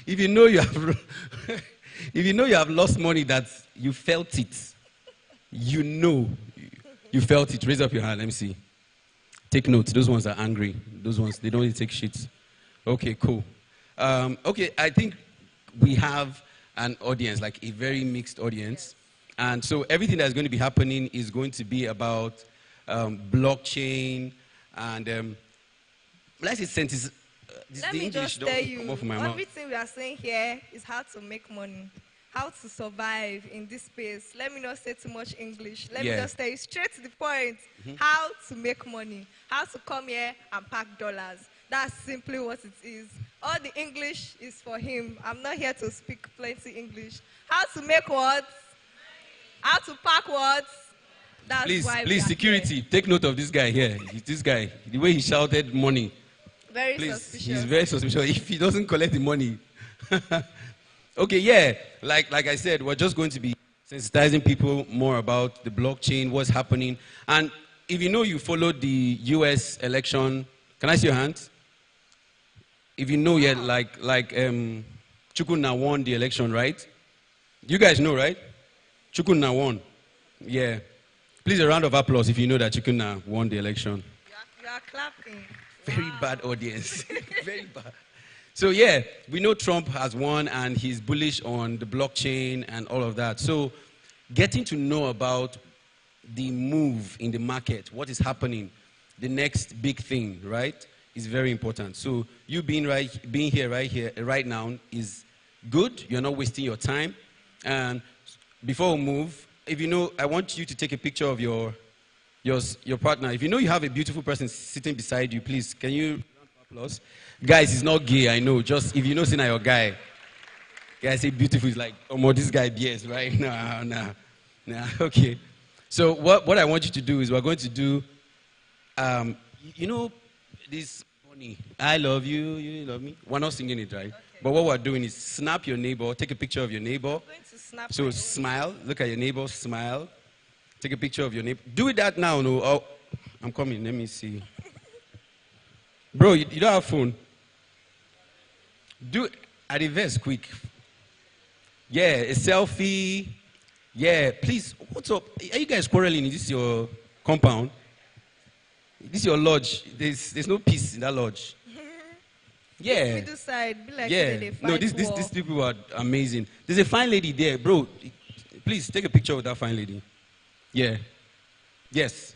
if you know you have, if you know you have lost money, that you felt it. You know, you felt it. Raise up your hand. Let me see. Take notes. Those ones are angry. Those ones, they don't really take shit. Okay, cool. Okay, I think we have an audience, like a very mixed audience. And so everything that's going to be happening is going to be about blockchain and let's say sentence. Let me just tell you, everything we are saying here is how to make money, how to survive in this space. Let me not say too much English. Let me just tell you straight to the point, how to make money, how to come here and pack dollars. That's simply what it is. All the English is for him. I'm not here to speak plenty English. How to make what? How to pack what? That's please, security, here. Take note of this guy here. This guy, the way he shouted money. Very suspicious. He's very suspicious. If he doesn't collect the money. Okay, yeah. Like I said, we're just going to be sensitizing people more about the blockchain, what's happening. And if you know you followed the US election, can I see your hands? If you know yet, Chukwuna won the election, right? You guys know, right? Chukwuna won. Yeah. Please, a round of applause if you know that Chukwuna won the election. You are clapping. Very bad audience. Very bad. So yeah, we know Trump has won and he's bullish on the blockchain and all of that. So getting to know about the move in the market, what is happening, the next big thing, right, is very important. So you being here right now is good. You're not wasting your time. And before we move, if you know, I want you to take a picture of your partner. If you know you have a beautiful person sitting beside you, please, can you round of applause? Guys, it's not gay, I know. Just if you know, say now your guy. Guys say beautiful, it's like, oh, this guy BS, right? Nah. Okay. So what I want you to do is we're going to do, you know, this funny, I love you, you love me. We're not singing it, right? Okay. But what we're doing is snap your neighbor, take a picture of your neighbor. I'm going to snap so smile, look at your neighbor, smile. Take a picture of your neighbor. Do that now, no? Oh, I'm coming, let me see. Bro, you don't have phone? Do it at the verse quick. Yeah, a selfie. Yeah, please, what's up? Are you guys quarreling? Is this your compound? This is your lodge. There's no peace in that lodge. Yeah. Middle side, be like yeah. No, these people are amazing. There's a fine lady there, bro. Please take a picture with that fine lady. Yeah. Yes.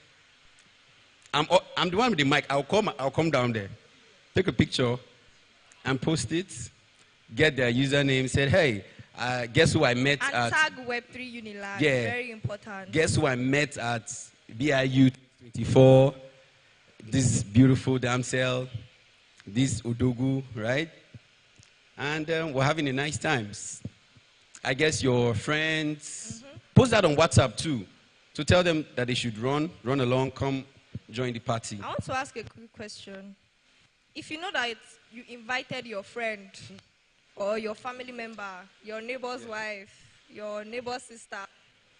I'm the one with the mic. I'll come down there. Take a picture and post it. Get their username. Said, hey, guess who I met and at... tag Web3 Unilag. Yeah. Very important. Guess who I met at BIU 24. This beautiful damsel. This Udogu, right? And we're having a nice time. I guess your friends... Post that on WhatsApp too. To tell them that they should run along, come join the party. I want to ask a quick question. If you know that you invited your friend or your family member, your neighbor's wife, your neighbor's sister,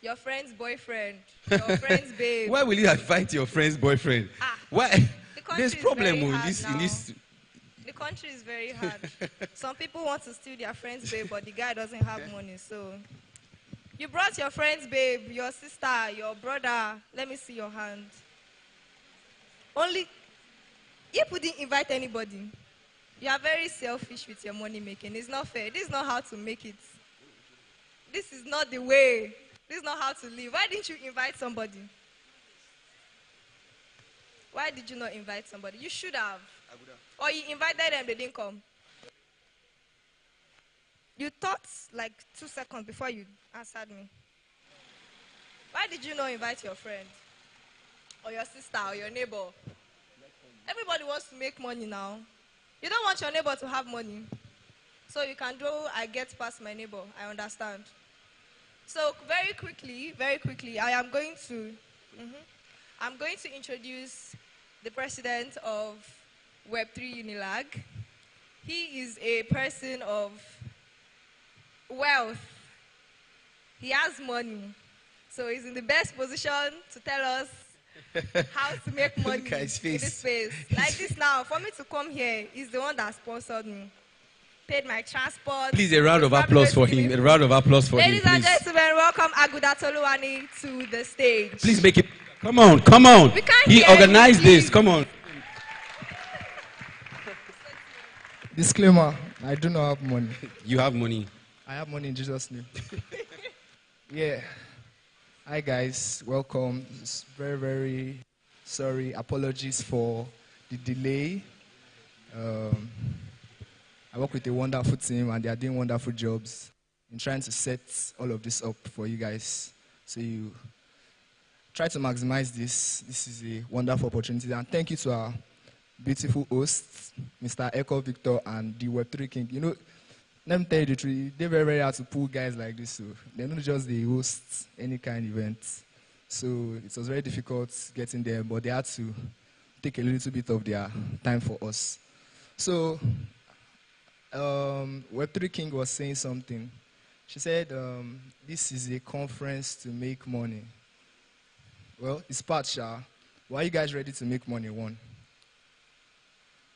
your friend's boyfriend, your friend's babe. Why will you invite your friend's boyfriend? Why? There's problem in this. The country is very hard. Some people want to steal their friend's babe, but the guy doesn't have money, so... You brought your friend's babe, your sister, your brother. Let me see your hand. Only, if you didn't invite anybody, you are very selfish with your money making. It's not fair. This is not how to make it. This is not the way. This is not how to live. Why didn't you invite somebody? Why did you not invite somebody? You should have. I would have. Or you invited them, they didn't come. You thought like 2 seconds before you answered me. Why did you not invite your friend? Or your sister, or your neighbor? Everybody wants to make money now. You don't want your neighbor to have money. So you can do, I get past my neighbor. I understand. So very quickly, I'm going to introduce the president of Web3 Unilag. He is a person of wealth. He has money. So he's in the best position to tell us how to make money in this space. Like this now, for me to come here, he's the one that sponsored me. paid my transport. Please, a round He's of probably applause going for to give him. me- A round of applause for him, Ladies and please. gentlemen, welcome Aguda Toluwani to the stage. Please make it. Come on, come on. We can't He hear you, organized this. please. Come on. Disclaimer, I do not have money. You have money. I have money in Jesus' name. Yeah. Hi guys, welcome. Very, very sorry. Apologies for the delay. I work with a wonderful team and they are doing wonderful jobs in trying to set all of this up for you guys. So you try to maximize this. This is a wonderful opportunity. And thank you to our beautiful hosts, Mr. Echo Victor and the Web3 King. You know, let me tell you the truth, they're very, very hard to pull guys like this. So they're not just the hosts, any kind of event. So it was very difficult getting there, but they had to take a little bit of their time for us. So Web3 King was saying something. She said, this is a conference to make money. Well, it's part, Sha. Why are you guys ready to make money? One.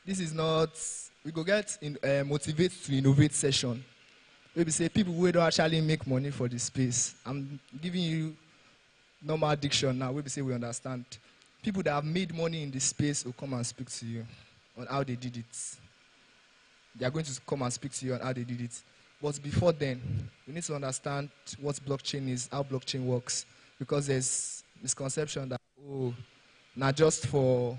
This is not, we go get in, motivate to innovate session. Maybe say people who don't actually make money for the space. I'm giving you normal diction now. Maybe say we understand. People that have made money in this space will come and speak to you on how they did it. They are going to come and speak to you on how they did it. But before then, we need to understand what blockchain is, how blockchain works. Because there's misconception that, oh, not just for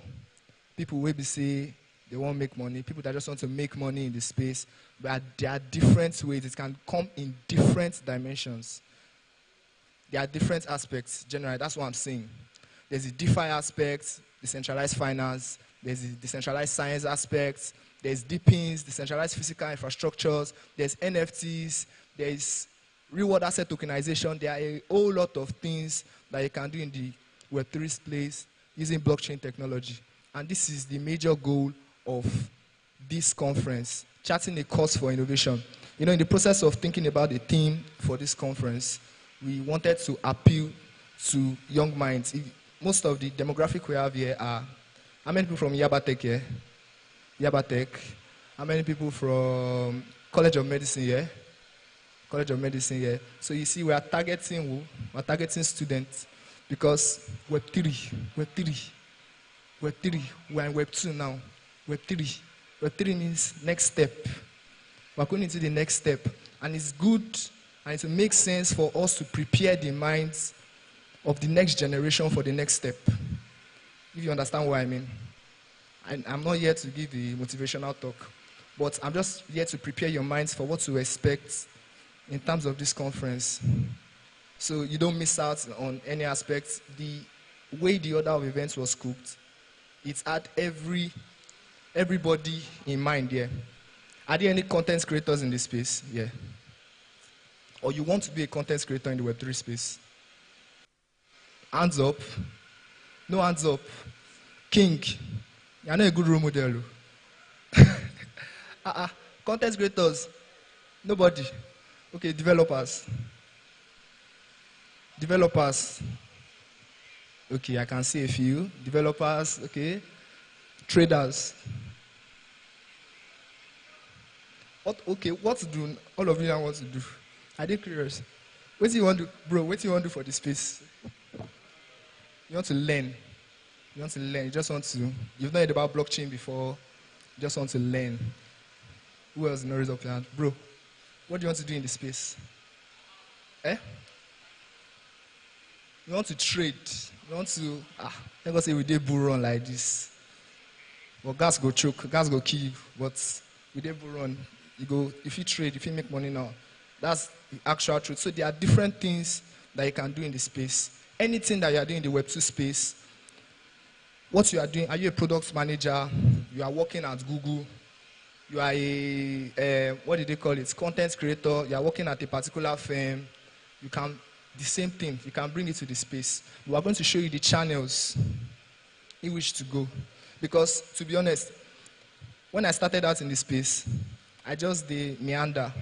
people who say they won't make money, people that just want to make money in the space, but there are different ways. It can come in different dimensions. There are different aspects, generally. That's what I'm saying. There's the DeFi aspect, decentralized finance. There's the decentralized science aspect. There's DePINs, decentralized physical infrastructures. There's NFTs. There's reward asset tokenization. There are a whole lot of things that you can do in the Web3 space using blockchain technology. And this is the major goal of this conference, charting a course for innovation. You know, in the process of thinking about the theme for this conference, we wanted to appeal to young minds. Most of the demographic we have here are, how many people from Yabatech here? Yabatech. How many people from College of Medicine here? College of Medicine here. So you see, we are targeting who? We are targeting students because Web3, we are in Web2 now. Web3 means next step. We're going into the next step. And it's good and it will make sense for us to prepare the minds of the next generation for the next step. If you understand what I mean. I'm not here to give the motivational talk, but I'm just here to prepare your minds for what to expect in terms of this conference. So you don't miss out on any aspects. The way the order of events was cooked, it's had everybody in mind here. Are there any content creators in this space? Yeah. Or you want to be a content creator in the Web3 space? Hands up. No hands up. King. You're not a good role model. Content creators. Nobody. Okay, developers. Developers. Okay, I can see a few. Developers, okay. Traders. What to do? All of you now want to do. Are they curious? What do you want to do? Bro, what do you want to do for the space? You want to learn. You want to learn. You just want to. You've not heard about blockchain before. You just want to learn. Who else knows up your hand? Bro, what do you want to do in the space? Eh? You want to trade. You want to, let us say we did bull run like this. Well, gas go choke, gas go kill you. But we did bull run. You go, if you trade, if you make money now, that's the actual truth. So there are different things that you can do in the space. Anything that you are doing in the Web2 space, what you are doing, are you a product manager? You are working at Google. You are a, what did they call it? Content creator. You are working at a particular firm. You can, the same thing, you can bring it to the space. We are going to show you the channels in which to go. Because, to be honest, when I started out in this space, I just did meander.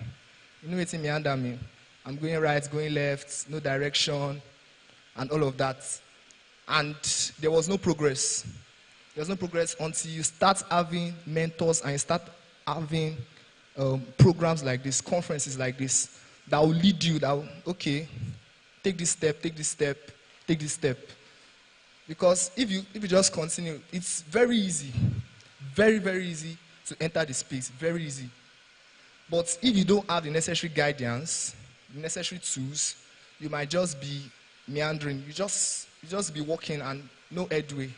You know what meander mean? I'm going right, going left, no direction, and all of that. And there was no progress. There was no progress until you start having mentors and you start having programs like this, conferences like this, that will lead you, that will, okay, take this step, take this step, take this step. Because if you just continue, it's very easy, very, very easy to enter the space, very easy. But if you don't have the necessary guidance, the necessary tools, you might just be meandering. You just be walking and no headway.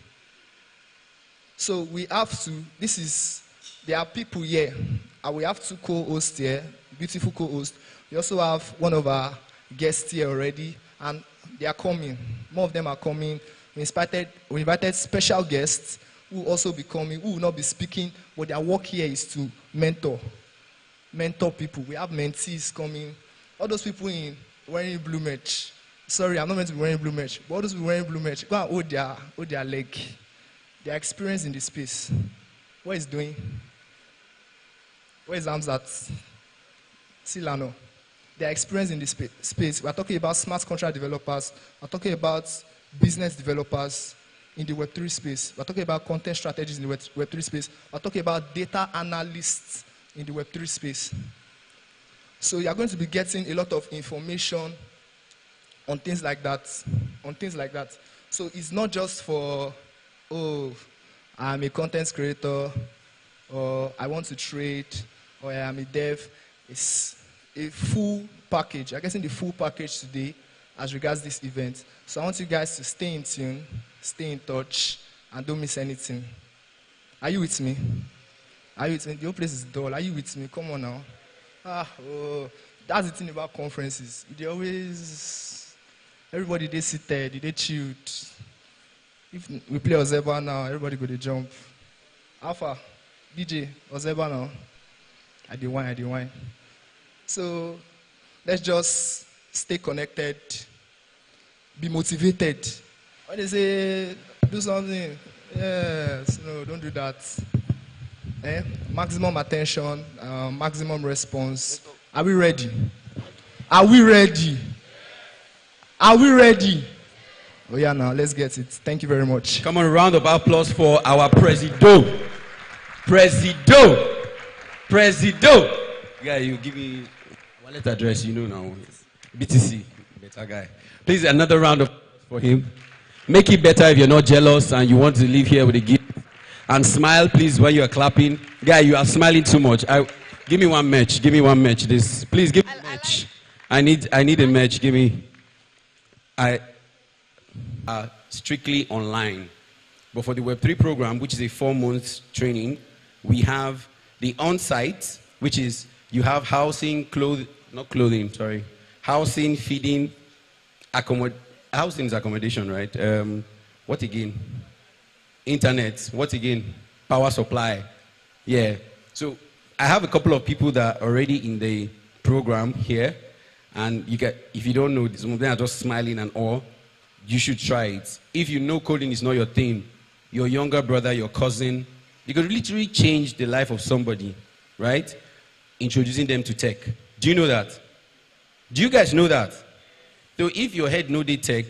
So we have to, there are people here, and we have 2 co-hosts here, beautiful co-hosts. We also have one of our guests here already, and they are coming. More of them are coming. We invited special guests who will also be coming, who will not be speaking, but their work here is to mentor people. We have mentees coming. All those people wearing blue merch. Sorry, I'm not meant to be wearing blue merch, but all those people wearing blue merch, go and hold their leg. Their experience in the space. What is doing? Where is Amzat? Silano. Their experience in the space. We're talking about smart contract developers. We're talking about business developers in the Web3 space. We're talking about content strategies in the Web3 space. We're talking about data analysts in the Web3 space. So you're going to be getting a lot of information on things like that. So it's not just for, oh, I'm a content creator, or I want to trade, or I am a dev. It's a full package. I'm getting the full package today as regards this event. So I want you guys to stay in tune, stay in touch, and don't miss anything. Are you with me? Are you with me? The whole place is dull. Are you with me? Come on now. That's the thing about conferences. They always, everybody they seated, they chilled. If we play Ozeba now, everybody go to jump. Alpha, DJ, Ozeba now. I did wine. So let's just stay connected, be motivated. When they say do something, yes, no, don't do that. Maximum attention, maximum response. Are we ready? Are we ready? Are we ready? Oh yeah, now let's get it. Thank you very much. Come on, a round of applause for our Presido. Yeah, you give me wallet address, you know now. BTC, better guy. Please, another round of applause for him. Make it better if you're not jealous and you want to leave here with a gift. And smile, please, when you are clapping. Guy, you are smiling too much. Give me one match. This, please give me a match. I need a match. Give me. Strictly online. But for the Web3 program, which is a 4-month training, we have the on-site, which is you have housing, housing, feeding, housing is accommodation, right? What again? Internet. What again? Power supply. Yeah. So I have a couple of people that are already in the program here, and if you don't know, some of them are just smiling and all. You should try it. If you know coding is not your thing, your younger brother, your cousin, you could literally change the life of somebody, right? Introducing them to tech. Do you know that? Do you guys know that? So if your head know the tech,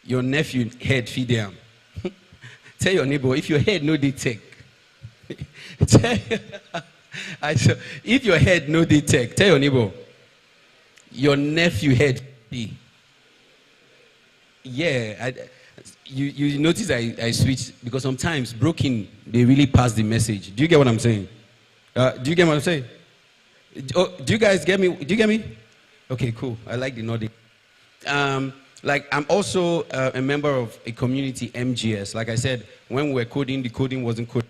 your nephew head feed them. Tell your neighbor, if your head know the tech. If your head know the tech, tell your neighbor, your nephew head feed. Yeah, you notice I switched because sometimes broken, they really pass the message. Do you get what I'm saying? Do you get what I'm saying? Oh, do you guys get me? Do you get me? Okay, cool. I like the nodding. Like I'm also a member of a community, MGS. Like I said, when we were coding, the coding wasn't coding.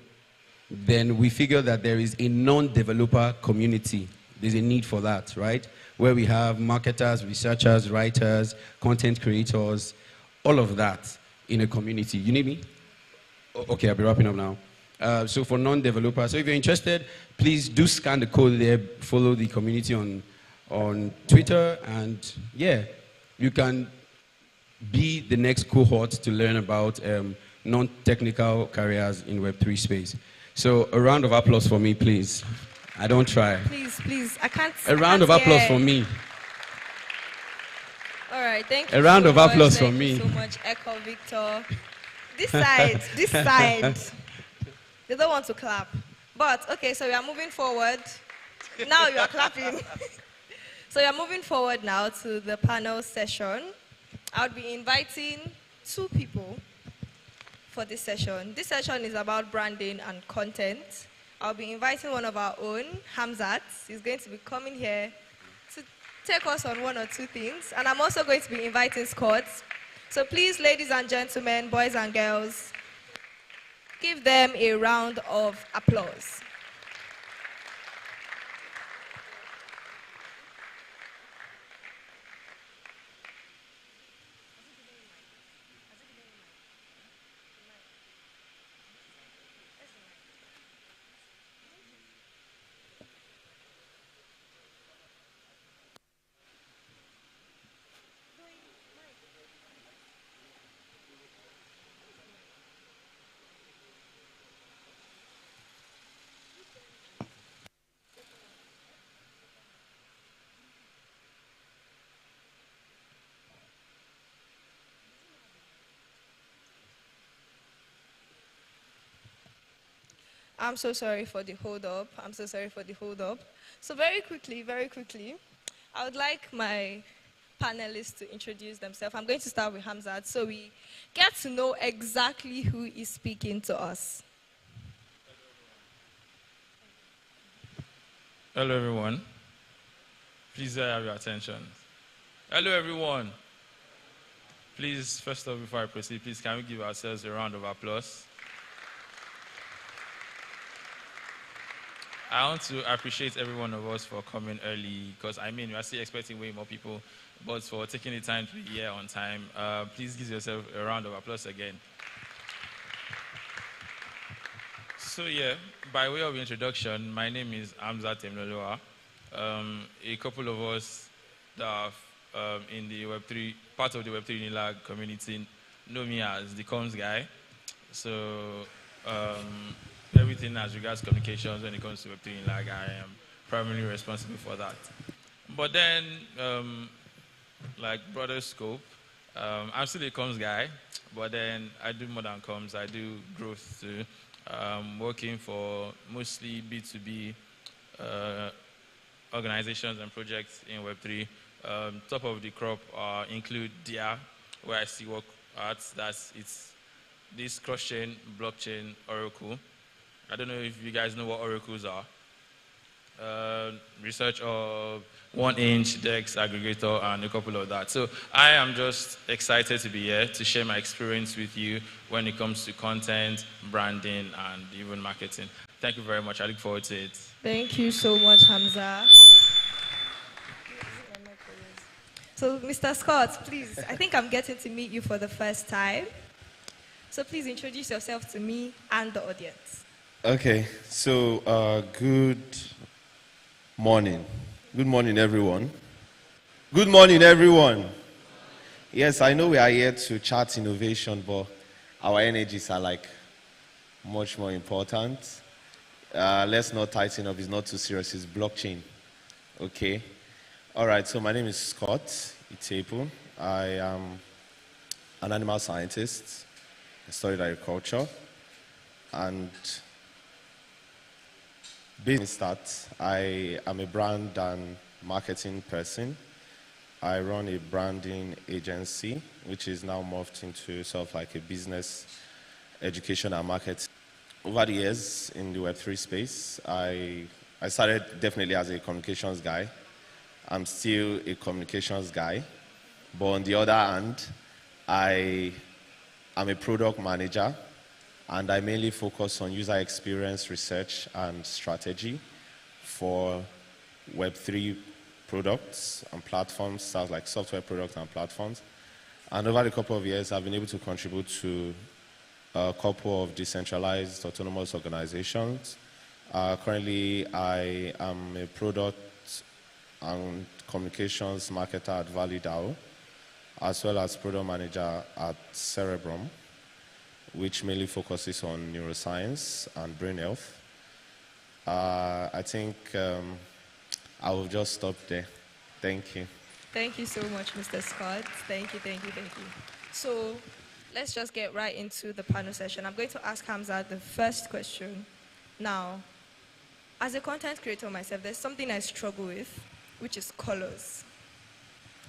Then we figured that there is a non-developer community. There's a need for that, right? Where we have marketers, researchers, writers, content creators, all of that in a community. You need me? Okay, I'll be wrapping up now. So for non-developers, so if you're interested, please do scan the code there, follow the community on Twitter, and yeah, you can be the next cohort to learn about non-technical careers in Web3 space. So a round of applause for me, please. I don't try. Please, I can't. A round of applause for me. All right, thank you. A round of applause for me. Thank you so much, Echo Victor. This side. They don't want to clap. But, okay, so we are moving forward. Now you are clapping. So you're moving forward now to the panel session. I'll be inviting 2 people for this session. This session is about branding and content. I'll be inviting one of our own, Hamzat. He's going to be coming here to take us on 1 or 2 things. And I'm also going to be inviting Scott. So please, ladies and gentlemen, boys and girls, give them a round of applause. I'm so sorry for the hold up. I'm so sorry for the hold up. So very quickly, I would like my panelists to introduce themselves. I'm going to start with Hamzat so we get to know exactly who is speaking to us. Hello, everyone. Please have your attention. Hello, everyone. Please, first off, before I proceed, please can we give ourselves a round of applause? I want to appreciate every one of us for coming early because, I mean, we are still expecting way more people, but for taking the time to be here on time, please give yourself a round of applause again. So, yeah, by way of introduction, my name is Hamzat Temnoloa. A couple of us that are in the Web3, part of the Web3 Unilag community know me as the comms guy. So, everything as regards communications when it comes to Web3 Unilag, I am primarily responsible for that. But then, like broader scope, I'm still a comms guy, but then I do more than comms. I do growth too. Working for mostly B2B organizations and projects in Web3. Top of the crop include DIA, where I still work at. It's this cross-chain, blockchain, Oracle. I don't know if you guys know what oracles are. Research of 1inch, DEX, aggregator, and a couple of that. So I am just excited to be here to share my experience with you when it comes to content, branding, and even marketing. Thank you very much. I look forward to it. Thank you so much, Hamza. So, Mr. Scott, please, I think I'm getting to meet you for the first time. So please introduce yourself to me and the audience. Okay, so good morning. Good morning, everyone. Good morning, everyone. Yes, I know we are here to chat innovation, but our energies are like much more important. Let's not tighten up, it's not too serious, it's blockchain. Okay. All right, so my name is Scott Itepu. I am an animal scientist. I studied agriculture. And business start, I am a brand and marketing person. I run a branding agency, which is now morphed into sort of like a business, education and marketing. Over the years in the Web3 space, I started definitely as a communications guy. I'm still a communications guy. But on the other hand, I am a product manager, and I mainly focus on user experience research and strategy for Web3 products and platforms, stuff like software products and platforms. And over the couple of years, I've been able to contribute to a couple of decentralized autonomous organizations. Currently, I am a product and communications marketer at ValiDAO, as well as product manager at Cerebrum, which mainly focuses on neuroscience and brain health. I think I will just stop there. Thank you. Thank you so much, Mr. Scott. Thank you. So let's just get right into the panel session. I'm going to ask Hamza the first question. Now, As a content creator myself, there's something I struggle with, which is colors.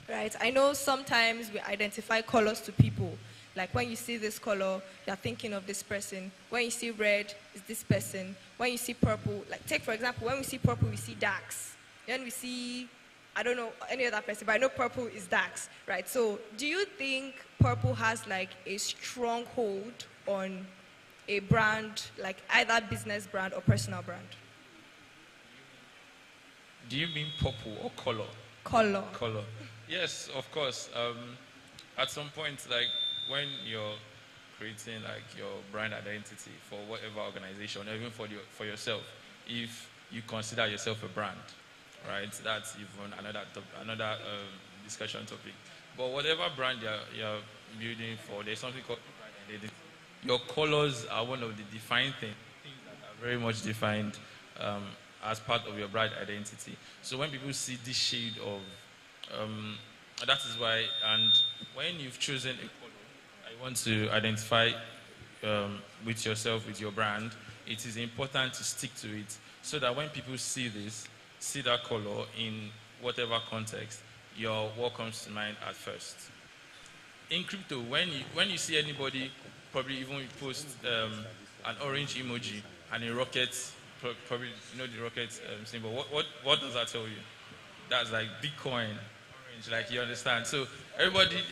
Right? I know sometimes we identify colors to people. Like when you see this color, you're thinking of this person. When you see red, it's this person. When you see purple, like take for example, when we see purple, we see darks. Then we see, I don't know any other person, but I know purple is darks, right? So do you think purple has like a strong hold on a brand, like either business brand or personal brand? Do you mean purple or color? Color. Color. Yes, of course. At some point, like when you're creating like your brand identity for whatever organization, or even for yourself, if you consider yourself a brand, right? That's even another discussion topic. But whatever brand you're building for, there's something called brand identity. Your colors are one of the defined things that are very much defined as part of your brand identity. So when people see this shade of that is why, and when you've chosen a color, I want to identify with yourself, with your brand, it is important to stick to it so that when people see that color in whatever context, what comes to mind at first. In crypto, when you see anybody, probably even post an orange emoji and a rocket, probably you know the rocket symbol, what does that tell you? That's like Bitcoin. Like you understand. So everybody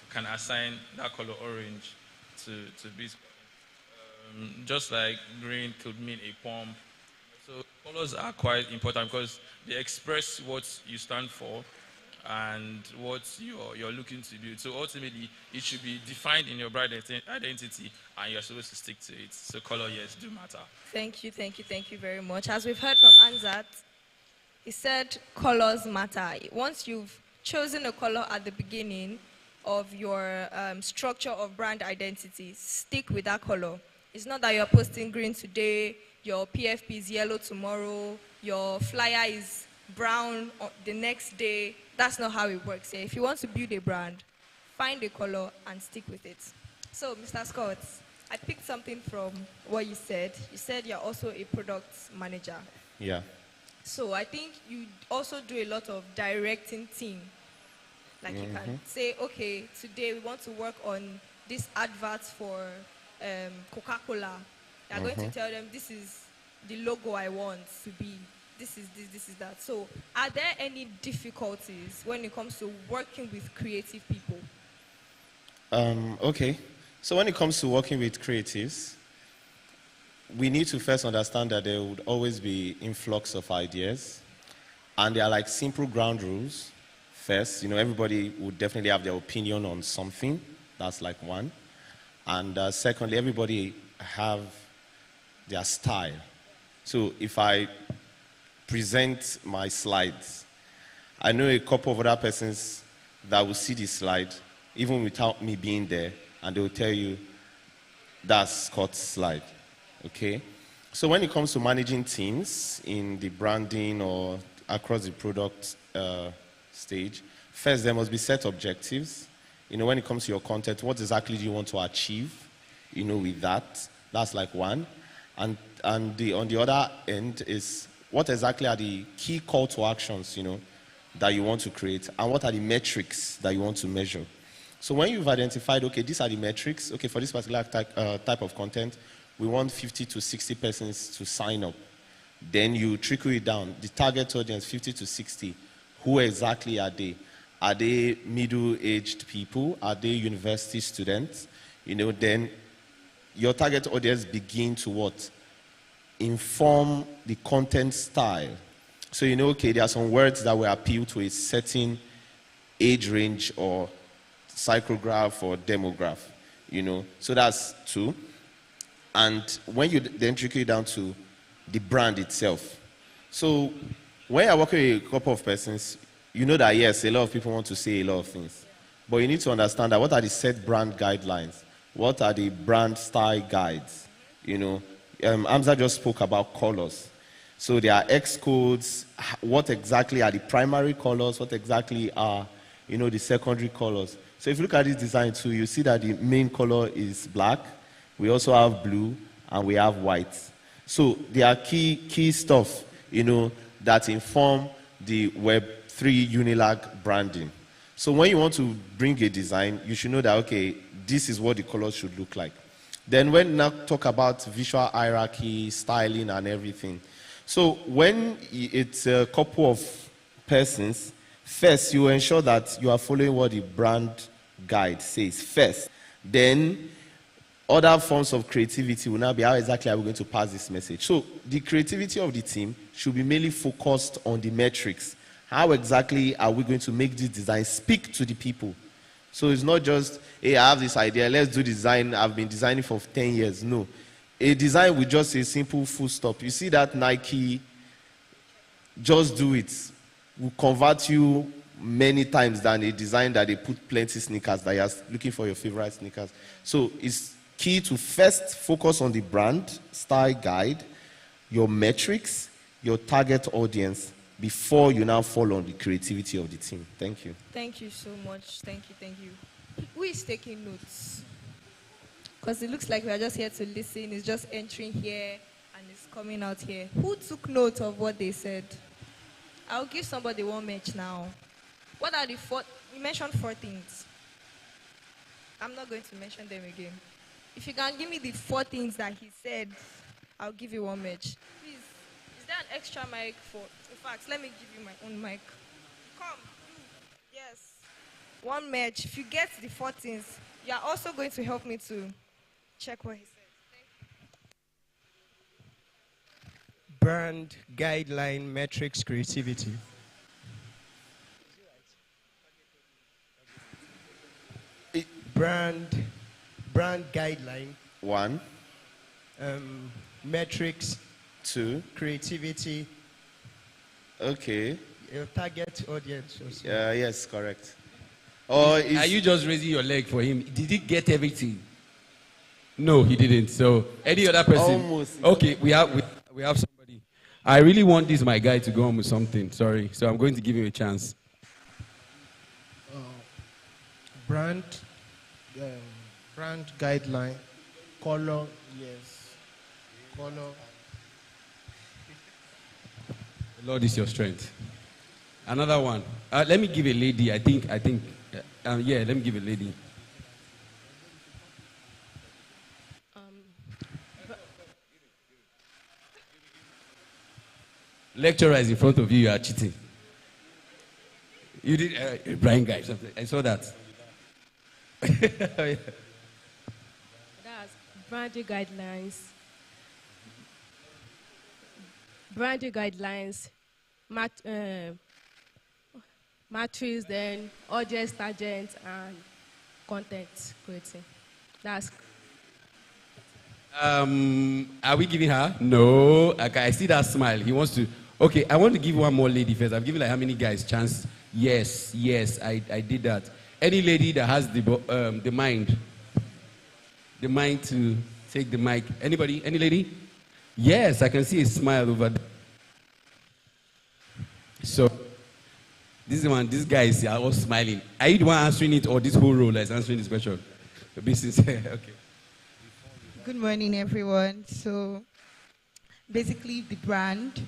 can assign that color orange to Bitcoin. Just like green could mean a pump. So colors are quite important because they express what you stand for and what you're looking to build. So ultimately, it should be defined in your brand identity, and you're supposed to stick to it. So color, yes, do matter. Thank you very much. As we've heard from Anzat, he said colors matter. Once you've chosen a color at the beginning of your structure of brand identity, stick with that color. It's not that you're posting green today, your PFP is yellow tomorrow, your flyer is brown the next day. That's not how it works. If you want to build a brand, find a color and stick with it. So, Mr. Scott, I picked something from what you said. You said you're also a product manager. Yeah. So I think you also do a lot of directing team. Like you can say, okay, today we want to work on this advert for Coca-Cola. You're going to tell them this is the logo I want to be. This is this, this is that. So are there any difficulties when it comes to working with creative people? Okay. So when it comes to working with creatives, we need to first understand that there would always be influx of ideas, and there are like simple ground rules. First, everybody would definitely have their opinion on something. That's like one. And secondly, everybody have their style. So if I present my slides, I know a couple of other persons that will see the slide, even without me being there, and they will tell you, that's Scott's slide. Okay, so when it comes to managing teams in the branding or across the product stage, first there must be set objectives. When it comes to your content, what exactly do you want to achieve? With that, that's like one. And on the other end is what exactly are the key call to actions, that you want to create, and what are the metrics that you want to measure. So when you've identified, okay, these are the metrics. Okay, for this particular type of content, we want 50 to 60 persons to sign up. Then you trickle it down. The target audience, 50 to 60, who exactly are they? Are they middle-aged people? Are they university students? Then your target audience begin to what? Inform the content style. So okay, there are some words that will appeal to a certain age range or psychograph or demograph, So that's two. And when you then trickle it down to the brand itself. So when you're working with a couple of persons, that yes, a lot of people want to say a lot of things. But you need to understand that what are the set brand guidelines? What are the brand style guides? Amza just spoke about colors. So there are X codes. What exactly are the primary colors? What exactly are, the secondary colors? So if you look at this design too, you see that the main color is black. We also have blue and we have white. So there are key stuff, that inform the Web3 Unilag branding. So when you want to bring a design, you should know that, okay, this is what the colors should look like. Then when you now talk about visual hierarchy, styling, and everything. So when it's a couple of persons, first you ensure that you are following what the brand guide says first. Then other forms of creativity will now be how exactly are we going to pass this message. So the creativity of the team should be mainly focused on the metrics. How exactly are we going to make this design speak to the people? So it's not just, hey, I have this idea, let's do design, I've been designing for 10 years. No. A design with just a simple full stop. You see that Nike, just do it, will convert you many times than a design that they put plenty sneakers, that you're looking for your favorite sneakers. So it's key to first focus on the brand, style guide, your metrics, your target audience, before you now fall on the creativity of the team. Thank you. Thank you so much. Thank you. Who is taking notes? Because it looks like we are just here to listen. It's just entering here and it's coming out here. Who took note of what they said? I'll give somebody one match now. What are the four? We mentioned 4 things. I'm not going to mention them again. If you can give me the 4 things that he said, I'll give you one match. Please, is there an extra mic for? In fact, let me give you my own mic. Come. Yes. One match. If you get the 4 things, you are also going to help me to check what he said. Thank you. Brand, guideline, metrics, creativity. Brand guideline. 1. Metrics. 2. Creativity. Okay. Your target audience also. Yes, correct. Or are you just raising your leg for him? Did he get everything? No, he didn't. So any other person? Almost. Okay, we have somebody. I really want this my guy to go on with something. Sorry, so I'm going to give him a chance. Brand guideline, color, yes, color. The Lord is your strength. Another one. Let me give a lady. I think. Yeah, let me give a lady. Lecturer is in front of you. You are cheating. You did Brian guy. Something. I saw that. That's branding guidelines. Branding guidelines, matrix, then audience target and content creating. That's. Are we giving her? No. Okay, I see that smile. He wants to. Okay, I want to give one more lady first. I've given like how many guys chance? Yes, I did that. Any lady that has the mind to take the mic. Anybody? Any lady? Yes, I can see a smile over there. So, this guy is all smiling. Are you the one answering it, or this whole role is answering this question? Be sincere. Okay. Good morning, everyone. So, basically, the brand,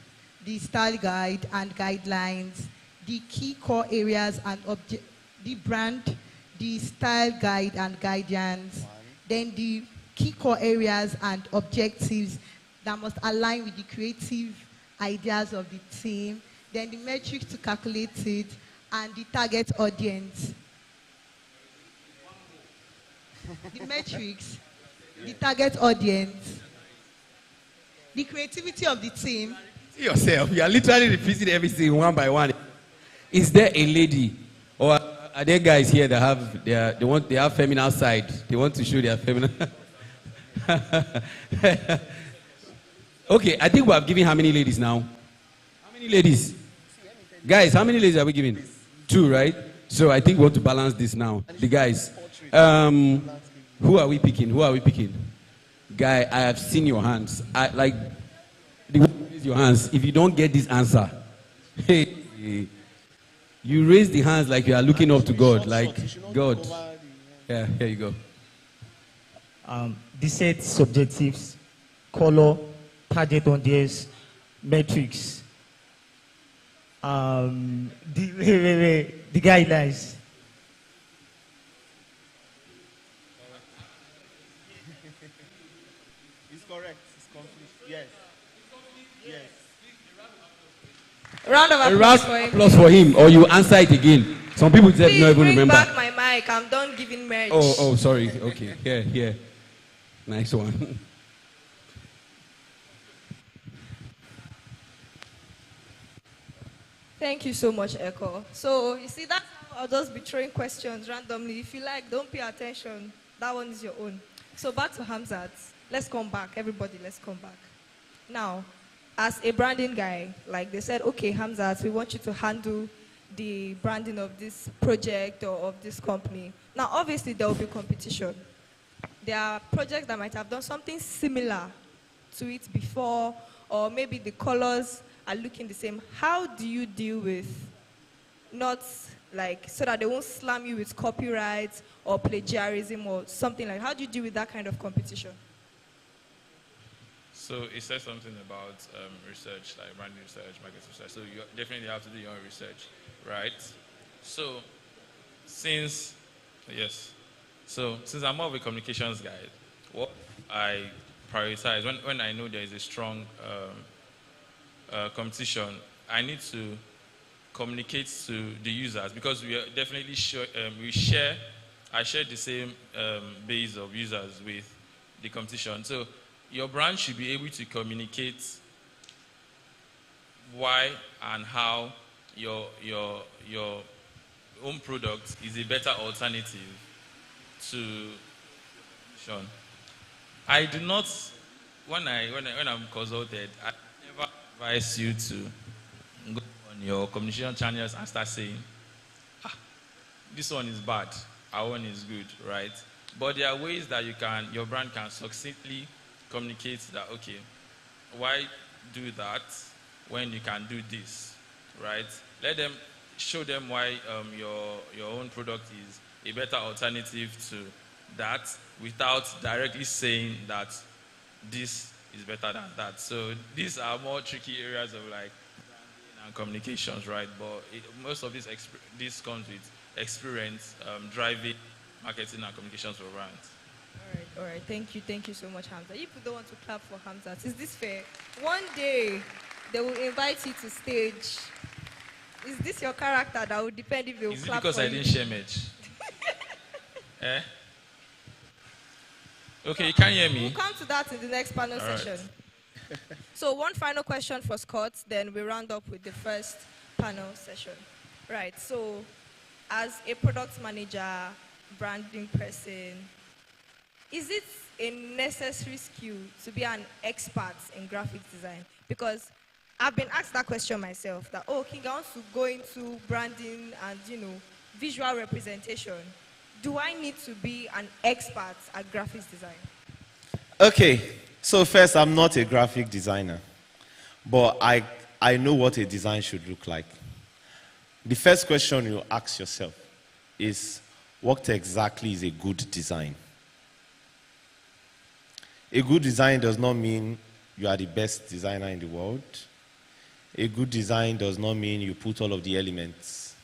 the style guide and guidelines, the key core areas and the brand, the style guide and guidance, then the key core areas and objectives that must align with the creative ideas of the team, then the metrics to calculate it, and the target audience. The metrics, the target audience, the creativity of the team. See yourself, you are literally repeating everything one by one. Is there a lady, or are there guys here that have they have feminine side? They want to show their feminine. Okay, I think we have given how many ladies now? How many ladies? Guys, how many ladies are we giving? 2, right? So I think we want to balance this now. The guys. Who are we picking? Guy, I have seen your hands. Raise your hands. If you don't get this answer, hey, you raise the hands like you are looking up to God, like God. Yeah, here you go. The set objectives, color, target audience metrics. The guidelines. It's correct. It's complete. Yes. Yes. Round of A applause round for of him. applause for him, or you answer it again. Some people don't Please even bring remember. back my mic. I'm done giving merch. Oh, sorry. Okay, here. Nice one. Thank you so much, Echo. So, you see, that's how I'll just be throwing questions randomly. If you like, don't pay attention. That one is your own. So, back to Hamzat. Let's come back. Everybody, let's come back. Now, as a branding guy, like they said, okay, Hamzat, we want you to handle the branding of this project or of this company. Now, obviously, there will be competition. There are projects that might have done something similar to it before, or maybe the colors are looking the same. How do you deal with not like, so that they won't slam you with copyright or plagiarism or something like, how do you deal with that kind of competition? So it says something about research, like branding research, market research. So you definitely have to do your own research, right? So since I'm more of a communications guy, what I prioritize when I know there is a strong competition, I need to communicate to the users, because we are definitely I share the same base of users with the competition. So your brand should be able to communicate why and how your own product is a better alternative to competition. I do not, when I'm consulted, I never advise you to go on your communication channels and start saying, this one is bad, our one is good, right? But there are ways that your brand can succinctly communicate that, okay, why do that when you can do this, right? Show them why your own product is a better alternative to that, without directly saying that this is better than that. So these are more tricky areas of like branding and communications, right? But most of this comes with experience driving marketing and communications for brands. All right. Thank you so much, Hamza. You people don't want to clap for Hamza. Is this fair? One day, they will invite you to stage. Is this your character that will depend if they will Is it clap because for I you? didn't share much? Eh? Okay, you can't hear me. We'll come to that in the next panel session. So one final question for Scott, then we round up with the first panel session. Right, so as a product manager, branding person, is it a necessary skill to be an expert in graphic design? Because I've been asked that question myself, that, Kinga wants to go into branding and, visual representation. Do I need to be an expert at graphics design? Okay, so first, I'm not a graphic designer, but I know what a design should look like. The first question you ask yourself is, what exactly is a good design? A good design does not mean you are the best designer in the world. A good design does not mean you put all of the elements.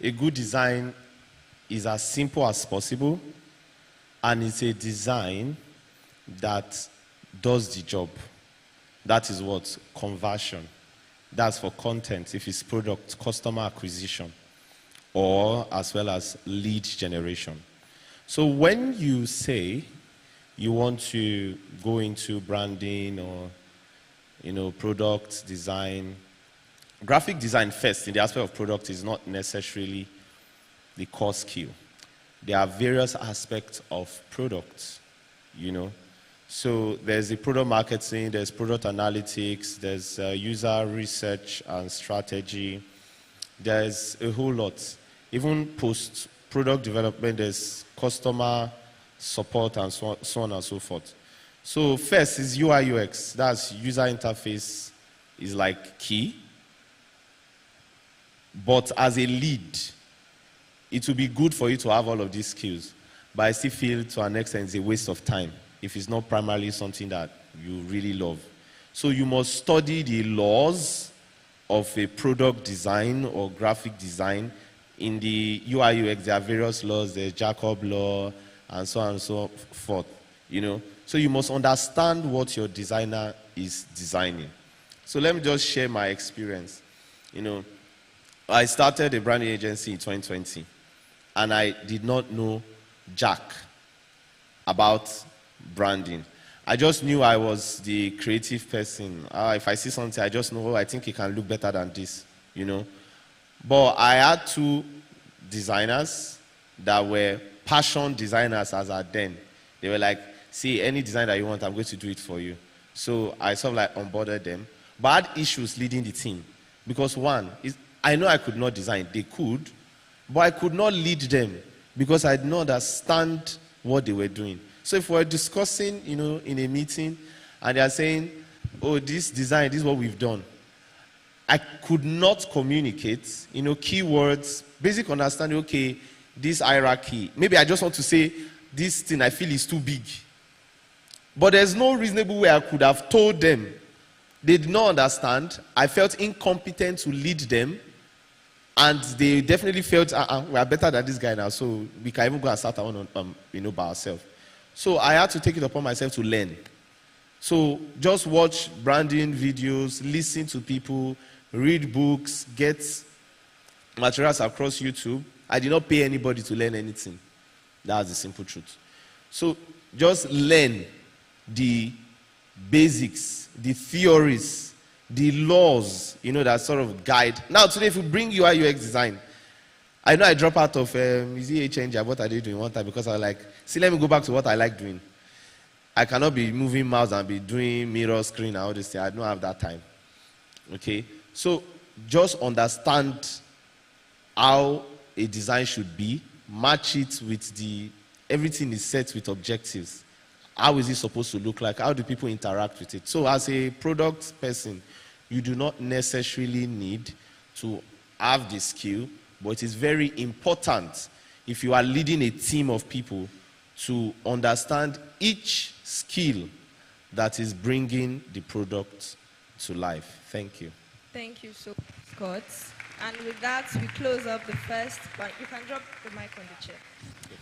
A good design is as simple as possible, and it's a design that does the job. That is what? Conversion. That's for content, if it's product, customer acquisition, or as well as lead generation. So when you say you want to go into branding or product design, graphic design first in the aspect of product is not necessarily the core skill. There are various aspects of products, So there's the product marketing, there's product analytics, there's user research and strategy. There's a whole lot. Even post-product development, there's customer support and so on and so forth. So first is UI UX. That's user interface is like key. But as a lead, it will be good for you to have all of these skills. But I still feel to an extent it's a waste of time if it's not primarily something that you really love. So you must study the laws of a product design or graphic design. In the UI UX, there are various laws. There's Jacob law and so on and so forth. So you must understand what your designer is designing. So let me just share my experience. I started a branding agency in 2020, and I did not know jack about branding. I just knew I was the creative person. If I see something, I just know, I think it can look better than this, But I had two designers that were passion designers as at then. They were like, see, any design that you want, I'm going to do it for you. So I sort of like onboarded them. But I had issues leading the team. Because one, I know I could not design. They could. But I could not lead them because I did not understand what they were doing. So if we're discussing, in a meeting, and they are saying, oh, this design, this is what we've done, I could not communicate, keywords, basic understanding, okay, this hierarchy. Maybe I just want to say, this thing I feel is too big. But there's no reasonable way I could have told them. They did not understand. I felt incompetent to lead them. And they definitely felt, we are better than this guy now, so we can even go and start our own, by ourselves. So I had to take it upon myself to learn. So just watch branding videos, listen to people, read books, get materials across YouTube. I did not pay anybody to learn anything. That's the simple truth. So just learn the basics, the theories, the laws, that sort of guide. Now today, if you bring UI UX design, I know I drop out of change. What I did doing one time because I was like, see, let me go back to what I like doing. I cannot be moving mouse and be doing mirror screen and all this thing. I don't have that time. Okay? So just understand how a design should be, match it with everything is set with objectives. How is it supposed to look like? How do people interact with it? So as a product person, you do not necessarily need to have the skill, but it is very important if you are leading a team of people to understand each skill that is bringing the product to life. Thank you. Thank you so much, Scott. And with that, we close up the first panel. You can drop the mic on the chair.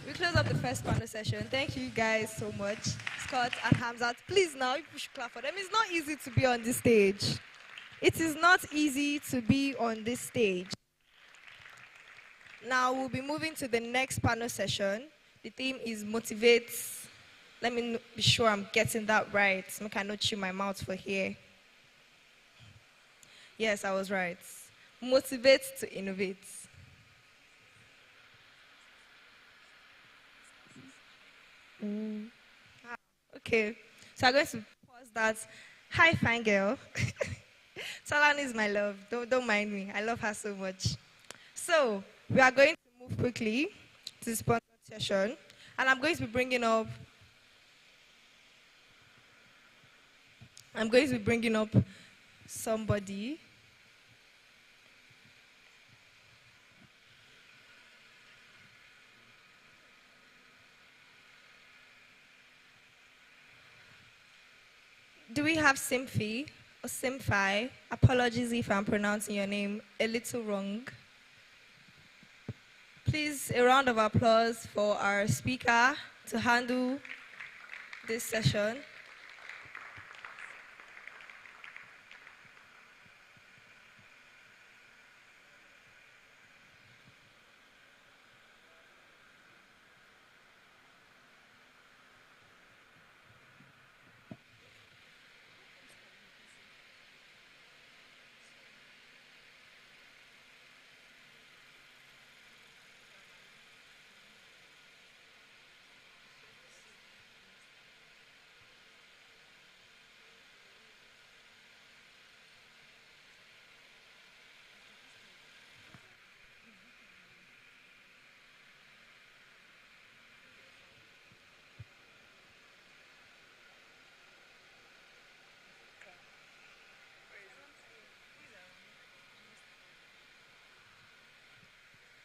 We close up the first panel session. Thank you guys so much, Scott and Hamzat. Please now, you should clap for them. It's not easy to be on this stage. It is not easy to be on this stage. Now we'll be moving to the next panel session. The theme is motivate. Let me be sure I'm getting that right. I cannot chew my mouth for here. Yes, I was right. Motivate to innovate. Okay, so I'm going to pause that. Hi, fine girl. Solani is my love. Don't mind me. I love her so much. So we are going to move quickly to the sponsored session, and I'm going to be bringing up. Somebody. Do we have Simphi or Simphi? Apologies if I'm pronouncing your name a little wrong. Please, a round of applause for our speaker to handle this session.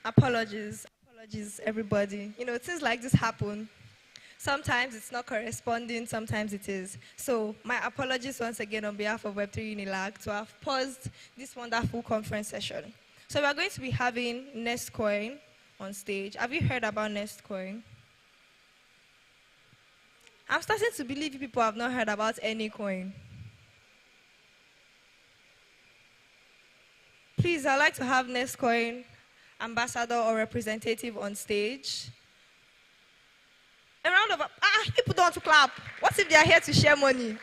Apologies, everybody. Things like this happen. Sometimes it's not corresponding, sometimes it is. So my apologies once again on behalf of Web3 Unilag to have paused this wonderful conference session. So we are going to be having Nestcoin on stage. Have you heard about Nestcoin? I'm starting to believe people have not heard about any coin. Please, I'd like to have Nestcoin ambassador or representative on stage. A round of people don't want to clap. What if they are here to share money?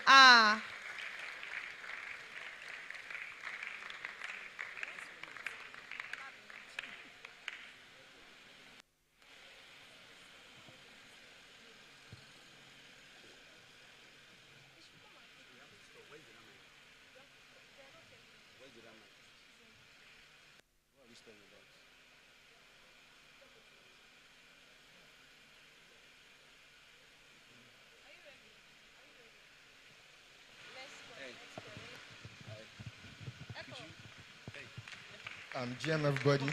GM, everybody.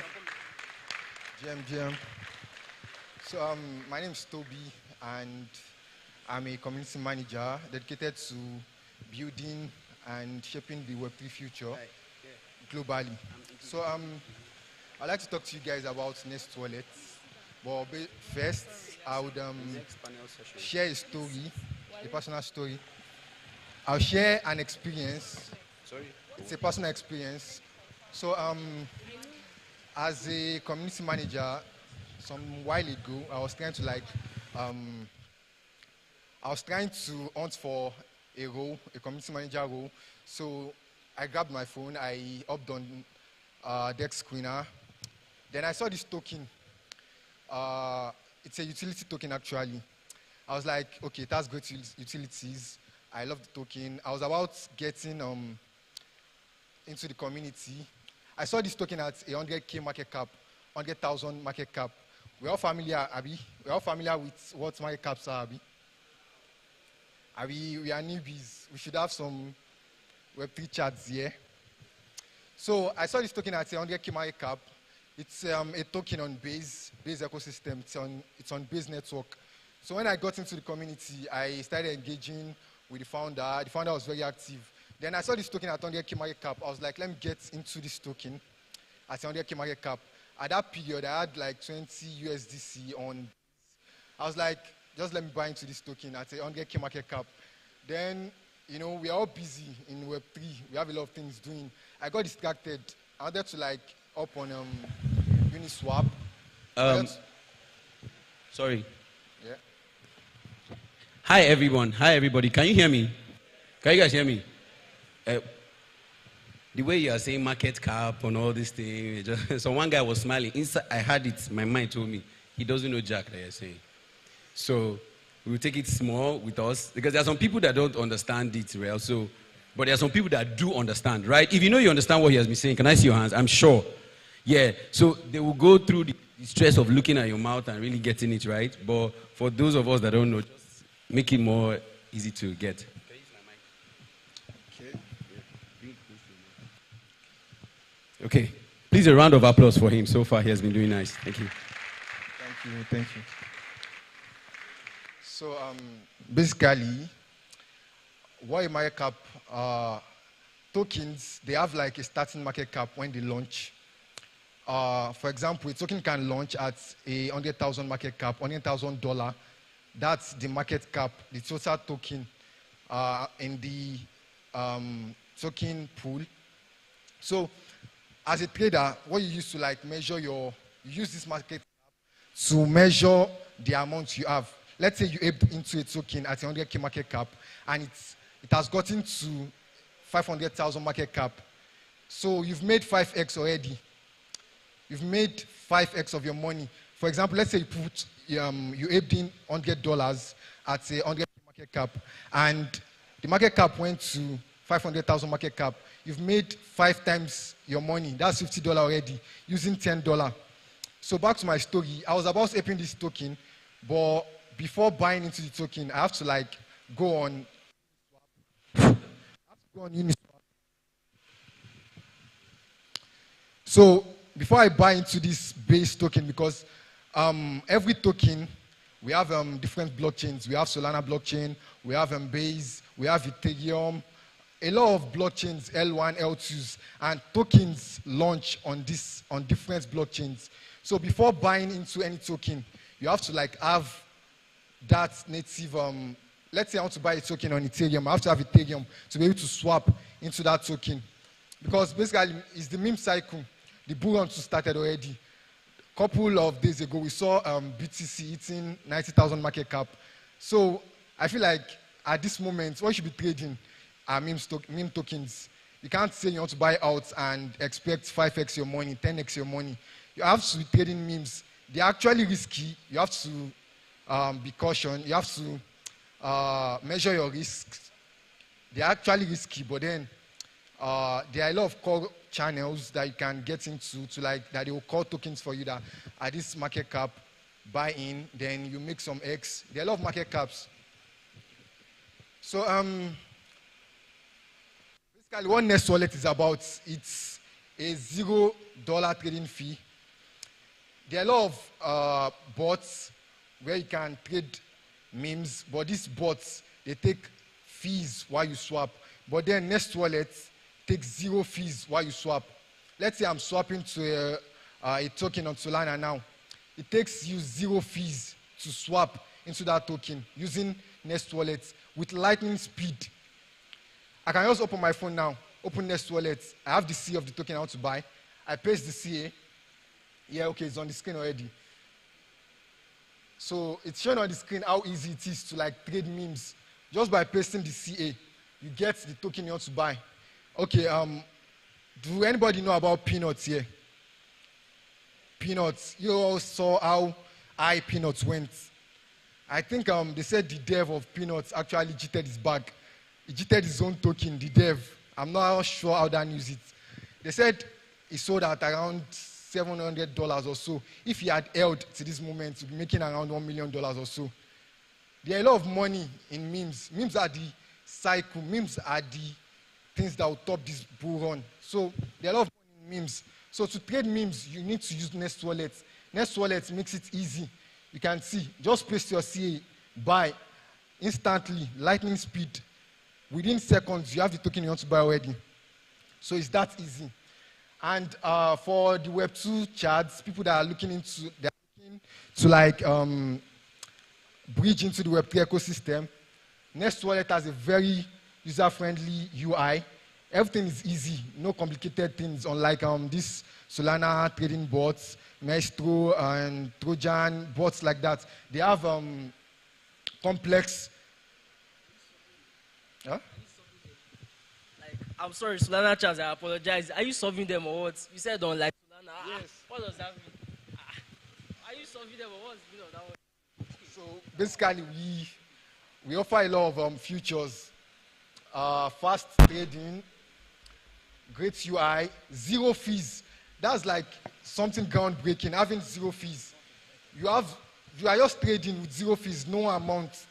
GM. So my name is Toby, and I'm a community manager dedicated to building and shaping the Web3 future globally. So I'd like to talk to you guys about Nest Wallet. But first, I would share a story, a personal story. I'll share an experience. It's a personal experience. So as a community manager, some while ago, I was trying to hunt for a role, a community manager role. So I grabbed my phone, I hopped on Dex Screener. Then I saw this token. It's a utility token actually. I was like, okay, it has great utilities. I love the token. I was about getting into the community. I saw this token at 100K market cap, 100,000 market cap. We're all familiar, Abby. We're all familiar with what market caps are, Abby. We are newbies. We should have some Web3 charts here. So I saw this token at 100K market cap. It's a token on Base ecosystem. It's on Base network. So when I got into the community, I started engaging with the founder. The founder was very active. Then I saw this token at 100K market cap. I was like, let me get into this token at 100K market cap. At that period, I had like 20 USDC on. I was like, just let me buy into this token at 100K market cap. Then, we are all busy in Web3. We have a lot of things doing. I got distracted. I wanted to up on Uniswap. Sorry. Yeah. Hi, everyone. Hi, everybody. Can you hear me? Can you guys hear me? The way you are saying market cap and all this thing, so one guy was smiling. Inside, I had it. My mind told me he doesn't know Jack that you're saying. So we'll take it small with us because there are some people that don't understand it well. So, but there are some people that do understand, right? If you know you understand what he has been saying, can I see your hands? I'm sure. Yeah. So they will go through the stress of looking at your mouth and really getting it right. But for those of us that don't know, just make it more easy to get. Okay, please a round of applause for him. So far, he has been doing nice. Thank you. Thank you. So basically, what a market cap tokens, they have like a starting market cap when they launch. For example, a token can launch at a 100,000 market cap, $100,000. That's the market cap, the total token in the token pool. So as a trader, what you use to measure you use this market cap to measure the amount you have. Let's say you aped into a token at 100K market cap and it has gotten to 500,000 market cap. So you've made 5x already. You've made 5x of your money. For example, let's say you aped in $100 at a 100K market cap and the market cap went to 500,000 market cap. You've made 5 times your money. That's $50 already, using $10. So back to my story. I was about to open this token, but before buying into the token, I have to go on Uniswap. So before I buy into this base token, because every token We have different blockchains. We have Solana blockchain, we have Base, we have Ethereum, a lot of blockchains, L1, L2s, and tokens launch on different blockchains. So before buying into any token, you have to like have that native, let's say I want to buy a token on Ethereum, I have to have Ethereum to be able to swap into that token. Because basically, it's the meme cycle. The bull run started already. A couple of days ago, we saw BTC hitting 90,000 market cap. So I feel like at this moment, what you should be trading are meme tokens. You can't say you want to buy out and expect 5x your money, 10x your money. You have to be trading memes. They're actually risky. You have to be cautious. You have to measure your risks. They're actually risky, but then there are a lot of core channels that you can get into to like that they will call tokens for you that at this market cap, buy in, then you make some X. There are a lot of market caps. So basically what Nest Wallet is about, it's a $0 trading fee. There are a lot of bots where you can trade memes, but these bots, they take fees while you swap. But then Nest Wallet takes 0 fees while you swap. Let's say I'm swapping to a token on Solana now. It takes you 0 fees to swap into that token using Nest Wallet with lightning speed. I can just open my phone now, open Nest Wallet. I have the CA of the token I want to buy. I paste the CA. Yeah, okay, it's on the screen already. So it's showing on the screen how easy it is to like trade memes. Just by pasting the CA, you get the token you want to buy. Okay, do anybody know about Peanuts here? Peanuts, you all saw how high Peanuts went. I think they said the dev of Peanuts actually cheated his bag. He cheated his own token, the dev. I'm not sure how that news it. They said he sold at around $700 or so. If he had held to this moment, he'd be making around $1 million or so. There are a lot of money in memes. Memes are the cycle. Memes are the things that will top this bull run. So there are a lot of money in memes. So to trade memes, you need to use Nest Wallet. Nest Wallet makes it easy. You can see, just paste your CA, buy, instantly, lightning speed. Within seconds, you have the token you want to buy already. So it's that easy. And for the Web2 charts, people that are looking to like bridge into the Web3 ecosystem, Nest Wallet has a very user-friendly UI. Everything is easy, no complicated things, unlike this Solana trading bots, Maestro and Trojan, bots like that. They have complex. Huh? Like, I'm sorry, Solana Charles, I apologize. Are you solving them or what? You said on like Solana. Yes. What does that mean? Are you solving them or what's the meaning of that one? So basically, we offer a lot of futures, fast trading, great UI, 0 fees. That's like something groundbreaking, having 0 fees. You are just trading with 0 fees, no amount.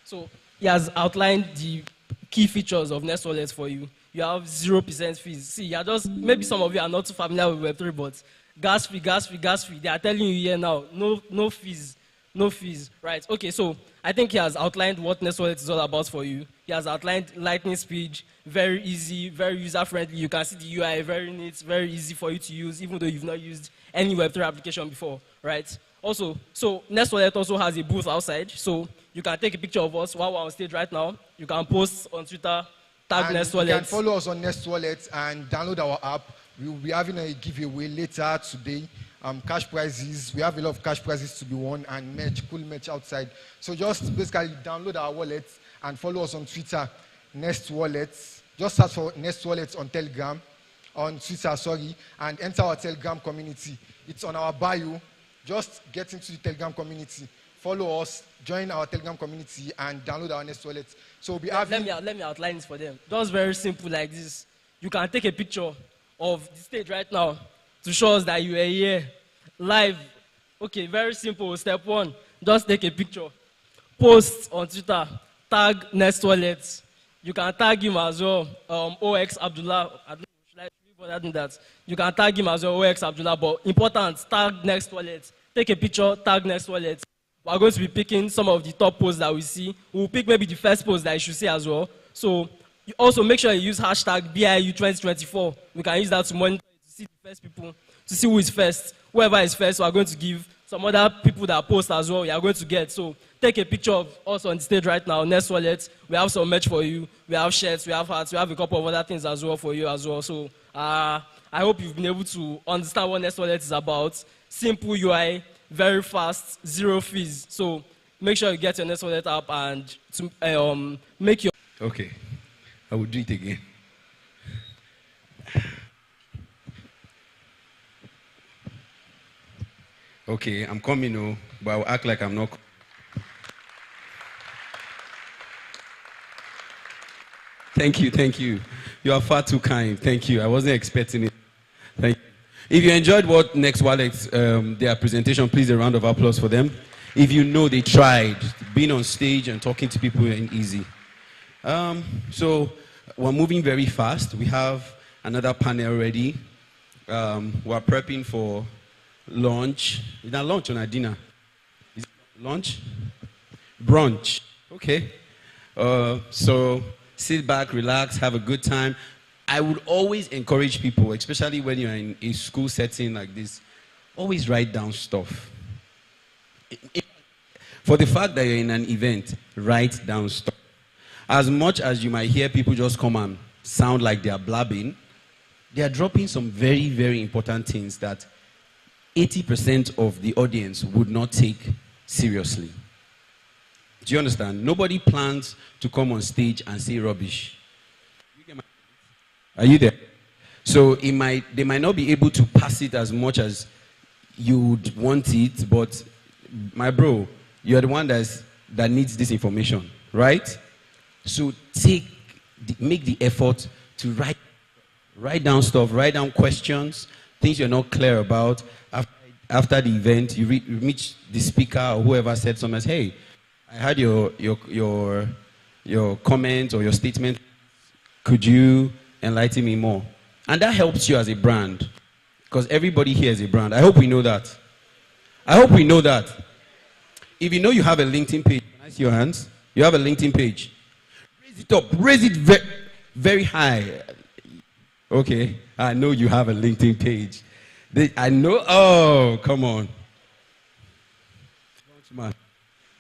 So he has outlined the key features of Nest Wallet for you. You have 0% fees. See, you're just, maybe some of you are not too familiar with Web3, but gas fee, gas fee, gas fee. They are telling you here now, no fees. No fees, right? Okay, so I think he has outlined what Nest Wallet is all about for you. He has outlined lightning speed, very easy, very user-friendly. You can see the UI, very neat, very easy for you to use, even though you've not used any Web3 application before, right? Also, so Nest Wallet also has a booth outside, so you can take a picture of us while we're on stage right now. You can post on Twitter, tag Nest Wallet. You can follow us on Nest Wallet and download our app. We will be having a giveaway later today. Cash prizes. We have a lot of cash prizes to be won and merch, cool merch outside. So just basically download our wallet and follow us on Twitter, Nest Wallet. Just search for Nest Wallet on Telegram, on Twitter, sorry, and enter our Telegram community. It's on our bio. Just get into the Telegram community. Follow us, join our Telegram community, and download our Nest Wallet. So we'll be having... Let me outline this for them. Just very simple like this. You can take a picture of the stage right now to show us that you are here, live. Okay, very simple. Step 1, just take a picture. Post on Twitter, tag Nest Wallet. You can tag him as well, OX Abdullah. I don't know, should I bother doing that? You can tag him as well, OX Abdullah, but important, tag Nest Wallet. Take a picture, tag Nest Wallet. we're going to be picking some of the top posts that we see. We'll pick maybe the first post that you should see as well. So you also make sure you use hashtag BIU2024. We can use that to monitor to see the first people, to see who is first. Whoever is first, we're going to give some other people that post as well. We are going to get. So take a picture of us on the stage right now. Nest Wallet. We have some merch for you. We have shirts. We have hats. We have a couple of other things as well for you as well. So I hope you've been able to understand what Nest Wallet is about. Simple UI, very fast, zero fees. So make sure you get your Nest Wallet app and to make your. Okay, I will do it again. Okay, I'm coming, oh, but I'll act like I'm not. Thank you, thank you. You are far too kind. Thank you. I wasn't expecting it. Thank you. If you enjoyed what Next Wallet, their presentation, please a round of applause for them. If you know they tried, being on stage and talking to people ain't easy. So we're moving very fast. We have another panel ready. We're prepping for lunch. Is that lunch or not dinner? Is it lunch? Brunch. Okay. So sit back, relax, have a good time. I would always encourage people, especially when you're in a school setting like this, always write down stuff. For the fact that you're in an event, write down stuff. As much as you might hear people just come and sound like they are blabbing, they are dropping some very, very important things that 80% of the audience would not take seriously. Do you understand? Nobody plans to come on stage and say rubbish. Are you there? So they might not be able to pass it as much as you would want it, but my bro, you're the one that needs this information, right? So make the effort to write down stuff, write down questions, things you're not clear about. After the event, you meet the speaker or whoever said something, hey, I heard your comment or your statement. Could you enlighten me more? And that helps you as a brand, because everybody here is a brand. I hope we know that. I hope we know that. If you know you have a LinkedIn page, can I see your hands? You have a LinkedIn page. Raise it up. Raise it very, very high. Okay. I know you have a LinkedIn page. I know. Oh, come on.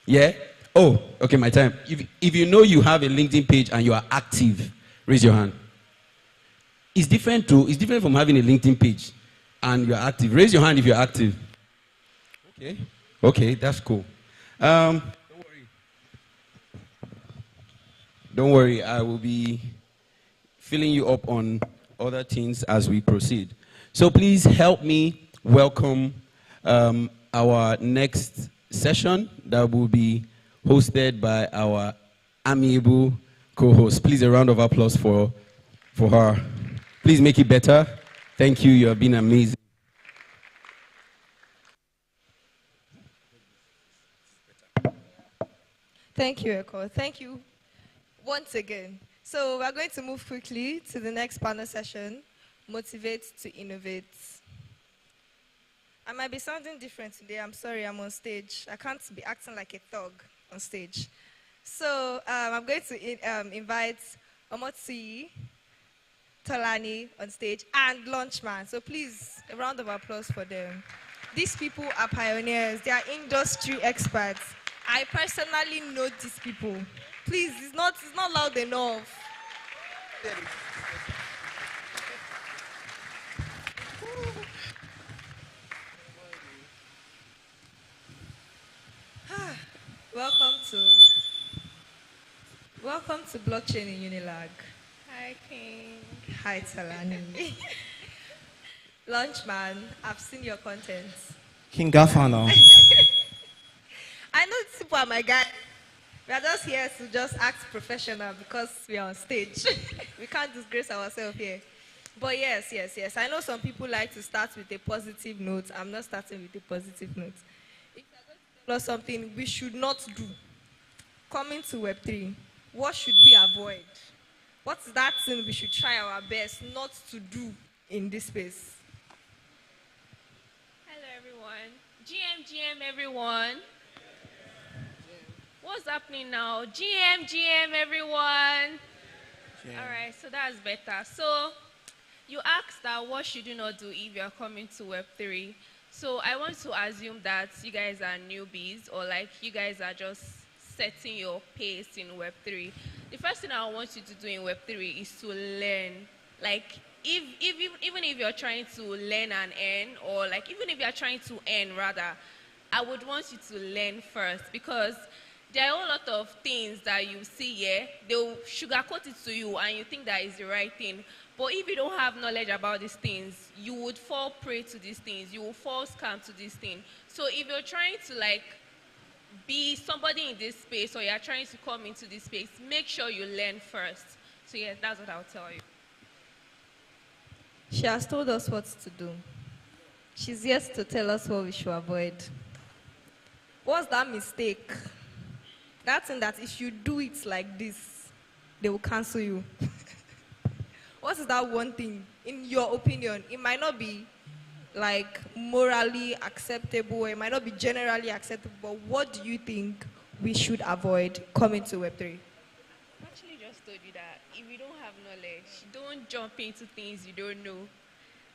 Yeah? Oh, okay, my time. If you know you have a LinkedIn page and you are active, raise your hand. It's different from having a LinkedIn page and you're active. Raise your hand if you're active. Okay. Okay, that's cool. Don't worry, I will be filling you up on other things as we proceed. So please help me welcome our next session that will be hosted by our amiable co-host. Please a round of applause for her. Please make it better. Thank you. You have been amazing. Thank you, Eko. Thank you once again. So we're going to move quickly to the next panel session, Motivate to Innovate. I might be sounding different today. I'm sorry, I'm on stage. I can't be acting like a thug on stage. So I'm going to invite Omotsi, Tolani on stage, and Launchman. So please, a round of applause for them. These people are pioneers. They are industry experts. I personally know these people. Please, it's not loud enough. Welcome to blockchain in Unilag. Hi, King. Hi, Talani. Launchman, I've seen your content. King Gafano. I know these people are my guys. We are just here to just act professional because we are on stage. We can't disgrace ourselves here. But yes. I know some people like to start with a positive note. I'm not starting with a positive note. If you're going to tell us something we should not do, coming to Web3, what should we avoid? What's that thing we should try our best not to do in this space? Hello, everyone. GM, everyone. What's happening now? GM, everyone. All right, so that's better. So you asked that what should you not do if you're coming to Web3. So I want to assume that you guys are newbies or like you guys are just setting your pace in Web3. The first thing I want you to do in Web3 is to learn. Like even if you're trying to learn and earn, or like even if you're trying to earn rather, I would want you to learn first, because there are a lot of things that you see here, they'll sugarcoat it to you and you think that is the right thing. But if you don't have knowledge about these things, you would fall prey to these things. You will fall scam to these things. So if you're trying to like be somebody in this space, or you're trying to come into this space, make sure you learn first. So yeah, that's what I'll tell you. She has told us what to do. She's yet to tell us what we should avoid. What's that mistake? That thing that if you do it like this, they will cancel you. What is that one thing, in your opinion? It might not be like morally acceptable, it might not be generally acceptable, but what do you think we should avoid coming to Web3? I actually just told you that if you don't have knowledge, don't jump into things you don't know.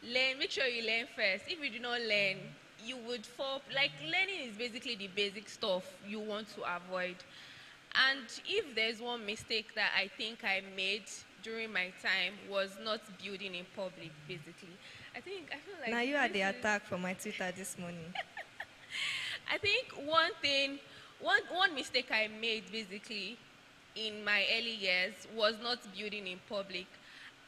Learn, make sure you learn first. If you do not learn, you would fall. Like, learning is basically the basic stuff you want to avoid. And if there's one mistake that I think I made during my time, was not building in public, basically. I feel like now you had the attack from my Twitter this morning. I think one mistake I made basically in my early years was not building in public.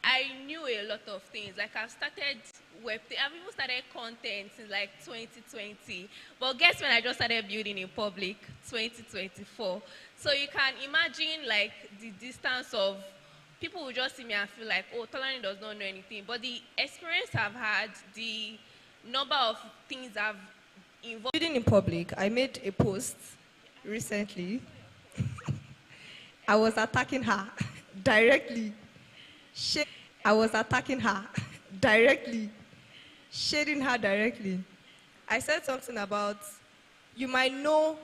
I knew a lot of things. Like, I've started I've even started content since like 2020. But guess when I just started building in public? 2024. So you can imagine like the distance of people will just see me and feel like, oh, Tolani does not know anything. But the experience I've had, the number of things I've involved. Building in public, I made a post recently. I was attacking her directly. I was attacking her directly, shading her directly. I said something about, you might know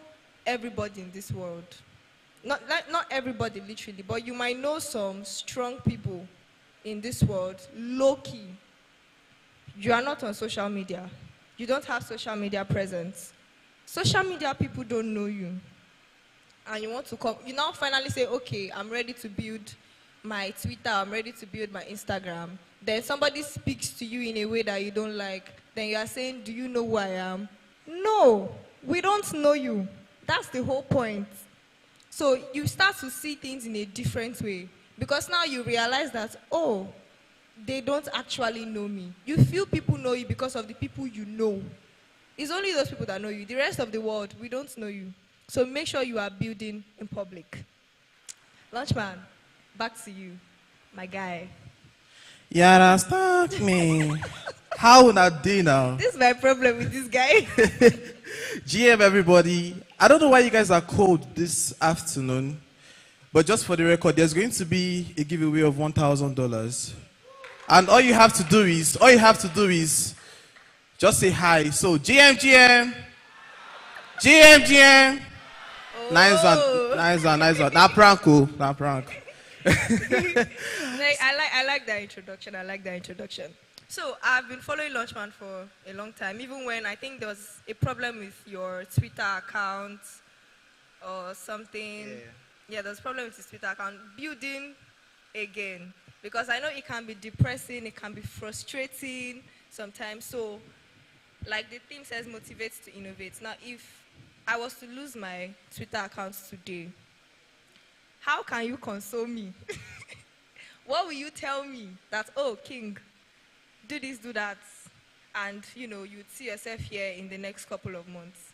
everybody in this world. Not everybody literally, but you might know some strong people in this world, low-key. You are not on social media. You don't have social media presence. Social media people don't know you. And you want to come, you now finally say, okay, I'm ready to build my Twitter, I'm ready to build my Instagram. Then somebody speaks to you in a way that you don't like. Then you are saying, do you know who I am? No, we don't know you. That's the whole point. So you start to see things in a different way. Because now you realize that, oh, they don't actually know me. You feel people know you because of the people you know. It's only those people that know you. The rest of the world, we don't know you. So make sure you are building in public. Lunchman, back to you, my guy. You understand me? How would I do now? This is my problem with this guy. GM, everybody. I don't know why you guys are cold this afternoon, but just for the record, there's going to be a giveaway of $1,000. And all you have to do is just say hi. So GM. Oh. Nice one. Not prank. I like that introduction. So I've been following Launchman for a long time, even when I think there was a problem with your Twitter account or something. Yeah, there's a problem with his Twitter account. Building again, because I know it can be depressing, it can be frustrating sometimes. So, like the theme says, motivates to innovate. Now, if I was to lose my Twitter account today, how can you console me? What will you tell me? That, oh, King, do this, do that, and, you'd see yourself here in the next couple of months.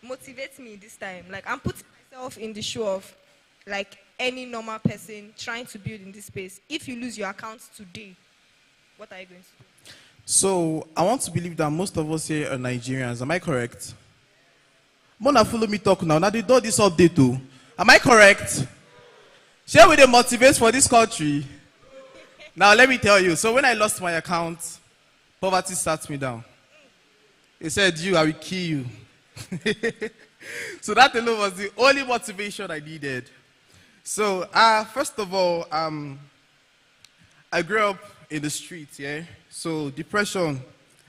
Motivate me this time. Like, I'm putting myself in the shoe of, like, any normal person trying to build in this space. If you lose your account today, what are you going to do? So, I want to believe that most of us here are Nigerians. Am I correct? Mona, follow me talk now. Now, they do this update too. Am I correct? Share with the motivate for this country. Now, let me tell you. So, when I lost my account, poverty sat me down. He said, I will kill you. So that alone was the only motivation I needed. So, first of all, I grew up in the streets, yeah? So depression,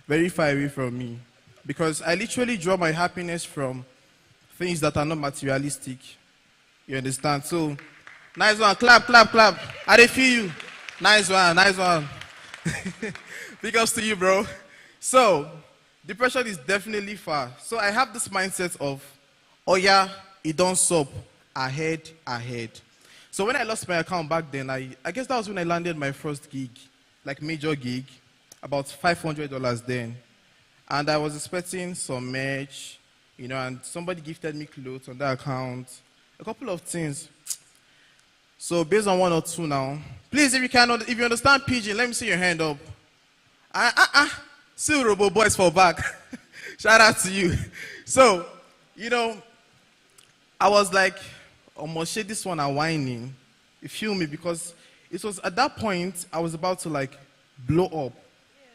very far away from me. Because I literally draw my happiness from things that are not materialistic. You understand? So, nice one. Clap, clap, clap. I dey feel you. Nice one, nice one. Big ups to you, bro. So, depression is definitely far. So I have this mindset of, oh yeah, it don't stop. Ahead, ahead. So when I lost my account back then, I guess that was when I landed my first gig, like major gig, about $500 then. And I was expecting some merch, you know, and somebody gifted me clothes on that account, a couple of things. So based on one or two now, please, if you understand Pidgin, let me see your hand up. See Robo Boys for back. Shout out to you. So, you know, I was like, almost shit, this one are whining. You feel me? Because it was at that point I was about to like blow up.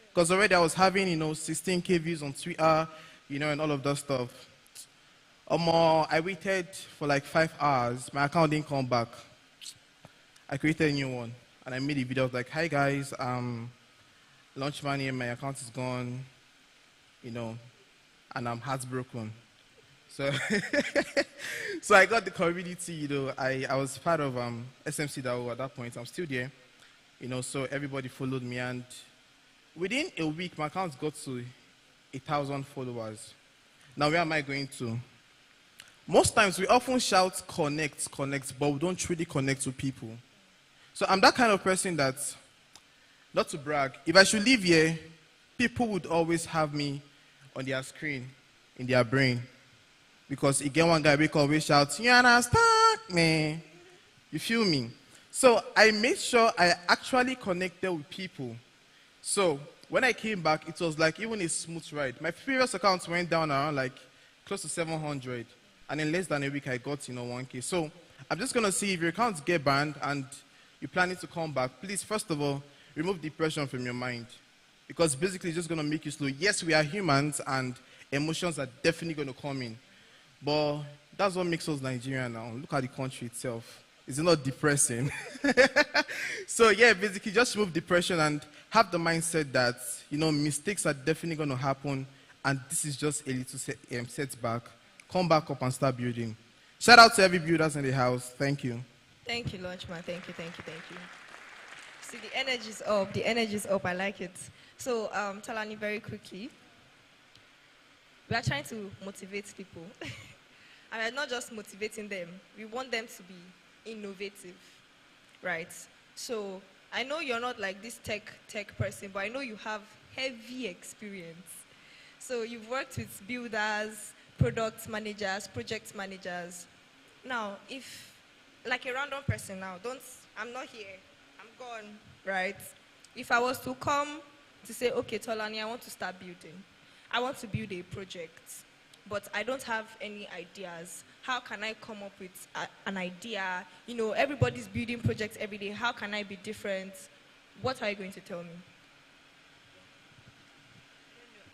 Because already I was having, you know, 16K views on Twitter, you know, and all of that stuff. I waited for like 5 hours. My account didn't come back. I created a new one. And I made a video. I was like, hi guys, launch money and my account is gone, you know, and I'm heartbroken. So, so I got the community, you know, I was part of SMC at that point. I'm still there, you know, so everybody followed me. And within a week, my account got to 1,000 followers. Now, where am I going to? Most times, we often shout, connect, connect, but we don't truly connect with people. So I'm that kind of person that, not to brag, if I should live here, people would always have me on their screen, in their brain. Because again, one guy will always shout, you understand, man? You feel me? So I made sure I actually connected with people. So when I came back, it was like even a smooth ride. My previous accounts went down around like close to 700. And in less than a week, I got, you know, 1K. So I'm just going to see if your accounts get banned and you're planning to come back. Please, first of all, remove depression from your mind. Because basically it's just going to make you slow. Yes, we are humans and emotions are definitely going to come in. But that's what makes us Nigerian now. Look at the country itself. Is it not depressing? So yeah, basically just remove depression and have the mindset that, you know, mistakes are definitely going to happen and this is just a little setback. Come back up and start building. Shout out to every builders in the house. Thank you. Thank you, Launchman. Thank you, thank you, thank you. See, the energy's up. The energy's up. I like it. So, Talani, very quickly. We are trying to motivate people. And we're not just motivating them. We want them to be innovative, right? So, I know you're not like this tech person, but I know you have heavy experience. So, you've worked with builders, product managers, project managers. Now, if, like a random person now, I'm not here, I'm gone, right? If I was to come to say, okay, Tolani, I want to start building. I want to build a project, but I don't have any ideas. How can I come up with an idea? You know, everybody's building projects every day. How can I be different? What are you going to tell me?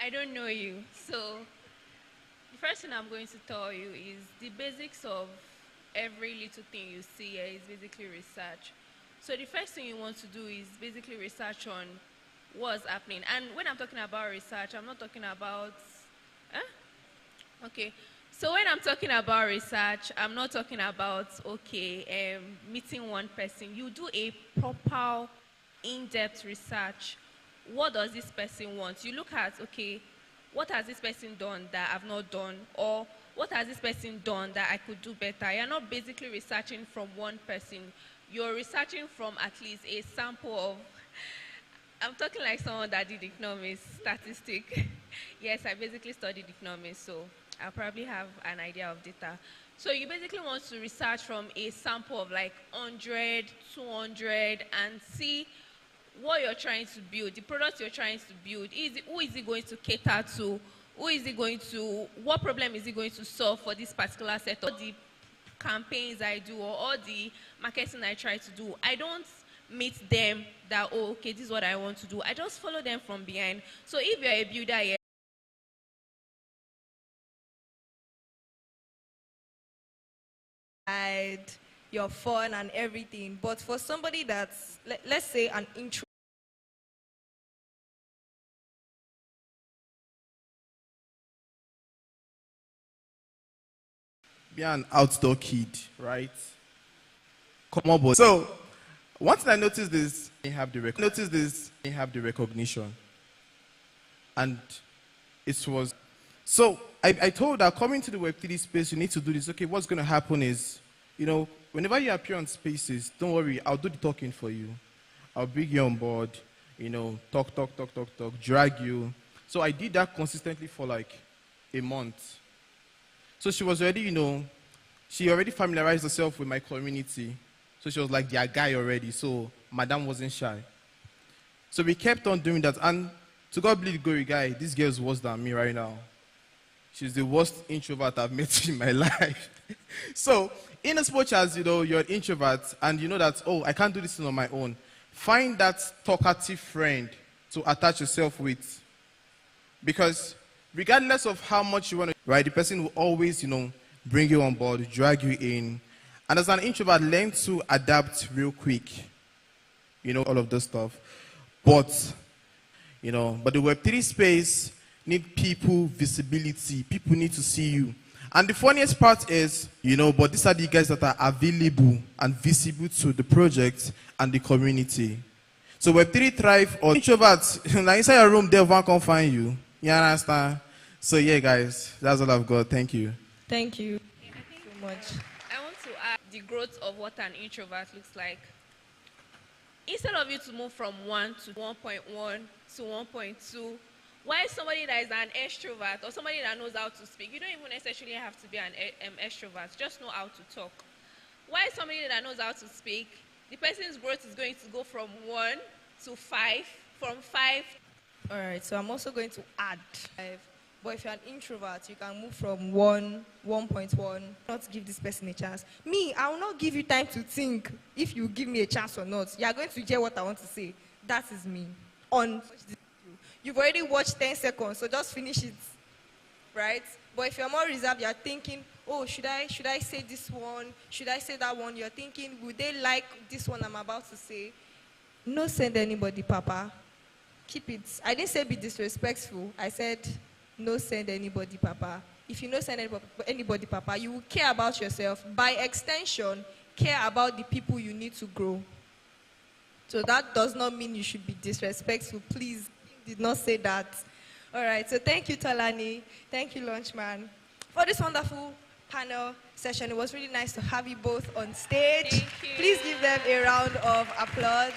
I don't know you. So the first thing I'm going to tell you is the basics of every little thing you see here is basically research. So the first thing you want to do is basically research on what's happening. And when I'm talking about research, I'm not talking about, okay. So when I'm talking about research, I'm not talking about, okay, meeting one person. You do a proper, in-depth research. What does this person want? You look at, okay, what has this person done that I've not done? Or what has this person done that I could do better? You're not basically researching from one person. You're researching from at least a sample of, I'm talking like someone that did economics, statistic. Yes, I basically studied economics, so I'll probably have an idea of data. So you basically want to research from a sample of like 100, 200, and see what you're trying to build, the product you're trying to build. Who is it going to cater to? Who is it going to, what problem is it going to solve for this particular set of the campaigns I do or all the marketing I try to do? I don't meet them that, oh, okay, this is what I want to do. I just follow them from behind. So if you're a builder here, your fun and everything. But for somebody that's, let's say, an intro. Be an outdoor kid, right? Come on, boy. So, once I noticed this, they have the recognition. And it was, so I told her, coming to the Web3 space, you need to do this. Okay, what's going to happen is, whenever you appear on spaces, don't worry, I'll do the talking for you. I'll bring you on board, talk, drag you. So I did that consistently for like a month. So she was already, she already familiarized herself with my community. So she was like their guy already. So Madam wasn't shy. So we kept on doing that. And to God be the glory, guy, this girl is worse than me right now. She's the worst introvert I've met in my life. So in as much as, you're an introvert and you know that, oh, I can't do this on my own, find that talkative friend to attach yourself with. Because regardless of how much you want to, right, the person will always, bring you on board, drag you in. And as an introvert, learn to adapt real quick. All of this stuff. But the Web3 space need people visibility. People need to see you. And the funniest part is, but these are the guys that are available and visible to the project and the community. So Web3 thrive on introverts. Now inside your room, they won't come find you. You understand? So yeah, guys, that's all I've got. Thank you. Thank you. Thank you so much. I want to add the growth of what an introvert looks like. Instead of you to move from 1 to 1.1 to 1.2, why somebody that is an extrovert or somebody that knows how to speak, you don't even necessarily have to be an extrovert, just know how to talk. Why somebody that knows how to speak, the person's growth is going to go from 1 to 5, from 5. All right, so I'm also going to add 5. But if you're an introvert, you can move from 1.1, not give this person a chance. Me, I will not give you time to think if you give me a chance or not. You are going to hear what I want to say. That is me. You've already watched 10 seconds, so just finish it, right? But if you're more reserved, you're thinking, oh, should I say this one? Should I say that one? You're thinking, would they like this one I'm about to say? No send anybody, Papa. Keep it. I didn't say be disrespectful. I said, no send anybody, Papa. If you no send anybody, Papa, you will care about yourself. By extension, care about the people you need to grow. So that does not mean you should be disrespectful. Please, did not say that. All right, so thank you, Talani. Thank you, Lunchman, for this wonderful panel session. It was really nice to have you both on stage. Thank you. Please give them a round of applause.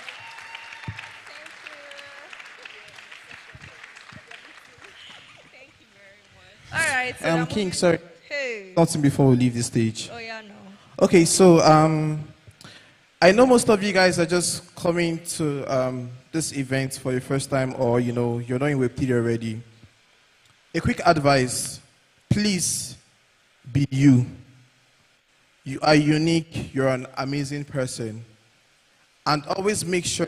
All right. So King, sorry. Hey. Something before we leave the stage. Oh, yeah, no. Okay, so I know most of you guys are just coming to this event for the first time, or you're not in Web3 already. A quick advice: please be you. You are unique. You're an amazing person, and always make sure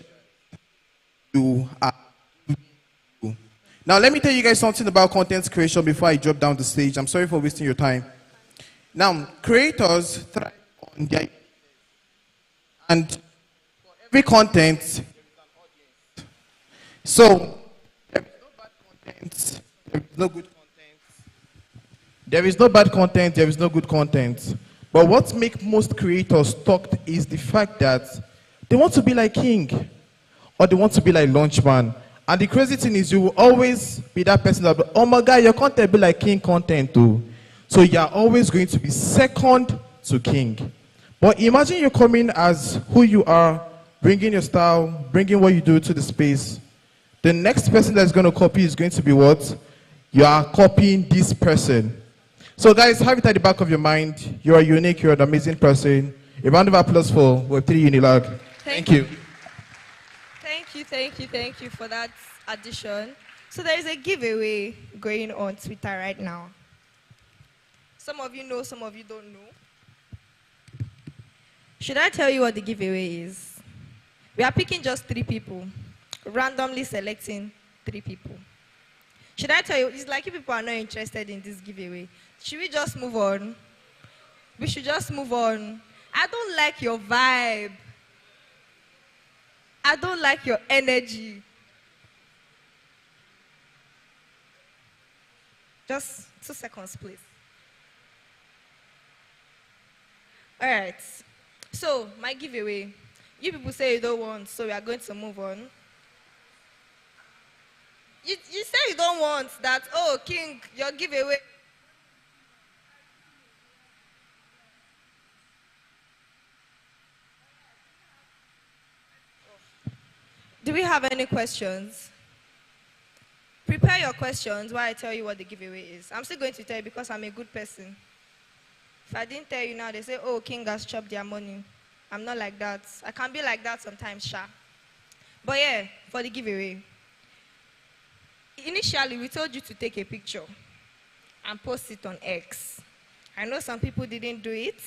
you are. Now, let me tell you guys something about content creation before I drop down the stage. I'm sorry for wasting your time. Now, creators thrive on their, and for every content, so there is no bad content, there is no good content. There is no bad content, there is no good content. But what makes most creators talk is the fact that they want to be like King, or they want to be like Launchman. And the crazy thing is, you will always be that person that, oh my God, your content be like King content too. So you are always going to be second to King. But imagine you're coming as who you are, bringing your style, bringing what you do to the space. The next person that's going to copy is going to be what? You are copying this person. So guys, have it at the back of your mind. You are unique, you're an amazing person. A round of applause for Web3 Unilag. Thank you. Thank you for that addition. So there is a giveaway going on Twitter right now. Some of you know, some of you don't know. Should I tell you what the giveaway is? We are picking just 3 people, randomly selecting 3 people. Should I tell you? It's like if people are not interested in this giveaway. Should we just move on? we should just move on. I don't like your vibe. I don't like your energy. Just 2 seconds, please. All right. So, my giveaway. You people say you don't want, so we are going to move on. You say you don't want that, oh, King, your giveaway. Do we have any questions? Prepare your questions while I tell you what the giveaway is. I'm still going to tell you because I'm a good person. If I didn't tell you now, they say, oh, King has chopped their money. I'm not like that. I can be like that sometimes, sha. But yeah, for the giveaway. Initially, we told you to take a picture and post it on X. I know some people didn't do it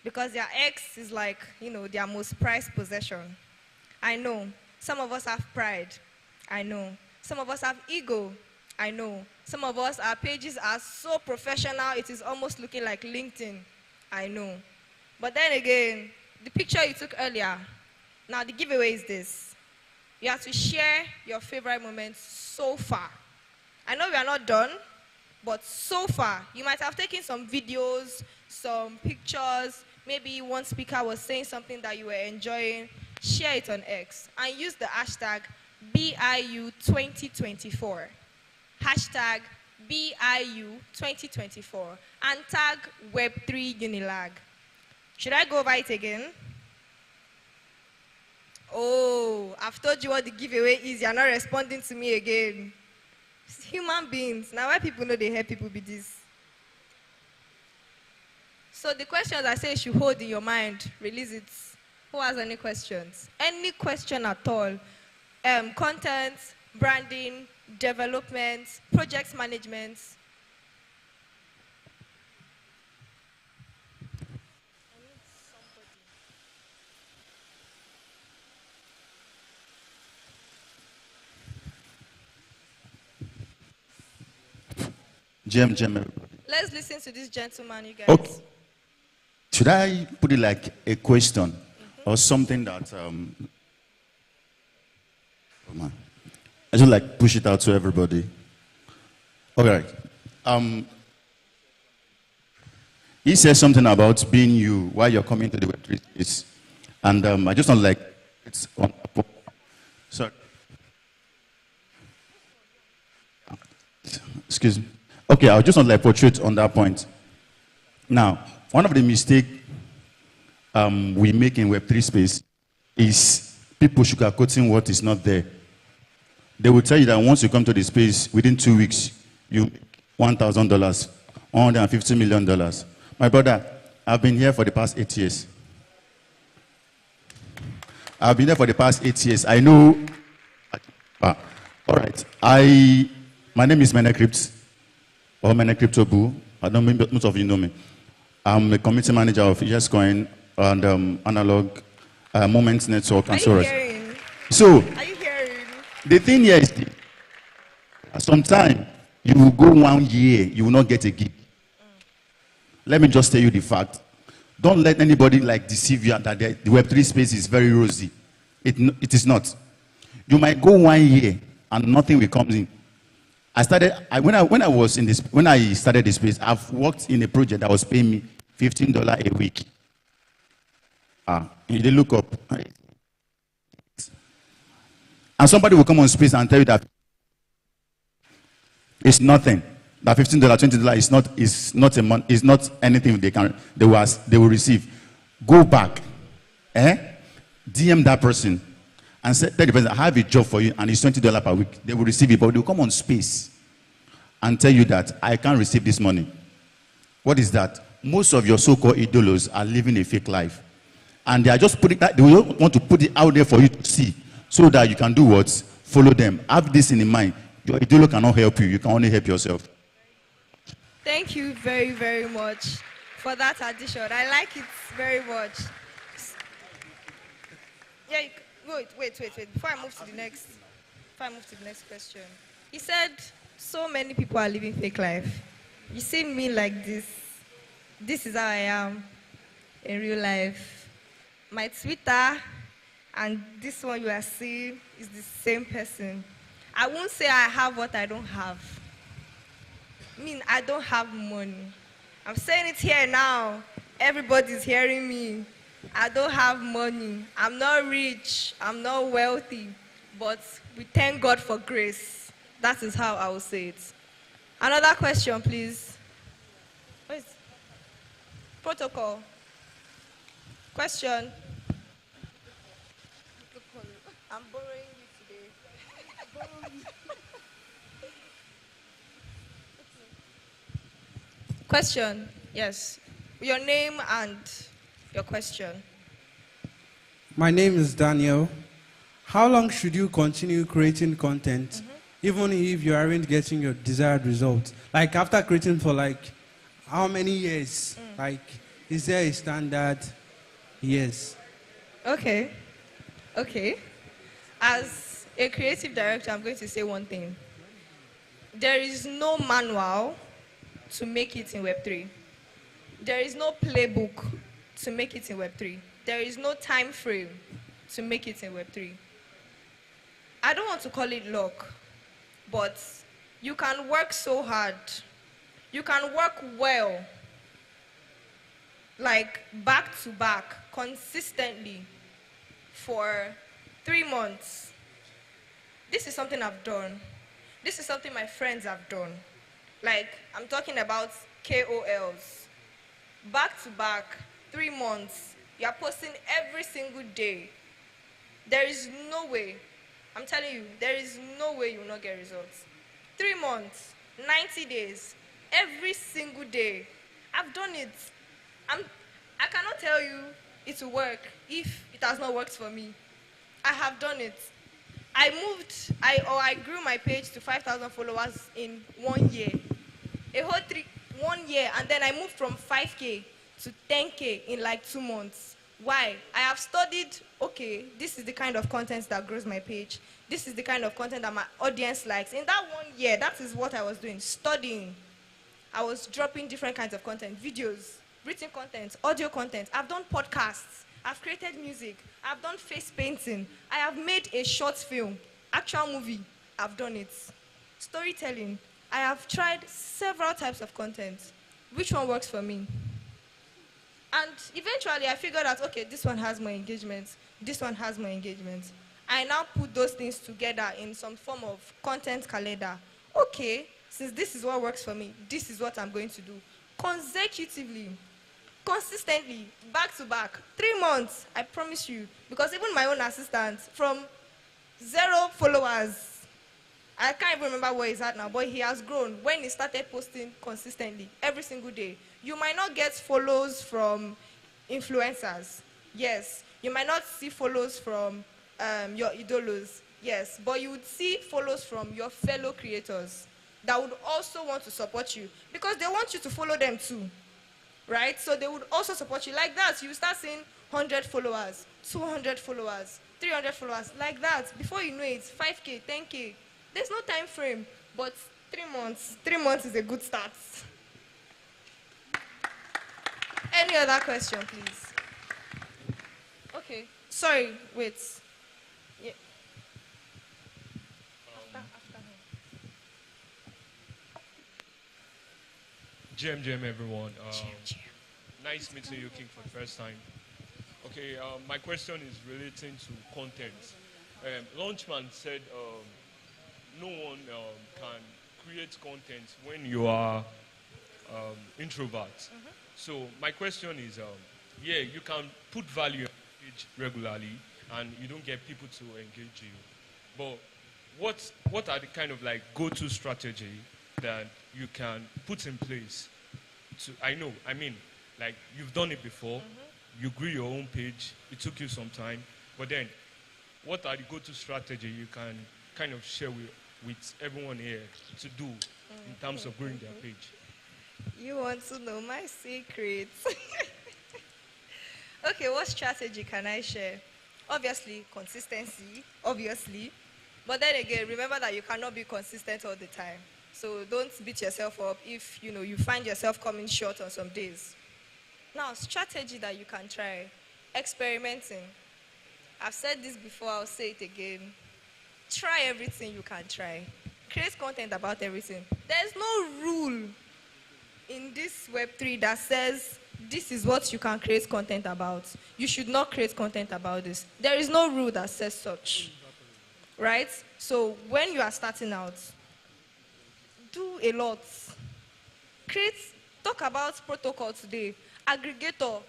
because their X is like, their most prized possession. I know. Some of us have pride. I know. Some of us have ego. I know. Some of us, our pages are so professional, it is almost looking like LinkedIn. I know. But then again, the picture you took earlier, now the giveaway is this. You have to share your favorite moments so far. I know we are not done, but so far, you might have taken some videos, some pictures, maybe one speaker was saying something that you were enjoying. Share it on X and use the hashtag BIU2024. Hashtag BIU2024 and tag Web3 Unilag. Should I go over it again? Oh, I've told you what the giveaway is. You're not responding to me again. It's human beings. Now why people know they help people be this? So the questions I say you should hold in your mind, release it. Who has any questions? Any question at all? Content, branding, development, project management. Jem. Let's listen to this gentleman, you guys. Okay. Should I put it like a question or something that I just like push it out to everybody. All right. He says something about being you while you're coming to the Web3 space. And I just don't like it's on. Sorry. Excuse me. Okay, I'll just not like portrait on that point. Now, one of the mistakes we make in Web3 space is people sugarcoating what is not there. They will tell you that once you come to the space, within 2 weeks, you make $1,000, $150 million. My brother, I've been here for the past 8 years. I've been there for the past 8 years. I know. All right. My name is Menecrypt, or Menecryptobu. I don't know, most of you know me. I'm a community manager of YesCoin and Analog Moments Network and so on. So, the thing here is, sometimes you will go 1 year, you will not get a gig. Let me just tell you the fact. Don't let anybody deceive you that the Web3 space is very rosy. It is not. You might go 1 year and nothing will come in. When I started this space, I've worked in a project that was paying me $15 a week. You look up. And somebody will come on space and tell you that it's nothing. That $15, $20 is not anything they will receive. Go back. DM that person and tell the person, I have a job for you and it's $20 per week. They will receive it, but they will come on space and tell you that I can't receive this money. What is that? Most of your so-called idols are living a fake life. And they are just putting that, they want to put it out there for you to see so that you can do what? Follow them. Have this in mind. Your idol cannot help you. You can only help yourself. Thank you very, very much for that addition. I like it very much. Yeah, wait. Before I move to the next question. He said, so many people are living fake life. You see me like this. This is how I am in real life. My Twitter and this one you are seeing is the same person. I won't say I have what I don't have. I mean, I don't have money. I'm saying it here now. Everybody's hearing me. I don't have money. I'm not rich. I'm not wealthy. But we thank God for grace. That is how I will say it. Another question, please. What is protocol? Question. I'm borrowing you today. Question. Yes. Your name and your question. My name is Daniel. How long should you continue creating content, even if you aren't getting your desired results? Like after creating for like how many years? Like, is there a standard? Yes. Okay. Okay. As a creative director, I'm going to say one thing. There is no manual to make it in Web3. There is no playbook to make it in Web3. There is no time frame to make it in Web3. I don't want to call it luck, but you can work so hard. You can work well, like back to back, consistently for 3 months. This is something I've done. This is something my friends have done. Like, I'm talking about KOLs. Back to back, 3 months. You are posting every single day. There is no way, I'm telling you, there is no way you will not get results. 3 months, 90 days, every single day. I've done it. I cannot tell you it will work if it has not worked for me. I have done it. I grew my page to 5,000 followers in 1 year. A whole 1 year, and then I moved from 5K to 10K in like 2 months. Why? I have studied, okay, this is the kind of content that grows my page. This is the kind of content that my audience likes. In that 1 year, that is what I was doing, studying. I was dropping different kinds of content, videos, written content, audio content. I've done podcasts. I've created music. I've done face painting. I have made a short film, actual movie. I've done it. Storytelling. I have tried several types of content. Which one works for me? And eventually I figured out, okay, this one has more engagement. This one has more engagement. I now put those things together in some form of content calendar. Okay, since this is what works for me, this is what I'm going to do. Consecutively, consistently, back to back, 3 months, I promise you. Because even my own assistant, from 0 followers, I can't even remember where he's at now, but he has grown when he started posting consistently, every single day. You might not get follows from influencers, yes. You might not see follows from your idols, yes. But you would see follows from your fellow creators that would also want to support you because they want you to follow them too, right? So they would also support you. Like that, you start seeing 100 followers, 200 followers, 300 followers, like that. Before you know it, 5K, 10K. There's no time frame, but 3 months. 3 months is a good start. Any other question, please? Okay. Sorry, wait. Yeah. After him. GM, everyone. Nice meeting you, King, for the first time. Okay, my question is relating to content. Launchman said no one can create content when you are introvert. So my question is, yeah, you can put value on page regularly and you don't get people to engage you. But what are the kind of like go-to strategy that you can put in place to, I mean, like you've done it before, you grew your own page, it took you some time, but then what are the go-to strategy you can kind of share with everyone here to do in terms of growing their page? You want to know my secrets? Okay, what strategy can I share? Obviously, consistency, obviously. But then again, remember that you cannot be consistent all the time. So don't beat yourself up if you find yourself coming short on some days. Now, strategy that you can try. Experimenting. I've said this before, I'll say it again. Try everything you can try. Create content about everything. There's no rule in this Web3 that says this is what you can create content about. You should not create content about this. There is no rule that says such. Right? So when you are starting out, do a lot. Talk about protocol today, aggregator,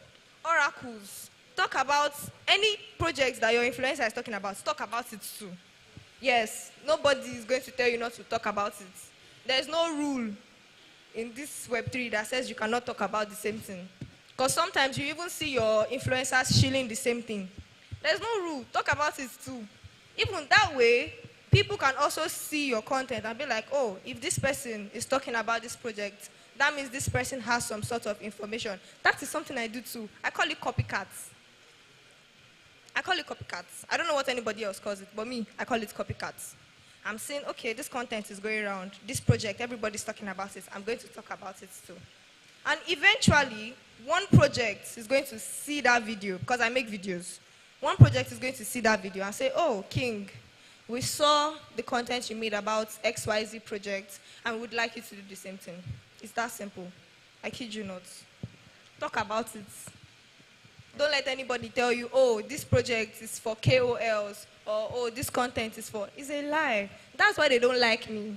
oracles. Talk about any projects that your influencer is talking about. Talk about it too. Yes, nobody is going to tell you not to talk about it. There's no rule in this Web3 that says you cannot talk about the same thing. Because sometimes you even see your influencers shilling the same thing. There's no rule. Talk about it too. Even that way, people can also see your content and be like, oh, if this person is talking about this project, that means this person has some sort of information. That is something I do too. I call it copycats. I call it copycats. I don't know what anybody else calls it, but me, I call it copycats. I'm saying, okay, this content is going around. This project, everybody's talking about it. I'm going to talk about it too. And eventually, one project is going to see that video, because I make videos. One project is going to see that video and say, oh, King, we saw the content you made about XYZ project, and we would like you to do the same thing. It's that simple. I kid you not. Talk about it. Don't let anybody tell you, oh, this project is for KOLs, or oh, this content is for. It's a lie. That's why they don't like me.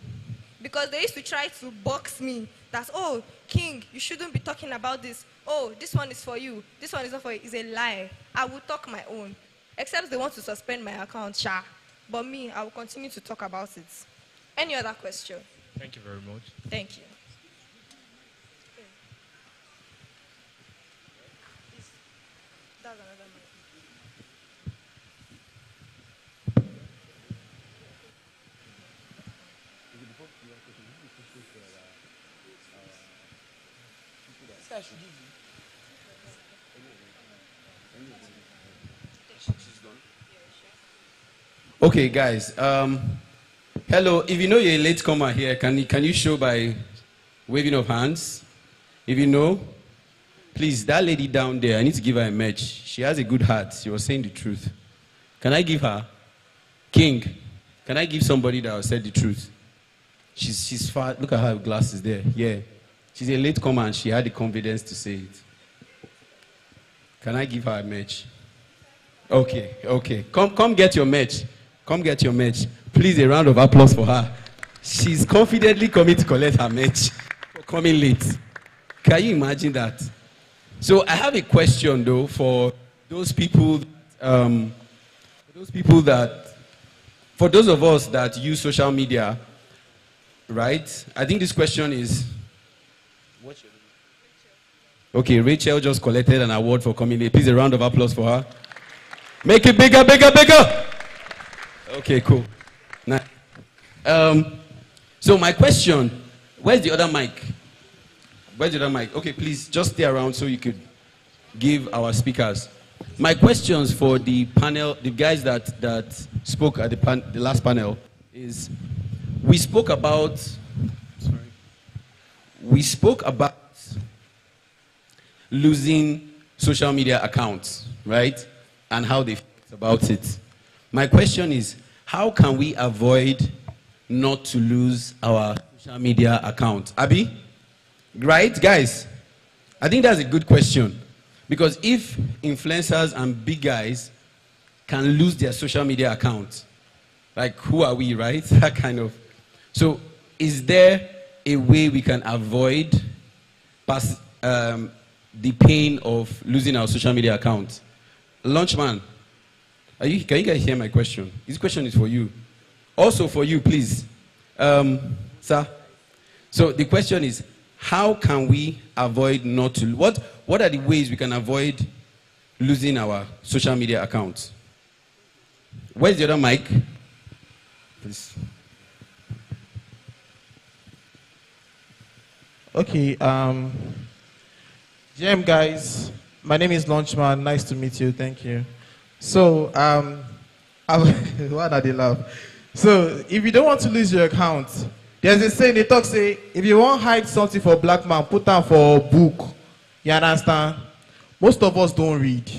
Because they used to try to box me. That's, oh, King, you shouldn't be talking about this. Oh, this one is for you. This one is not for you. It's a lie. I will talk my own. Except they want to suspend my account, sha. But me, I will continue to talk about it. Any other question? Thank you very much. Thank you. That's another mic. Okay, guys. Hello. If you know you're a latecomer here, can you show by waving of hands? If you know, please, that lady down there, I need to give her a match. She has a good heart. She was saying the truth. Can I give her? King, can I give somebody that said the truth? She's far. Look at her glasses there. Yeah. She's a latecomer and she had the confidence to say it. Can I give her a match? Okay, okay. Come get your match. Come get your match. Please, a round of applause for her. She's confidently coming to collect her match for coming late. Can you imagine that? So I have a question though for those people, for those of us that use social media, right? I think this question is, what's your name? Okay, Rachel just collected an award for coming late. Please, a round of applause for her. Make it bigger, bigger, bigger. Okay, cool. Nice. So my question, where's the other mic? Where's the other mic? Okay, please, just stay around so you could give our speakers. My questions for the panel, the guys that spoke at the last panel is, we spoke about losing social media accounts, right? And how they feel about it. My question is, how can we avoid not to lose our social media account? Abby? Right, guys? I think that's a good question. Because if influencers and big guys can lose their social media account, like who are we, right? That kind of. So is there a way we can avoid the pain of losing our social media account? Launchman, can you guys hear my question? This question is for you. Also for you, please. Sir. So the question is, how can we avoid not to, what are the ways we can avoid losing our social media accounts? Where's the other mic? Please. Okay, GM guys, my name is Launchman. Nice to meet you. Thank you. So, why did they laugh? So, if you don't want to lose your account, there's a saying, they say, if you want to hide something for black man, put down for book. You understand? most of us don't read.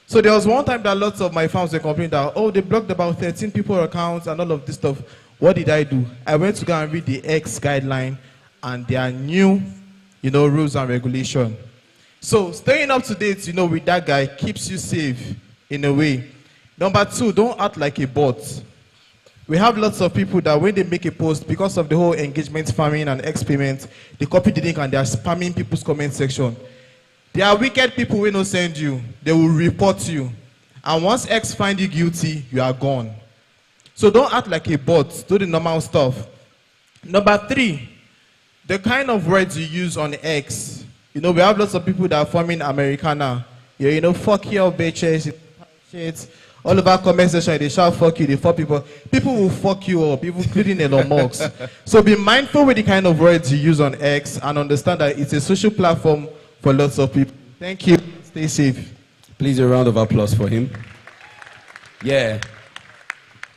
So there was one time that lots of my fans were complaining that, oh, they blocked about 13 people accounts and all of this stuff. What did I do? I went to go and read the X guideline and their new, rules and regulation. So staying up to date, with that guy keeps you safe in a way. Number two, don't act like a bot. We have lots of people that when they make a post, because of the whole engagement farming and X payment, they copy the link and they are spamming people's comment section. There are wicked people who will send you. They will report you. And once X find you guilty, you are gone. So don't act like a bot. Do the normal stuff. Number three, the kind of words you use on X. We have lots of people that are forming Americana. Fuck your bitches, shit. All over comment section, they shout fuck you, they fuck people. People will fuck you up, even including Elon Musk. So be mindful with the kind of words you use on X and understand that it's a social platform for lots of people. Thank you. Stay safe. Please, a round of applause for him. Yeah.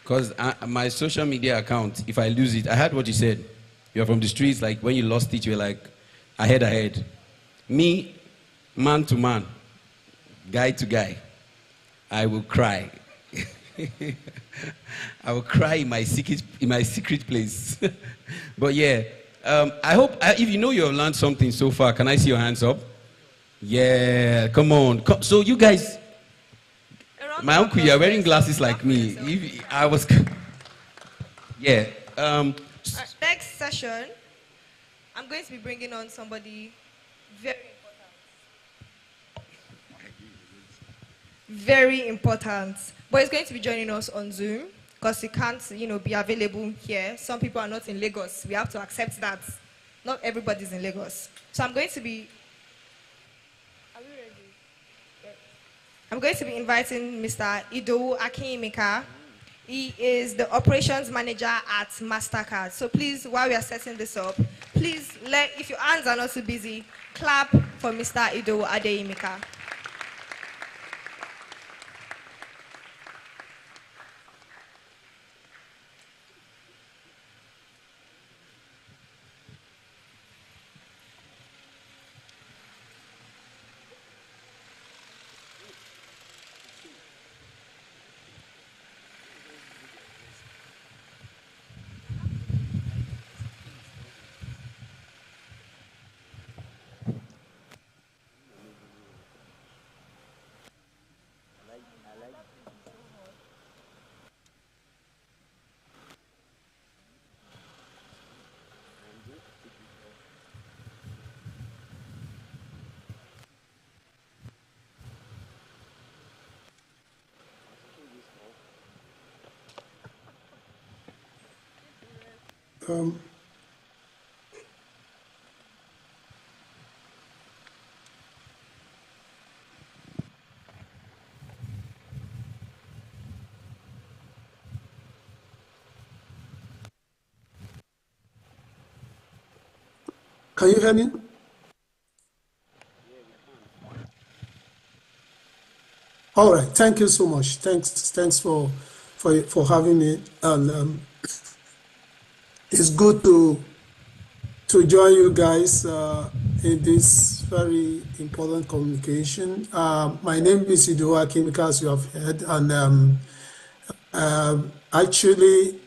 Because my social media account, if I lose it, I heard what you said. You're from the streets, like when you lost it, you're like, ahead. Me, man to man, guy to guy, I will cry. I will cry in my secret place. But yeah, I hope, if you know you have learned something so far, can I see your hands up? Yeah, come on. So you guys, my uncle, you're wearing glasses like me. Yeah. Next session, I'm going to be bringing on somebody very important. Very important. But he's going to be joining us on Zoom because he can't, be available here. Some people are not in Lagos. We have to accept that. Not everybody's in Lagos. So I'm going to be inviting Mr. Ido Akinyemeka. He is the operations manager at MasterCard. So please, while we are setting this up, please, if your hands are not too busy, clap for Mr. Ido Adeyemeka. Can you hear me? All right. Thank you so much. Thanks for having me. And it's good to join you guys in this very important communication. My name is Ido Akimika, as you have heard, and actually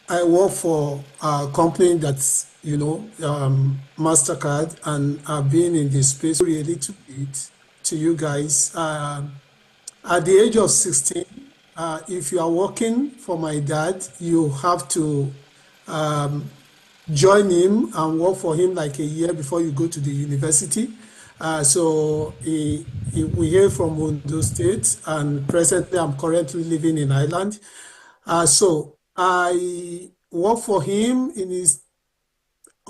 I work for a company that's, MasterCard, and I've been in this space really a little bit to you guys. At the age of 16, if you are working for my dad, you have to join him and work for him like a year before you go to the university. So we hear from Ondo State, and presently I'm currently living in Ireland. So I worked for him in his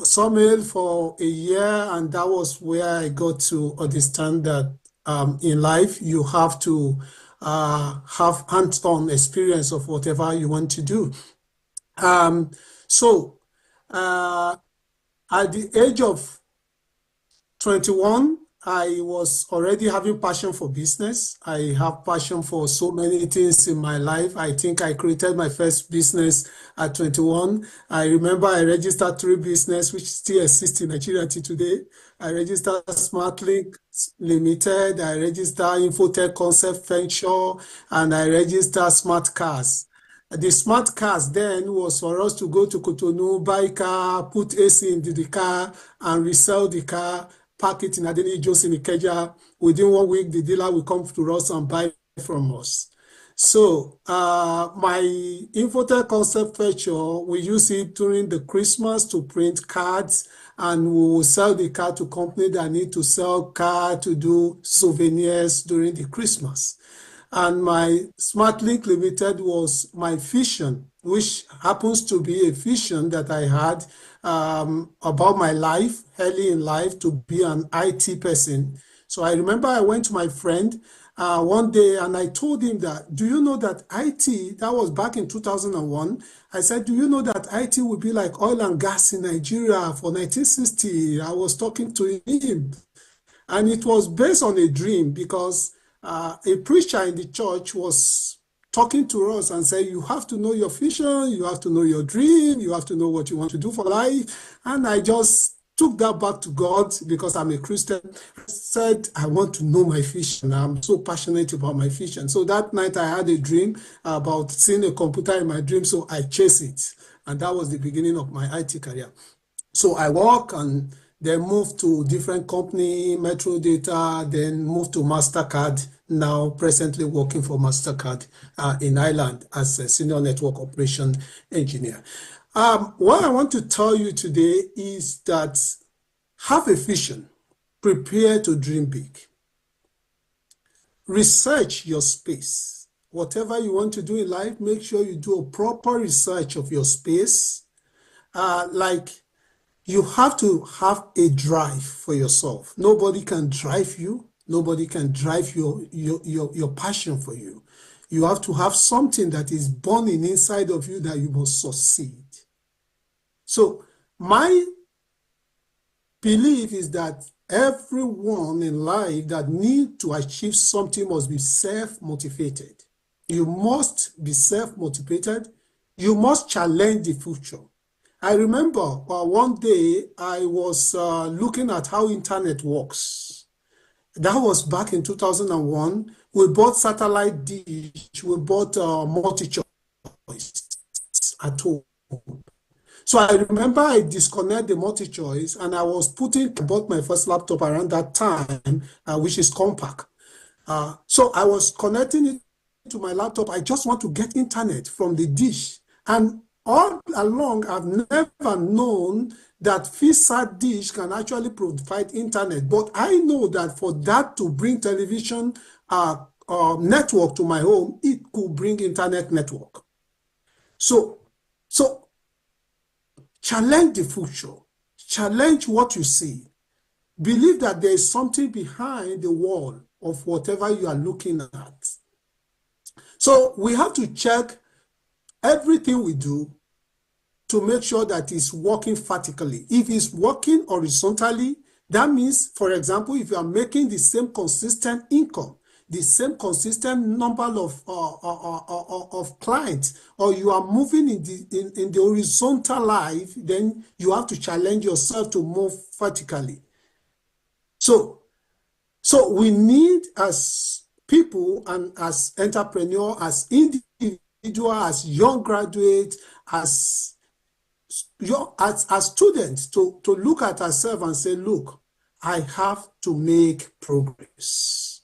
sawmill for a year, and that was where I got to understand that in life you have to have hands-on experience of whatever you want to do. So at the age of 21, I was already having passion for business. I have passion for so many things in my life. I think I created my first business at 21. I remember I registered 3 business, which still exist in Nigeria till today. I registered SmartLink Limited, I registered Infotech Concept Venture, and I registered Smart Cars. The smart cars then was for us to go to Cotonou, buy car, put AC into the car, and resell the car, park it in Adeni Jos in Ikeja. Within 1 week, the dealer will come to us and buy from us. So my Infotech Concept Venture, we use it during the Christmas to print cards, and we will sell the car to company that need to sell car to do souvenirs during the Christmas. And my SmartLink Limited was my vision, which happens to be a vision that I had about my life, early in life, to be an IT person. So I remember I went to my friend one day and I told him that, do you know that IT, that was back in 2001, I said, do you know that IT will be like oil and gas in Nigeria for 1960? I was talking to him. And it was based on a dream because a preacher in the church was talking to us and said, you have to know your vision, you have to know your dream, you have to know what you want to do for life. And I just took that back to God because I'm a Christian. I said, I want to know my vision. I'm so passionate about my vision. So that night I had a dream about seeing a computer in my dream, so I chased it. And that was the beginning of my IT career. So I work and then moved to different company, Metro Data, then moved to MasterCard, now presently working for MasterCard in Ireland as a senior network operation engineer. What I want to tell you today is that have a vision, prepare to dream big. Research your space. Whatever you want to do in life, make sure you do a proper research of your space. You have to have a drive for yourself. Nobody can drive you. Nobody can drive your passion for you. You have to have something that is burning inside of you that you must succeed. So my belief is that everyone in life that needs to achieve something must be self-motivated. You must be self-motivated. You must challenge the future. I remember one day I was looking at how internet works. That was back in 2001. We bought satellite dish, we bought multi-choice at home. So I remember I disconnected the multi-choice and I bought my first laptop around that time, which is compact. So I was connecting it to my laptop. I just want to get internet from the dish. And all along, I've never known that VSAT dish can actually provide internet. But I know that for that to bring television network to my home, it could bring internet network. So challenge the future. Challenge what you see. Believe that there is something behind the wall of whatever you are looking at. So we have to check everything we do to make sure that it's working vertically. If it's working horizontally, that means, for example, if you are making the same consistent income, the same consistent number of clients, or you are moving in the horizontal life, then you have to challenge yourself to move vertically. So we need, as people and as entrepreneurs, as individuals, as young graduates, as students, to look at ourselves and say, look, I have to make progress.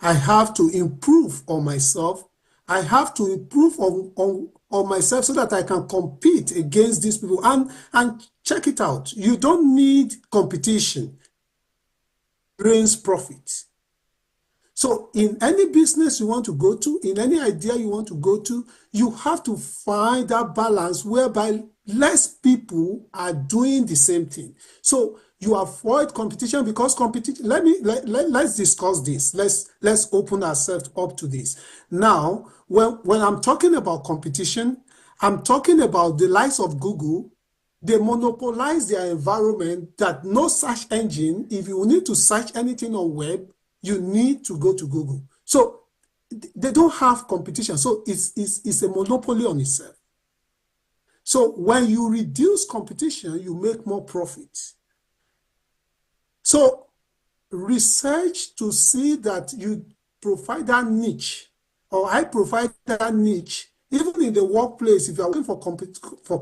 I have to improve on myself. I have to improve on myself so that I can compete against these people. And check it out. You don't need competition. It brings profit. So in any business you want to go to, in any idea you want to go to, you have to find that balance whereby less people are doing the same thing. So you avoid competition, because competition, let's discuss this. Let's open ourselves up to this. Now, when I'm talking about competition, I'm talking about the likes of Google, They monopolize their environment that no search engine, if you need to search anything on web, you need to go to Google. So they don't have competition. So it's a monopoly on itself. So when you reduce competition, you make more profit. So research to see that you provide that niche, or I provide that niche, even in the workplace, if you are working for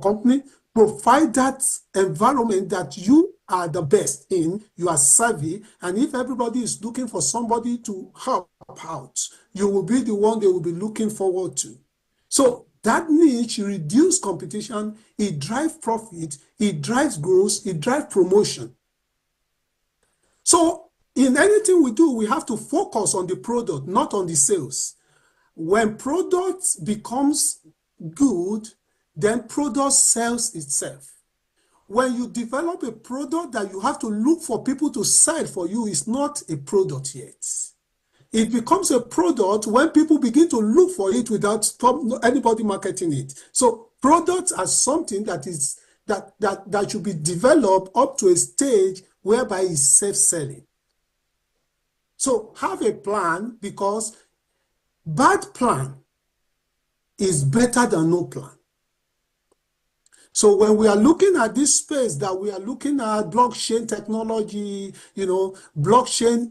company, provide that environment that you are the best in, you are savvy, and if everybody is looking for somebody to help out, you will be the one they will be looking forward to. So that niche reduce competition, it drives profit, it drives growth, it drives promotion. So in anything we do, we have to focus on the product, not on the sales. When product becomes good, then product sells itself. When you develop a product that you have to look for people to sell for you, it's not a product yet. It becomes a product when people begin to look for it without anybody marketing it. So products are something that is that should be developed up to a stage whereby it's self-selling. So have a plan, because bad plan is better than no plan. So when we are looking at this space that we are looking at blockchain technology, blockchain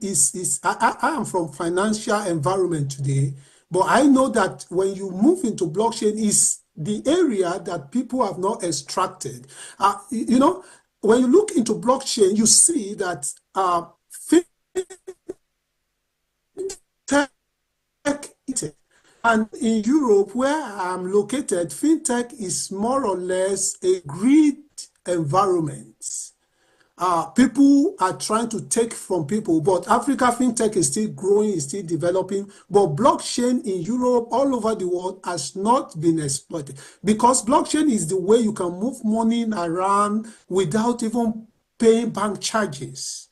I am from financial environment today, but I know that when you move into blockchain is the area that people have not extracted. When you look into blockchain, you see that fintech, and in Europe, where I'm located, fintech is more or less a greed environment. People are trying to take from people, but Africa fintech is still growing, is still developing. But blockchain in Europe, all over the world, has not been exploited, because blockchain is the way you can move money around without even paying bank charges.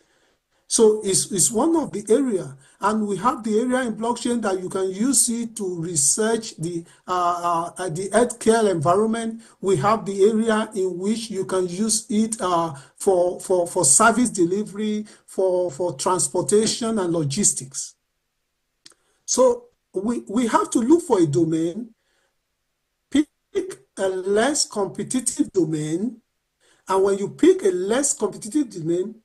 So it's one of the area, and we have the area in blockchain that you can use it to research the healthcare environment. We have the area in which you can use it for service delivery, for transportation and logistics. So we have to look for a domain, pick a less competitive domain. And when you pick a less competitive domain,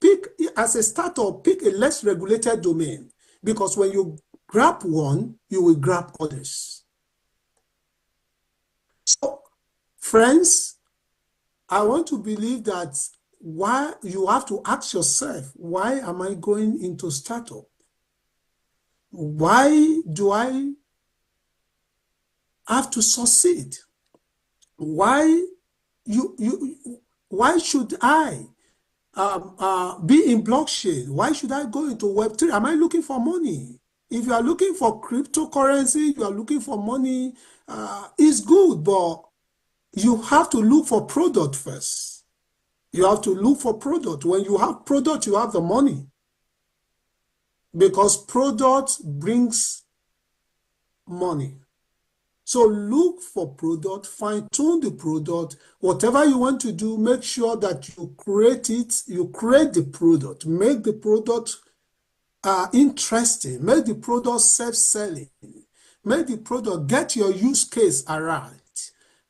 as a startup, pick a less regulated domain. Because when you grab one, you will grab others. So, friends, I want to believe that why you have to ask yourself, why am I going into startup? Why do I have to succeed? Why should I be in blockchain? Why should I go into Web3? Am I looking for money? If you are looking for cryptocurrency, you are looking for money, it's good, but you have to look for product first. You have to look for product. When you have product, you have the money. Because product brings money. So look for product, fine-tune the product. Whatever you want to do, make sure that you create it, you create the product, make the product interesting, make the product self-selling, make the product, get your use case right.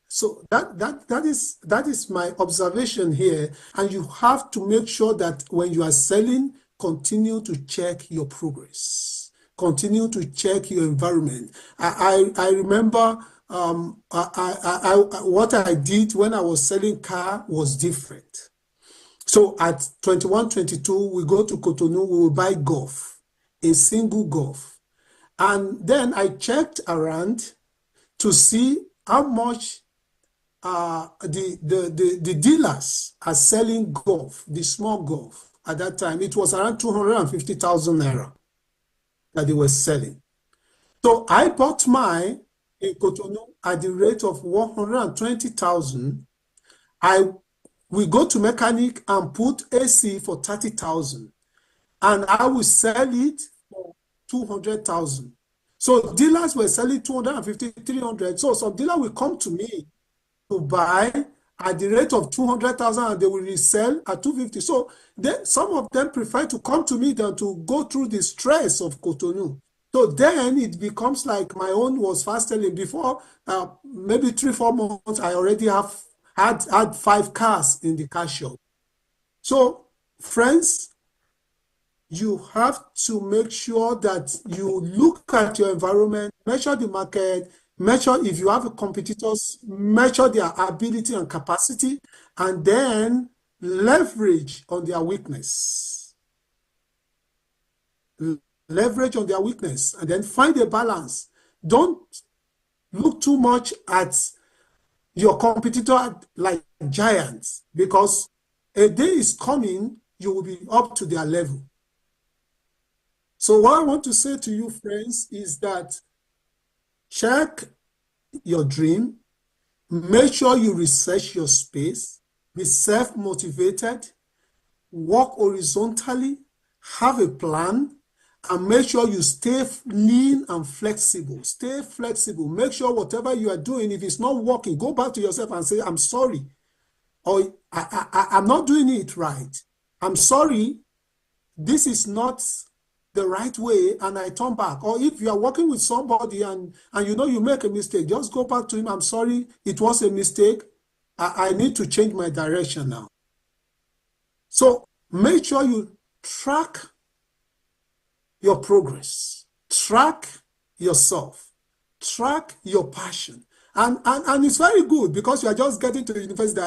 So that is my observation here. And you have to make sure that when you are selling, continue to check your progress. Continue to check your environment. I remember what I did when I was selling car was different. So at 21, 22, we go to Cotonou, we will buy Golf, a single Golf. And then I checked around to see how much the dealers are selling Golf, the small Golf. At that time, it was around 250,000 naira that they were selling. So I bought mine in Cotonou at the rate of 120,000. We go to mechanic and put AC for 30,000, and I will sell it for 200,000. So dealers were selling 250, 300. So some dealer will come to me to buy, at the rate of 200,000 and they will resell at 250. So then some of them prefer to come to me than to go through the stress of Cotonou. So then it becomes like my own was fast selling. Before maybe 3-4 months, I already had 5 cars in the car shop. So friends, you have to make sure that you look at your environment, measure the market, measure if you have competitors, measure their ability and capacity, and then leverage on their weakness. Leverage on their weakness, and then find a balance. Don't look too much at your competitor like giants, because a day is coming, you will be up to their level. So what I want to say to you, friends, is that check your dream, make sure you research your space, be self-motivated, work horizontally, have a plan, and make sure you stay lean and flexible. Stay flexible. Make sure whatever you are doing, if it's not working, go back to yourself and say, I'm sorry, or I'm not doing it right. I'm sorry, this is not the right way, and I turn back. Or if you are working with somebody and you know you make a mistake, just go back to him. I'm sorry, it was a mistake. I need to change my direction now. So make sure you track your progress, track yourself, track your passion. And it's very good because you are just getting to the university.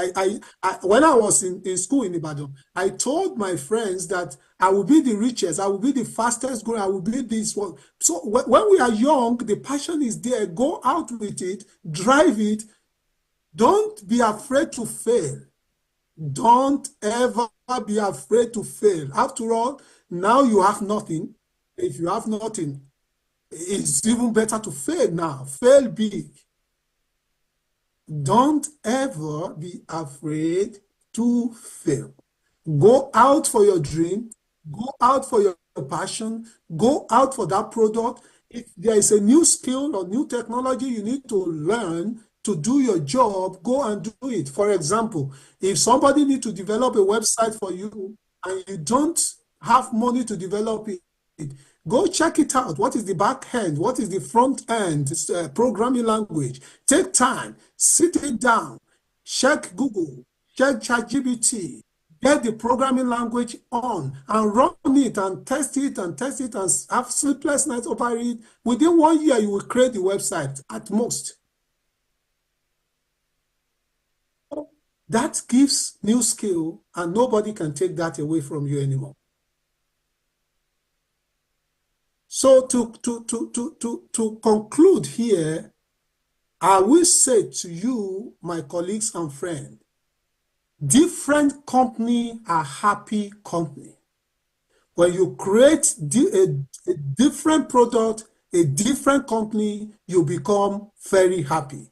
When I was in school in Ibadan, I told my friends that I will be the richest, I will be the fastest growing, I will be this one. So when we are young, the passion is there. Go out with it, drive it. Don't be afraid to fail. Don't ever be afraid to fail. After all, now you have nothing. If you have nothing, it's even better to fail now. Fail big. Don't ever be afraid to fail. Go out for your dream. Go out for your passion. Go out for that product. If there is a new skill or new technology you need to learn to do your job, go and do it. For example, if somebody needs to develop a website for you and you don't have money to develop it, go check it out. What is the back end? What is the front end programming language? Take time, sit it down, check Google, check ChatGPT, get the programming language on and run it and test it and have sleepless nights over it. Within 1 year, you will create the website at most. That gives new skill and nobody can take that away from you anymore. So to conclude here, I will say to you, my colleagues and friends, different companies are happy company. When you create a different product, a different company, you become very happy.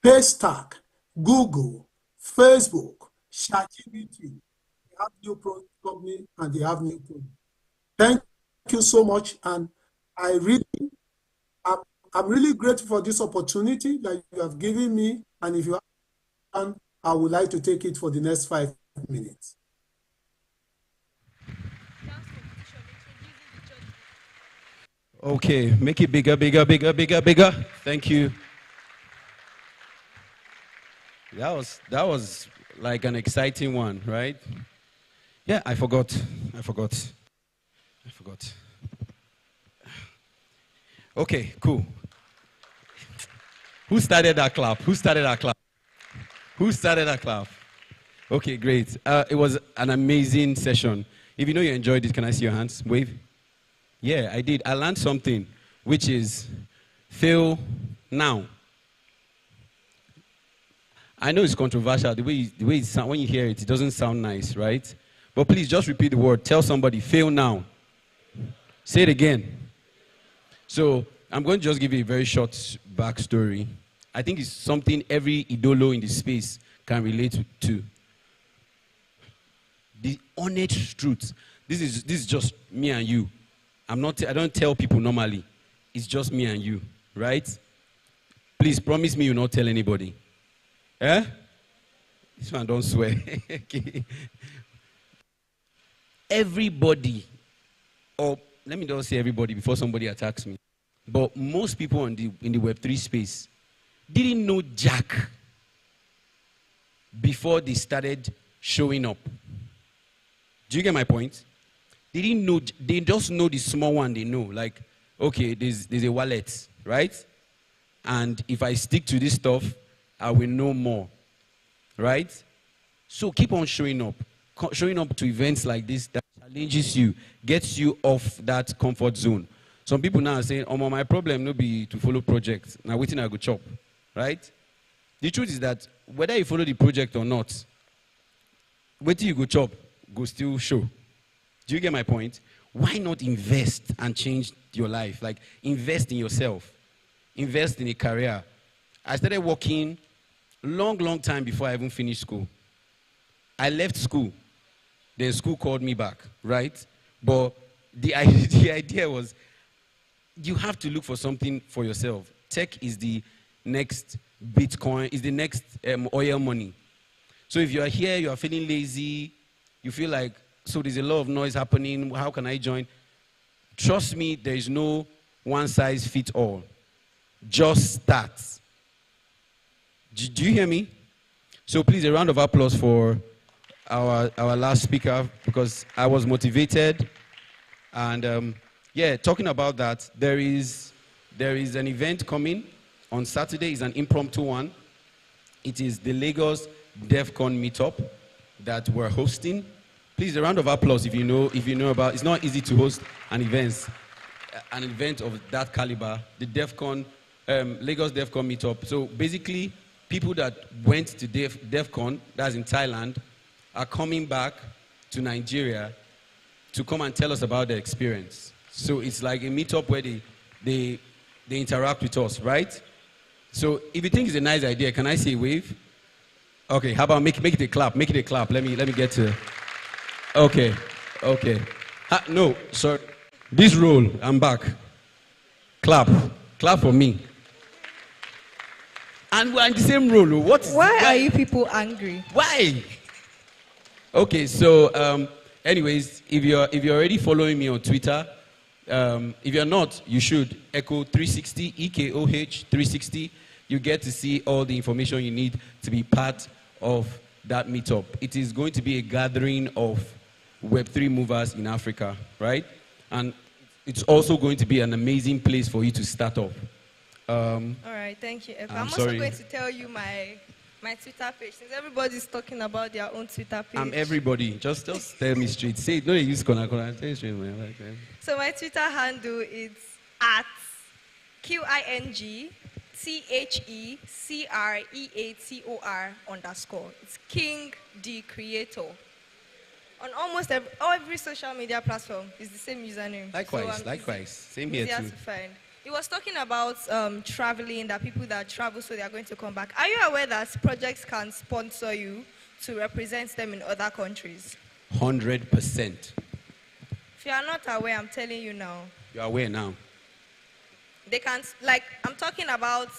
Paystack, Google, Facebook, ChatGPT, they have new product company and they have new product. Thank you so much, and I'm really grateful for this opportunity that you have given me, and if you have time, I would like to take it for the next 5 minutes. Okay, make it bigger, bigger, bigger, bigger, bigger. Thank you. That was like an exciting one, right? Yeah, I forgot. Okay, cool. Who started that clap? Okay, great. It was an amazing session. If you know you enjoyed it, can I see your hands? Wave. Yeah, I did. I learned something, which is fail now. I know it's controversial. The way it sound, when you hear it, it doesn't sound nice, right? But please just repeat the word. Tell somebody, fail now. Say it again. So I'm going to just give you a very short backstory. I think it's something every idolo in the space can relate to. The honest truth. This is just me and you. I don't tell people normally. It's just me and you, right? Please promise me you'll not tell anybody. Eh? This one don't swear. Okay. Everybody, or let me not say everybody before somebody attacks me, but most people in the Web3 space didn't know Jack before they started showing up. Do you get my point? They didn't know, they just know the small one they know. Like, okay, there's a wallet, right? And if I stick to this stuff, I will know more, right? So keep on showing up to events like this that challenges you, gets you off that comfort zone. Some people now are saying, oh, my problem no be to follow projects. Now waiting I go chop, right? The truth is that whether you follow the project or not, waiting you go chop, go still show. Do you get my point? Why not invest and change your life? Like, invest in yourself. Invest in a career. I started working long time before I even finished school. I left school. Then school called me back, right? But the idea was you have to look for something for yourself. Tech is the next Bitcoin, is the next oil money. So if you are here, you are feeling lazy, you feel like, so there's a lot of noise happening, how can I join? Trust me, there is no one size fits all. Just start. Do you hear me? So please, a round of applause for our last speaker, because I was motivated. And yeah, talking about that, there is an event coming on Saturday. It's an impromptu one. It is the Lagos DevCon meetup that we're hosting. Please, a round of applause if you know about. It's not easy to host an event of that caliber. The DevCon, Lagos DevCon meetup. So basically, people that went to DevCon, that's in Thailand, are coming back to Nigeria to come and tell us about their experience. So it's like a meetup where they interact with us, right? So if you think it's a nice idea, can I say wave? Okay, how about make it a clap? Make it a clap. Let me get to. Okay. No, sorry. This roll, I'm back. Clap for me. And we're in the same role. Why are you people angry? Why? Okay, so anyways, if you're already following me on Twitter, if you're not, you should. Echo 360, EKOH 360. You get to see all the information you need to be part of that meetup. It is going to be a gathering of Web3 movers in Africa, right? And it's also going to be an amazing place for you to start off. All right, thank you, Echo. I'm also sorry. going to tell you my Twitter page, since everybody's talking about their own Twitter page. I'm everybody. Just tell me straight. Say it. No, you use corner. Tell me straight, man. So my Twitter handle is at KINGTHECREATOR_. It's King the Creator. On almost every social media platform, it's the same username. Likewise. Same here easier too. to find. He was talking about traveling, that people that travel, so they are going to come back. Are you aware that projects can sponsor you to represent them in other countries? 100%. If you are not aware, I'm telling you now. You are aware now. They can, like, I'm talking about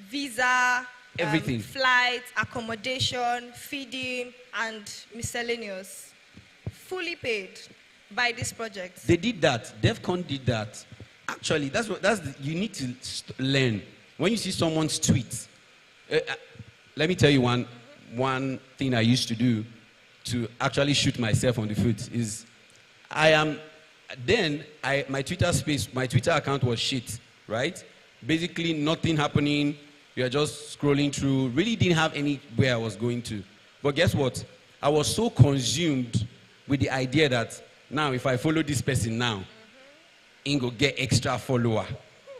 visa, Everything. Flights, accommodation, feeding, and miscellaneous. Fully paid by this project. They did that. DevCon did that. Actually, you need to learn. When you see someone's tweet, let me tell you one thing I used to do to actually shoot myself on the foot is my Twitter account was shit, right? Basically nothing happening. You're just scrolling through. Really didn't have anywhere I was going to. But guess what? I was so consumed with the idea that now if I follow this person now, he go get extra follower.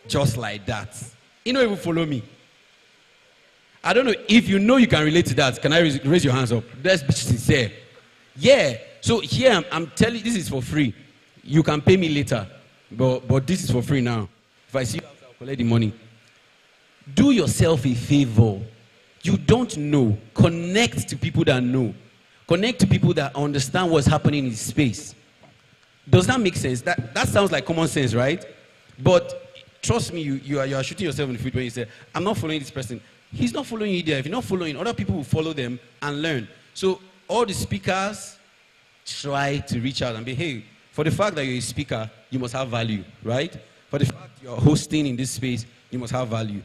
Just like that. He don't even follow me. I don't know if you know you can relate to that. Can I raise your hands up? Let's be sincere. Yeah. So here I'm telling you, this is for free. You can pay me later. But this is for free now. If I see you, I'll collect the money. Do yourself a favor. You don't know. Connect to people that know. Connect to people that understand what's happening in space. Does that make sense? That sounds like common sense, right? But trust me, you are shooting yourself in the foot when you say, I'm not following this person. he's not following you there. If you're not following, other people will follow them and learn. So all the speakers try to reach out and be, hey, for the fact that you're a speaker, you must have value, right? For the fact you're hosting in this space, you must have value.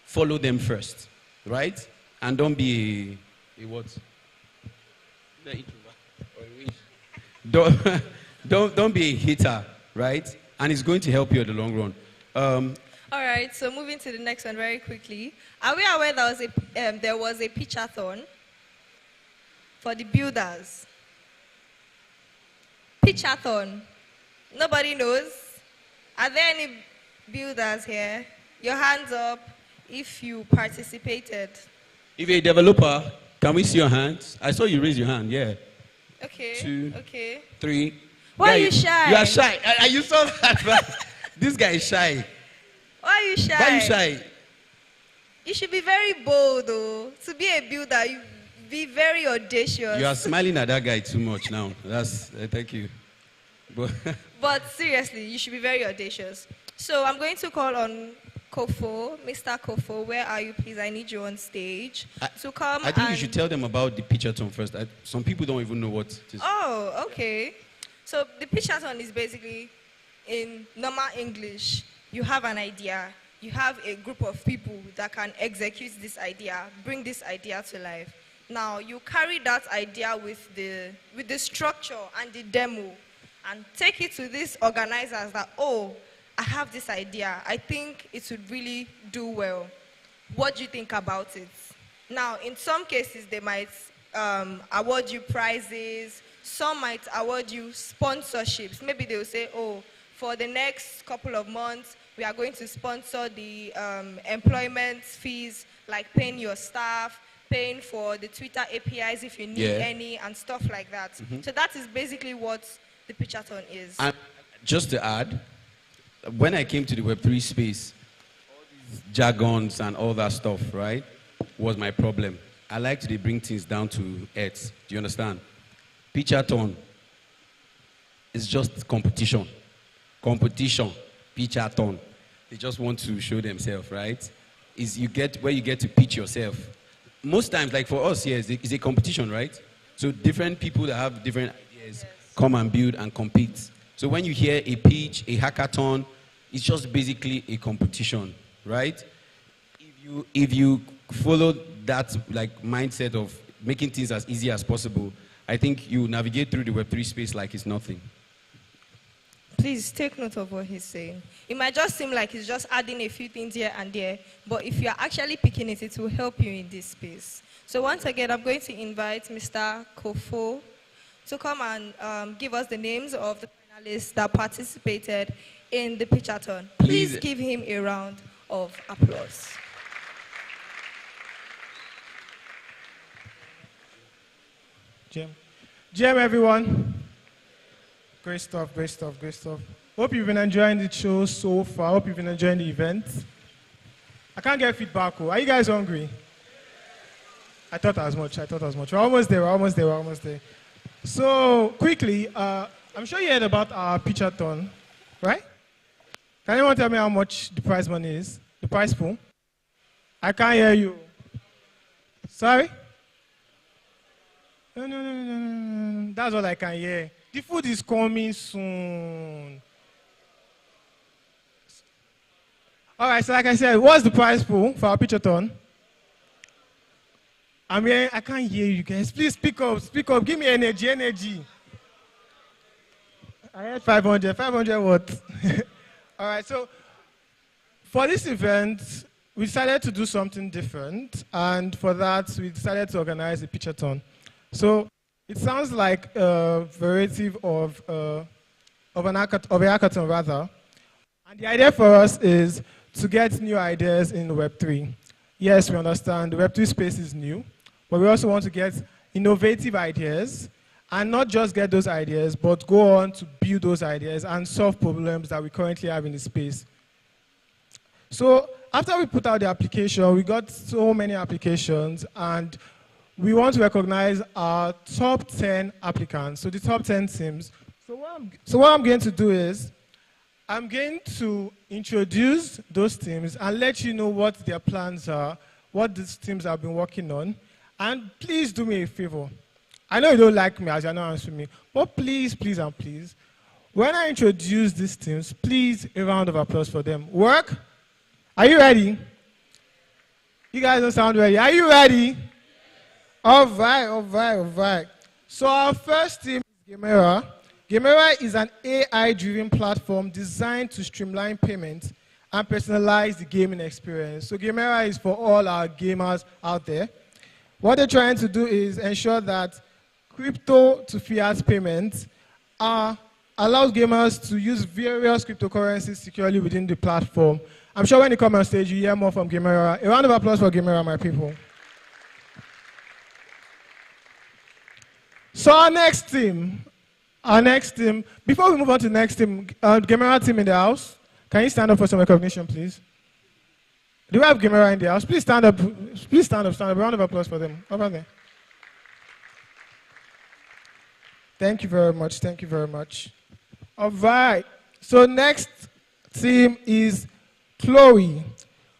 Follow them first, right? And don't be a what? Don't be a hater, right? And it's going to help you in the long run. All right, so moving to the next one very quickly. Are we aware there was a pitchathon for the builders? Pitchathon. Nobody knows. Are there any builders here? Your hands up if you participated. If you're a developer, can we see your hands? I saw you raise your hand, yeah. Okay, 2, okay. 3. Why are you shy? You are shy. You saw that, right? This guy is shy. Why are you shy? Why are you shy? You should be very bold, though. To be a builder, you be very audacious. You are smiling at that guy too much now. Thank you. But seriously, you should be very audacious. So I'm going to call on Kofo, Mr. Kofo. Where are you, please? I need you on stage to come. I think you should tell them about the pitchathon first. Some people don't even know what it is. Oh, okay. So the pitchathon is basically, in normal English, you have an idea. You have a group of people that can execute this idea, bring this idea to life. Now, you carry that idea with the structure and the demo and take it to these organizers that, oh, I have this idea. I think it would really do well. What do you think about it? Now, in some cases, they might award you prizes. Some might award you sponsorships. Maybe they'll say, oh, for the next couple of months, we are going to sponsor the employment fees, like paying your staff, paying for the Twitter APIs if you need any, and stuff like that. Mm-hmm. So that is basically what the pitchathon is. And just to add, when I came to the Web3 space, all these jargons and all that stuff, right, was my problem. I like to bring things down to earth. Do you understand? Pitchathon is just competition. Competition, pitchathon. They just want to show themselves, right? Is where you get to pitch yourself. Most times, like for us here, it's a competition, right? So different people that have different ideas come and build and compete. So when you hear a pitch, a hackathon, it's just basically a competition, right? If you follow that like mindset of making things as easy as possible, I think you navigate through the Web3 space like it's nothing. Please take note of what he's saying. It might just seem like he's just adding a few things here and there, but if you're actually picking it, it will help you in this space. So once again, I'm going to invite Mr. Kofo to come and give us the names of the panelists that participated in the pitchathon. Please give him a round of applause. GM, everyone. Great stuff, great stuff, great stuff. Hope you've been enjoying the show so far. Hope you've been enjoying the event. I can't get feedback. Are you guys hungry? I thought as much. We're almost there. So, quickly, I'm sure you heard about our pitchathon, right? Can anyone tell me how much the prize money is? The prize pool? I can't hear you. Sorry? No. That's all I can hear. The food is coming soon. All right, so like I said, what's the prize pool for our pitchathon? I can't hear you guys. Please speak up. Give me energy. I had 500 what? All right, so for this event, we decided to do something different, and for that, we decided to organize a pitchathon. So it sounds like a variety of a hackathon, rather. And the idea for us is to get new ideas in Web3. Yes, we understand the Web3 space is new, but we also want to get innovative ideas, and not just get those ideas, but go on to build those ideas and solve problems that we currently have in the space. So after we put out the application, we got so many applications, and we want to recognize our top 10 applicants, so the top 10 teams. So what I'm going to do is, I'm going to introduce those teams and let you know what their plans are, what these teams have been working on. And please do me a favor. I know you don't like me as you're not answering me, but please, please, and please, when I introduce these teams, please, a round of applause for them. Work? Are you ready? You guys don't sound ready. Are you ready? All right, all right, all right. So our first team is Gamera. Gamera is an AI-driven platform designed to streamline payments and personalize the gaming experience. So Gamera is for all our gamers out there. What they're trying to do is ensure that crypto to fiat payments allows gamers to use various cryptocurrencies securely within the platform. I'm sure when you come on stage, you hear more from Gamera. A round of applause for Gamera, my people. So our next team, before we move on to the next team, Gamera team in the house, can you stand up for some recognition, please? Do we have Gamera in the house? Please stand up. Please stand up, stand up. A round of applause for them. Over there. Thank you very much. Thank you very much. All right. So next team is Chloe.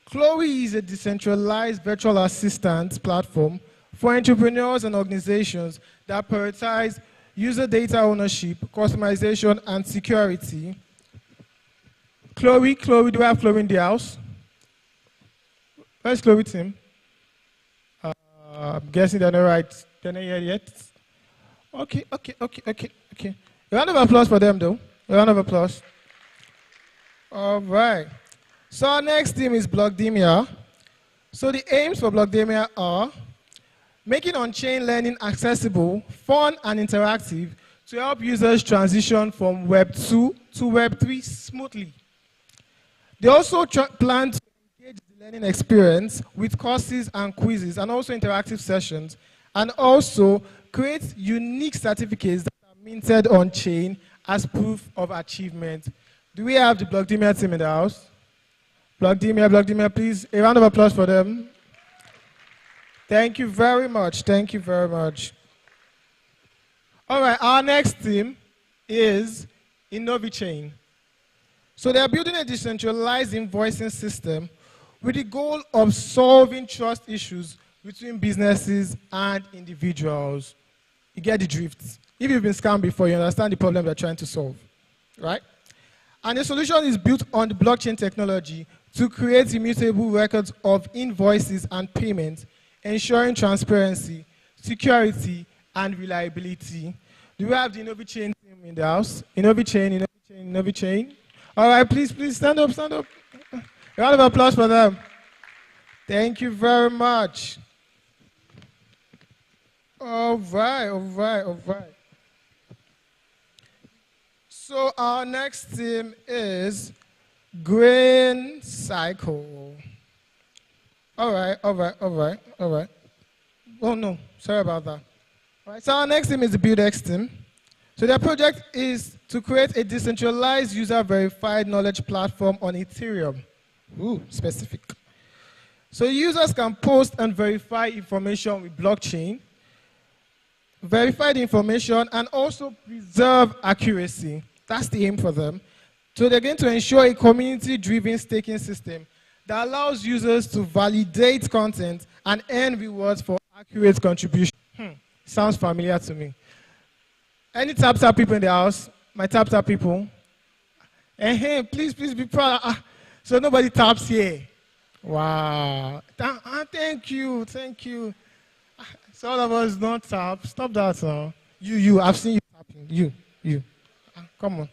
Chloe is a decentralized virtual assistant platform for entrepreneurs and organizations that prioritize user data ownership, customization, and security. Chloe, do we have Chloe in the house? Where's Chloe team? I'm guessing they're not right. They're not here yet. Okay. A round of applause for them, though. A round of applause. All right. So our next team is Blockdemia. So the aims for Blockdemia are making on-chain learning accessible, fun, and interactive to help users transition from Web 2 to Web 3 smoothly. They also plan to engage the learning experience with courses and quizzes and also interactive sessions, and also create unique certificates that are minted on-chain as proof of achievement. Do we have the Blockdemia team in the house? Blockdemia, please. A round of applause for them. Thank you very much. Thank you very much. All right, our next team is InnoviChain. So they are building a decentralized invoicing system with the goal of solving trust issues between businesses and individuals. You get the drift. If you've been scammed before, you understand the problem they're trying to solve, right? And the solution is built on the blockchain technology to create immutable records of invoices and payments, ensuring transparency, security, and reliability. Do we have the InnoviChain team in the house? InnoviChain. All right, please stand up. A round of applause for them. Thank you very much. All right. So our next team is Grain Cycle. All right. Oh no, sorry about that. All right, so our next team is the BuildX team. So their project is to create a decentralized user-verified knowledge platform on Ethereum. Ooh, specific. So users can post and verify information with blockchain, verify the information, and also preserve accuracy. That's the aim for them. So they're going to ensure a community-driven staking system that allows users to validate content and earn rewards for accurate contribution. Sounds familiar to me. Any tap people in the house? My tap people? Hey, please be proud. So nobody taps here. Wow. Thank you. So all of us don't tap. Stop that. You. I've seen you tapping. You. Come on.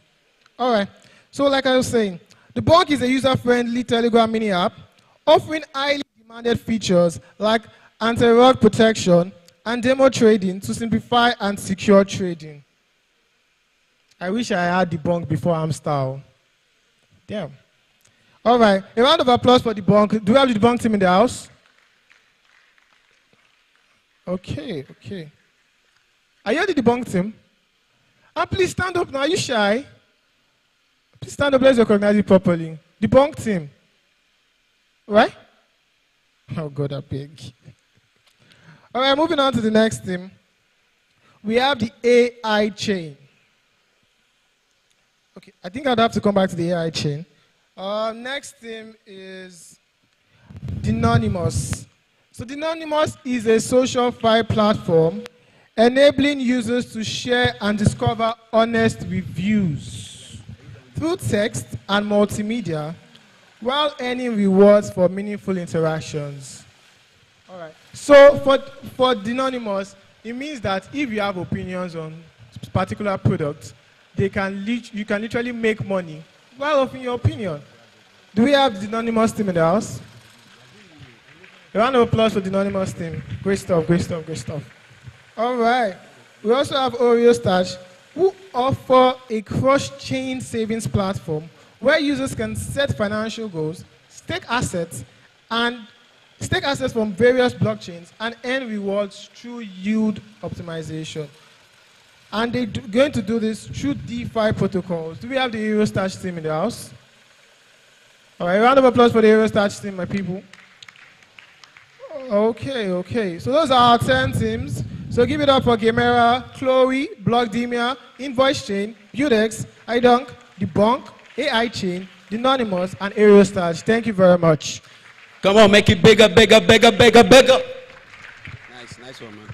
All right. So like I was saying, the Bonk is a user-friendly Telegram mini app offering highly demanded features like anti-rug protection and demo trading to simplify and secure trading. I wish I had the Bonk before Amstar. Damn. All right. A round of applause for the Bonk. Do we have the Bonk team in the house? Okay. Are you the Debunk team? Please stand up now. Are you shy? Please stand up. Let's recognize it properly. Debunk team. Right? Oh, God, I beg. All right, moving on to the next team. We have the AI chain. Okay, I think I'd have to come back to the AI chain. Next team is Anonymous. So Dynonymous is a social file platform enabling users to share and discover honest reviews through text and multimedia while earning rewards for meaningful interactions. All right. So for Dynonymous, it means that if you have opinions on particular products, you can literally make money while offering your opinion. Do we have the Dynonymous team in the house? A round of applause for the Dynonymous team. Great stuff, great stuff, great stuff. All right. We also have Oreo Stash, who offer a cross-chain savings platform where users can set financial goals, stake assets from various blockchains, and earn rewards through yield optimization. And they're going to do this through DeFi protocols. Do we have the Eurostash team in the house? All right, a round of applause for the Eurostash team, my people. Okay. So those are our 10 teams. So give it up for Gamera, Chloe, Blockdemia, Invoice Chain, Budex, iDunk, Debunk, AI Chain, Dynonymous, and Aerostash. Thank you very much. Come on, make it bigger. Nice one, man.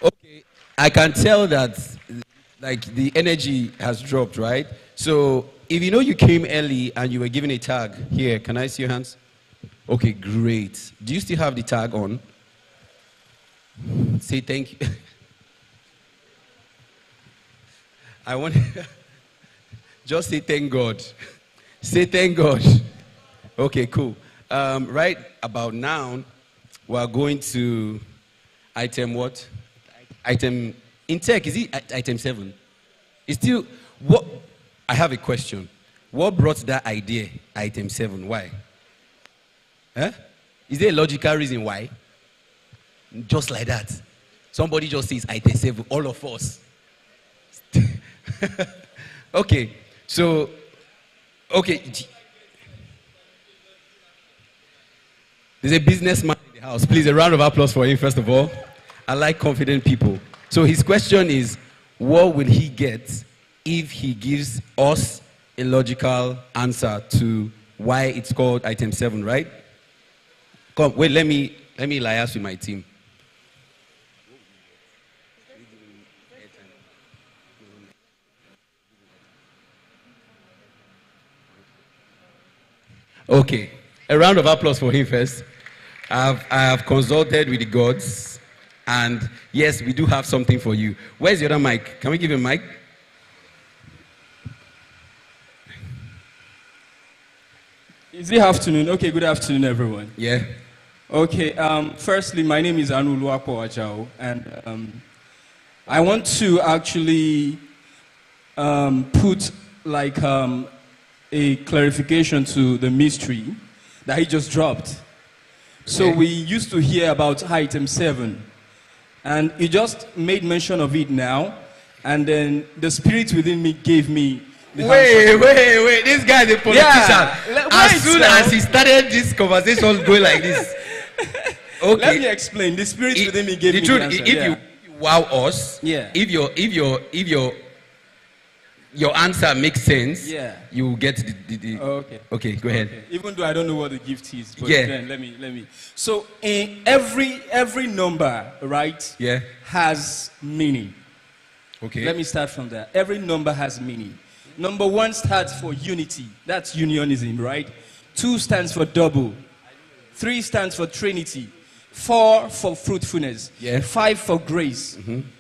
Okay, I can tell that like the energy has dropped, right? So if you know you came early and you were given a tag, here, can I see your hands? Okay, great. Do you still have the tag on? Say thank you. I want just say thank God. Say thank God. Okay, cool. Right about now, we are going to item what? Item in tech, is it item 7? It's still what? I have a question. What brought that idea, item 7? Why? Huh? Is there a logical reason why? Just like that. Somebody just says item 7, all of us. Okay, so, okay. There's a businessman in the house. Please, a round of applause for him, first of all. I like confident people. So his question is, what will he get if he gives us a logical answer to why it's called item 7, right? Come, wait, let me liaise with my team. Okay, a round of applause for him first. I have consulted with the gods, and yes, we do have something for you. Where's the other mic? Can we give him a mic? Is it afternoon? Okay, good afternoon, everyone. Yeah. Okay, firstly, my name is Anu Luapo Ajao, and I want to actually put like a clarification to the mystery that he just dropped. So we used to hear about item 7, and he just made mention of it now, and then the spirit within me gave me the Wait, this guy is a politician. Yeah. As soon as he started this conversation going like this. Okay. Let me explain. The spirit within me gave me the answer. If you wow us, if your answer makes sense, you will get the okay, go ahead. Okay. Even though I don't know what the gift is, but then let me. So in every number, right? Yeah. Has meaning. Okay. Let me start from there. Every number has meaning. Number 1 stands for unity. That's unionism, right? 2 stands for double. 3 stands for trinity. 4 for fruitfulness. 5 for grace.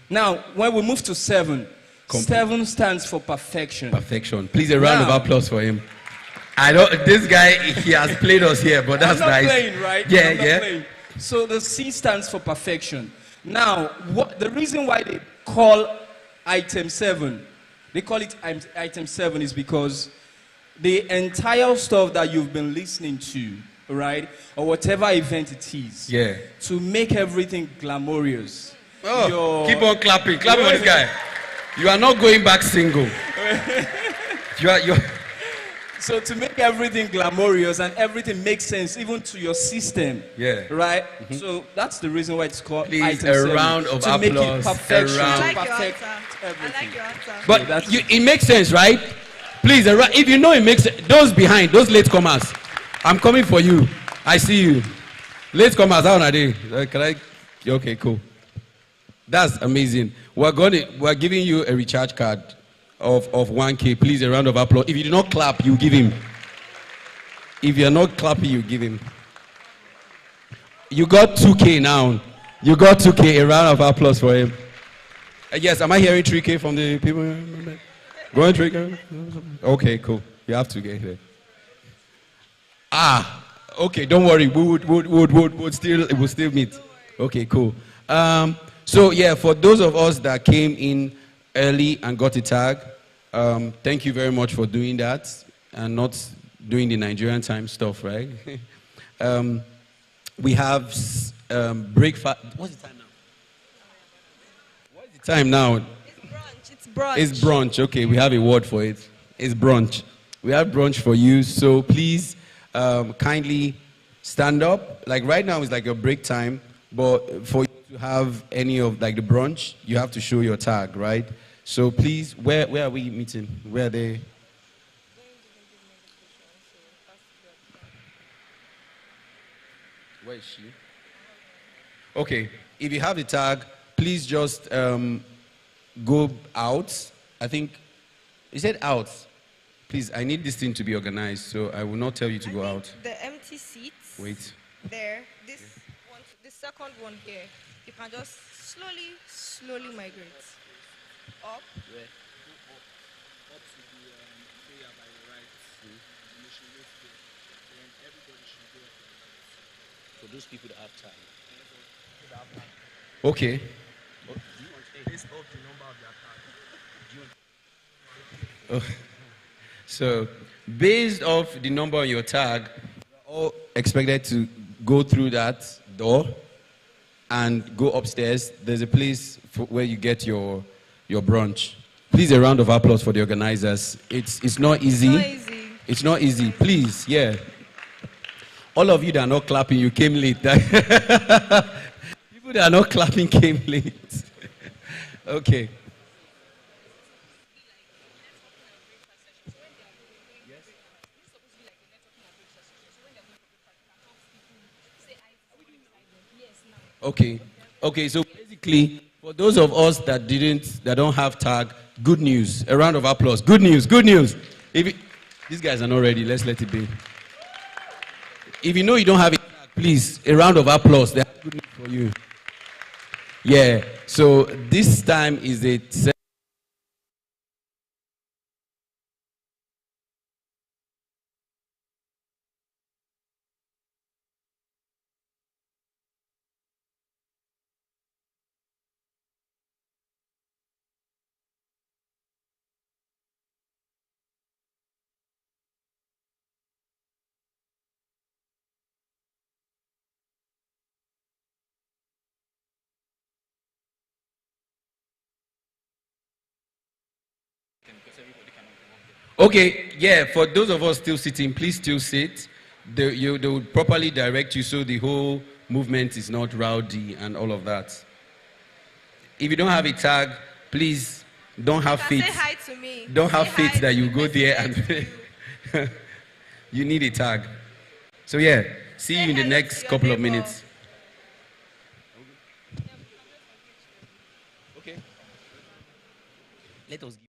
Now, when we move to 7, 7 stands for perfection. Perfection. Please, a round of applause for him. I don't. This guy, he has played us here, but that's I'm not nice. Playing, right? Yeah, I'm not yeah. Playing. So the C stands for perfection. Now, the reason why they call item 7, they call it item 7 is because the entire stuff that you've been listening to, right, or whatever event it is, to make everything glamorous. Oh, keep on clapping. Clap on this guy. You are not going back single. You're So to make everything glamorous and everything make sense, even to your system, right? So that's the reason why it's called Please, item 7. round of to make it applause. perfection, I like your perfect answer. everything. I like your answer. But it makes sense, right? Please, if you know it makes sense, those behind, those latecomers, I'm coming for you. I see you. Late comers, how are they? Can I? Okay, cool. That's amazing. We're giving you a recharge card of 1K. Please, a round of applause. If you do not clap, you give him. If you're not clapping, you give him. You got 2K now. You got 2K. A round of applause for him. Yes, am I hearing 3K from the people? Going 3K? Okay, cool. You have to get here. Okay, don't worry. We'll still meet. Okay, cool. So yeah, for those of us that came in early and got a tag, thank you very much for doing that and not doing the Nigerian time stuff, right? We have breakfast. What's the time now? What's the time now? It's brunch. It's brunch. Okay, we have a word for it. It's brunch. We have brunch for you. So please kindly stand up. Like right now is like a break time, but for you to have any of like the brunch, you have to show your tag, right? So please, where are we meeting? Where are they? Where is she? Okay, if you have the tag, please just go out. I think, you said out. Please, I need this thing to be organized, so I will not tell you to go out. The empty seats. Wait. There. The second one here. You can just slowly migrate. Up. Where? Up to the prayer by the right. And you should wait there. Then everybody should go up to the left. For those people that have time. Okay. Based off the number of their tag. So, based off the number on your tag, we're all expected to go through that door and go upstairs. There's a place where you get your brunch. Please, a round of applause for the organizers. It's not easy. It's not easy. Please, yeah. All of you that are not clapping, you came late. People that are not clapping came late. Okay. Okay. Okay, so basically, for those of us that don't have tag, good news. A round of applause. Good news, good news. These guys are not ready, let's let it be. If you know you don't have a tag, please, a round of applause. They have good news for you. Yeah, so this time is a Okay, yeah, for those of us still sitting, please still sit. They will properly direct you so the whole movement is not rowdy and all of that. If you don't have a tag, please don't have faith. Say hi to me. Don't have faith that you go there and you need a tag. So yeah, see you in the next couple of minutes. Okay. Let us give.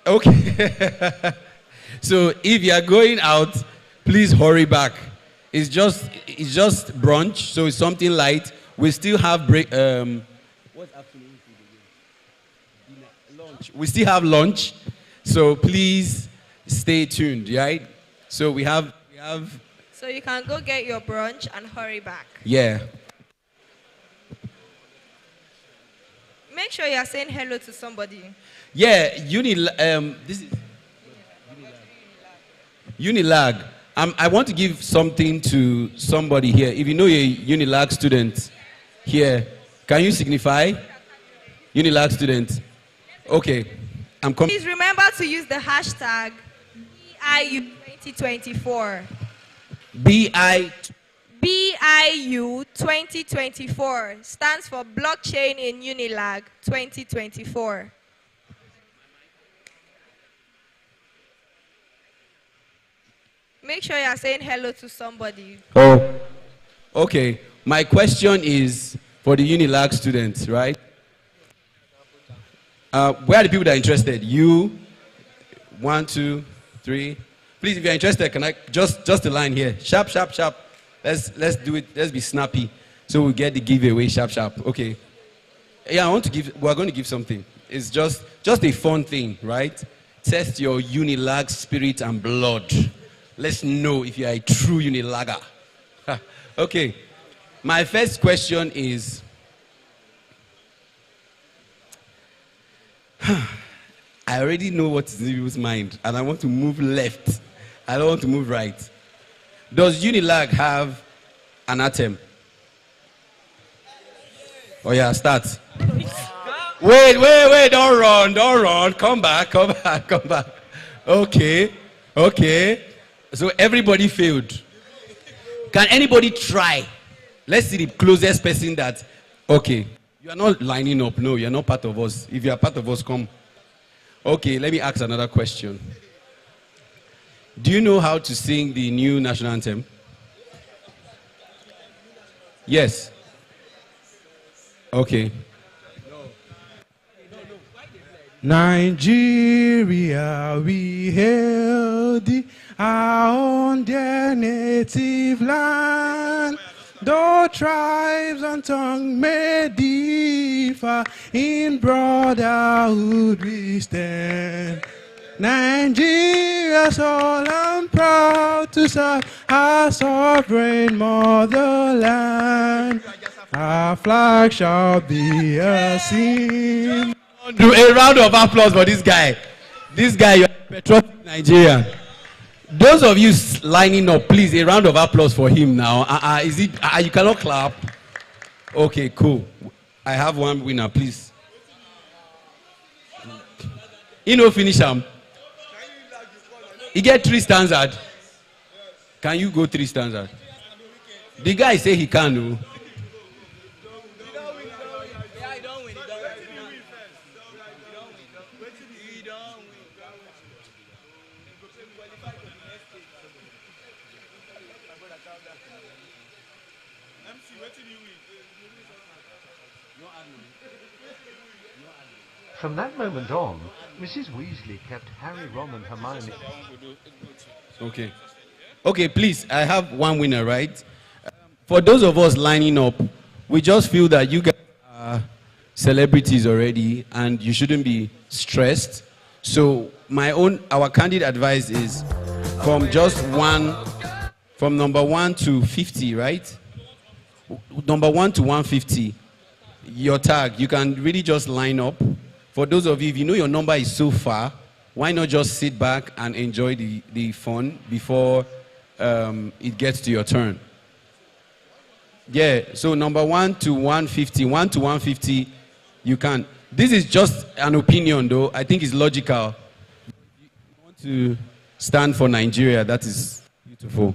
Okay. So if you are going out, please hurry back. It's just brunch, so it's something light. We still have break. What's afternoon food again? Lunch. We still have lunch, so please stay tuned, right? So we have. So you can go get your brunch and hurry back. Yeah. Make sure you are saying hello to somebody. Yeah, this is Unilag. I want to give something to somebody here. If you know you're a Unilag student here, can you signify? Unilag student. Okay. I'm coming. Please remember to use the hashtag BIU2024. BIU 2024 stands for Blockchain in Unilag 2024. Make sure you are saying hello to somebody. Oh, okay. My question is for the Unilag students, right? Where are the people that are interested? You, 1, 2, 3. Please, if you're interested, can I just a line here? Sharp, sharp, sharp. Let's do it. Let's be snappy, so we get the giveaway. Sharp, sharp. Okay. Yeah, we're going to give something. It's just a fun thing, right? Test your Unilag spirit and blood. Let's know if you are a true Unilagger. Okay. My first question is, I already know what is in people's mind, and I want to move left. I don't want to move right. Does Unilag have an atom? Oh yeah, start. Wait, don't run. Come back. Okay. So everybody failed. Can anybody try? Let's see the closest person that, okay. You are not lining up. No, you are not part of us. If you are part of us, come. Okay, let me ask another question. Do you know how to sing the new national anthem? Yes. Okay. Nigeria, we hail thee, our own dear native land. Though tribes and tongue may differ, in brotherhood we stand. Nigeria, all I'm proud to serve our sovereign motherland. Our flag shall be a symbol. Do a round of applause for this guy. This guy, you're a patriotic Nigerian. Those of you lining up, please, a round of applause for him now. You cannot clap. Okay, cool. I have one winner, please. You know, finish him. He get 3 standard. Can you go 3 standard? The guy say he can do. From that moment on, Mrs. Weasley kept Harry, Ron and Hermione. Okay, please, I have one winner, right? For those of us lining up, we just feel that you guys are celebrities already and you shouldn't be stressed. So our candid advice is from number 1 to 50, right? Number 1 to 150, your tag, you can really just line up. For those of you, if you know your number is so far, why not just sit back and enjoy the fun before it gets to your turn? Yeah, so number 1 to 150, 1 to 150, you can. This is just an opinion, though. I think it's logical. You want to stand for Nigeria, that is beautiful.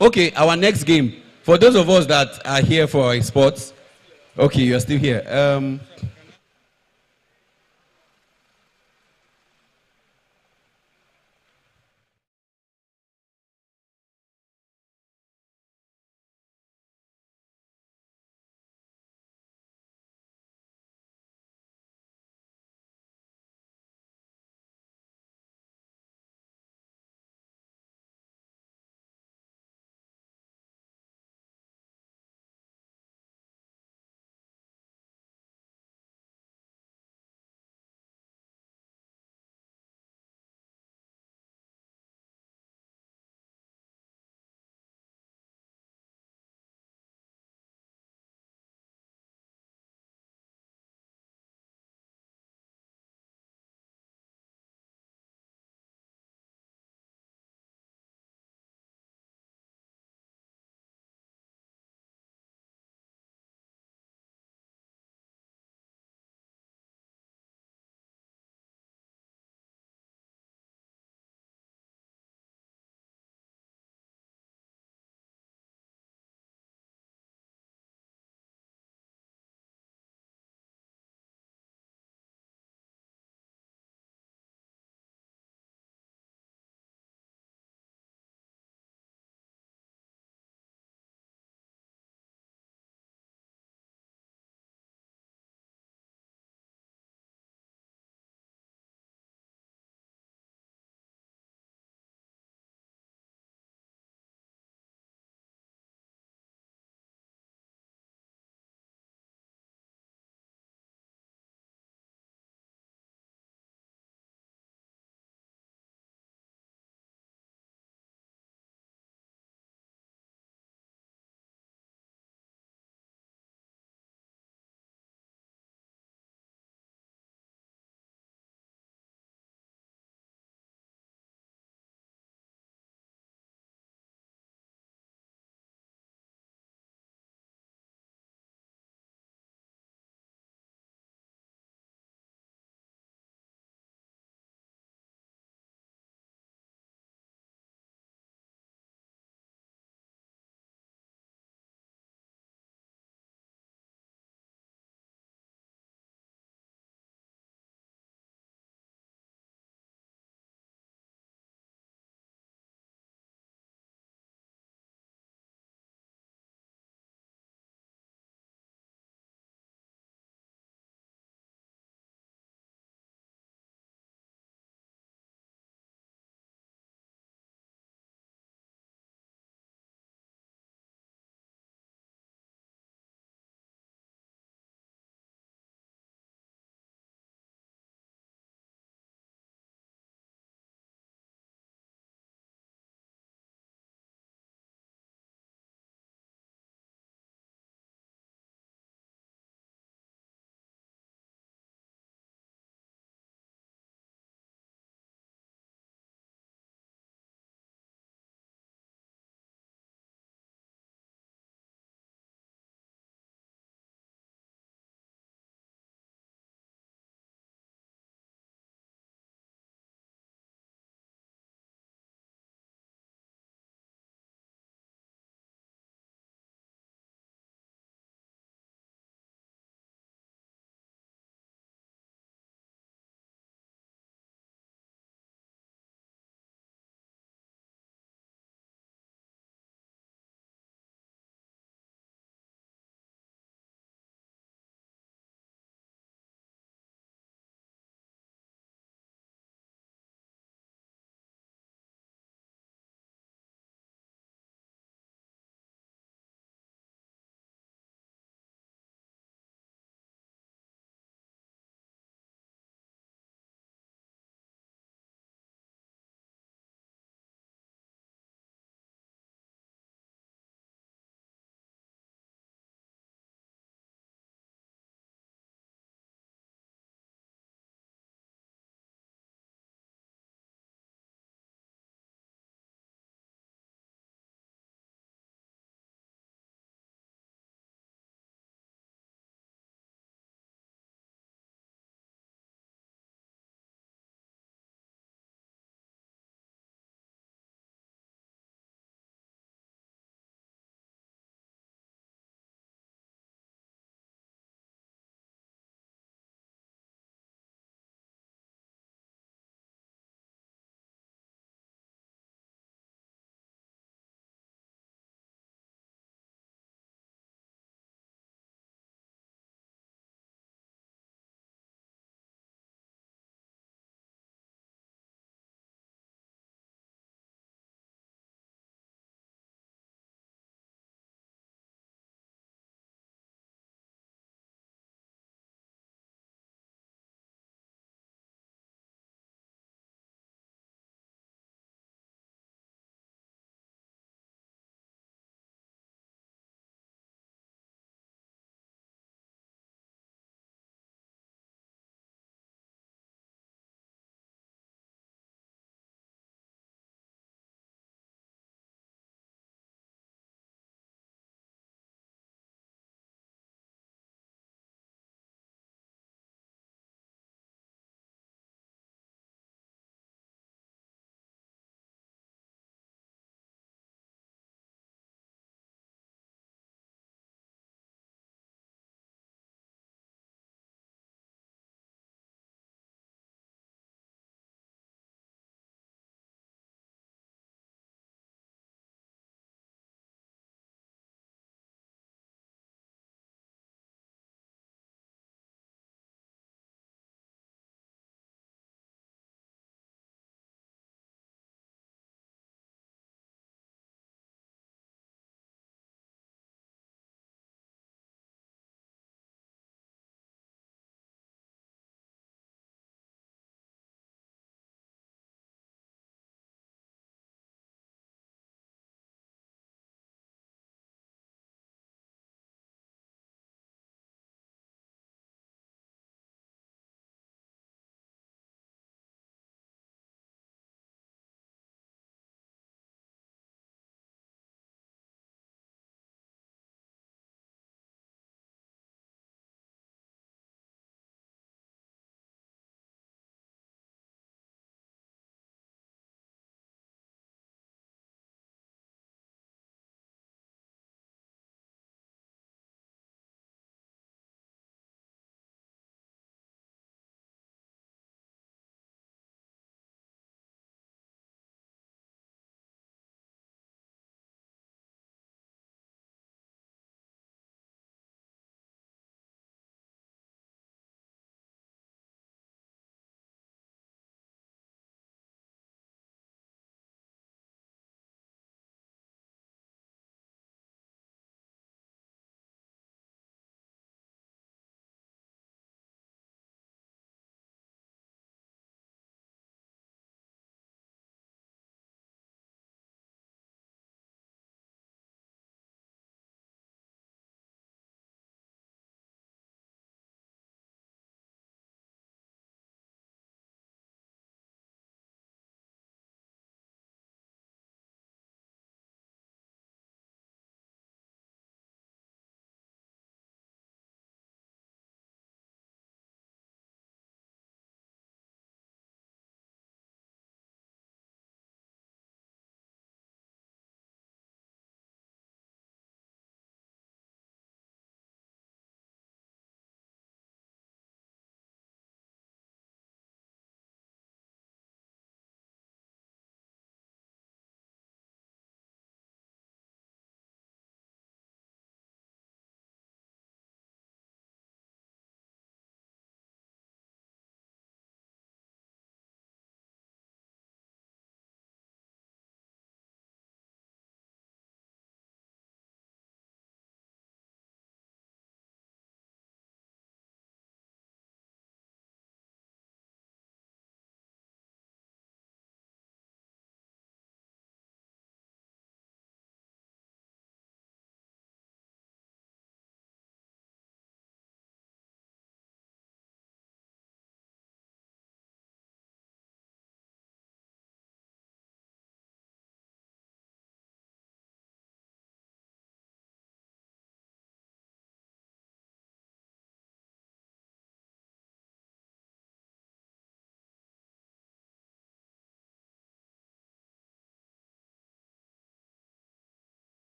Okay, our next game. For those of us that are here for sports, okay, you're still here.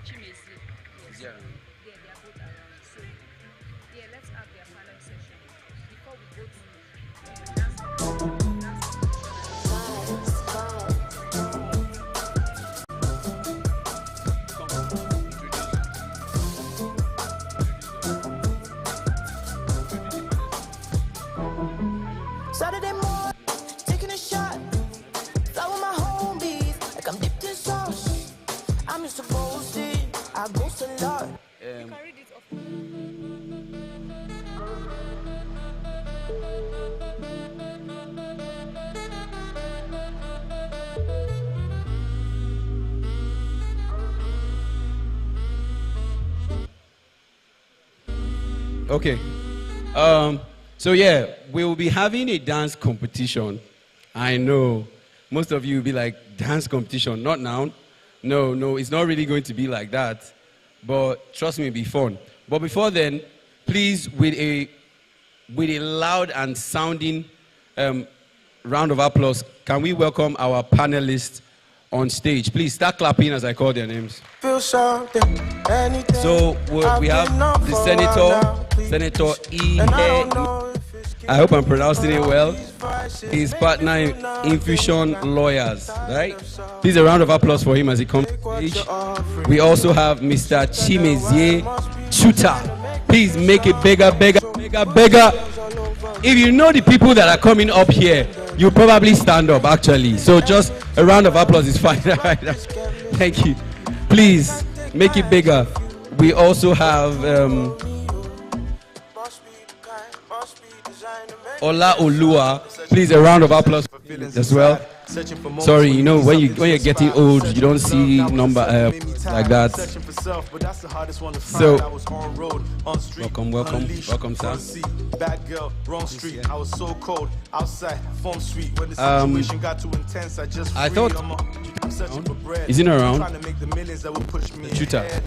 Chimezi. Yes. Yeah. Yeah, they are both around. So, yeah, let's have their panel session before we go to Saturday morning, taking a shot. Fly with my homies, like I'm dipped in sauce. I'm just supposed to, I boast a lot. Okay. So yeah, we will be having a dance competition. I know most of you will be like, dance competition, not now. No, it's not really going to be like that. But trust me, it'll be fun. But before then, please, with a loud and sounding round of applause, can we welcome our panelists on stage? Please start clapping as I call their names. So we have the Senator E. I hope I'm pronouncing it well. His partner in Infusion Lawyers, right? Please a round of applause for him as he comes to stage. We also have Mr. Chimezie Chuta. Please make it bigger. If you know the people that are coming up here, you probably stand up actually. So just a round of applause is fine. Thank you. Please make it bigger. We also have Ola Olua. Please a round of applause for Felix as well. Sorry, you know when you're getting old, you don't see number like that. So welcome, sir. Bad girl, wrong street. I was so cold outside, form street. When the situation got too intense, I just I thought I'm searching for bread. Isn't around? Trying to make the millions that would push me ahead.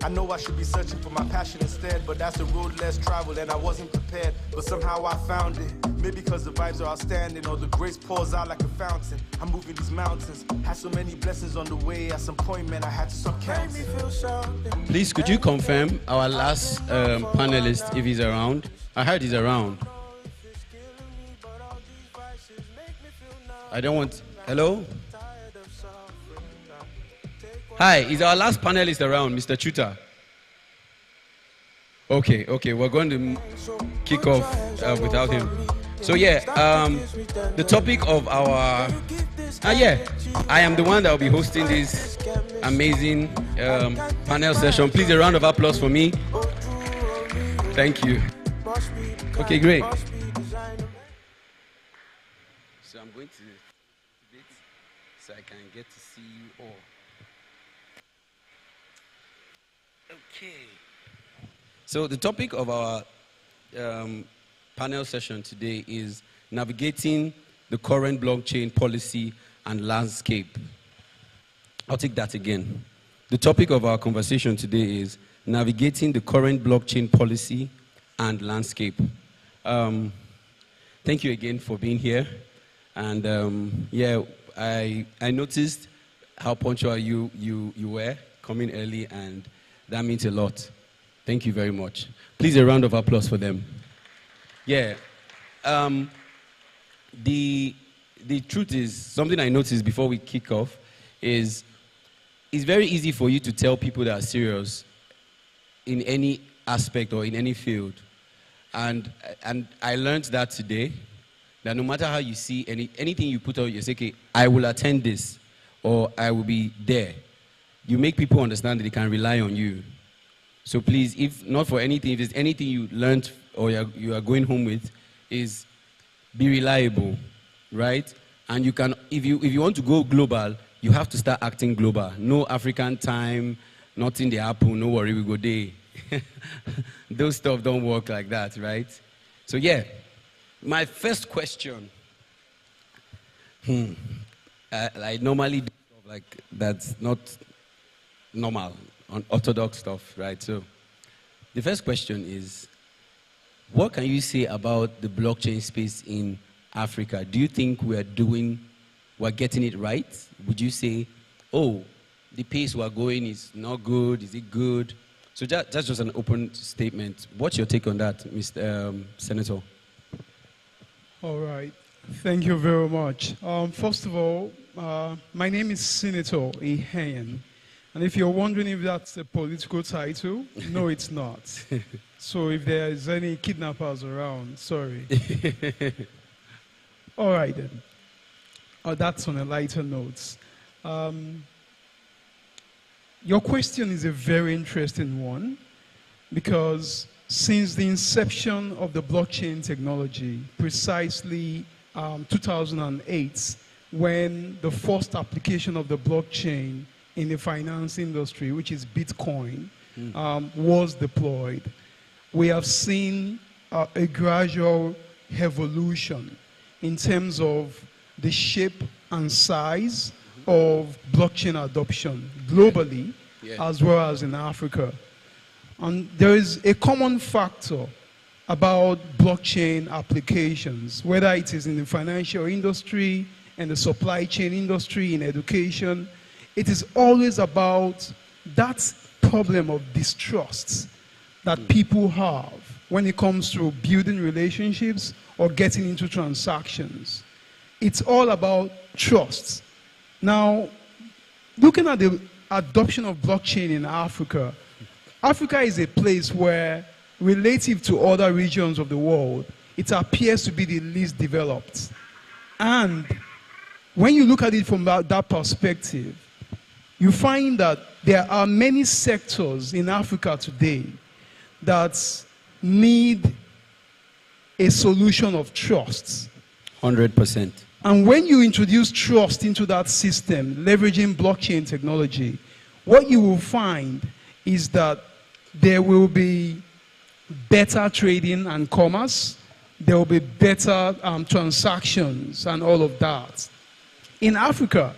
I know I should be searching for my passion instead, but that's the road less traveled and I wasn't prepared. But somehow I found it. Maybe because the vibes are outstanding or the grace pours out like a fountain. I'm moving these mountains. Had so many blessings on the way. At some point, man, I had to stop counting. Please, could you confirm our last panelist if he's around? I heard he's around. I don't want. Hello? Hi, is our last panelist around, Mr. Chuta? Okay, we're going to kick off without him. So yeah, the topic of our, I am the one that will be hosting this amazing panel session. Please a round of applause for me. Thank you. Okay, great. So I'm going to bit so I can get to see you all. Okay. So the topic of our panel session today is navigating the current blockchain policy and landscape. I'll take that again. The topic of our conversation today is navigating the current blockchain policy and landscape. Thank you again for being here. And yeah, I noticed how punctual you were coming early, and that means a lot. Thank you very much. Please a round of applause for them. Yeah. The truth is, something I noticed before we kick off is it's very easy for you to tell people that are serious in any aspect or in any field. And I learned that today, that no matter how you see anything you put out, you say, okay, I will attend this, or I will be there. You make people understand that they can rely on you. So please, if not for anything, if there's anything you learned or you are going home with, is be reliable, right? And you can, if you want to go global, you have to start acting global. No African time, nothing the apple, no worry, we go there. Those stuff don't work like that, right? So yeah, my first question. I normally do stuff like that's not normal, unorthodox stuff, right? So the first question is, what can you say about the blockchain space in Africa? Do you think we're getting it right? Would you say, oh, the pace we're going is not good? Is it good? So that's just an open statement. What's your take on that, Mr. Senator? All right. Thank you very much. First of all, my name is Senator Ihen. And if you're wondering if that's a political title, no, it's not. So if there's any kidnappers around, sorry. All right then. That's on a lighter note. Your question is a very interesting one because since the inception of the blockchain technology, precisely 2008, when the first application of the blockchain in the finance industry, which is Bitcoin, was deployed, we have seen a gradual evolution in terms of the shape and size of blockchain adoption globally, as well as in Africa. And there is a common factor about blockchain applications, whether it is in the financial industry, in the supply chain industry, in education. It is always about that problem of distrust that people have when it comes to building relationships or getting into transactions. It's all about trust. Now, looking at the adoption of blockchain in Africa, Africa is a place where, relative to other regions of the world, it appears to be the least developed. And when you look at it from that perspective, you find that there are many sectors in Africa today that need a solution of trust. 100%. And when you introduce trust into that system, leveraging blockchain technology, what you will find is that there will be better trading and commerce, there will be better transactions and all of that. In Africa,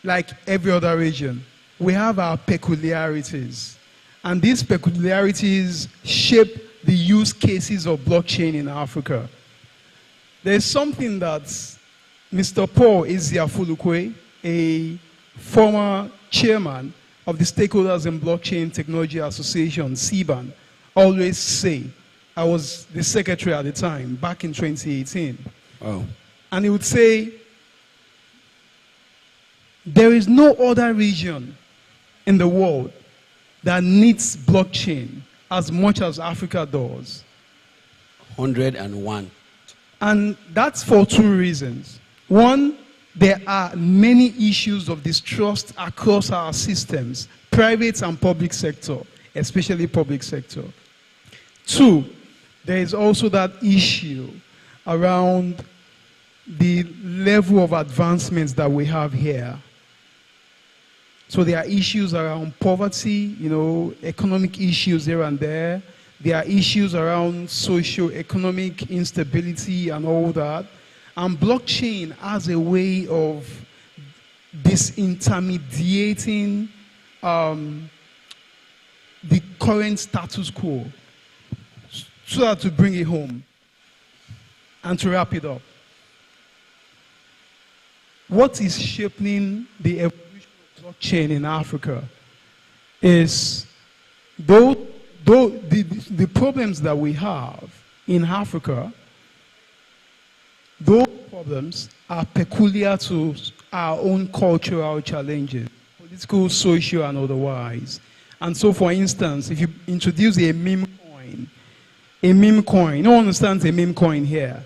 like every other region, we have our peculiarities. And these peculiarities shape the use cases of blockchain in Africa. There's something that Mr. Paul Eziafulukwe, a former chairman of the Stakeholders in Blockchain Technology Association, CBAN, always say. I was the secretary at the time, back in 2018. Wow. And he would say, there is no other region in the world that needs blockchain as much as Africa does. 101. And that's for two reasons. One, there are many issues of distrust across our systems, private and public sector, especially public sector. Two, there is also that issue around the level of advancements that we have here. So there are issues around poverty, economic issues here and there. There are issues around socio-economic instability and all that. And blockchain has a way of disintermediating the current status quo so that to bring it home and to wrap it up. What is shaping the evolution of blockchain in Africa is the problems that we have in Africa, those problems are peculiar to our own cultural challenges, political, social, and otherwise. And so, for instance, if you introduce a meme coin, no one understands a meme coin here.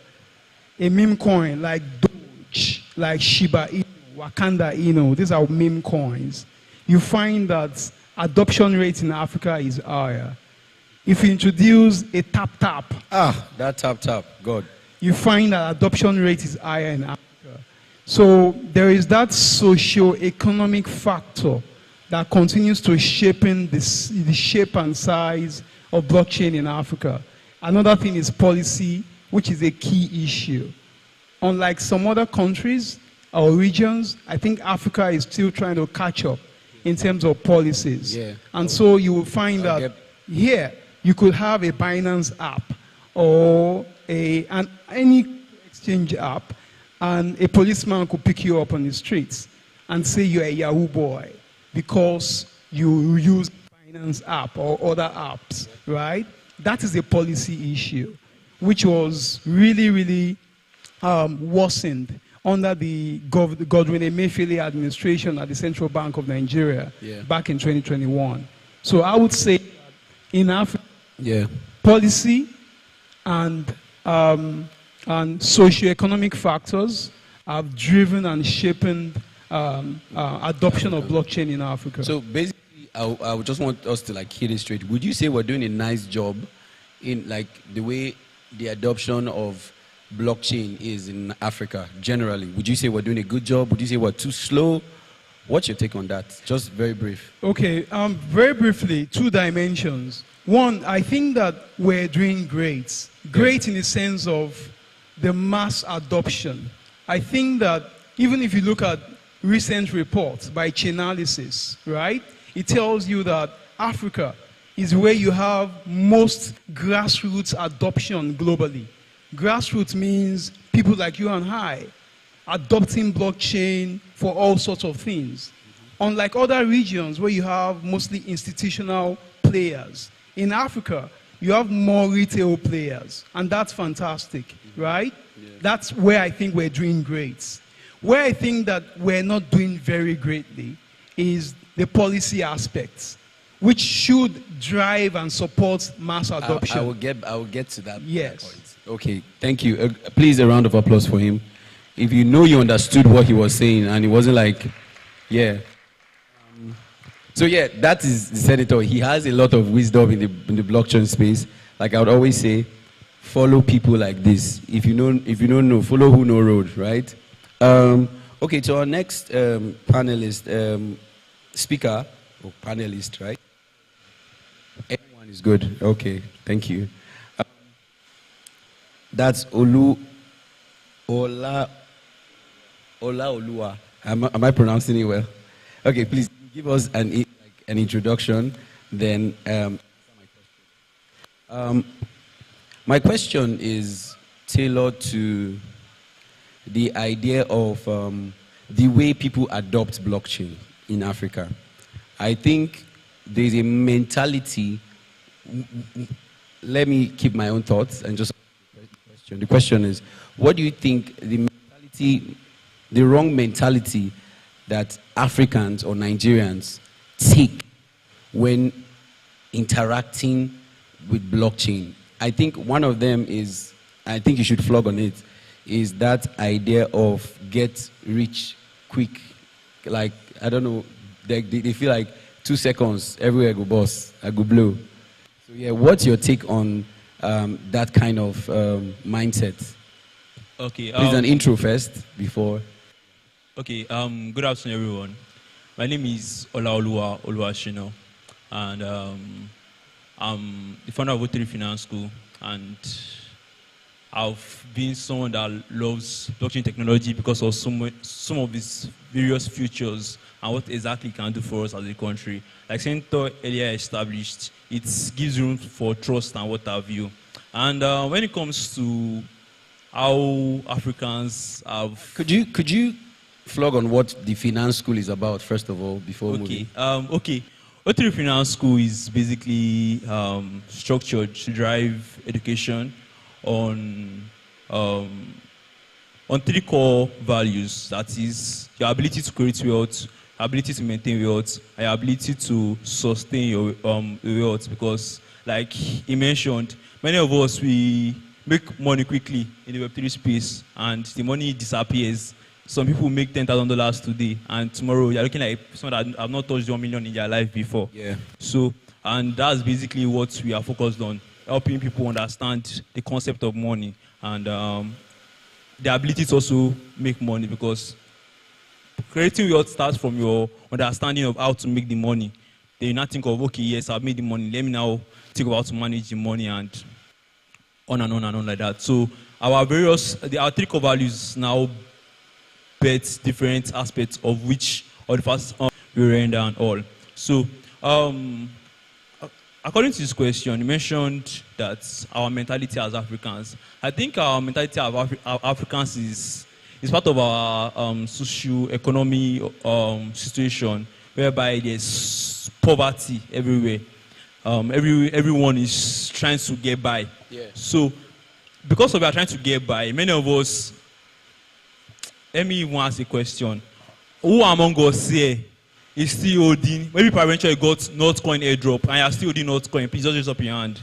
A meme coin like Doge, like Shiba Inu, Wakanda Inu, these are meme coins. You find that adoption rate in Africa is higher. If you introduce a tap-tap, that tap-tap, God. You find that adoption rate is higher in Africa. So there is that socio-economic factor that continues to shape the shape and size of blockchain in Africa. Another thing is policy, which is a key issue. Unlike some other countries or regions, I think Africa is still trying to catch up in terms of policies. Yeah. And so you will find that here you could have a Binance app or any exchange app, and a policeman could pick you up on the streets and say you're a Yahoo boy because you use finance app or other apps, right? That is a policy issue, which was really, really worsened under the Godwin Emefiele administration at the Central Bank of Nigeria back in 2021. So I would say in Africa, policy and socioeconomic factors have driven and shaped adoption of blockchain in Africa. So basically, I would just want us to like hit it straight. Would you say we're doing a nice job in like the way the adoption of blockchain is in Africa generally? Would you say we're doing a good job? Would you say we're too slow? What's your take on that? Just very brief. Okay, very briefly, 2 dimensions. One, I think that we're doing great. Great in the sense of the mass adoption. I think that even if you look at recent reports by Chainalysis, right, it tells you that Africa is where you have most grassroots adoption globally. Grassroots means people like you and I adopting blockchain for all sorts of things. Unlike other regions where you have mostly institutional players, in Africa, you have more retail players, and that's fantastic, right? That's where I think we're doing great. Where I think that we're not doing very greatly is the policy aspects, which should drive and support mass adoption. I will get to that. Yes. Point. Okay, thank you. Please, a round of applause for him. If you know you understood what he was saying and it wasn't like, so that is the senator. He has a lot of wisdom in the blockchain space. Like I would always say, follow people like this. If you don't know, follow who know road, right? Okay, so our next panelist, speaker, or panelist, right? Everyone is good. Okay, thank you. That's Olua. Am I pronouncing it well? Okay, please give us an introduction. Then my question is tailored to the idea of the way people adopt blockchain in Africa. I think there's a mentality. Let me keep my own thoughts and just question. The question is, what do you think the wrong mentality that Africans or Nigerians take when interacting with blockchain? I think one of them is, I think you should flog on it, is that idea of get rich quick. Like, I don't know, they feel like 2 seconds, everywhere I go boss, I go blow. So yeah, what's your take on that kind of mindset? Okay. Please an intro first before. Okay. Good afternoon, everyone. My name is Olaoluwa Oluwashino, and I'm the founder of O3 Finance School, and I've been someone that loves blockchain technology because of some of its various features and what exactly it can do for us as a country. Like Senator earlier established, it gives room for trust and what have you. And when it comes to how Africans have... Could you flog on what the finance school is about, first of all, before moving? Okay. O3 Finance School is basically structured to drive education on 3 core values. That is your ability to create wealth, your ability to maintain wealth, and your ability to sustain your wealth. Because, like he mentioned, many of us, we make money quickly in the Web3 space, and the money disappears. Some people make $10,000 today, and tomorrow you're looking like someone that have not touched 1 million in their life before. Yeah. So, and that's basically what we are focused on, helping people understand the concept of money and the ability to also make money, because creating wealth starts from your understanding of how to make the money. Then you not think of, okay, yes, I've made the money, let me now think about how to manage the money, and on and on and on like that. So our 3 core values now bet different aspects of which or the first we render and all. So according to this question, you mentioned that our mentality as Africans. I think our mentality of Africans is It's part of our socio-economy situation whereby there's poverty everywhere. Everyone is trying to get by. Yeah. So, because we are trying to get by, many of us, let me even ask a question. Who among us here is still holding, maybe peradventure you got Notcoin airdrop and you're still holding Notcoin, please just raise up your hand.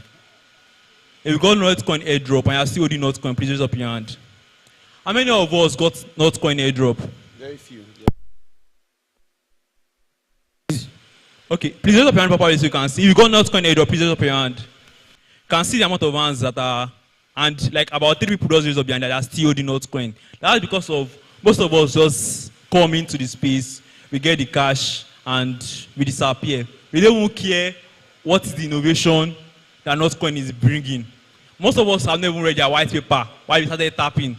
If you got Notcoin airdrop and you're still holding Notcoin, please raise up your hand. How many of us got Notcoin airdrop? Very few. Yeah. Okay, please raise up your hand properly so you can see. If you got Notcoin airdrop, please raise up your hand. You can see the amount of hands that are, and like about 3 people just raise up your hand that are still holding Notcoin. That's because of most of us just come into the space, we get the cash, and we disappear. We don't even care what is the innovation that Notcoin is bringing. Most of us have never read their white paper while we started tapping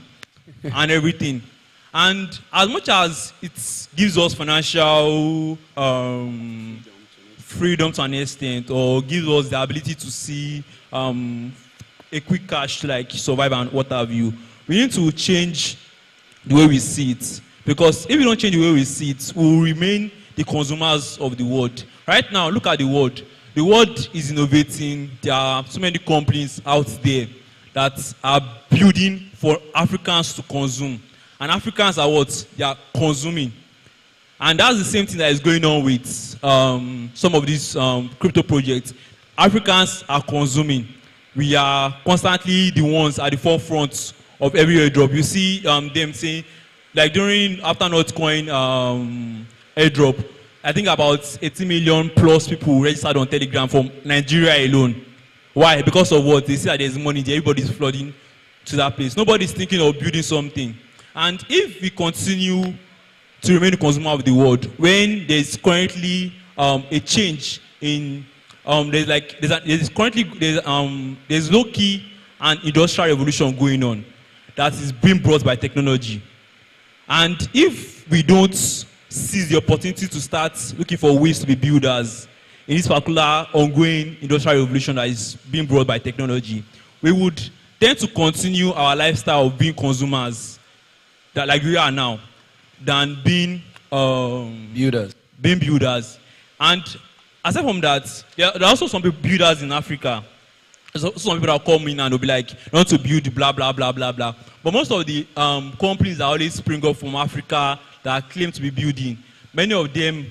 and everything. And as much as it gives us financial freedom to an extent, or gives us the ability to see a quick cash to like survive and what have you, we need to change the way we see it. Because if we don't change the way we see it, we will remain the consumers of the world. Right now, look at the world. The world is innovating. There are so many companies out there that are building for Africans to consume. And Africans are what? They are consuming. And that's the same thing that is going on with some of these crypto projects. Africans are consuming. We are constantly the ones at the forefront of every airdrop. You see them saying, like during after Notcoin airdrop, I think about 80 million plus people registered on Telegram from Nigeria alone. Why? Because of what? They see that there's money there, everybody's flooding to that place. Nobody's thinking of building something. And if we continue to remain the consumer of the world, when there's currently a change in there's low-key an industrial revolution going on that is being brought by technology. And if we don't seize the opportunity to start looking for ways to be builders in this particular ongoing industrial revolution that is being brought by technology, we would tend to continue our lifestyle of being consumers that like we are now than being builders. Being builders. And aside from that, there are also some builders in Africa. Some people that come in and will be like, not to build blah, blah, blah, blah, blah. But most of the companies that always spring up from Africa that claim to be building, many of them,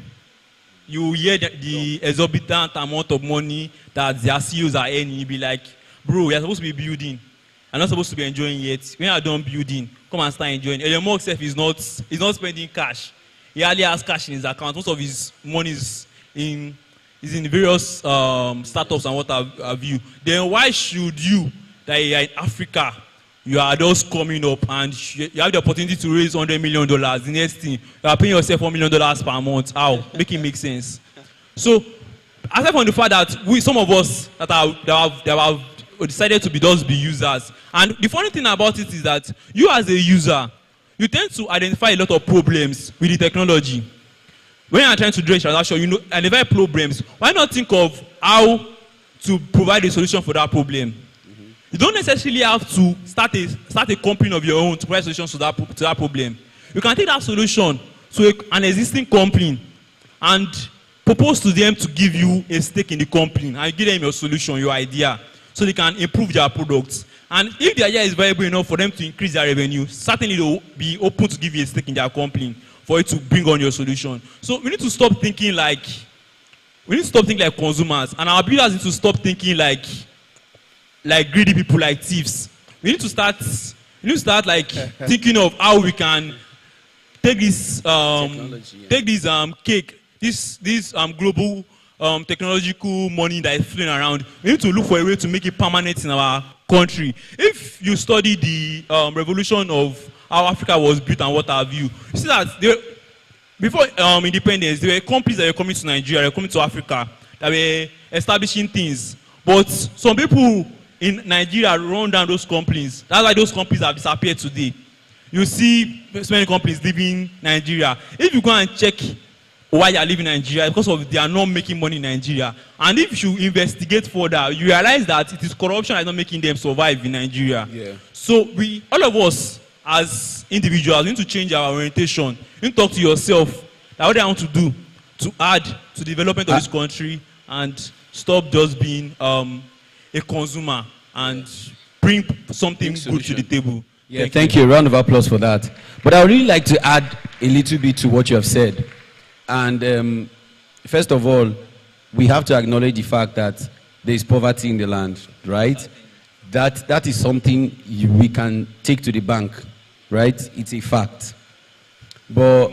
you hear the exorbitant amount of money that their CEOs are earning. You'll be like, bro, you're supposed to be building. I'm not supposed to be enjoying yet. When you're done building, come and start enjoying. Elon Musk himself is not spending cash. He hardly has cash in his account. Most of his money is in various startups and what have you. Then why should you, that you are in Africa, you are just coming up and you have the opportunity to raise $100 million. The next thing, you are paying yourself $1 million per month. How? Make it make sense. So, aside from the fact that some of us that have decided to be users, and the funny thing about it is that you as a user, you tend to identify a lot of problems with the technology. When you are trying to do a transaction, you identify problems. Why not think of how to provide a solution for that problem? Mm-hmm. You don't necessarily have to start a company of your own to provide solutions to that problem. You can take that solution to an existing company and propose to them to give you a stake in the company and give them your solution, your idea, so they can improve their products. And if the idea is viable enough for them to increase their revenue, certainly they will be open to give you a stake in their company for it to bring on your solution. So we need to stop thinking like consumers, and our builders need to stop thinking like greedy people, like thieves. We need to start like thinking of how we can take this cake, this global technological money that is flowing around. We need to look for a way to make it permanent in our country. If you study the revolution of how Africa was built and what have you, you see that before independence, there were companies that were coming to Nigeria, they were coming to Africa, that were establishing things. But some people in Nigeria run down those companies. That's why those companies have disappeared today. You see so many companies leaving Nigeria. If you go and check why they are leaving Nigeria, because of they are not making money in Nigeria. And if you investigate further, you realize that it is corruption that is not making them survive in Nigeria. Yeah. So all of us as individuals, we need to change our orientation. You need to talk to yourself. Like, what I want to do to add to the development of this country and stop just being a consumer and bring something good to the table. Yeah, thank you. A round of applause for that. But I would really like to add a little bit to what you have said. And first of all, we have to acknowledge the fact that there is poverty in the land, right? That is something we can take to the bank, right? It's a fact. But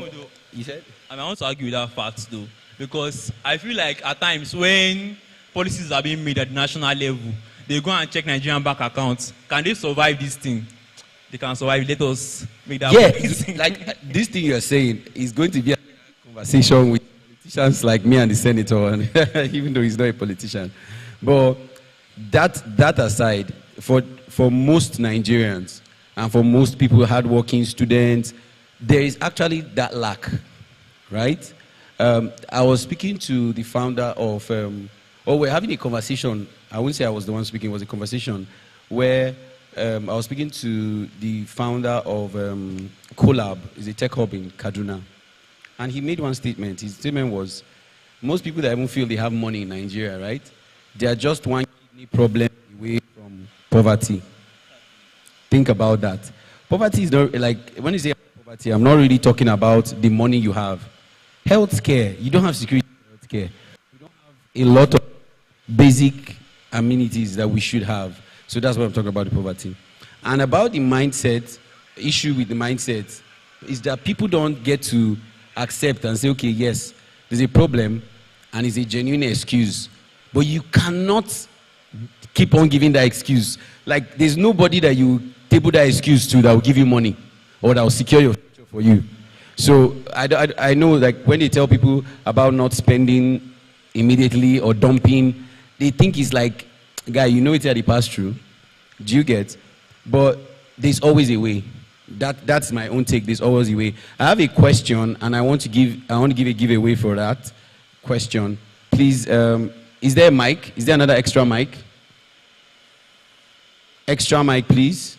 you said, I want to argue with that fact though, because I feel like at times when policies are being made at the national level, they go and check Nigerian bank accounts. Can they survive this thing? They can survive. Let us make that. Yeah, like this thing you're saying is going to be a conversation with politicians like me and the senator, and even though he's not a politician. But that aside, for most Nigerians and for most people, hardworking students, there is actually that lack, right? I was speaking to the founder of, we're having a conversation. I wouldn't say I was the one speaking. It was a conversation where I was speaking to the founder of Collab, is a tech hub in Kaduna. And he made one statement. His statement was, most people that even feel they have money in Nigeria, right? They are just one kidney problem away from poverty. Think about that. Poverty is not, like, when you say poverty, I'm not really talking about the money you have. Healthcare, you don't have security healthcare. You don't have a lot of basic amenities that we should have. So that's what I'm talking about, the poverty. And about the mindset, issue with the mindset is that people don't get to accept and say, okay, yes, there's a problem and it's a genuine excuse. But you cannot keep on giving that excuse. Like, there's nobody that you table that excuse to that will give you money or that will secure your future for you. So I know, like, when they tell people about not spending immediately or dumping, they think it's like, guy, you know it's at the pass through. Do you get? But there's always a way. That's my own take. There's always a way. I have a question, and I want to give a giveaway for that question. Please, is there a mic? Is there another extra mic? Extra mic, please.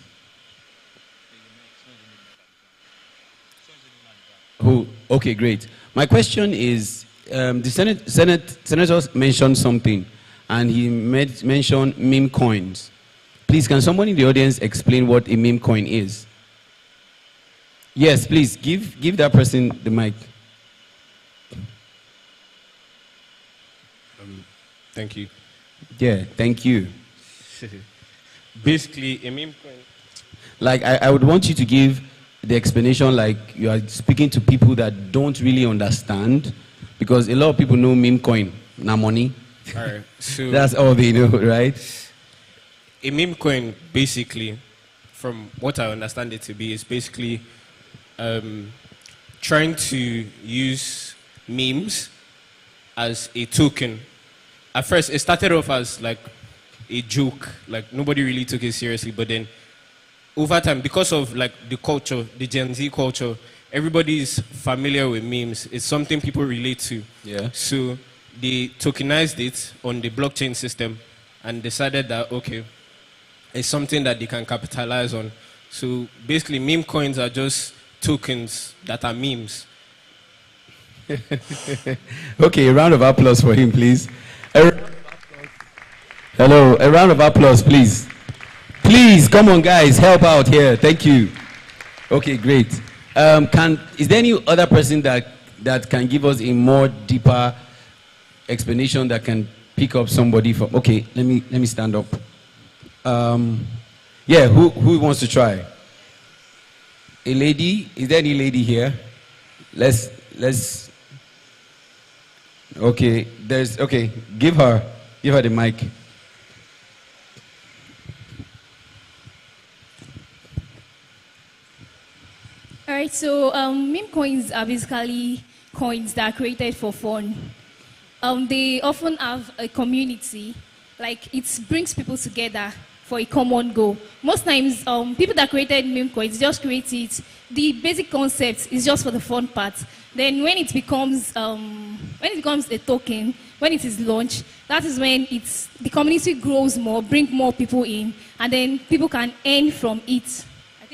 Who? Okay, great. My question is, the senator mentioned something, and he mentioned meme coins. Please, can somebody in the audience explain what a meme coin is? Yes, please, give that person the mic. Thank you. Yeah, thank you. Basically, a meme coin. Like, I would want you to give the explanation like you are speaking to people that don't really understand, because a lot of people know meme coin, na money. All right, so that's all they know, right? A meme coin, basically, from what I understand it to be, is basically trying to use memes as a token. At first, it started off as like a joke, like nobody really took it seriously, but then over time, because of like the culture, the Gen Z culture, everybody is familiar with memes. It's something people relate to. Yeah. So they tokenized it on the blockchain system and decided that, okay, it's something that they can capitalize on. So basically, meme coins are just tokens that are memes. Okay, a round of applause for him, please. Hello, a round of applause, please. Please, come on, guys, help out here. Thank you. Okay, great. Is there any other person that can give us a more deeper explanation that can pick up somebody from? Okay, let me stand up. Yeah, who wants to try? A lady? Is there any lady here? Let's. Okay, okay. Give her the mic. All right, so meme coins are basically coins that are created for fun. They often have a community, like it brings people together for a common goal. Most times, people that created meme coins just create it. The basic concept is just for the fun part. Then when it becomes a token, when it is launched, that is when the community grows more, bring more people in, and then people can earn from it.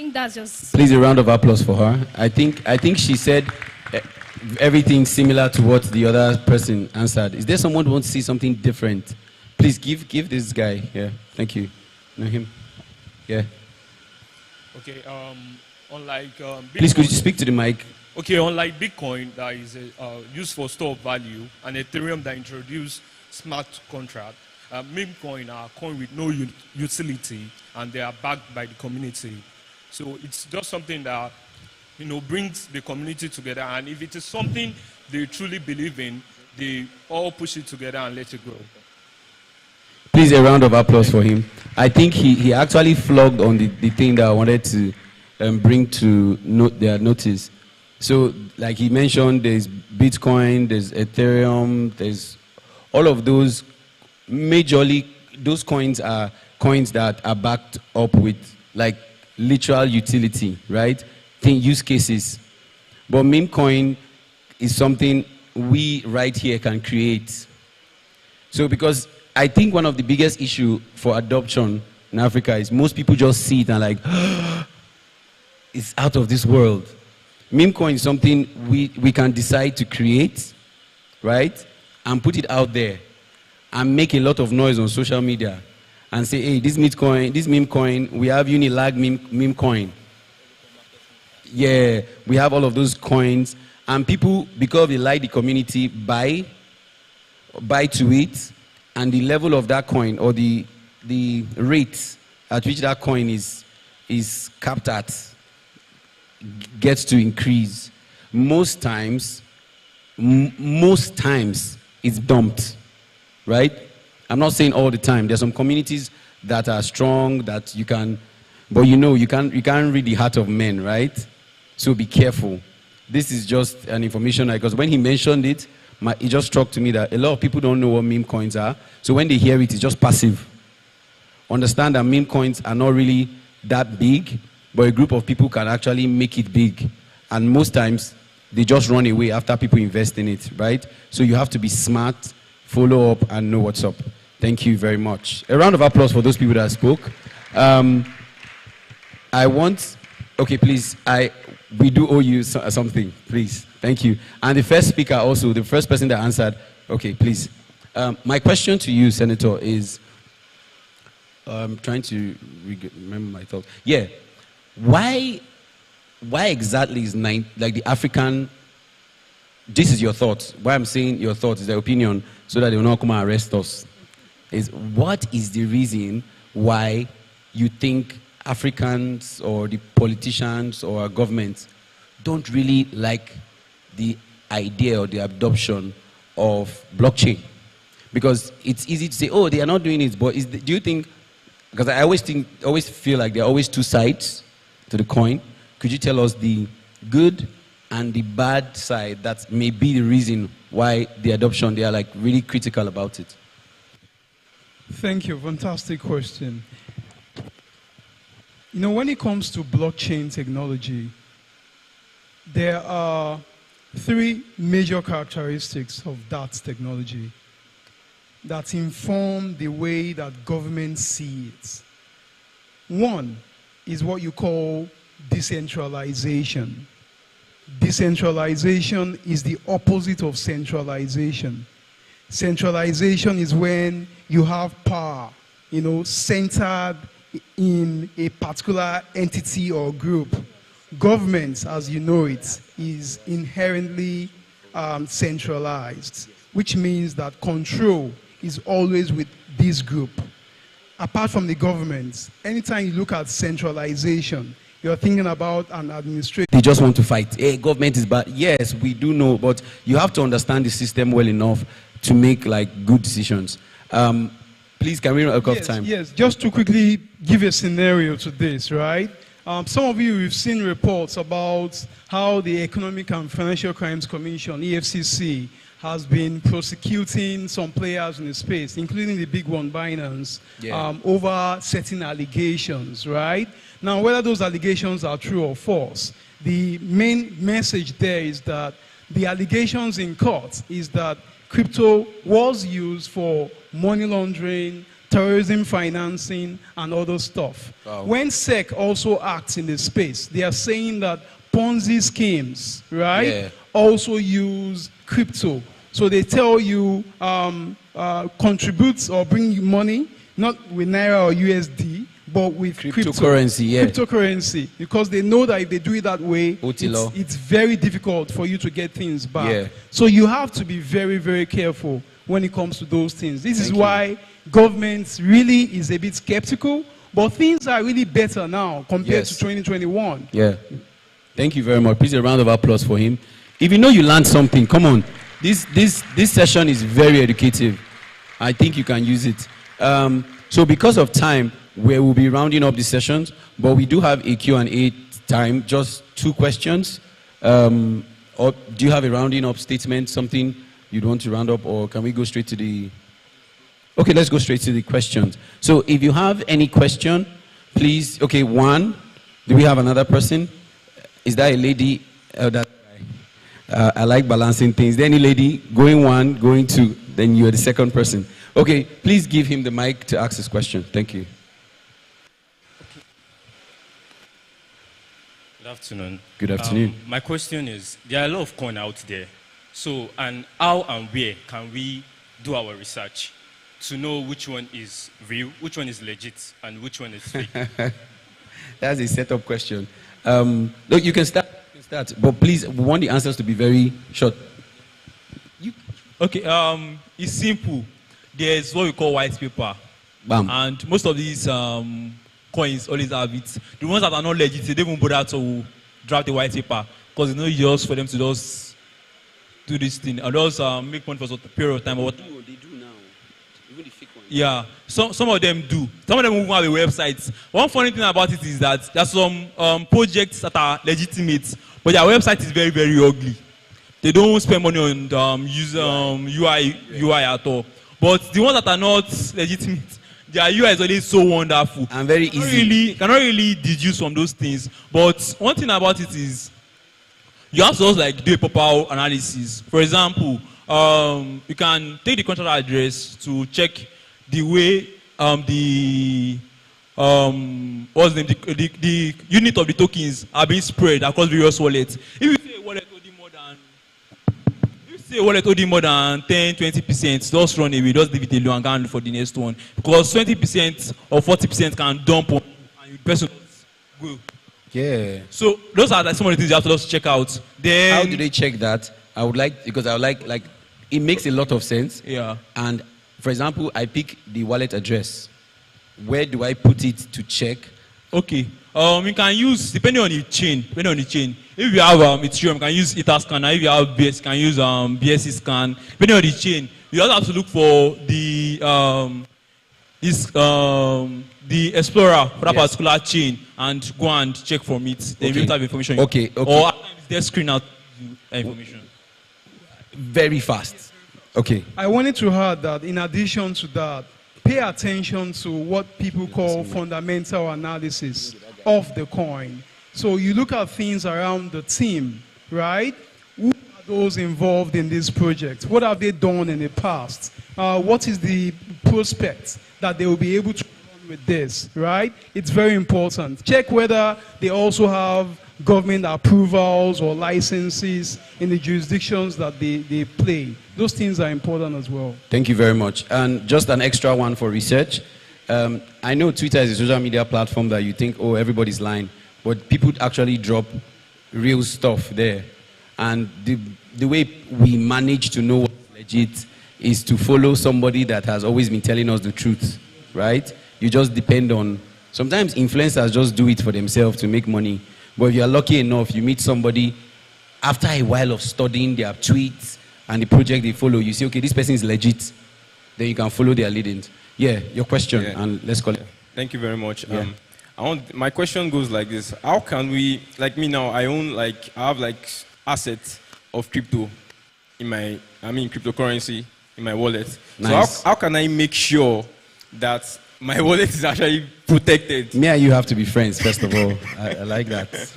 think that's just... Please, a round of applause for her. I think she said everything similar to what the other person answered. Is there someone who wants to see something different? Please give this guy here. Thank you. Know him? Yeah. Okay. Unlike please, could you speak to the mic? Okay. Unlike Bitcoin, that is used for store of value, and Ethereum that introduced smart contract, meme coin are coin with no utility, and they are backed by the community. So it's just something that brings the community together, and if it is something they truly believe in, they all push it together and let it grow. Please, a round of applause for him. I think he actually flogged on the thing that I wanted to bring to their notice. So, like he mentioned, there's Bitcoin, there's Ethereum, there's all of those. Majorly, those coins are coins that are backed up with like literal utility, right? Use cases. But meme coin is something we right here can create. So because I think one of the biggest issue for adoption in Africa is most people just see it and like, it's out of this world. Meme coin is something we can decide to create, right? And put it out there and make a lot of noise on social media and say, hey, this meme coin, we have Unilag meme coin. Yeah, we have all of those coins. And people, because they like the community, buy to it. And the level of that coin or the rate at which that coin is capped at gets to increase. Most times it's dumped, right? I'm not saying all the time. There's some communities that are strong that you can, but you can't read the heart of men, right? So be careful. This is just an information because when he mentioned it, it just struck to me that a lot of people don't know what meme coins are. So when they hear it, it's just passive. Understand that meme coins are not really that big, but a group of people can actually make it big. And most times, they just run away after people invest in it, right? So you have to be smart, follow up, and know what's up. Thank you very much. A round of applause for those people that spoke. Okay, please, we do owe you something, please. Thank you. And the first speaker also, the first person that answered, okay, please. My question to you, Senator, is, I'm trying to remember my thought. Yeah, why exactly is the African, this is your thoughts, why I'm saying your thoughts is the opinion, so that they will not come and arrest us, is what is the reason why you think Africans or the politicians or our governments don't really like the idea or the adoption of blockchain? Because it's easy to say, oh, they are not doing it, but do you think, because I always feel like there are always two sides to the coin. Could you tell us the good and the bad side that may be the reason why the adoption, they are like really critical about it? Thank you, fantastic question. When it comes to blockchain technology, there are three major characteristics of that technology that inform the way that governments see it. One is what you call decentralization. Decentralization is the opposite of centralization. Centralization is when you have power, centered in a particular entity or group. Government, as you know it, is inherently centralized, which means that control is always with this group. Apart from the government, anytime you look at centralization, you're thinking about an administration. They just want to fight. Hey, government is bad. Yes, we do know, but you have to understand the system well enough to make good decisions. Please, can we run out of time? Yes, just to quickly give a scenario to this, right? Some of you have seen reports about how the Economic and Financial Crimes Commission, EFCC, has been prosecuting some players in the space, including the big one, Binance, over certain allegations, right? Now, whether those allegations are true or false, the main message there is that the allegations in court is that crypto was used for money laundering, terrorism financing, and other stuff. Wow. When SEC also acts in the space, they are saying that Ponzi schemes, right, Yeah. also use crypto. So they tell you contribute or bring you money, not with Naira or USD, but with Cryptocurrency, yeah. Cryptocurrency, because they know that if they do it that way, Otilo. it's very difficult for you to get things back. Yeah. So you have to be very, very careful when it comes to those things. This is Thank you. why government really is a bit skeptical, but things are really better now compared to Yes. 2021. Yeah. Thank you very much. Please a round of applause for him. If you know you learned something, come on. This session is very educative. I think you can use it. So because of time, we will be rounding up the sessions, but we do have a Q&A time, just 2 questions. Or do you have a rounding up statement, something you'd want to round up, or can we go straight to the... Okay, let's go straight to the questions. So if you have any question, please, okay, 1. Do we have another person? Is that a lady? I like balancing things. Is there any lady going 1, going 2, then you're the second person. Okay, please give him the mic to ask his question. Thank you. Good afternoon. Good afternoon. My question is, there are a lot of coin out there. So, and how and where can we do our research to know which one is real, which one is legit, and which one is fake? That's a setup question. Look, you can start, but please, we want the answers to be very short. Okay, it's simple. There's what we call white paper. Bam. And most of these coins always have it. The ones that are not legit, they don't even bother to draft the white paper because it's not just for them to just do this thing and just make money for a period of time. But They do now. Even the fake ones. yeah, some of them do. Some of them even have a website. One funny thing about it is that there's some projects that are legitimate, but their website is very, very ugly. They don't spend money on UI at all. But the ones that are not legitimate, their UI is always so wonderful and very easy. Cannot really deduce from those things. But one thing about it is you have to just like do a proper analysis. For example, you can take the contract address to check the way what's the name, the unit of the tokens are being spread across various wallets. If you say a wallet holding more than 10-20%, just run away, just leave it alone and go and look for the next one. Because 20% or 40% can dump on and the person go. Yeah. So those are like some of the things you have to just check out. Then how do they check that? I would like, because I would like it makes a lot of sense. Yeah. And for example, I pick the wallet address. Where do I put it to check? Okay. You can use, depending on the chain. If you have Ethereum, you can use Etherscan. If you have BS, you can use BSC scan. Depending on the chain, you also have to look for the Explorer for that particular chain and go and check from it. Then you have information. Okay. Or at times their screen out information. Very fast. Okay. I wanted to add that in addition to that, pay attention to what people call fundamental analysis of the coin. So you look at things around the team, right? Who are those involved in this project? What have they done in the past? What is the prospect that they will be able to run with this, right? It's very important. Check whether they also have government approvals or licenses in the jurisdictions that they play. Those things are important as well. Thank you very much. And just an extra one for research. I know Twitter is a social media platform that you think, oh, everybody's lying. But people actually drop real stuff there. And the way we manage to know what's legit is to follow somebody that has always been telling us the truth, right? You just depend on, sometimes influencers just do it for themselves to make money. But if you're lucky enough, you meet somebody after a while of studying their tweets and the project they follow, you say, okay, this person is legit. Then you can follow their leadings. Yeah, your question, and let's call it. Thank you very much. Yeah. My question goes like this. How can we, like me now, I have assets of crypto cryptocurrency in my wallet. Nice. So how can I make sure that my wallet is actually protected? Me and you have to be friends, first of all. I like that.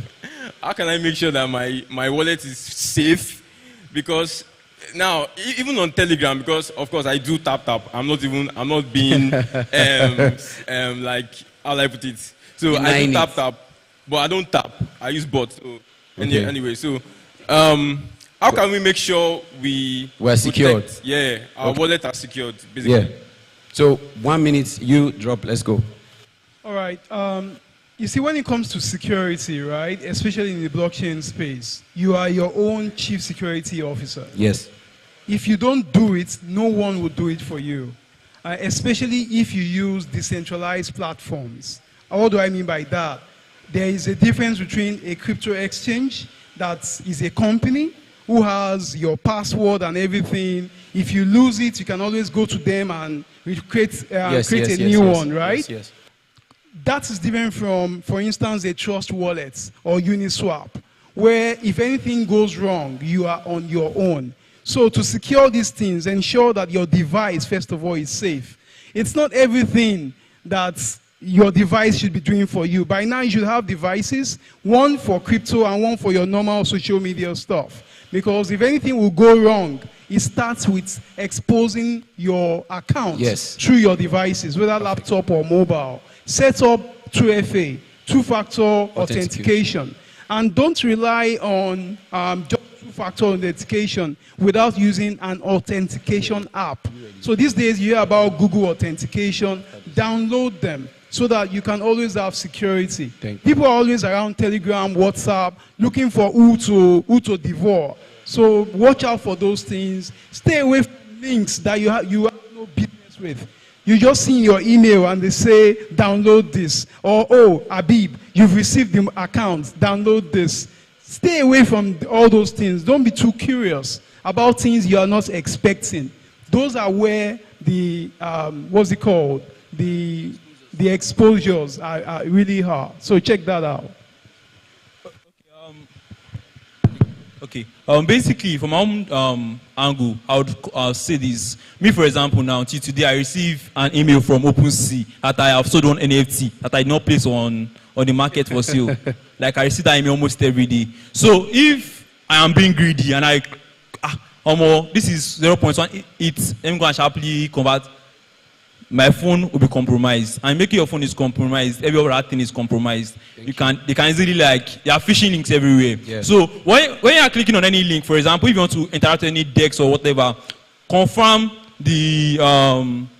How can I make sure that my wallet is safe? Because Now, even on Telegram, because of course I do tap. I'm not being like how I put it. So I do tap, but I don't tap. I use bot. So anyway, so how can we make sure we're secured? Yeah, our wallet are secured, basically. Yeah. So 1 minute, you drop. Let's go. All right. You see, when it comes to security, right, especially in the blockchain space, you are your own chief security officer. Yes. If you don't do it, no one will do it for you, especially if you use decentralized platforms. What do I mean by that? There is a difference between a crypto exchange that is a company who has your password and everything. If you lose it, you can always go to them and create a new one, right? Yes. That is different from, for instance, a trust wallet or Uniswap, where if anything goes wrong, you are on your own. So to secure these things, ensure that your device, first of all, is safe. It's not everything that your device should be doing for you. By now, you should have devices, one for crypto and one for your normal social media stuff. Because if anything will go wrong, it starts with exposing your account through your devices, whether laptop or mobile. Set up 2FA, two-factor authentication. And don't rely on just two-factor authentication without using an authentication app. So these days you hear about Google authentication. Download them so that you can always have security. People are always around Telegram, WhatsApp, looking for who to devour. So watch out for those things. Stay away from links that you have no business with. You just see in your email and they say, download this. Or, oh, Habib, you've received the account, download this. Stay away from all those things. Don't be too curious about things you are not expecting. Those are where the, what's it called? The exposures are really hard. So check that out. Okay. Basically, from my own angle, I would say this. Me, for example, now, until today, I receive an email from OpenSea that I have sold on NFT, that I did not place on the market for sale. Like, I receive that email almost every day. So, if I am being greedy and this is 0.1, let me go and sharply convert, my phone will be compromised. And making your phone is compromised, every other thing is compromised. They can easily, like, there are phishing links everywhere. Yeah. So when you are clicking on any link, for example, if you want to interact with any DEX or whatever, confirm the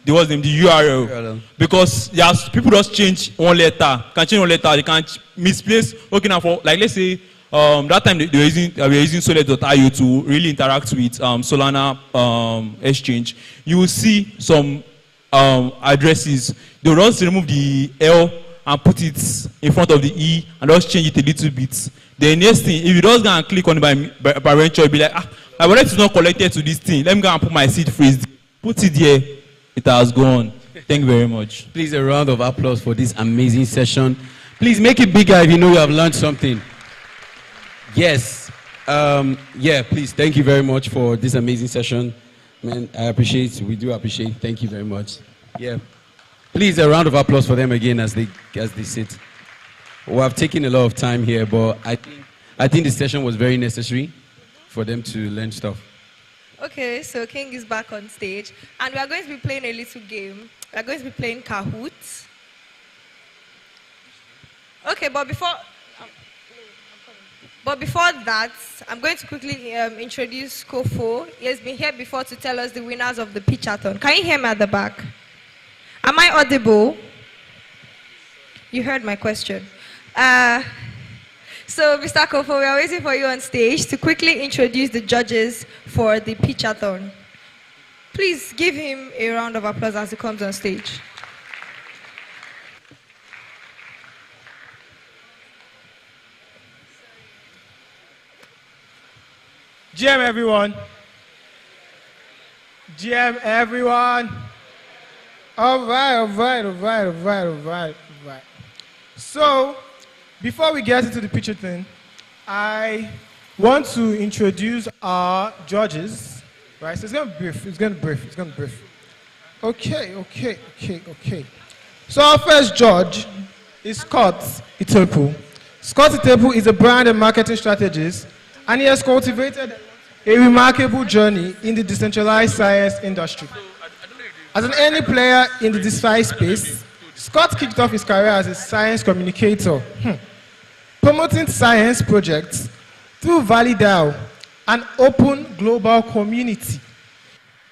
URL. Because people just change one letter. Can change one letter, they can misplace. Okay, now for, like, let's say that time they were using Solid.io to really interact with Solana exchange. You will see some addresses. They will just remove the L and put it in front of the E and just change it a little bit. The next thing, if you just go and click on it by venture, you'll be like, my wallet is not connected to this thing. Let me go and put my seed phrase. Put it there. It has gone. Thank you very much. Please, a round of applause for this amazing session. Please make it bigger if you know you have learned something. Yes. Please, thank you very much for this amazing session. Man, I appreciate, we do appreciate. Thank you very much. Yeah. Please, a round of applause for them again as they sit. We have taken a lot of time here, but I think this session was very necessary for them to learn stuff. Okay, so King is back on stage, and we are going to be playing a little game. We are going to be playing Kahoot. Okay, but before that, I'm going to quickly introduce Kofo. He has been here before to tell us the winners of the pitchathon. Can you hear me at the back? Am I audible? You heard my question. So, Mr. Kofo, we are waiting for you on stage to quickly introduce the judges for the pitchathon. Please give him a round of applause as he comes on stage. GM everyone. GM everyone. All right. So, before we get into the picture thing, I want to introduce our judges. Right, so it's gonna be brief. Okay. So our first judge is Scott Itepu. Scott Itepu is a brand and marketing strategist, and he has cultivated a remarkable journey in the decentralized science industry. As an early player in the DeFi space, Scott kicked off his career as a science communicator, promoting science projects through ValleyDAO, an open global community,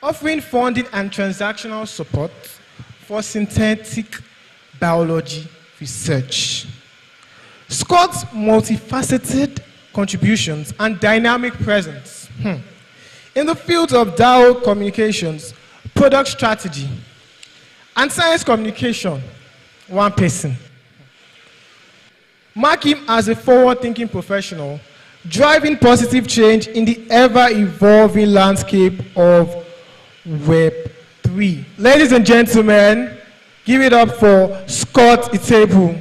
offering funding and transactional support for synthetic biology research. Scott's multifaceted contributions and dynamic presence in the field of DAO communications, product strategy, and science communication, one person, mark him as a forward-thinking professional, driving positive change in the ever-evolving landscape of Web3. Ladies and gentlemen, give it up for Scott Itebu.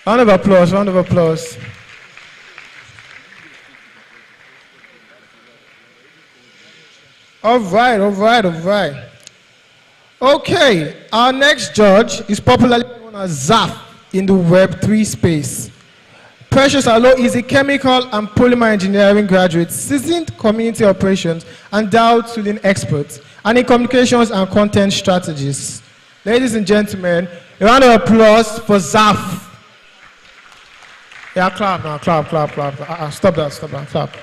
Round of applause, round of applause. All right. Okay, our next judge is popularly known as Zaf in the Web3 space. Precious Alo is a chemical and polymer engineering graduate, seasoned community operations and DAO tooling expert, and in communications and content strategies. Ladies and gentlemen, a round of applause for Zaf. Yeah, clap now, clap. Stop that, clap.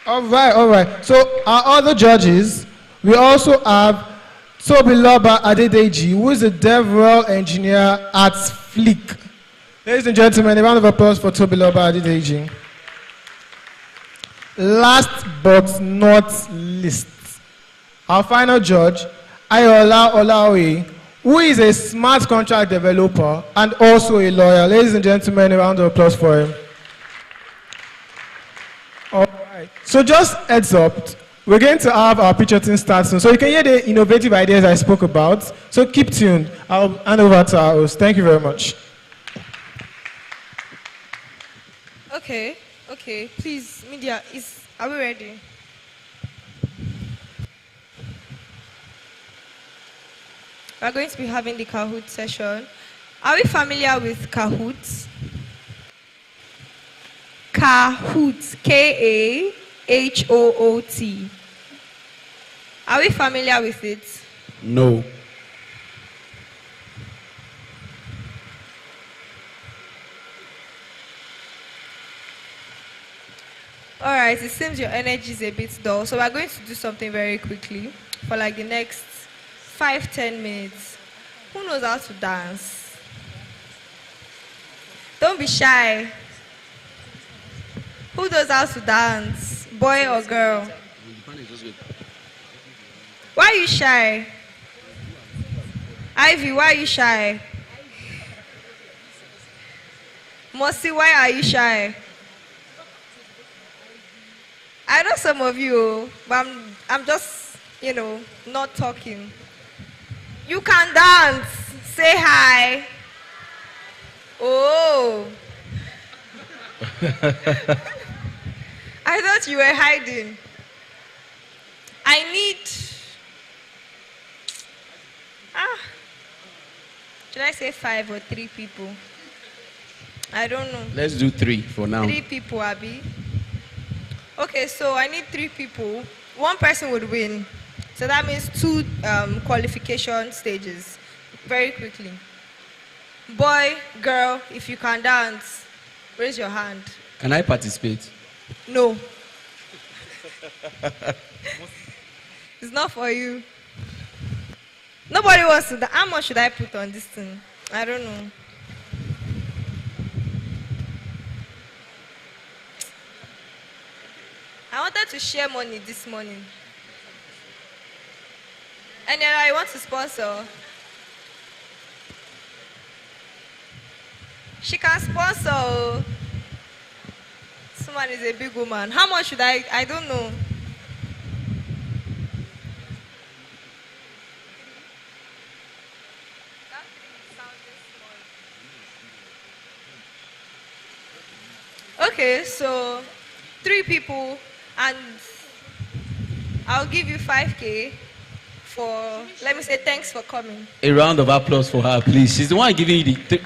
All right. So our other judges, we also have Tobiloba Adedeji, who is a DevRel engineer at Flick. Ladies and gentlemen, a round of applause for Tobiloba Adedeji. Last but not least, our final judge, Ayola Olaoye, who is a smart contract developer and also a lawyer. Ladies and gentlemen, a round of applause for him. All right. So just heads up, we're going to have our picture team start soon. So you can hear the innovative ideas I spoke about. So keep tuned. I'll hand over to our host. Thank you very much. Okay. Please, media, are we ready? We're going to be having the Kahoot session. Are we familiar with Kahoot? Kahoot, K-A-H-O-O-T. Are we familiar with it? No. All right, it seems your energy is a bit dull, so we're going to do something very quickly for like the next 5-10 minutes. Who knows how to dance? Don't be shy. Who knows how to dance? Boy or girl? Why are you shy? Ivy, why are you shy? Mossy, why are you shy? I know some of you, but I'm just, not talking. You can dance. Say hi. Oh. I thought you were hiding. I need... Should I say 5 or 3 people? I don't know. Let's do 3 for now. 3 people, Abby. Okay, so I need 3 people. 1 person would win. So that means 2 qualification stages. Very quickly. Boy, girl, if you can dance, raise your hand. Can I participate? No. It's not for you. Nobody wants to dance. How much should I put on this thing? I don't know. I wanted to share money this morning. And then I want to sponsor. She can sponsor. Someone is a big woman. How much should I don't know. Okay, so 3 people, and I'll give you 5K for, let me say, thanks for coming. A round of applause for her, please. She's the one giving you the...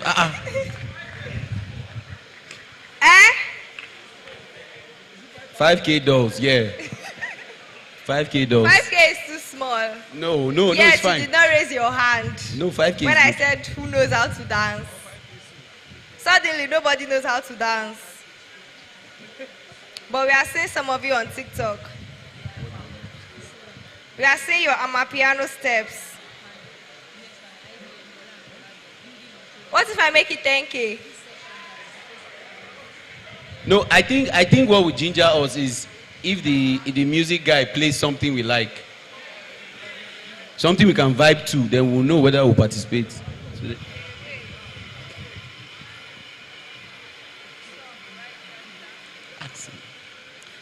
5K dolls, yeah. 5K dolls. 5K is too small. No, no, Yes, it's fine. you did not raise your hand. No, 5K When is I good. said, who knows how to dance? Suddenly, nobody knows how to dance. But we are seeing some of you on TikTok. We are seeing your amapiano steps. What if I make it 10K? No, I think what would ginger us is if the music guy plays something we like, something we can vibe to, then we'll know whether we'll participate. So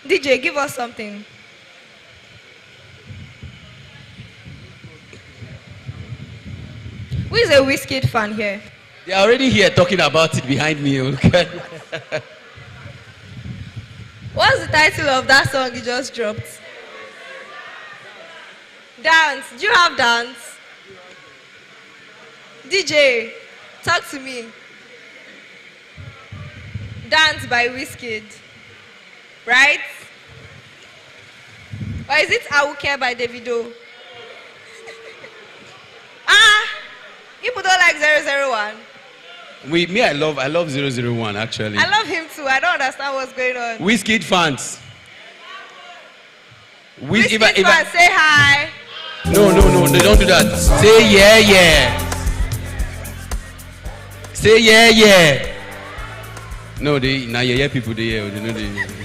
DJ, give us something. Who is a Wizkid fan here? they are already here talking about it behind me. Okay? What's the title of that song you just dropped? Dance. Do you have dance? DJ, talk to me. Dance by Wizkid. Right? Or is it I Will Care by Davido? People don't like 001. I love 001 actually. I love him too. I don't understand what's going on. Wizkid fans. Wizkid fans, say hi. No, they don't do that. Say yeah, yeah. Say yeah, yeah. No, yeah, people they hear. They know they.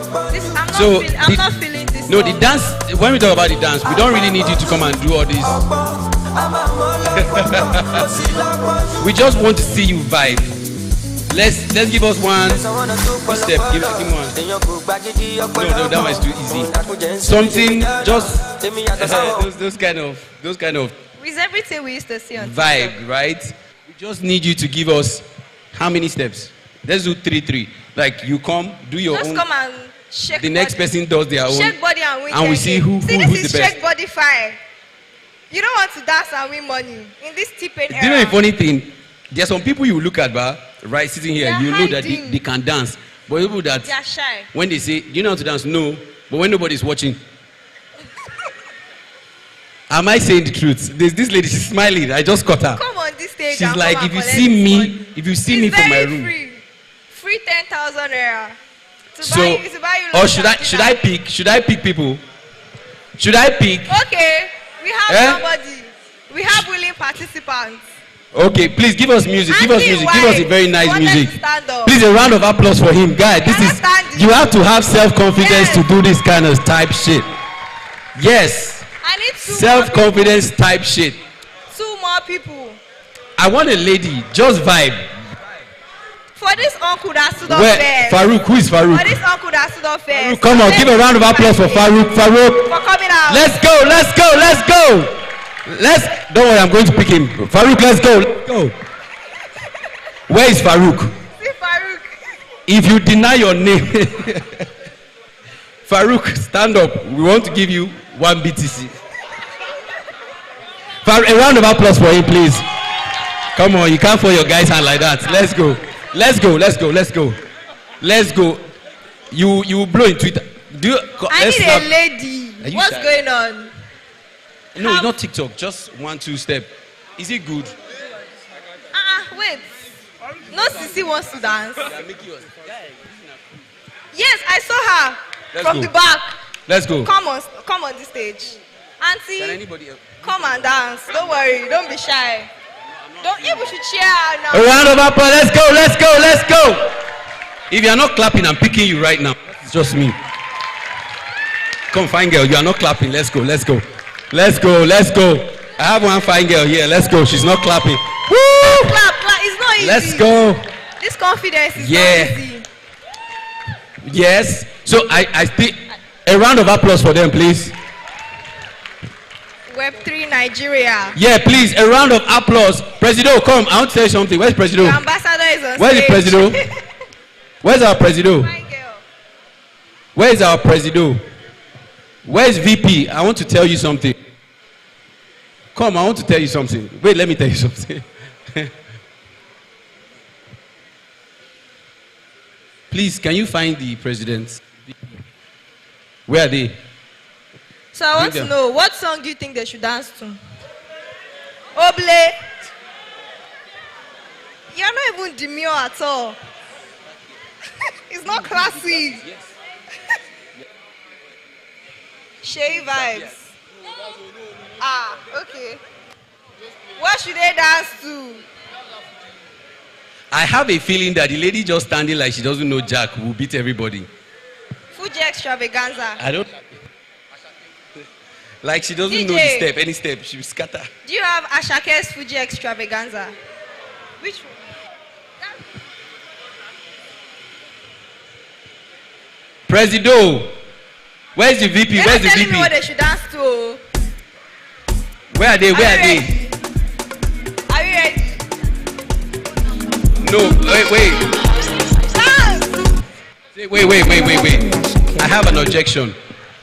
I'm not feeling this. No, the dance. When we talk about the dance, we don't really need you to come and do all this. We just want to see you vibe. Let's give us one step. Give me one. No, that one is too easy. Something just those kind of With everything we used to see on vibe, TikTok. right? We just need you to give us how many steps? Let's do 3-3. Like you come, do your Just own. come and shake The next body. person does their own. Shake body and win. And we see who's this the is best. shake body fire. You don't want to dance and win money in this T-Pain Do you know era. the funny thing? There are some people you look at, right, sitting here, They are you know that hiding. they can dance. But people that, They are shy. when they say, do you know how to dance? No. But when nobody's watching. Am I saying the truth? There's this lady, she's smiling. I just caught her. Come on this stage. She's and like, come if you and see collect me, this money. if you see me It's from my very room. Free 10,000 naira. To So, buy you or lunch should and I dinner. pick? Should I pick people? Should I pick? Okay, we have Eh? somebody. We have willing participants. Okay, please give us music. Give us Auntie, music. Give us a very nice wanted music. to stand up. Please, a round of applause for him, guy. This is you have to have self-confidence to do this kind of type shit. Yes, I need two self-confidence type shit. Two more people. I want a lady, just vibe. For this uncle that stood up Where first. Farouk? Who is Farouk? For this uncle that stood up first. Come on, give a round of applause for Farouk. Farouk. For coming out. Let's go. Let's go. Let's go. Don't worry, I'm going to pick him. Farouk, let's go. Let's go. Where is Farouk? See Farouk. If you deny your name, Farouk, stand up. We want to give you 1 BTC. A round of applause for him, please. Come on, you can't fold your guy's hand like that. Let's go. Let's go. Let's go. Let's go. Let's go. You blow in Twitter. I need a lady. Are you What's shy? going on? No, it's not TikTok. Just 1-2 step. Is it good? Wait. No Sissy wants to dance. Yes, I saw her Let's from go. the back. Let's go. Come on the stage. Auntie, Can anybody else? come and dance. Don't worry. Don't be shy. You should cheer her now. A round of applause. Let's go. Let's go. Let's go. If you are not clapping, I'm picking you right now. It's just me. Come, fine girl. You are not clapping. Let's go. Let's go. Let's go. Let's go. I have one fine girl here. Let's go. She's not clapping. Woo! Clap. It's not easy. Let's go. This confidence is Yeah. not easy. Yes. So I think a round of applause for them, please. Web3 Nigeria. Yeah, please. A round of applause. Presido, come. I want to tell you something. Where's Presido? The ambassador is on Where's the stage. Presido? Where's our Presido? Where is our Presido? Where is VP? I want to tell you something. Come, I want to tell you something. Wait, let me tell you something. Please, can you find the presidents? Where are they? So I want Bring to them. know, what song do you think they should dance to? Oble. You're not even demure at all. It's not classy. Shay vibes. Ah, okay. What should they dance to? I have a feeling that the lady just standing like she doesn't know Jack will beat everybody. Fuji extravaganza. I don't. Like she doesn't know the step, any step. She will scatter. Do you have Ashake's Fuji extravaganza? Which one? Presido, where's the VP? They're Where's the not telling VP? me what they should dance to. Where are they? Where are they? Are you ready? No, wait. Wait. I have an objection.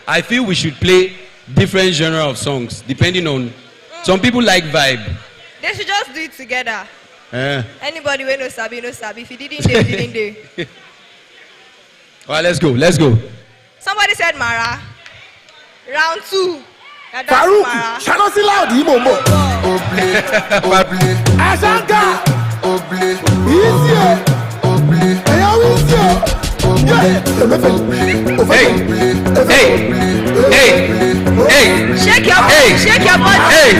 I feel we should play different genre of songs depending on. Some people like vibe. They should just do it together. Eh. Anybody who no sabi, no sabi. If you didn't do, you didn't do. All right, let's go. Somebody said Mara. Round 2. Farouk, Shanosi Loud, Imomo. Oble. Ashanka. Oble. Easier. Oble. Hey. Shake your body. Shake your body. Hey.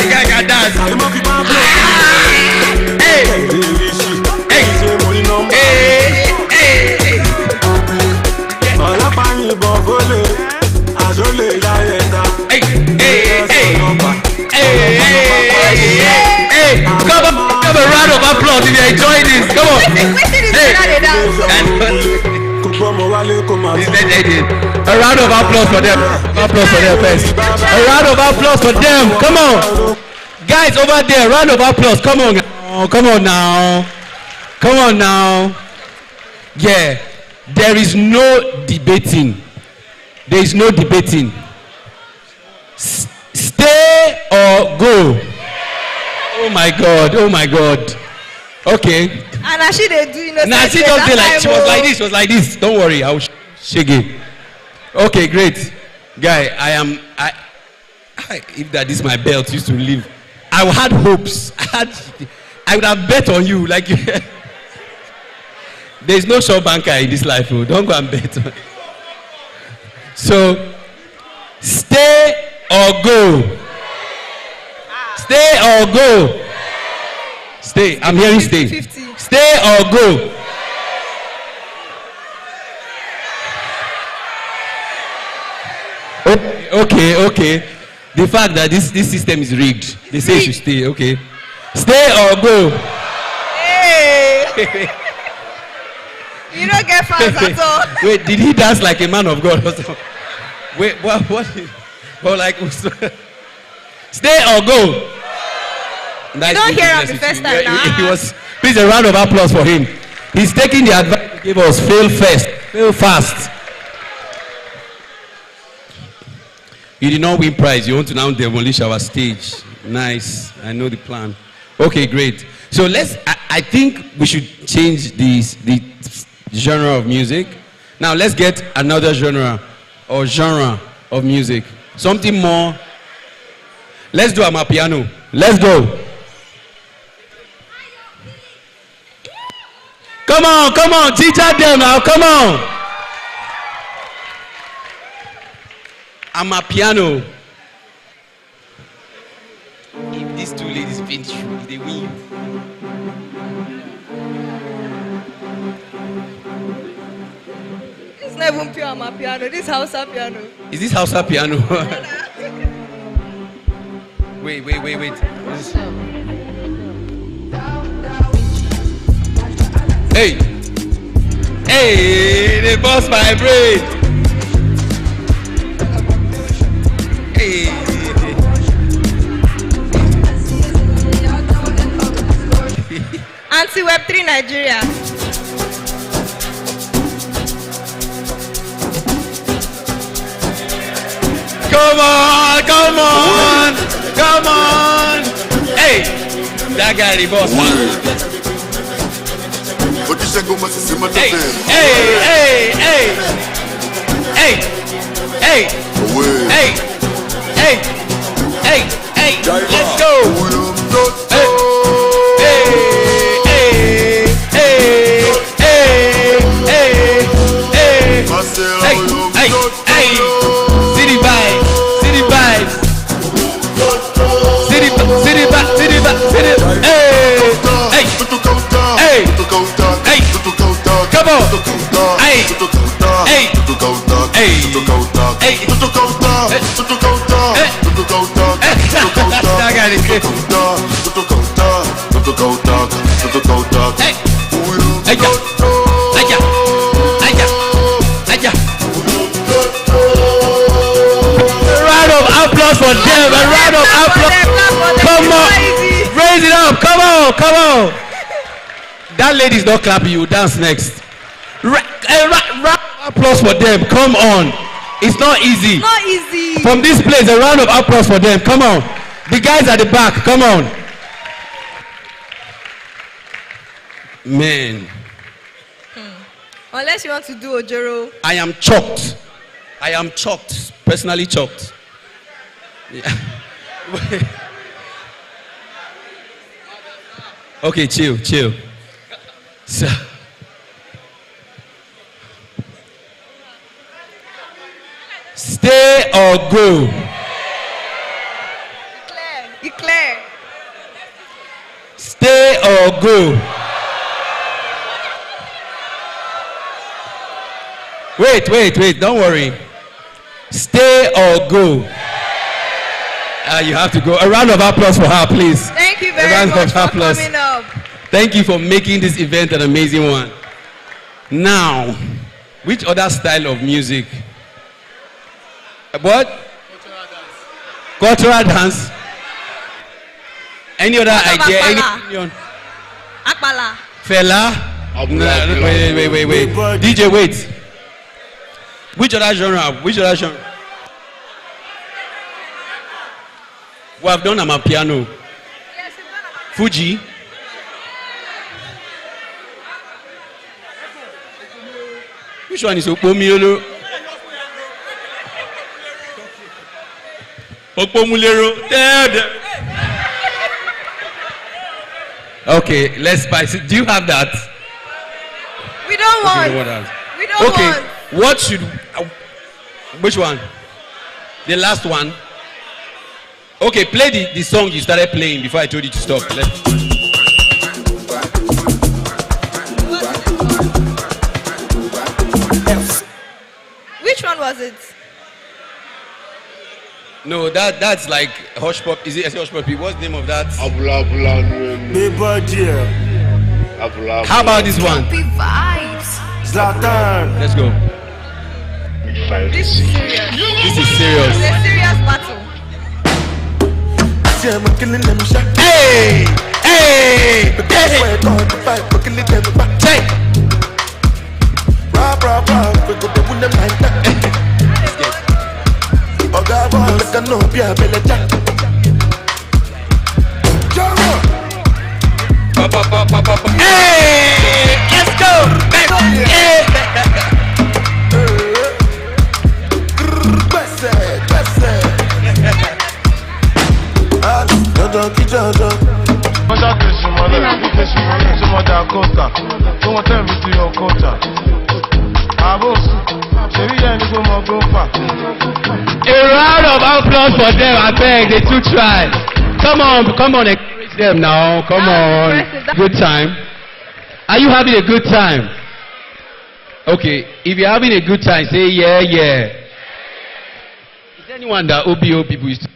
Gaga dance. Come on, give a round of applause if you're enjoying this. Come on. A round of applause for them. First. A round of applause for them. Come on. Guys over there, round of applause. Come on. Come on now. Yeah. There is no debating. Stay or go. Oh my God. Okay. And she they do, you know. Nah, she just did like, she was like this. Don't worry, I will shake it. Okay, great. Guy, if that is my belt used to leave, I had hopes. I would have bet on you. Like, there's no sure banker in this life. Oh. Don't go and bet. So, stay or go. Stay or go. Stay. I'm hearing stay. 50. Stay or go. Okay. The fact that this system is rigged. They say you should stay. Okay. Stay or go. Hey. You don't get fans at all. Wait, did he dance like a man of God or something? Wait, what? Well, like, stay or go. You don't hear him the first time now. He was. Please, a round of applause for him. He's taking the advice he gave us. Fail fast. You did not win prize. You want to now demolish our stage. Nice. I know the plan. Okay, great. So I think we should change the genre of music. Now let's get another genre of music. Something more. Let's do amapiano. Let's go. Come on, teacher them now, come on. Amapiano. If these two ladies finish, they win. It's not even pure amapiano. This is Hausa piano. Is this Hausa piano? Wait. Hey, they bust my brain. Hey. Anti-Web3 Nigeria. Come on, come on, come on. Hey, that guy the boss. Hey, hey, hey, hey, hey, hey, hey, hey, hey, let's go. Hey, hey, hey, hey, hey, hey, hey, hey, city vibes, city vibes, city vibes, city vibes, city vibes, hey, hey, hey, hey, come on, hey, hey, hey, that guy is good. Hey, round of applause for them. A round of applause. Come on, raise it up. Come on, come on. That lady's not clapping. You dance next. Round of applause for them. Come on. It's not easy. Not easy. From this place, a round of applause for them. Come on. The guys at the back. Come on. Man. Unless you want to do Ojoro. I am chocked. I am chocked. Personally chocked. Yeah. Okay, chill, chill. So, stay or go? Declare. Stay or go? Wait, don't worry. Stay or go? You have to go. A round of applause for her, please. Thank you very much for coming up. Thank you for making this event an amazing one. Now, which other style of music? What? Cultural dance. Any other idea? Any opinion? Akbala. Fela? No, wait. DJ, wait. Which other genre? We have done Amapiano. Fuji. Which one is Opomiolo? Opomulero. Okay, let's spice it. Do you have that? We don't want. We don't want. Okay, what should... which one? The last one? Okay, play the song you started playing before I told you to stop. Which one was it? No, that's like Hush Pop. Is it Hush Pop? What's the name of that? How about this one? Zlatan. Let's go. This is serious. This is serious. It's a serious battle. Hey! Hey! Hey! Let's go! A round of applause for them, I beg, they too try. Come on, encourage them now, come on. Good time. Are you having a good time? Okay, if you're having a good time, say yeah. Is there anyone that OBO people used to say?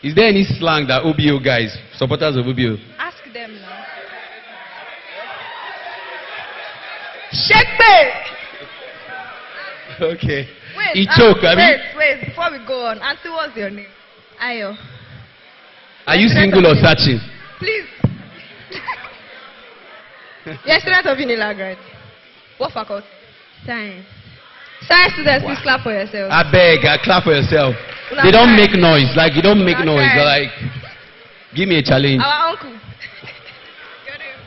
Is there any slang that OBO guys, supporters of OBO? Ask them now. Shake me! Okay. Wait, He choke, wait, before we go on. Auntie, what's your name? Ayo. Are you single or searching? Please. You're a student of Unilag, right? What faculty? Science. Science students, please clap for yourself. I beg, clap for yourself. They don't make noise. Like, you don't make noise. They're like, give me a challenge. Our uncle.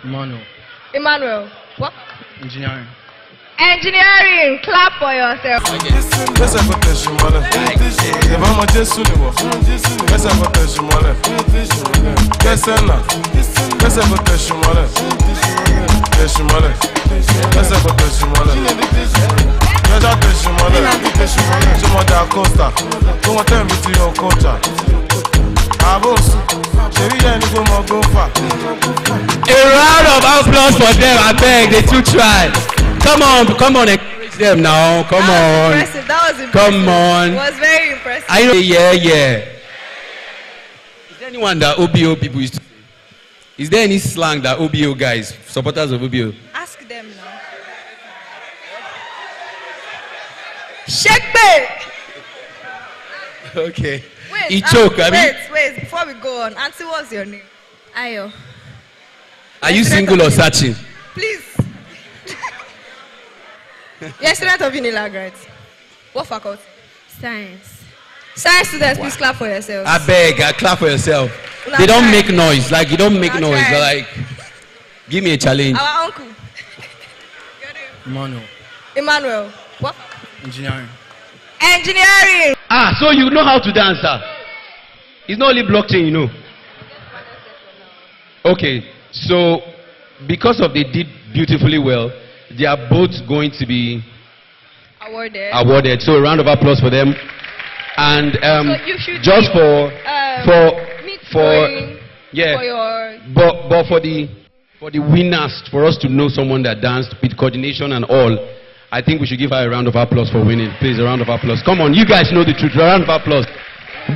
Emmanuel. Emmanuel. What? Engineering. Engineering. Clap for yourself. A round of applause for them, I beg, they too tried. Come on, encourage them now, come on. Impressive. That was impressive. Come on. It was very impressive. I know, yeah. Is there anyone that OBO people used to say? Is there any slang that OBO guys, supporters of OBO? Ask them now. Shake back. Okay. Wait, He choke, I mean. wait, before we go on, Auntie, what's your name? Ayo. Are you single or searching? Please. You're a student of Unilag, right? What faculty? Science. Science students, please clap for yourselves. I beg, clap for yourself. Una They don't try. make noise, like you don't make Una noise. try. They're like, give me a challenge. Our uncle. Emmanuel. Emmanuel. What? Engineering. Engineering. Ah, so you know how to dance, sir. It's not only blockchain, you know. Okay, so because of they did beautifully well, they are both going to be awarded. So a round of applause for them. And So you should just meet yeah, for your but for the winners, for us to know someone that danced with coordination and all, I think we should give her a round of applause for winning. Please, a round of applause. Come on, you guys know the truth. A round of applause.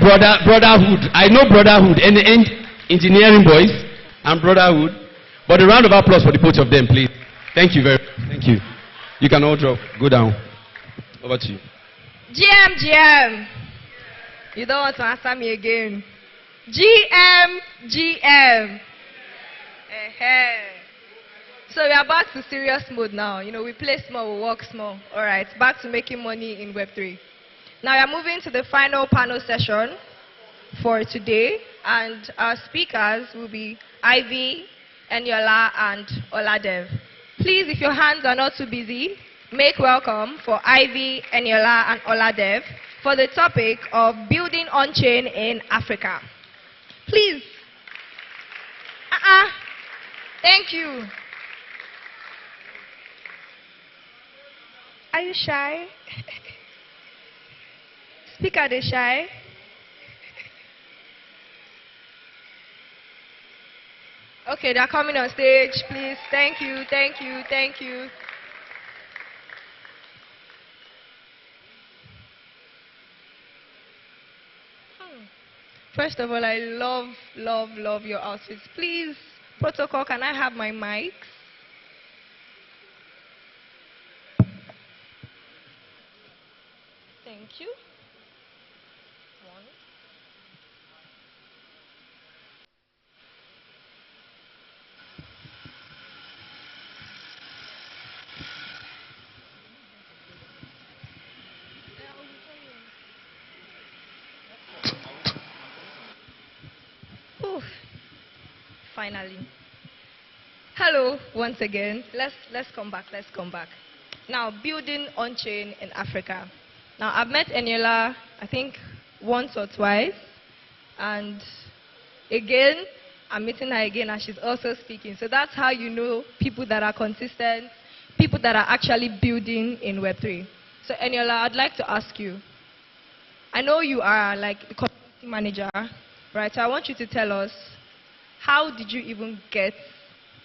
Brotherhood. I know brotherhood. And engineering boys and brotherhood. But a round of applause for the both of them, please. Thank you very much. Thank you. You can all drop. Go down. Over to you. GM. You don't want to answer me again. GM. So we are back to serious mode now. You know, we play small, we work small. All right, back to making money in Web3. Now we are moving to the final panel session for today, and our speakers will be Ivy, Eniola, and Oladev. Please, if your hands are not too busy, make welcome for Ivy, Eniola, and Oladev for the topic of building on-chain in Africa. Please. Thank you. Are you shy? Speaker, they shy? Okay, they're coming on stage, please. Thank you. First of all, I love your outfits. Please, protocol, can I have my mics? Thank you. One. Oof. Finally. Hello, once again. Let's come back. Now, building on-chain in Africa. Now, I've met Eniola, I think, once or twice. And again, I'm meeting her again, and she's also speaking. So that's how you know people that are consistent, people that are actually building in Web3. So, Eniola, I'd like to ask you. I know you are like a community manager, right? So I want you to tell us, how did you even get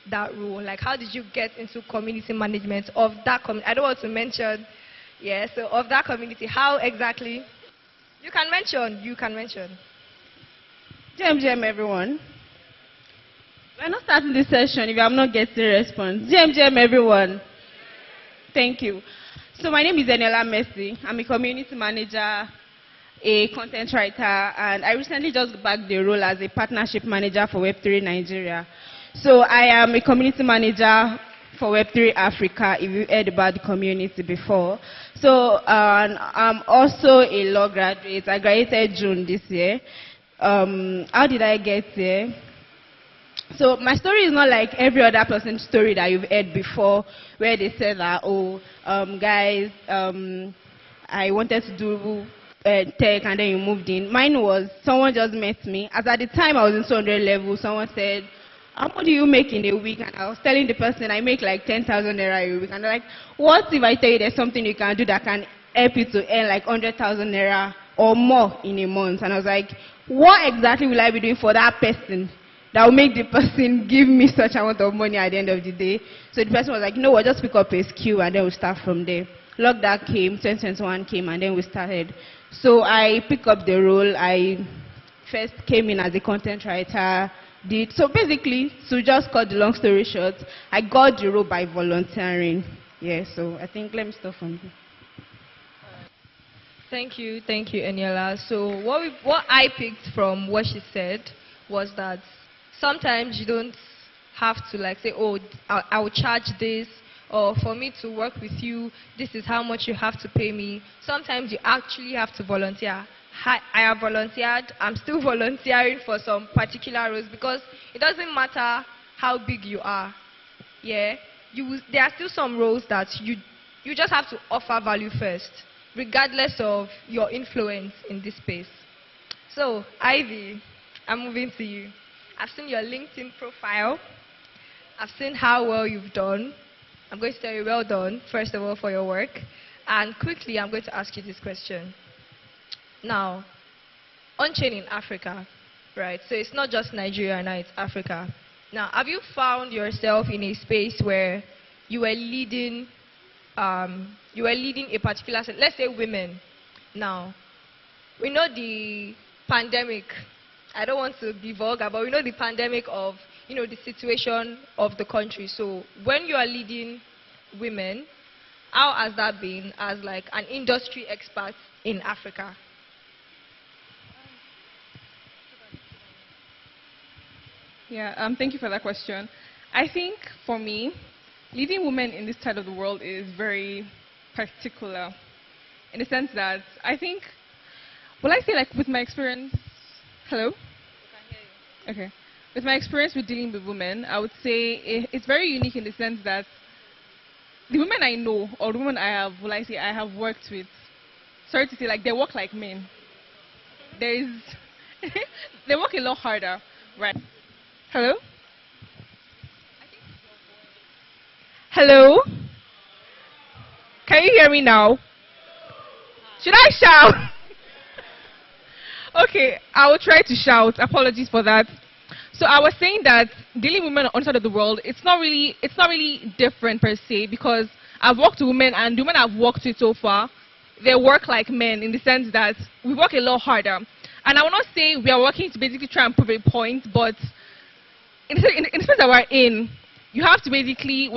that role? Like, how did you get into community management of that community? I don't want to mention, so of that community, how exactly? You can mention. GM, everyone. We're not starting this session if I'm not getting a response. GM, everyone. Thank you. So my name is Eniola Messi. I'm a community manager, a content writer, and I recently just bagged the role as a partnership manager for Web3 Nigeria. So I am a community manager for Web3 Africa, if you heard about the community before. So I'm also a law graduate. I graduated June this year. How did I get here? So my story is not like every other person's story that you've heard before, where they said that, oh, guys, I wanted to do tech and then you moved in. Mine was someone just met me. As at the time I was in 200 level, someone said, how much do you make in a week? And I was telling the person I make like 10,000 naira a week. And they're like, what if I tell you there's something you can do that can help you to earn like 100,000 naira or more in a month? And I was like, what exactly will I be doing for that person that will make the person give me such amount of money at the end of the day? So the person was like, no, we'll just pick up a skill and then we'll start from there. Lockdown came, 2021 came, and then we started. So I picked up the role. I first came in as a content writer. So basically, to just cut the long story short, I got the role by volunteering. Yeah, so I think let me stop from here. Thank you, Eniola. So what I picked from what she said was that sometimes you don't have to like say, oh, I will charge this, or for me to work with you, this is how much you have to pay me. Sometimes you actually have to volunteer. I have volunteered. I'm still volunteering for some particular roles because it doesn't matter how big you are. Yeah, there are still some roles that you just have to offer value first, regardless of your influence in this space. So, Ivy, I'm moving to you. I've seen your LinkedIn profile. I've seen how well you've done. I'm going to tell you well done, first of all, for your work. And quickly, I'm going to ask you this question. Now, on-chain in Africa, right? So it's not just Nigeria now, it's Africa. Now, have you found yourself in a space where you were leading a particular, let's say women. Now, we know the pandemic. I don't want to be vulgar, but we know the pandemic of, the situation of the country. So when you are leading women, how has that been as like an industry expert in Africa? Yeah, thank you for that question. I think for me, leading women in this side of the world is very particular in the sense that I think, well, I say like with my experience, hello? Okay. With my experience with dealing with women, I would say it's very unique in the sense that the women I know, or the women I have worked with, sorry to say, like they work like men. They work a lot harder, right? Hello? Hello? Can you hear me now? Should I shout? Okay, I will try to shout. Apologies for that. So I was saying that dealing with women on the side of the world, it's not really different per se, because I've worked with women, and the women I've worked with so far, they work like men in the sense that we work a lot harder. And I will not say we are working to basically try and prove a point, but in the space that we're in, you have to basically,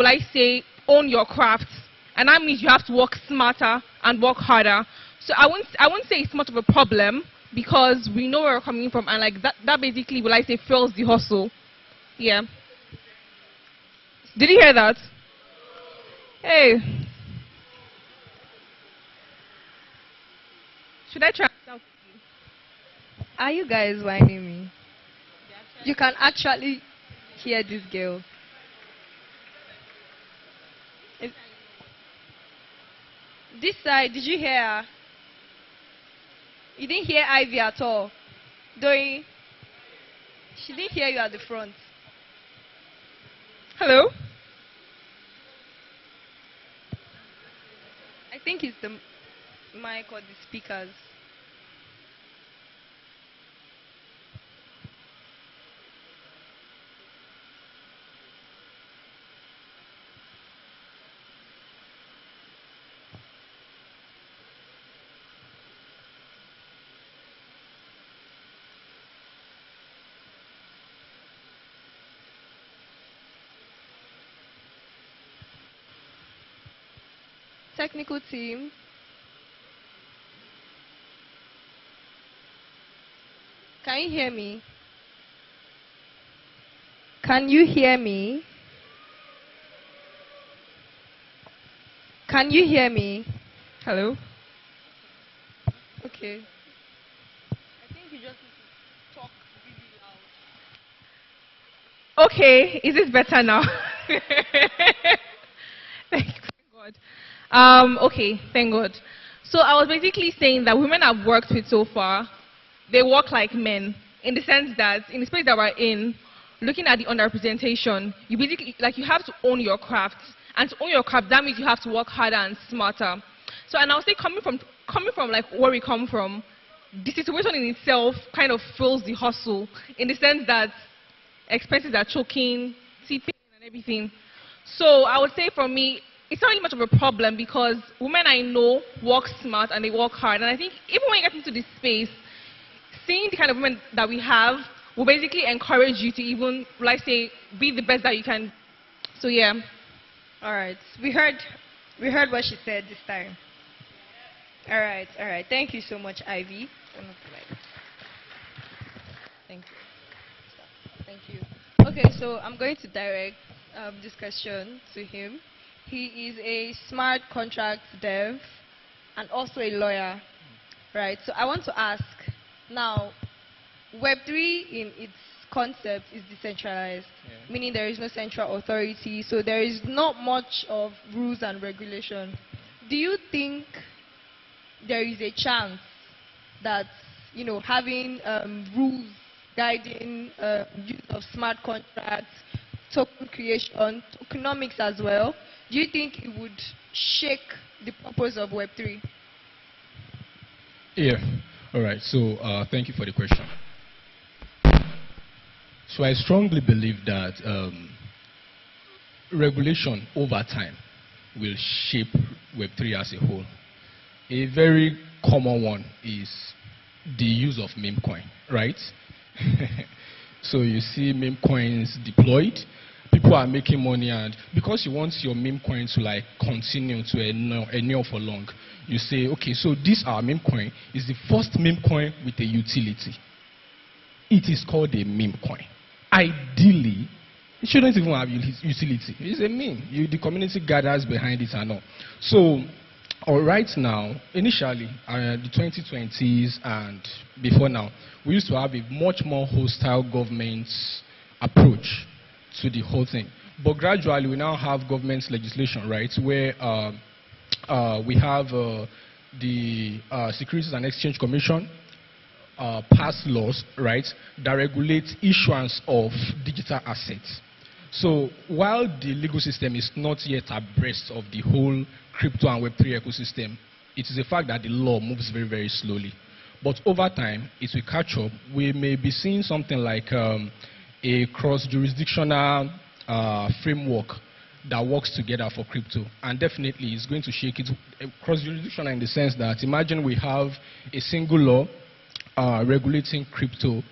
own your craft. And that means you have to work smarter and work harder. So I wouldn't say it's much of a problem, because we know where we're coming from, and like that basically, fuels the hustle. Yeah. Did you hear that? Hey. Should I try? Are you guys whining me? You can actually hear this girl. This side, did you hear her? You didn't hear Ivy at all. She didn't hear you at the front. Hello? I think it's the mic or the speakers. Technical team. Can you hear me? Can you hear me? Can you hear me? Hello? Okay. I think you just need to talk really loud. Okay, is this better now? Thank God. Okay, thank God. So I was basically saying that women I've worked with so far, they work like men in the sense that in the space that we're in, looking at the underrepresentation, you basically, like, you have to own your craft. And to own your craft, that means you have to work harder and smarter. So, and I'll say coming from like where we come from, the situation in itself kind of fuels the hustle in the sense that expenses are choking, tipping and everything. So I would say for me, it's not really much of a problem because women I know work smart and they work hard. And I think even when you get into this space, seeing the kind of women that we have will basically encourage you to even, like say, be the best that you can. So yeah. All right. We heard what she said this time. All right. Thank you so much, Ivy. Thank you. Thank you. Okay, so I'm going to direct this question to him. He is a smart contract dev and also a lawyer, right? So I want to ask, now, Web3 in its concept is decentralized, meaning there is no central authority, so there is not much of rules and regulation. Do you think there is a chance that, you know, having rules guiding use of smart contracts, token creation, tokenomics as well, do you think it would shake the purpose of Web3? Yeah, all right, so thank you for the question. So I strongly believe that regulation over time will shape Web3 as a whole. A very common one is the use of meme coin, right? So you see meme coins deployed, people are making money, and because you want your meme coin to like continue to endure for long, you say, okay, so this our meme coin is the first meme coin with a utility. It is called a meme coin. Ideally, it shouldn't even have utility. It's a meme. The community gathers behind it and all. So, right now, initially, the 2020s and before now, we used to have a much more hostile government approach to the whole thing. But gradually, we now have government legislation, right, where we have the Securities and Exchange Commission pass laws, right, that regulate issuance of digital assets. So while the legal system is not yet abreast of the whole crypto and Web3 ecosystem, it is a fact that the law moves very, very slowly. But over time, it will catch up. We may be seeing something like a cross-jurisdictional framework that works together for crypto. And definitely, it's going to shake it. Cross-jurisdictional in the sense that imagine we have a single law regulating crypto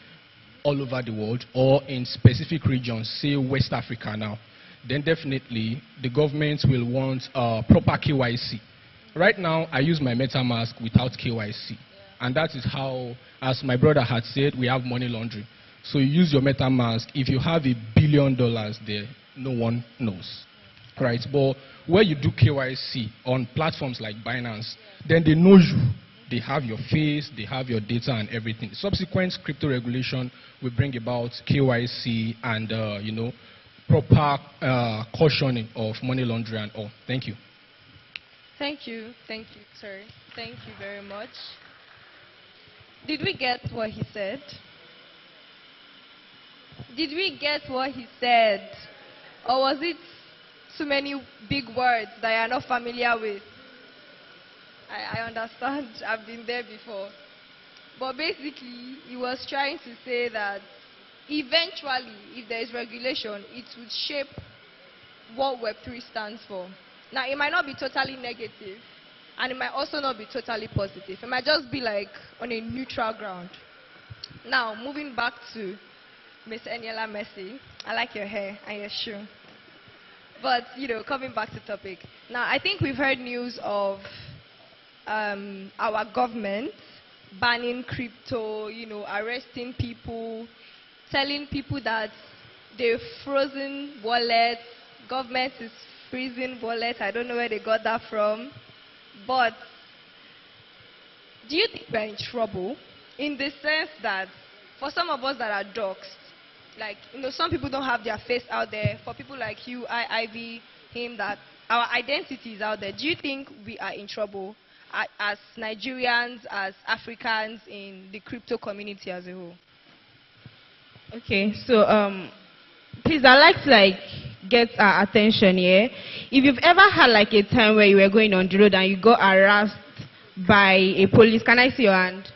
all over the world or in specific regions, say West Africa now, then definitely the government will want proper KYC. Right now, I use my MetaMask without KYC. And that is how, as my brother had said, we have money laundering. So you use your MetaMask. If you have $1 billion there, no one knows. Right? But where you do KYC on platforms like Binance, then they know you. They have your face, they have your data and everything. Subsequent crypto regulation will bring about KYC and, you know, proper cautioning of money laundering and all. Thank you. Thank you, sir. Thank you very much. Did we get what he said? Did we get what he said? Or was it too many big words that you are not familiar with? I understand. I've been there before. But basically, he was trying to say that eventually, if there is regulation, it would shape what Web3 stands for. Now, it might not be totally negative, and it might also not be totally positive. It might just be like on a neutral ground. Now, moving back to Ms. Eniela Messi. I like your hair and your shoe. But, you know, coming back to topic. Now, I think we've heard news of our government banning crypto, you know, arresting people, telling people that they've frozen wallets, government is freezing wallet. I don't know where they got that from. But do you think we're in trouble? In the sense that for some of us that are doxxed, like, some people don't have their face out there. For people like you, Ivy, him, that our identity is out there. Do you think we are in trouble as Nigerians, as Africans, in the crypto community as a whole? Okay, so please, I'd like to get our attention here. If you've ever had a time where you were going on the road and you got harassed by a police, can I see your hand?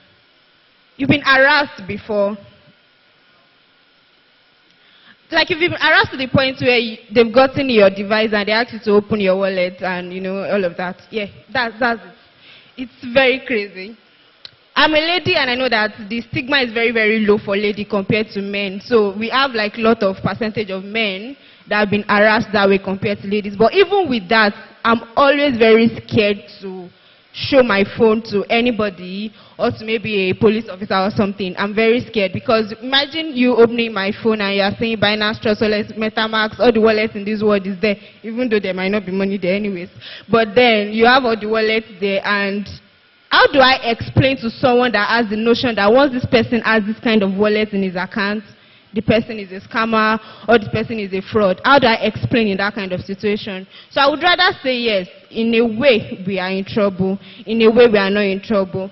You've been harassed before. If you've been harassed to the point where they've gotten your device and they ask you to open your wallet and all of that. Yeah, that's it. It's very crazy. I'm a lady and I know that the stigma is very, very low for lady compared to men. So we have lot of percentage of men that have been harassed that way compared to ladies. But even with that, I'm always very scared to show my phone to anybody or to maybe a police officer or something. I'm very scared because imagine you opening my phone and you're saying Binance Trust Wallet, MetaMask, all the wallets in this world is there, even though there might not be money there anyways. But then you have all the wallets there, and how do I explain to someone that has the notion that once this person has this kind of wallet in his account, the person is a scammer or the person is a fraud? How do I explain in that kind of situation? So I would rather say yes, in a way we are in trouble, in a way we are not in trouble.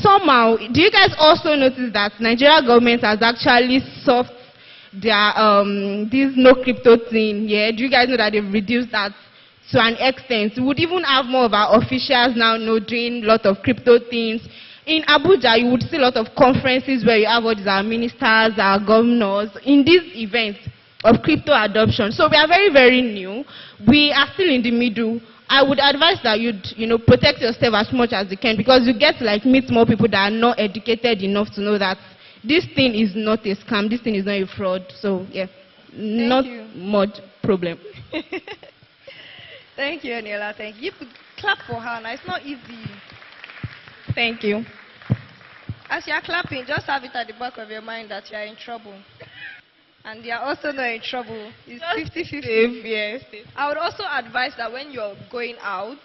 Somehow, do you guys also notice that Nigeria government has actually solved their this no crypto thing? Yeah, do you guys know that they've reduced that to an extent? We would even have more of our officials now doing a lot of crypto things. In Abuja, you would see a lot of conferences where you have all these our ministers, our governors, in these events of crypto adoption. So we are very, very new. We are still in the middle. I would advise that you'd protect yourself as much as you can, because you get to meet more people that are not educated enough to know that this thing is not a scam, this thing is not a fraud. So yeah, not much problem. Thank you, Aniela. Thank you. You could clap for her now. It's not easy. Thank you. As you're clapping, just have it at the back of your mind that you're in trouble. And you're also not in trouble. It's 50-50. Yes. I would also advise that when you're going out,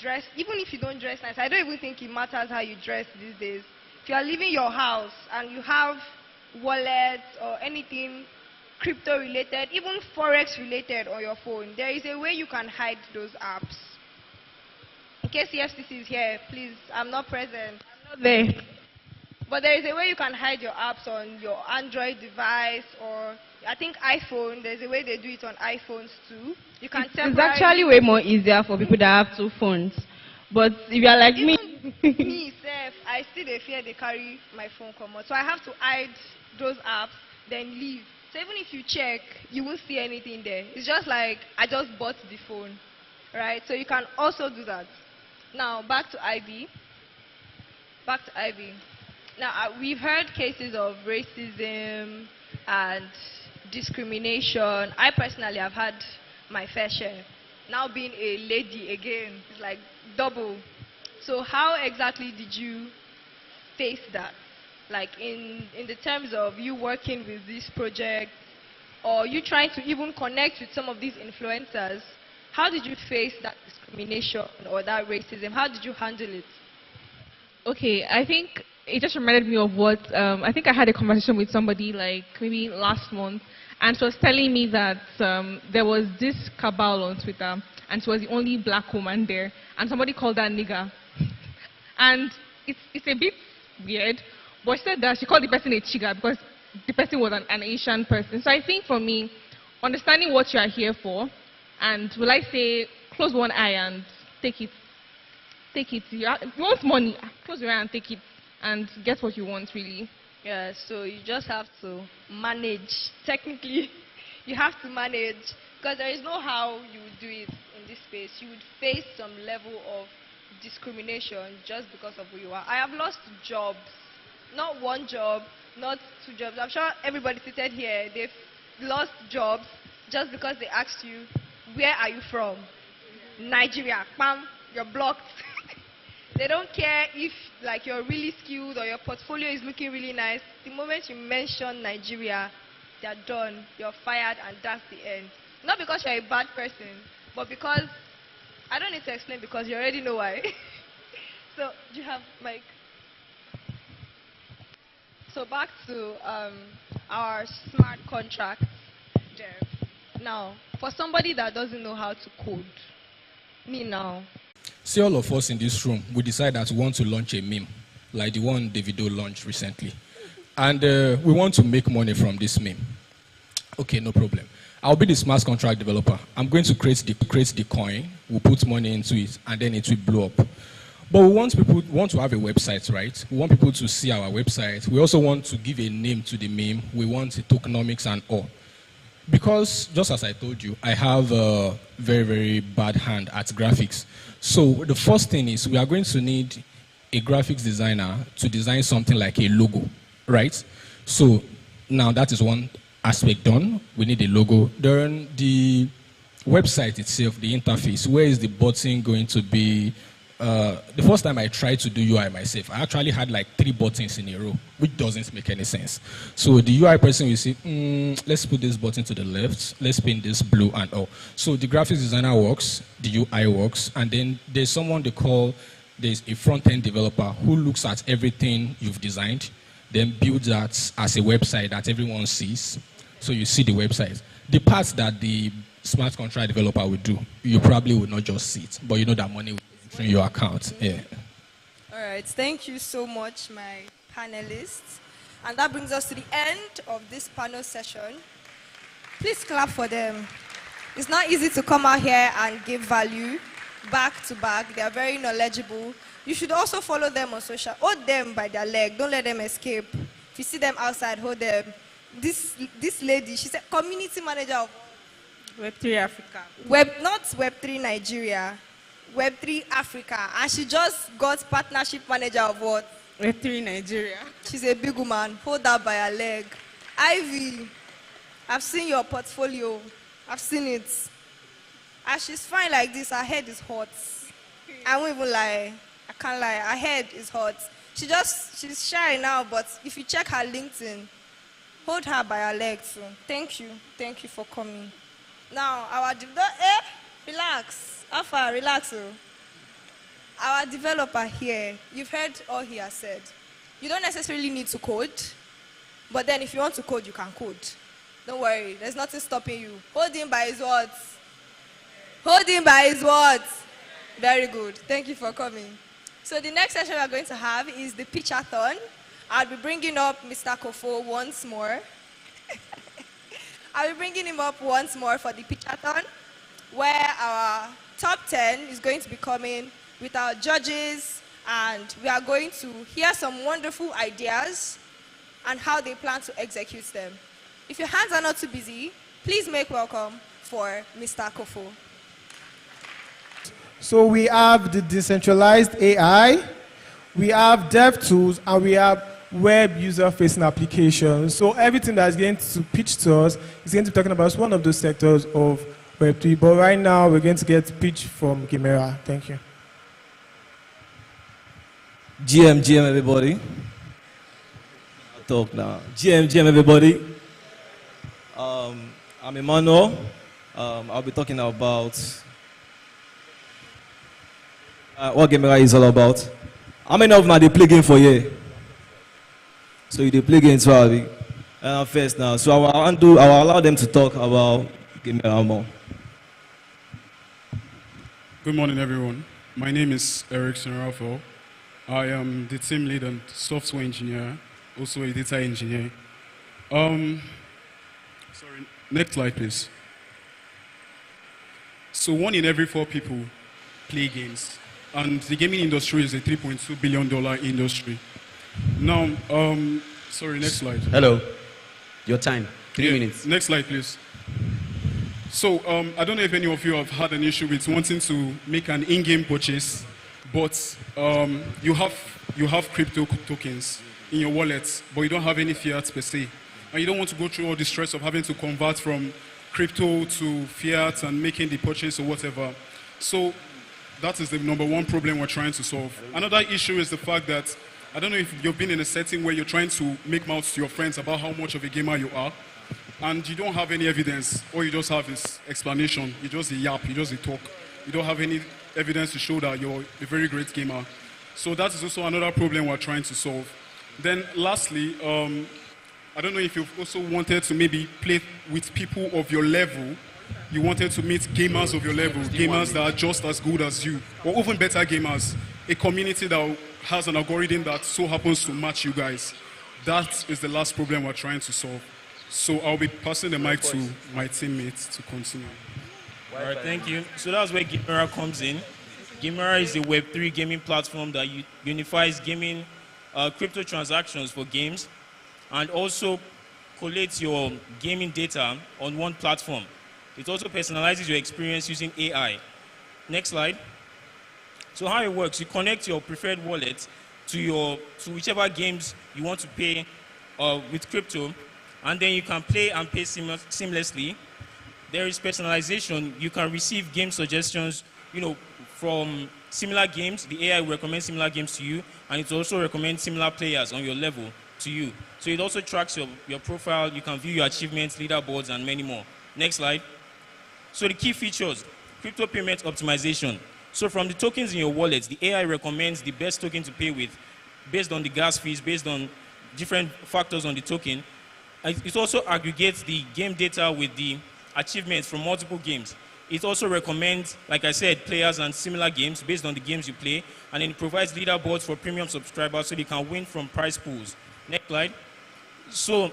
dress, even if you don't dress nice, I don't even think it matters how you dress these days. If you are leaving your house and you have wallets or anything crypto related, even forex related on your phone, there is a way you can hide those apps. In case the FCC is here, please, I'm not present. I'm not there. But there is a way you can hide your apps on your Android device, or I think iPhone, there's a way they do it on iPhones too. You can It's actually way more easier for people that have two phones. But if you're like me... me, Seth, I still fear they carry my phone come out. So I have to hide those apps, then leave. So even if you check, you won't see anything there. It's just like, I just bought the phone, right? So you can also do that. Now, back to IB. Now, we've heard cases of racism and discrimination. I personally have had my fair share. Now being a lady again, it's like double. So how exactly did you face that? In the terms of you working with this project, or you trying to even connect with some of these influencers, how did you face that discrimination or that racism? How did you handle it? Okay, I think it just reminded me of what, I think I had a conversation with somebody maybe last month, and she was telling me that there was this cabal on Twitter, and she was the only black woman there, and somebody called her nigger. And it's a bit weird, but she said that she called the person a chiga because the person was an Asian person. So I think for me, understanding what you are here for, and will I say, close one eye and take it. Take it. You want money, close your eye and take it, and get what you want, really. Yeah, so you just have to manage. Technically, you have to manage, because there is no how you would do it in this space. You would face some level of discrimination just because of who you are. I have lost jobs. Not one job, not two jobs. I'm sure everybody seated here, they've lost jobs just because they asked you, where are you from? Nigeria. Bam, you're blocked. They don't care if you're really skilled or your portfolio is looking really nice. The moment you mention Nigeria, they're done. You're fired, and that's the end. Not because you're a bad person, but because I don't need to explain because you already know why. So, do you have mic? So back to our smart contract, Jeff. Now, for somebody that doesn't know how to code, me now. See, all of us in this room, we decided that we want to launch a meme, like the one Davido launched recently. And we want to make money from this meme. Okay, no problem. I'll be the smart contract developer. I'm going to create the coin, we'll put money into it, and then it will blow up. But we want to have a website, right? We want people to see our website. We also want to give a name to the meme. We want tokenomics and all. Because, just as I told you, I have a very, very bad hand at graphics. So the first thing is we are going to need a graphics designer to design something like a logo, right? So now that is one aspect done. We need a logo. Then the website itself, the interface, where is the button going to be? The first time I tried to do UI myself, I actually had like 3 buttons in a row, which doesn't make any sense. So the UI person will say, let's put this button to the left, let's paint this blue and all. So the graphics designer works, the UI works, and then there's someone they call, there's a front-end developer who looks at everything you've designed, then builds that as a website that everyone sees. So you see the website. The part that the smart contract developer will do, you probably will not just see it, but you know that money will in your account. Yeah. All right, thank you so much, my panelists. And that brings us to the end of this panel session. Please clap for them. It's not easy to come out here and give value back to back. They are very knowledgeable. You should also follow them on social. Hold them by their leg. Don't let them escape. If you see them outside, hold them. This lady, she's a community manager of Web3 Africa. Not Web3 Nigeria. Web3 Africa, and she just got partnership manager of what? Web3 Nigeria. She's a big woman. Hold her by her leg. Ivy, I've seen your portfolio. I've seen it. And she's fine like this. Her head is hot. I won't even lie. I can't lie. Her head is hot. She's shy now, but if you check her LinkedIn, hold her by her leg too. Thank you. Thank you for coming. Now, relax. Alpha, relax. Our developer here, you've heard all he has said. You don't necessarily need to code, but then if you want to code, you can code. Don't worry, there's nothing stopping you. Hold him by his words. Hold him by his words. Very good. Thank you for coming. So the next session we're going to have is the pitchathon. I'll be bringing up Mr. Kofo once more. I'll be bringing him up once more for the pitchathon, where our top 10 is going to be coming with our judges, and we are going to hear some wonderful ideas and how they plan to execute them. If your hands are not too busy, please make welcome for Mr. Kofo. So we have the decentralized AI, we have dev tools, and we have web user-facing applications. So everything that's going to pitch to us is going to be talking about one of those sectors of Web3, but right now we're going to get pitch from Gimera. Thank you. GM, everybody. I'll talk now. GM, everybody. I'm Emmanuel. I'll be talking about what Gimera is all about. How many of them are they play game for you? So you play games for me. First now, so I will allow them to talk about Gimera more. Good morning, everyone. My name is Eric Senrafo. I am the team lead and software engineer, also a data engineer. Sorry, next slide, please. So 1 in every 4 people play games, and the gaming industry is a $3.2 billion industry. Now, sorry, next slide. Hello. Your time. 3 minutes. Next slide, please. So, I don't know if any of you have had an issue with wanting to make an in-game purchase, but you have crypto tokens in your wallet, but you don't have any fiat per se. And you don't want to go through all the stress of having to convert from crypto to fiat and making the purchase or whatever. So, that is the #1 problem we're trying to solve. Another issue is the fact that, I don't know if you've been in a setting where you're trying to make mouths to your friends about how much of a gamer you are. and you don't have any evidence, all you just have is explanation, you just a yap, you just a talk. You don't have any evidence to show that you're a very great gamer. So that is also another problem we're trying to solve. Then lastly, I don't know if you've also wanted to maybe play with people of your level. You wanted to meet gamers of your level, gamers that are just as good as you, or even better gamers. A community that has an algorithm that so happens to match you guys. That is the last problem we're trying to solve. So I'll be passing the mic to my teammates to continue. All right, thank you. So that's where Gamera comes in. Gamera is a Web3 gaming platform that unifies gaming crypto transactions for games and also collates your gaming data on one platform. It also personalizes your experience using AI. Next slide. So how it works, you connect your preferred wallet to whichever games you want to pay with crypto, and then you can play and pay seamlessly. There is personalization. You can receive game suggestions, from similar games. The AI will recommend similar games to you, and it also recommends similar players on your level to you. So it also tracks your profile. You can view your achievements, leaderboards, and many more. Next slide. So the key features, crypto payment optimization. So from the tokens in your wallet, the AI recommends the best token to pay with based on the gas fees, based on different factors on the token. It also aggregates the game data with the achievements from multiple games. It also recommends, like I said, players and similar games based on the games you play, and then it provides leaderboards for premium subscribers so they can win from prize pools. Next slide. So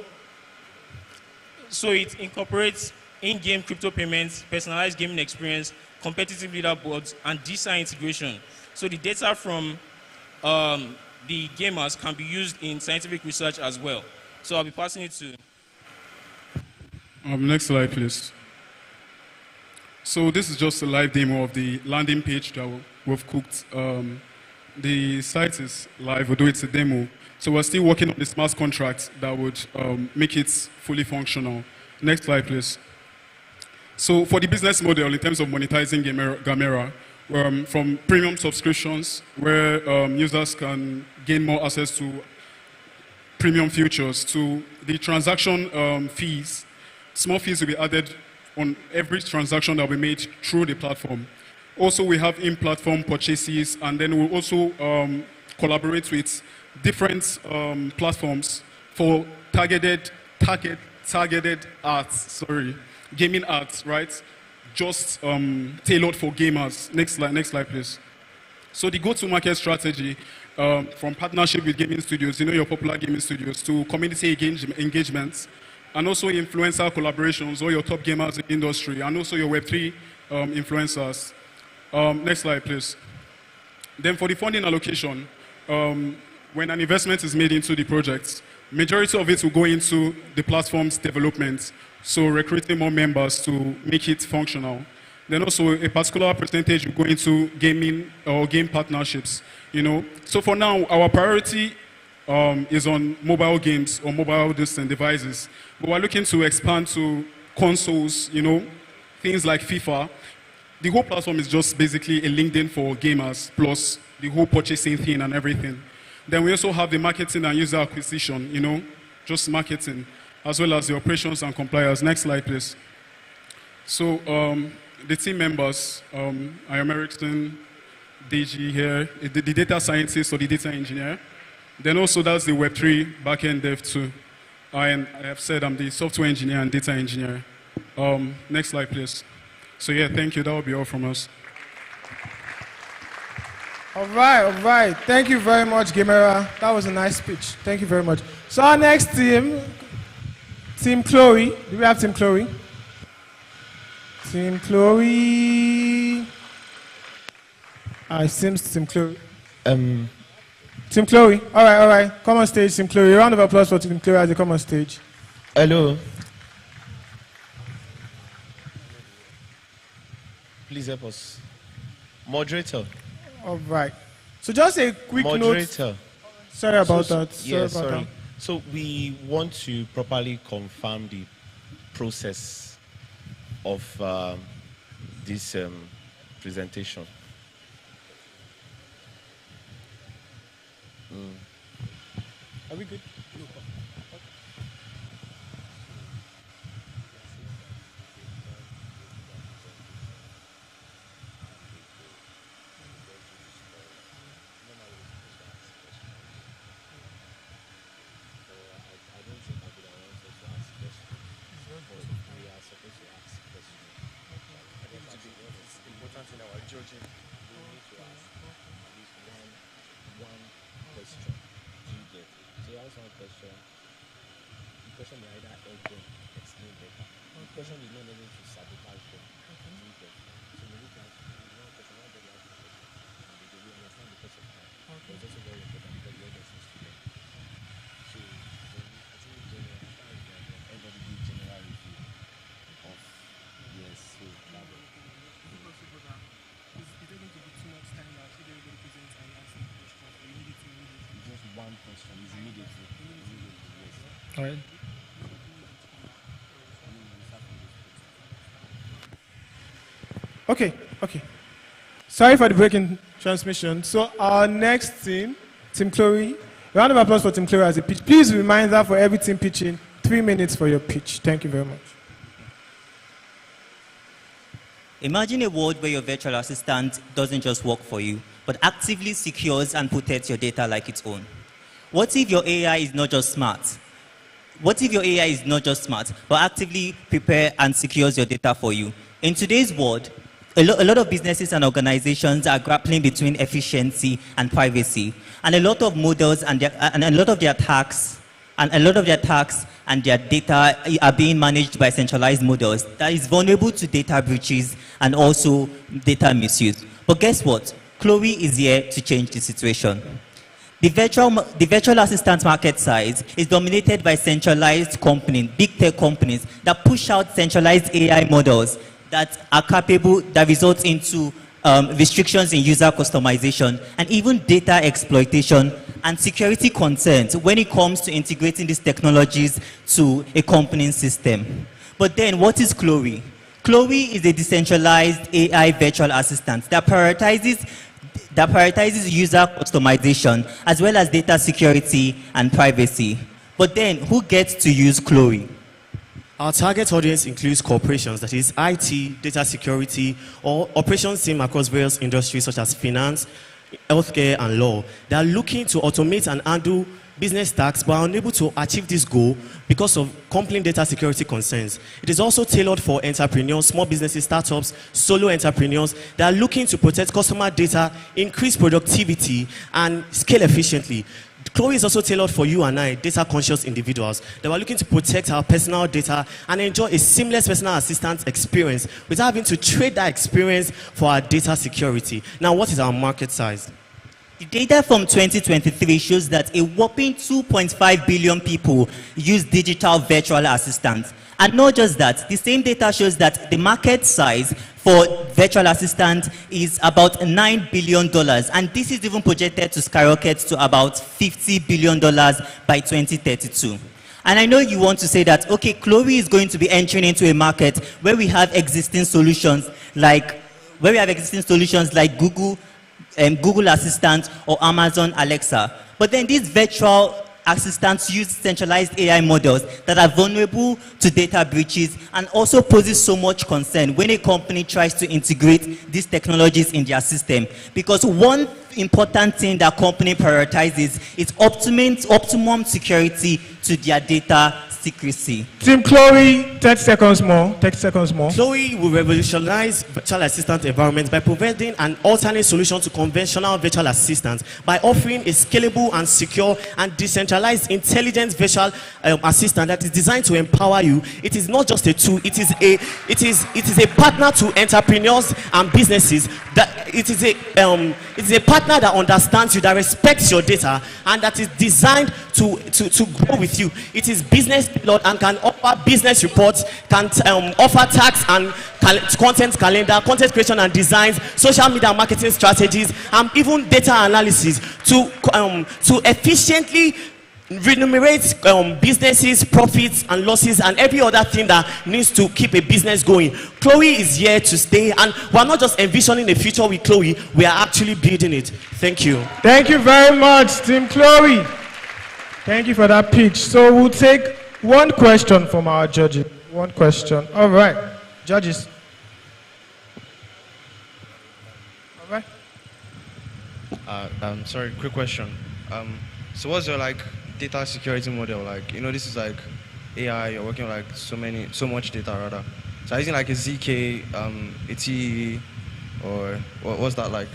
it incorporates in-game crypto payments, personalized gaming experience, competitive leaderboards, and DeSci integration. So the data from the gamers can be used in scientific research as well. So I'll be passing it to... Next slide, please. So this is just a live demo of the landing page that we've cooked. The site is live, although it's a demo. So we're still working on the smart contract that would make it fully functional. Next slide, please. So for the business model, in terms of monetizing Gamera, from premium subscriptions, where users can gain more access to premium features, to the transaction fees, small fees will be added on every transaction that we made through the platform. Also, we have in-platform purchases, and then we'll also collaborate with different platforms for targeted ads, gaming ads, right? Just tailored for gamers. Next slide, please. So the go-to-market strategy, from partnership with gaming studios, your popular gaming studios, to community engagements, and also influencer collaborations, all your top gamers in the industry, and also your Web3 influencers. Next slide, please. Then for the funding allocation, when an investment is made into the project, majority of it will go into the platform's development, so recruiting more members to make it functional. Then also a particular percentage will go into gaming or game partnerships. So for now, our priority is on mobile games or mobile distant devices. But we're looking to expand to consoles, things like FIFA. The whole platform is just basically a LinkedIn for gamers, plus the whole purchasing thing and everything. Then we also have the marketing and user acquisition, just marketing, as well as the operations and compliance. Next slide, please. So the team members, I am Erickson, DG here, the data scientist or the data engineer. Then also that's the Web3 backend dev too. And I have said I'm the software engineer and data engineer. Next slide, please. So yeah, thank you. That will be all from us. All right. Thank you very much, Gamera. That was a nice speech. Thank you very much. So our next team, Team Chloe. Do we have Team Chloe? Team Chloe. It seems Team Chloe. Team Chloe. All right. Come on stage, Team Chloe. A round of applause for Team Chloe as they come on stage. Hello. Please help us. Moderator. All right. So just a quick Moderator. note. Sorry about that. Sorry. So we want to properly confirm the process of this presentation. Are we good? judging, you need to ask at least one question. Do you get it? So you ask one question. The question may either help them explain better. The question is not necessary to sabotage them. Do you get it? So maybe you can ask one question, one very ask the question, and they will understand the course of time. But it's also very important because the audience is to them. So I think in general, everybody gives general review of yes, so that way. Just one question is immediately. Yes. All right. Okay. Sorry for the breaking transmission. So our next team, Team Chloe. Round of applause for Team Chloe as a pitch. Please reminder for every team pitching, 3 minutes for your pitch. Thank you very much. Imagine a world where your virtual assistant doesn't just work for you, but actively secures and protects your data like its own. What if your AI is not just smart? What if your AI is not just smart, but actively prepare and secures your data for you? In today's world, a lot of businesses and organizations are grappling between efficiency and privacy, and a lot of models and a lot of their tasks and their data are being managed by centralized models that is vulnerable to data breaches and also data misuse. But guess what? Chloe is here to change the situation. The virtual assistant market size is dominated by centralized companies, big tech companies that push out centralized AI models that are capable, that results into restrictions in user customization and even data exploitation and security concerns when it comes to integrating these technologies to a company's system. But then what is Chloe? Chloe is a decentralized AI virtual assistant that prioritizes user customization as well as data security and privacy. But then who gets to use Chloe? Our target audience includes corporations, that is IT, data security, or operations team across various industries such as finance, healthcare, and law. They are looking to automate and handle business tasks but are unable to achieve this goal because of compelling data security concerns. It is also tailored for entrepreneurs, small businesses, startups, solo entrepreneurs that are looking to protect customer data, increase productivity, and scale efficiently. Chloe is also tailored for you and I, data-conscious individuals that are looking to protect our personal data and enjoy a seamless personal assistant experience without having to trade that experience for our data security. Now, what is our market size? The data from 2023 shows that a whopping 2.5 billion people use digital virtual assistants. And not just that, the same data shows that the market size for virtual assistants is about $9 billion. And this is even projected to skyrocket to about $50 billion by 2032. And I know you want to say that, okay, Chloe is going to be entering into a market where we have existing solutions like Google Assistant or Amazon Alexa. But then these virtual assistants use centralized AI models that are vulnerable to data breaches and also poses so much concern when a company tries to integrate these technologies in their system. Because one important thing that company prioritizes is optimum security to their data secrecy. Team Chloe, 30 seconds more. 30 seconds more. Chloe will revolutionize virtual assistant environments by providing an alternate solution to conventional virtual assistants by offering a scalable and secure and decentralized intelligent virtual assistant that is designed to empower you. It is not just a tool, it is a partner to entrepreneurs and businesses. It is a partner that understands you, that respects your data, and that is designed to grow with you. It is business tailored and can offer business reports, can offer tax and content calendar, content creation and designs, social media marketing strategies, and even data analysis to efficiently remunerate businesses, profits and losses, and every other thing that needs to keep a business going. Chloe is here to stay, and we're not just envisioning a future with Chloe, we are actually building it. Thank you. Thank you very much, Team Chloe. Thank you for that pitch. So we'll take one question from our judges. One question. All right, judges. All right. Sorry, quick question. So what's your data security model? This is AI, you're working with so much data rather. So using a ZK, or what's that like?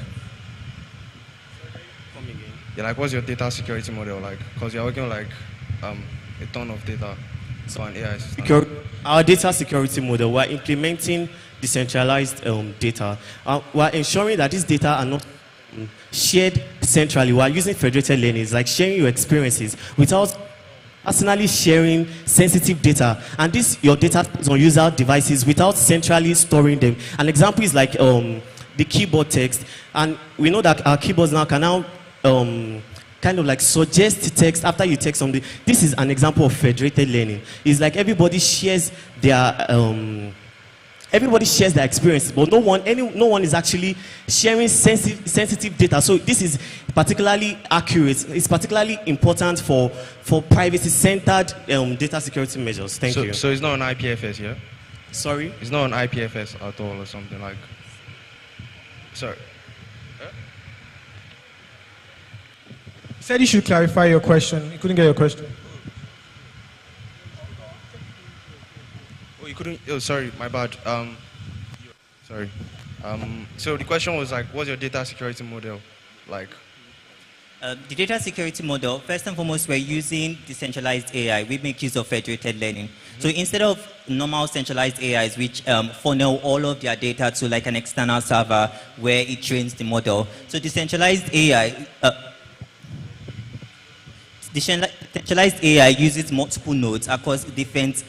Come again. Yeah, like what's your data security model like? Because you're working on like a ton of data, so an AI system. Our data security model, we're implementing decentralized data. We're ensuring that these data are not shared centrally. We're using federated learning, it's like sharing your experiences without personally sharing sensitive data. And this, your data is on user devices without centrally storing them. An example is like the keyboard text. And we know that our keyboards now can now kind of like suggest text after you text something. This is an example of federated learning. It's like everybody shares their experiences, but no one is actually sharing sensitive data. So this is particularly accurate. It's particularly important for privacy-centered data security measures. Thank you. So it's not an IPFS, yeah? Sorry? It's not an IPFS at all or something like... Sorry. Said you should clarify your question. You couldn't get your question. Oh, you couldn't... Oh, sorry, my bad. Sorry. So the question was like, what's your data security model like? The data security model, first and foremost, we're using decentralized AI. We make use of federated learning. So instead of normal centralized AIs, which funnel all of their data to like an external server where it trains the model. So decentralized AI uses multiple nodes across different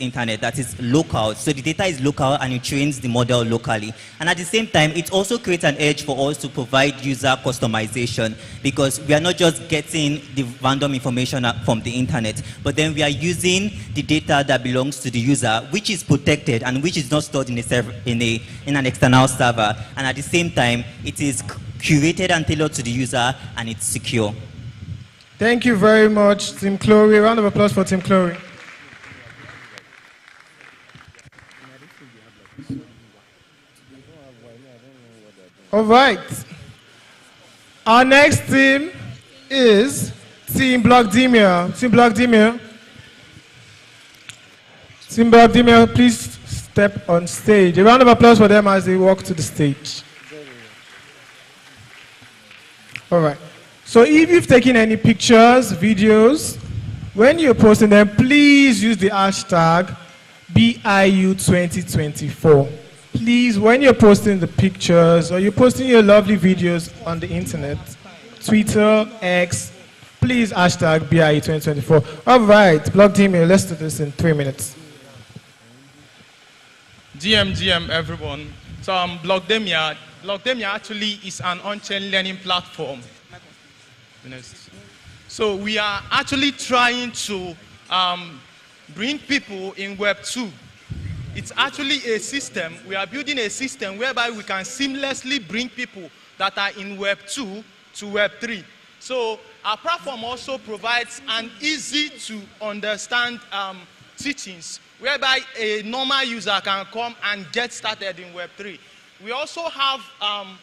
internet that is local. So the data is local and it trains the model locally. And at the same time, it also creates an edge for us to provide user customization, because we are not just getting the random information from the internet, but then we are using the data that belongs to the user, which is protected and which is not stored in an external server. And at the same time, it is curated and tailored to the user, and it's secure. Thank you very much, Tim Chloe. Round of applause for Tim Chloe. All right. Our next team is Team Blockdemia. Team Blockdemia. Team Blockdemia, please step on stage. A round of applause for them as they walk to the stage. All right. So if you've taken any pictures, videos, when you're posting them, please use the hashtag BIU2024. Please, when you're posting the pictures or you're posting your lovely videos on the internet, Twitter, X, please hashtag BIU2024. All right, Blockdemia, let's do this in 3 minutes. GM, everyone. So Blockdemia actually is an on-chain learning platform. So we are actually trying to bring people in Web 2. It's actually a system. We are building a system whereby we can seamlessly bring people that are in Web 2 to Web 3. So our platform also provides an easy to understand teachings whereby a normal user can come and get started in Web 3. We also have an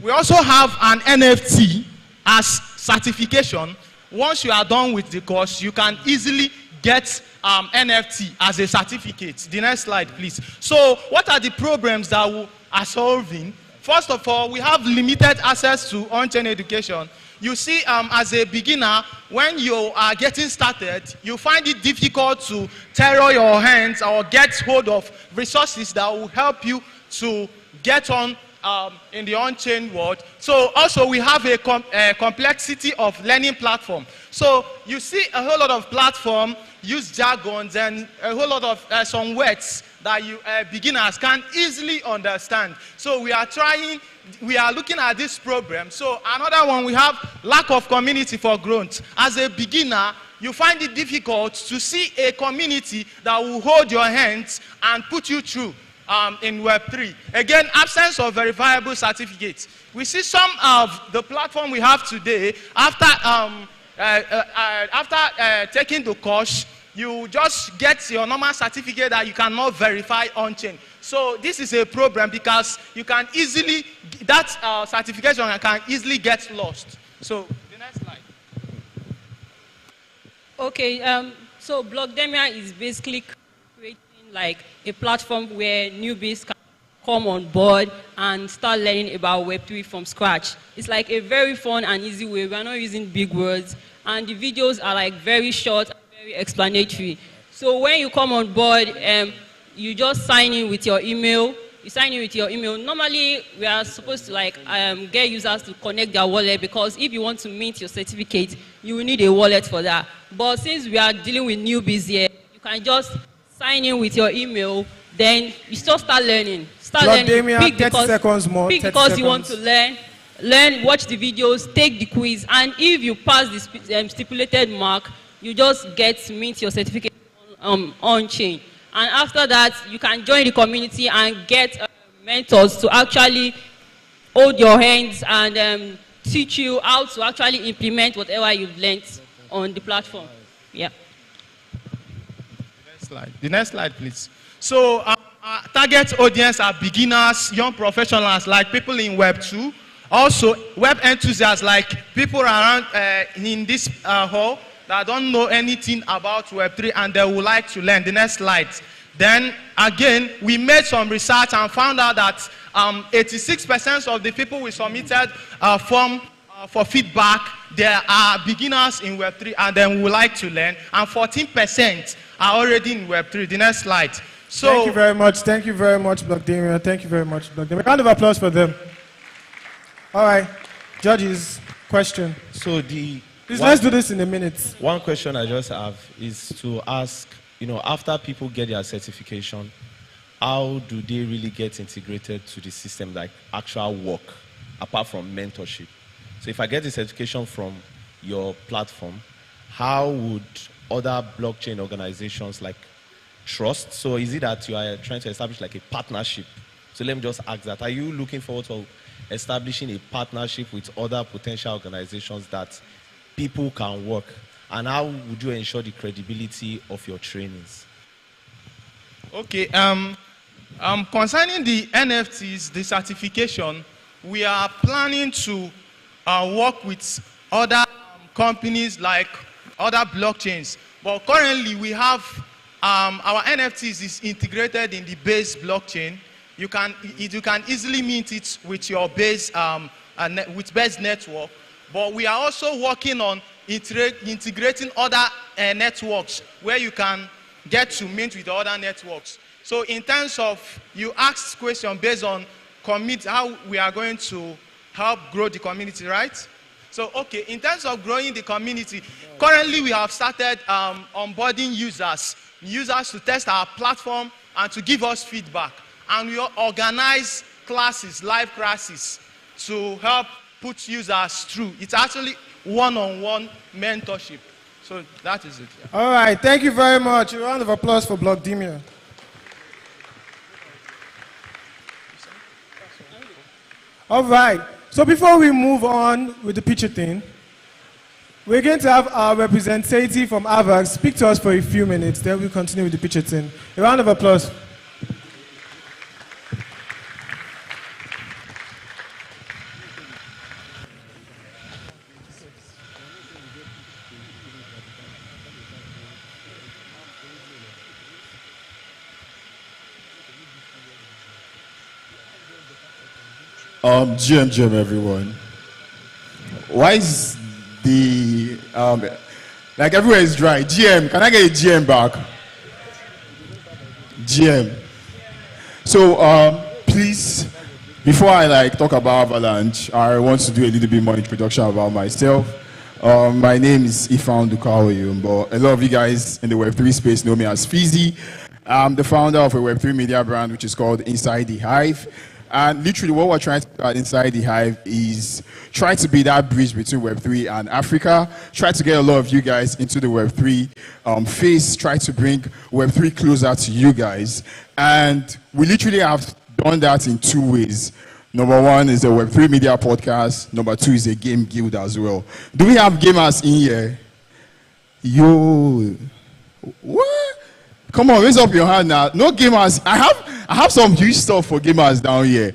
NFT as certification. Once you are done with the course, you can easily get NFT as a certificate. The next slide, please. So what are the problems that we are solving? First of all, we have limited access to on-chain education. You see, as a beginner, when you are getting started, you find it difficult to tailor your hands or get hold of resources that will help you to get on in the on-chain world. So also we have a complexity of learning platform. So you see a whole lot of platform use jargons and a whole lot of some words that you beginners can easily understand. So we are looking at this problem. So another one, we have lack of community for growth. As a beginner, you find it difficult to see a community that will hold your hands and put you through in Web 3. Again, absence of verifiable certificates. We see some of the platform we have today, after taking the course, you just get your normal certificate that you cannot verify on-chain. So this is a problem because you can easily, that certification can easily get lost. So the next slide. Okay, so Blockdemia is basically creating like a platform where newbies can come on board and start learning about Web3 from scratch. It's like a very fun and easy way. We are not using big words, and the videos are like very short and very explanatory. So when you come on board, you just sign in with your email. You sign in with your email. Normally, we are supposed to like get users to connect their wallet, because if you want to mint your certificate, you will need a wallet for that. But since we are dealing with newbies here, you can just sign in with your email. Then you just start learning. Start learning. Damien, Pick 30 seconds more. Pick 30 because seconds. you want to learn, watch the videos, take the quiz, and if you pass the stipulated mark, you just get to mint your certificate on chain. And after that, you can join the community and get mentors to actually hold your hands and teach you how to actually implement whatever you've learned on the platform. Yeah. The next slide, please. So our target audience are beginners, young professionals, like people in Web 2. Also, web enthusiasts, like people around in this hall that don't know anything about Web 3 and they would like to learn. The next slide. Then, again, we made some research and found out that 86% of the people we submitted form for feedback, they are beginners in Web 3 and then would like to learn. And 14% are already in Web 3. The next slide. So, thank you very much. Thank you very much, Block Damien. Thank you very much, Block Damien. A round of applause for them. All right. Judges, question. So let's do this in a minute. One question I just have is to ask, after people get their certification, how do they really get integrated to the system, like actual work, apart from mentorship? So if I get the certification from your platform, how would other blockchain organizations like trust? So is it that you are trying to establish like a partnership? So let me just ask that. Are you looking forward to establishing a partnership with other potential organizations that people can work? And how would you ensure the credibility of your trainings? Okay, concerning the NFTs, the certification, we are planning to work with other companies like other blockchains. But currently we have our NFTs is integrated in the base blockchain. You can easily mint it with your base with base network. But we are also working on integrating other networks where you can get to mint with other networks. So in terms of, you asked question based on how we are going to help grow the community, right? So, okay, in terms of growing the community, currently we have started onboarding users to test our platform and to give us feedback. And we organize classes, live classes, to help put users through. It's actually one-on-one mentorship. So that is it. Yeah. All right, thank you very much. A round of applause for Block Damien. All right, so before we move on with the picture thing, we're going to have our representative from AVAX speak to us for a few minutes, then we'll continue with the picture thing. A round of applause. GM everyone. Why is the like everywhere is dry? GM, can I get a GM back? GM. So please, before I talk about Avalanche, I want to do a little bit more introduction about myself. My name is Ifan Dukaoyum, but a lot of you guys in the Web3 space know me as Fizzy. I'm the founder of a Web3 media brand which is called Inside the Hive. And literally what we're trying to do at Inside the Hive is try to be that bridge between Web3 and Africa, try to get a lot of you guys into the Web3 phase, try to bring Web3 closer to you guys. And we literally have done that in two ways. Number one is a Web3 media podcast. Number two is a game guild as well. Do we have gamers in here? Yo, what? Come on, raise up your hand now. No gamers. I have some huge stuff for gamers down here.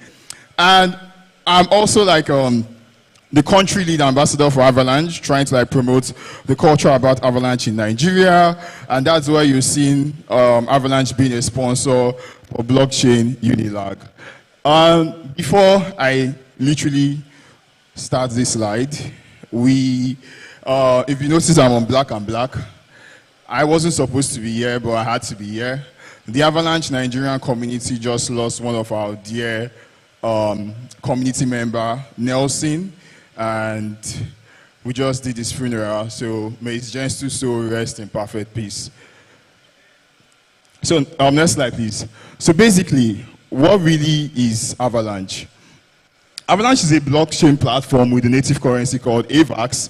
And I'm also the country lead ambassador for Avalanche, trying to promote the culture about Avalanche in Nigeria. And that's why you're seeing Avalanche being a sponsor for blockchain Unilag. Before I literally start this slide, if you notice, I'm on black and black. I wasn't supposed to be here, but I had to be here. The Avalanche Nigerian community just lost one of our dear community member, Nelson, and we just did his funeral. So may his gentle soul rest in perfect peace. So next slide, please. So basically, what really is Avalanche? Avalanche is a blockchain platform with a native currency called AVAX.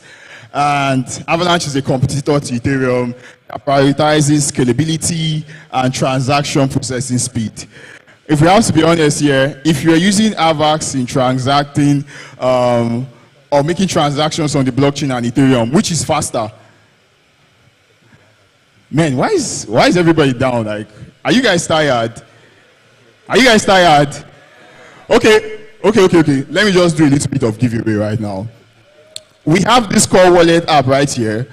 And Avalanche is a competitor to Ethereum that prioritizes scalability and transaction processing speed. If we have to be honest here, if you're using AVAX in transacting or making transactions on the blockchain and Ethereum, which is faster? Man, why is everybody down? Like, are you guys tired? Are you guys tired? Okay. Let me just do a little bit of giveaway right now. We have this Core Wallet app right here.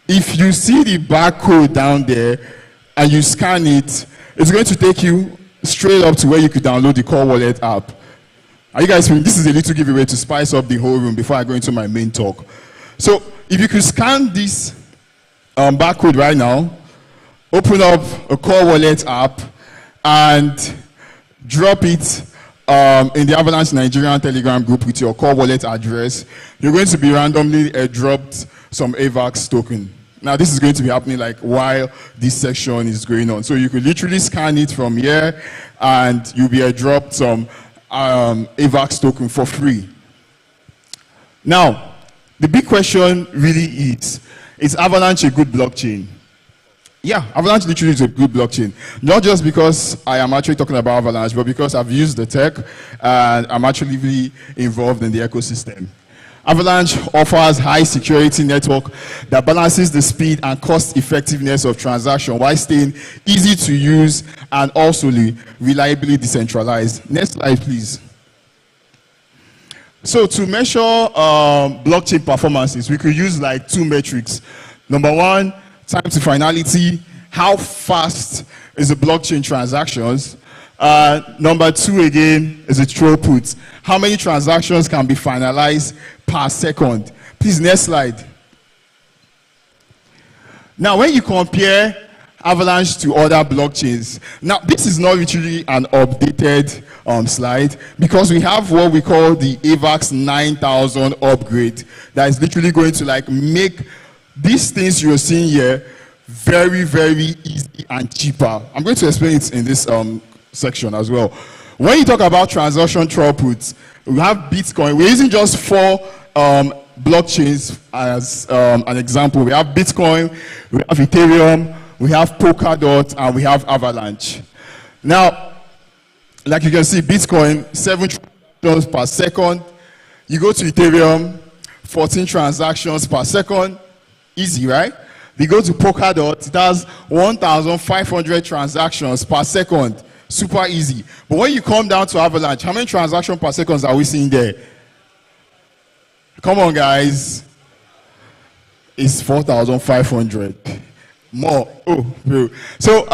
If you see the barcode down there and you scan it, it's going to take you straight up to where you could download the Core Wallet app. Are you guys feeling? This is a little giveaway to spice up the whole room before I go into my main talk. So if you could scan this barcode right now, open up a Core Wallet app and drop it in the Avalanche Nigerian Telegram group with your Core Wallet address, you're going to be randomly dropped some AVAX token. Now, this is going to be happening like while this section is going on. So you could literally scan it from here, and you'll be dropped some AVAX token for free. Now, the big question really is Avalanche a good blockchain? Yeah, Avalanche literally is a good blockchain. Not just because I am actually talking about Avalanche, but because I've used the tech and I'm actually really involved in the ecosystem. Avalanche offers high security network that balances the speed and cost effectiveness of transaction while staying easy to use and also reliably decentralized. Next slide, please. So to measure blockchain performances, we could use like two metrics. Number one, time to finality. How fast is the blockchain transactions? Number two, again, is the throughput. How many transactions can be finalized per second? Please, next slide. Now, when you compare Avalanche to other blockchains, now this is not literally an updated slide because we have what we call the AVAX 9000 upgrade that is literally going to like make these things you're seeing here very, very easy and cheaper. I'm going to explain it in this section as well. When you talk about transaction throughput, we have Bitcoin. We're using just 4 blockchains as an example. We have Bitcoin, we have Ethereum, we have Polkadot, and we have Avalanche. Now, like you can see, Bitcoin, 7 transactions per second. You go to Ethereum, 14 transactions per second. Easy, right? We go to Polkadot, it has 1,500 transactions per second. Super easy. But when you come down to Avalanche, how many transactions per second are we seeing there? Come on, guys. It's 4,500. More. Oh, bro. So,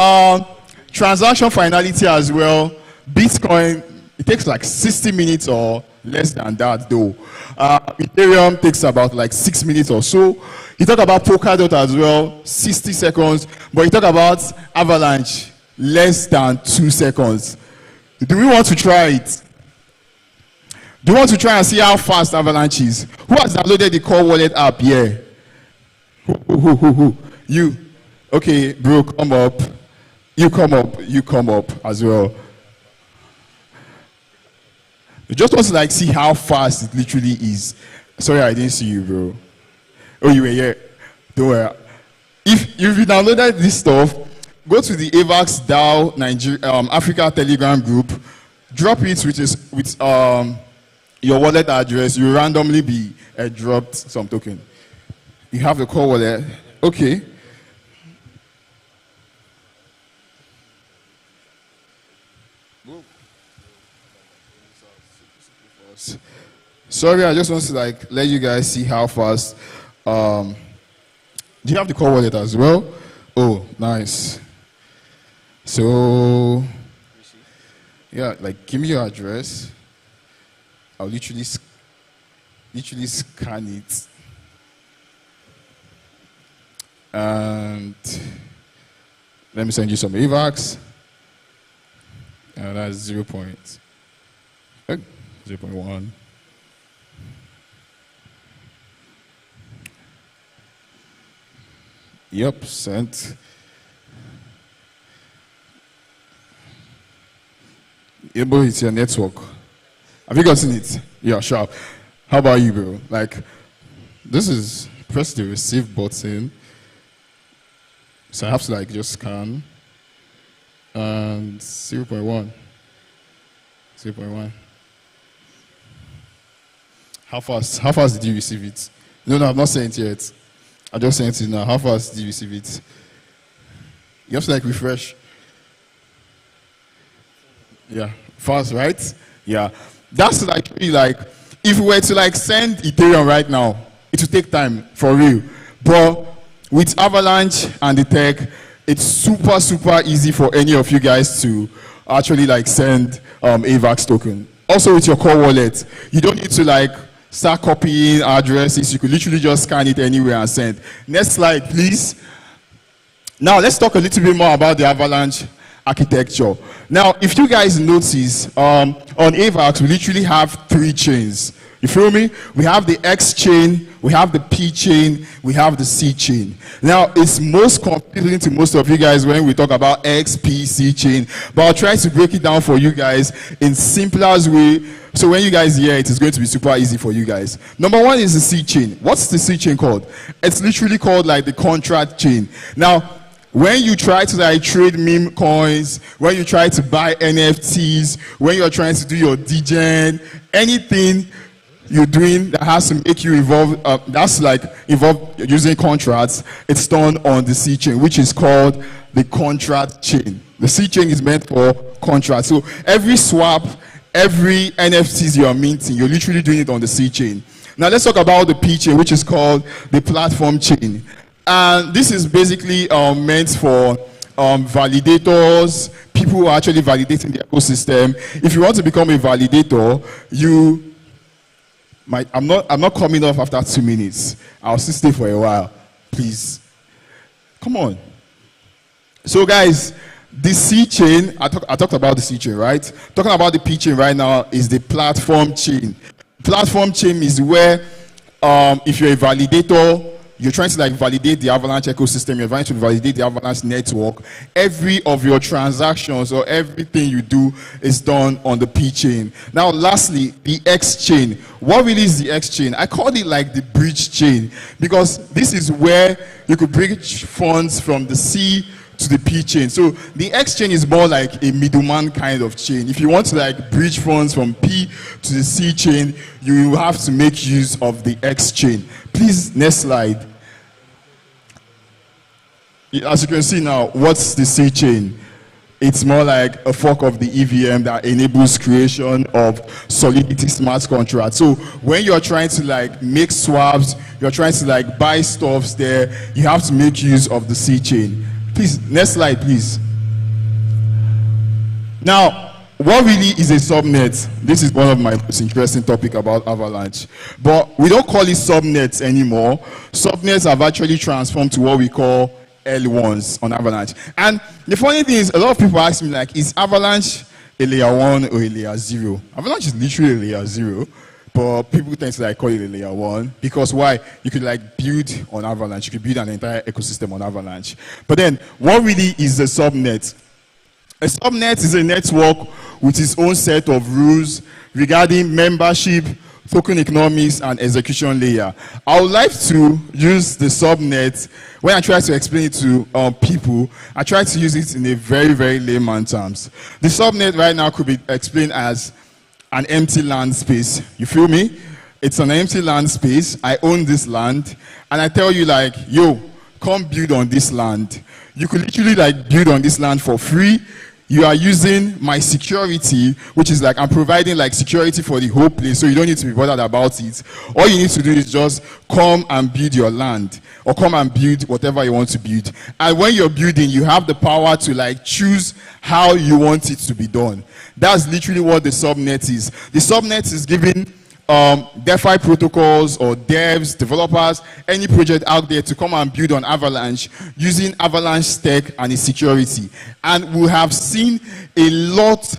transaction finality as well. Bitcoin, it takes like 60 minutes or less than that, though. Ethereum takes about like 6 minutes or so. You talk about Polkadot as well, 60 seconds. But you talk about Avalanche, less than 2 seconds. Do we want to try it? Do you want to try and see how fast Avalanche is? Who has downloaded the Core Wallet app here? Who? You. Okay, bro, come up. You come up as well. You just want to like see how fast it literally is. Sorry, I didn't see you, bro. Oh, you were here. Don't worry. If you downloaded this stuff, go to the AVAX DAO Africa Telegram group, drop it with your wallet address. You randomly be dropped some token. You have the Core Wallet. Okay. Sorry, I just want to like let you guys see how fast. Do you have the Core Wallet as well? Oh, nice. So Yeah, like give me your address. I'll literally scan it. And let me send you some AVAX. That's 0.1. Yep, sent. Yeah, but it's your network. Have you gotten it? Yeah, sure. How about you, bro? Like, this is, press the receive button. So I have to like just scan. And 0.1. 0.1. How fast did you receive it? No, I've not sent it yet. I just sent it now. How fast did you receive it? You have to like refresh. Yeah, fast, right? Yeah. That's like really like, if we were to like send Ethereum right now, it would take time, for real. But with Avalanche and the tech, it's super, super easy for any of you guys to actually like send AVAX token. Also with your core wallet, you don't need to like start copying addresses. You could literally just scan it anywhere and send. Next slide, please. Now let's talk a little bit more about the Avalanche architecture. Now, if you guys notice, on AVAX, we literally have 3 chains. You feel me? We have the X chain, we have the P chain, we have the C chain. Now, it's most confusing to most of you guys when we talk about X, P, C chain, but I'll try to break it down for you guys in simplest way. So when you guys hear it, it's going to be super easy for you guys. Number 1 is the C chain. What's the C chain called? It's literally called like the contract chain. Now, when you try to like trade meme coins, when you try to buy NFTs, when you're trying to do your degen, anything you're doing that has to make you evolve, that's like involve using contracts, it's done on the C chain, which is called the contract chain. The C chain is meant for contracts. So every swap, every NFTs you're minting, you're literally doing it on the C chain. Now let's talk about the P chain, which is called the platform chain. And this is basically meant for validators, people who are actually validating the ecosystem. If you want to become a validator, I'm not coming off after 2 minutes. I'll still stay for a while. Please. Come on. So guys, the C chain, I talked about the C chain, right? Talking about the P chain right now is the platform chain. Platform chain is where if you're a validator, you're trying to like validate the Avalanche ecosystem, you're trying to validate the Avalanche network. Every of your transactions or everything you do is done on the P chain. Now, lastly, the X chain. What really is the X chain? I call it like the bridge chain because this is where you could bridge funds from the C to the P chain. So the X chain is more like a middleman kind of chain. If you want to like bridge funds from P to the C chain, you have to make use of the X chain. Please, next slide. As you can see now, what's the C chain? It's more like a fork of the EVM that enables creation of Solidity smart contracts. So when you're trying to like make swaps, you're trying to like buy stuffs there, you have to make use of the C chain. Please, next slide, please. Now, what really is a subnet? This is one of my most interesting topics about Avalanche. But we don't call it subnets anymore. Subnets have actually transformed to what we call L1s on Avalanche. And the funny thing is, a lot of people ask me, like, is Avalanche a layer 1 or a layer 0? Avalanche is literally a layer 0, but people tend to like call it a layer 1 because why? You could like build on Avalanche. You could build an entire ecosystem on Avalanche. But then, what really is a subnet? A subnet is a network with its own set of rules regarding membership, token economics, and execution layer. I would like to use the subnet. When I try to explain it to people, I try to use it in a very, very layman terms. The subnet right now could be explained as an empty land space. You feel me? It's an empty land space. I own this land, and I tell you like, yo, come build on this land. You could literally like build on this land for free. you are using my security, which is like I'm providing like security for the whole place, so you don't need to be bothered about it. All you need to do is just come and build your land, or come and build whatever you want to build. And when you're building, you have the power to like choose how you want it to be done. That's literally what the subnet is. The subnet is giving DeFi protocols or devs, developers, any project out there to come and build on Avalanche using Avalanche tech and its security. And we have seen a lot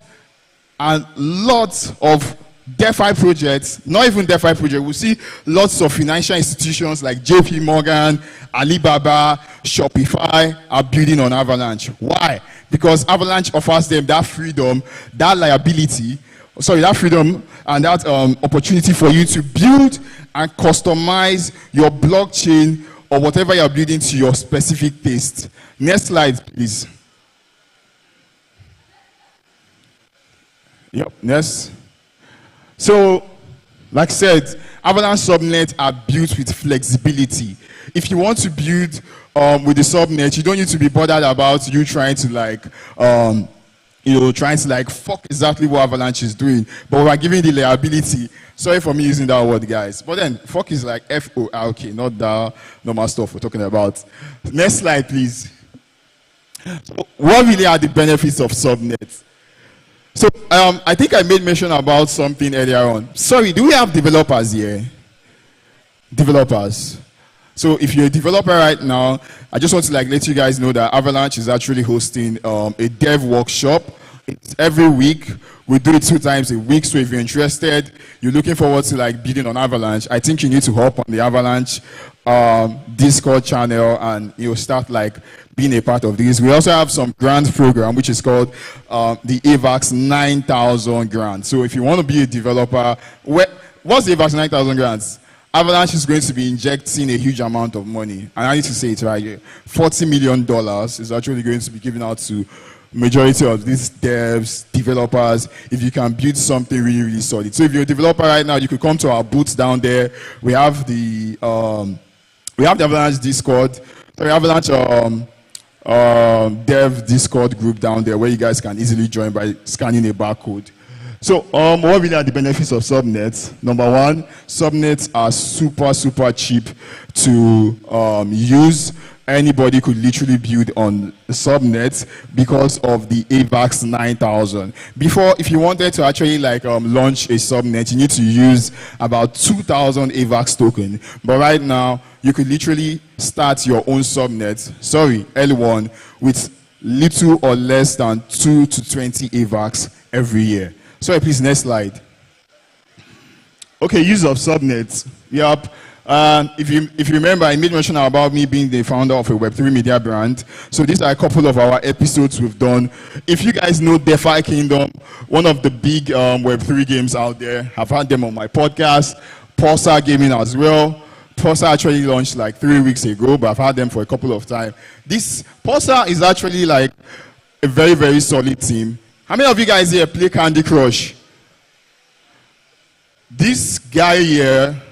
and lots of DeFi projects, not even DeFi projects, we see lots of financial institutions like JP Morgan, Alibaba, Shopify are building on Avalanche. Why? Because Avalanche offers them that freedom, that that freedom and that opportunity for you to build and customize your blockchain or whatever you're building to your specific taste. Next slide, please. Yep, next. So, like I said, Avalanche subnets are built with flexibility. If you want to build with the subnet, you don't need to be bothered about you trying to like fuck exactly what Avalanche is doing. But we're giving the liability. Sorry for me using that word, guys. But then, fuck is like F-O-R-K, not the normal stuff we're talking about. Next slide, please. So what really are the benefits of subnets? So, I think I made mention about something earlier on. Sorry, do we have developers here? Developers. So if you're a developer right now, I just want to like let you guys know that Avalanche is actually hosting a dev workshop. It's every week. We do it 2 times a week. So if you're interested, you're looking forward to like building on Avalanche, I think you need to hop on the Avalanche Discord channel and start like being a part of this. We also have some grant program which is called the AVAX 9000 grant. So if you want to be a developer, what's the AVAX 9000 grants? Avalanche is going to be injecting a huge amount of money, and I need to say it right here. $40 million is actually going to be given out to majority of these devs, developers, if you can build something really, really solid. So if you're a developer right now, you could come to our booths down there. We have the Avalanche Discord, Avalanche dev Discord group down there where you guys can easily join by scanning a barcode. So what really are the benefits of subnets? Number one, subnets are super cheap to use. Anybody could literally build on subnets because of the AVAX 9000. Before, if you wanted to actually like launch a subnet, you need to use about 2,000 AVAX token. But right now, you could literally start your own subnet, L1, with little or less than 2 to 20 AVAX every year. Sorry, please, next slide. Okay, use of subnets. Yep. If you remember, I made mention about me being the founder of a Web3 media brand. So these are a couple of our episodes we've done. If you guys know DeFi Kingdom, one of the big Web3 games out there, I've had them on my podcast. Pulsar Gaming as well. Pulsar actually launched like 3 weeks ago, but I've had them for a couple of times. This Pulsar is actually like a very solid team. How many of you guys here play Candy Crush? This guy here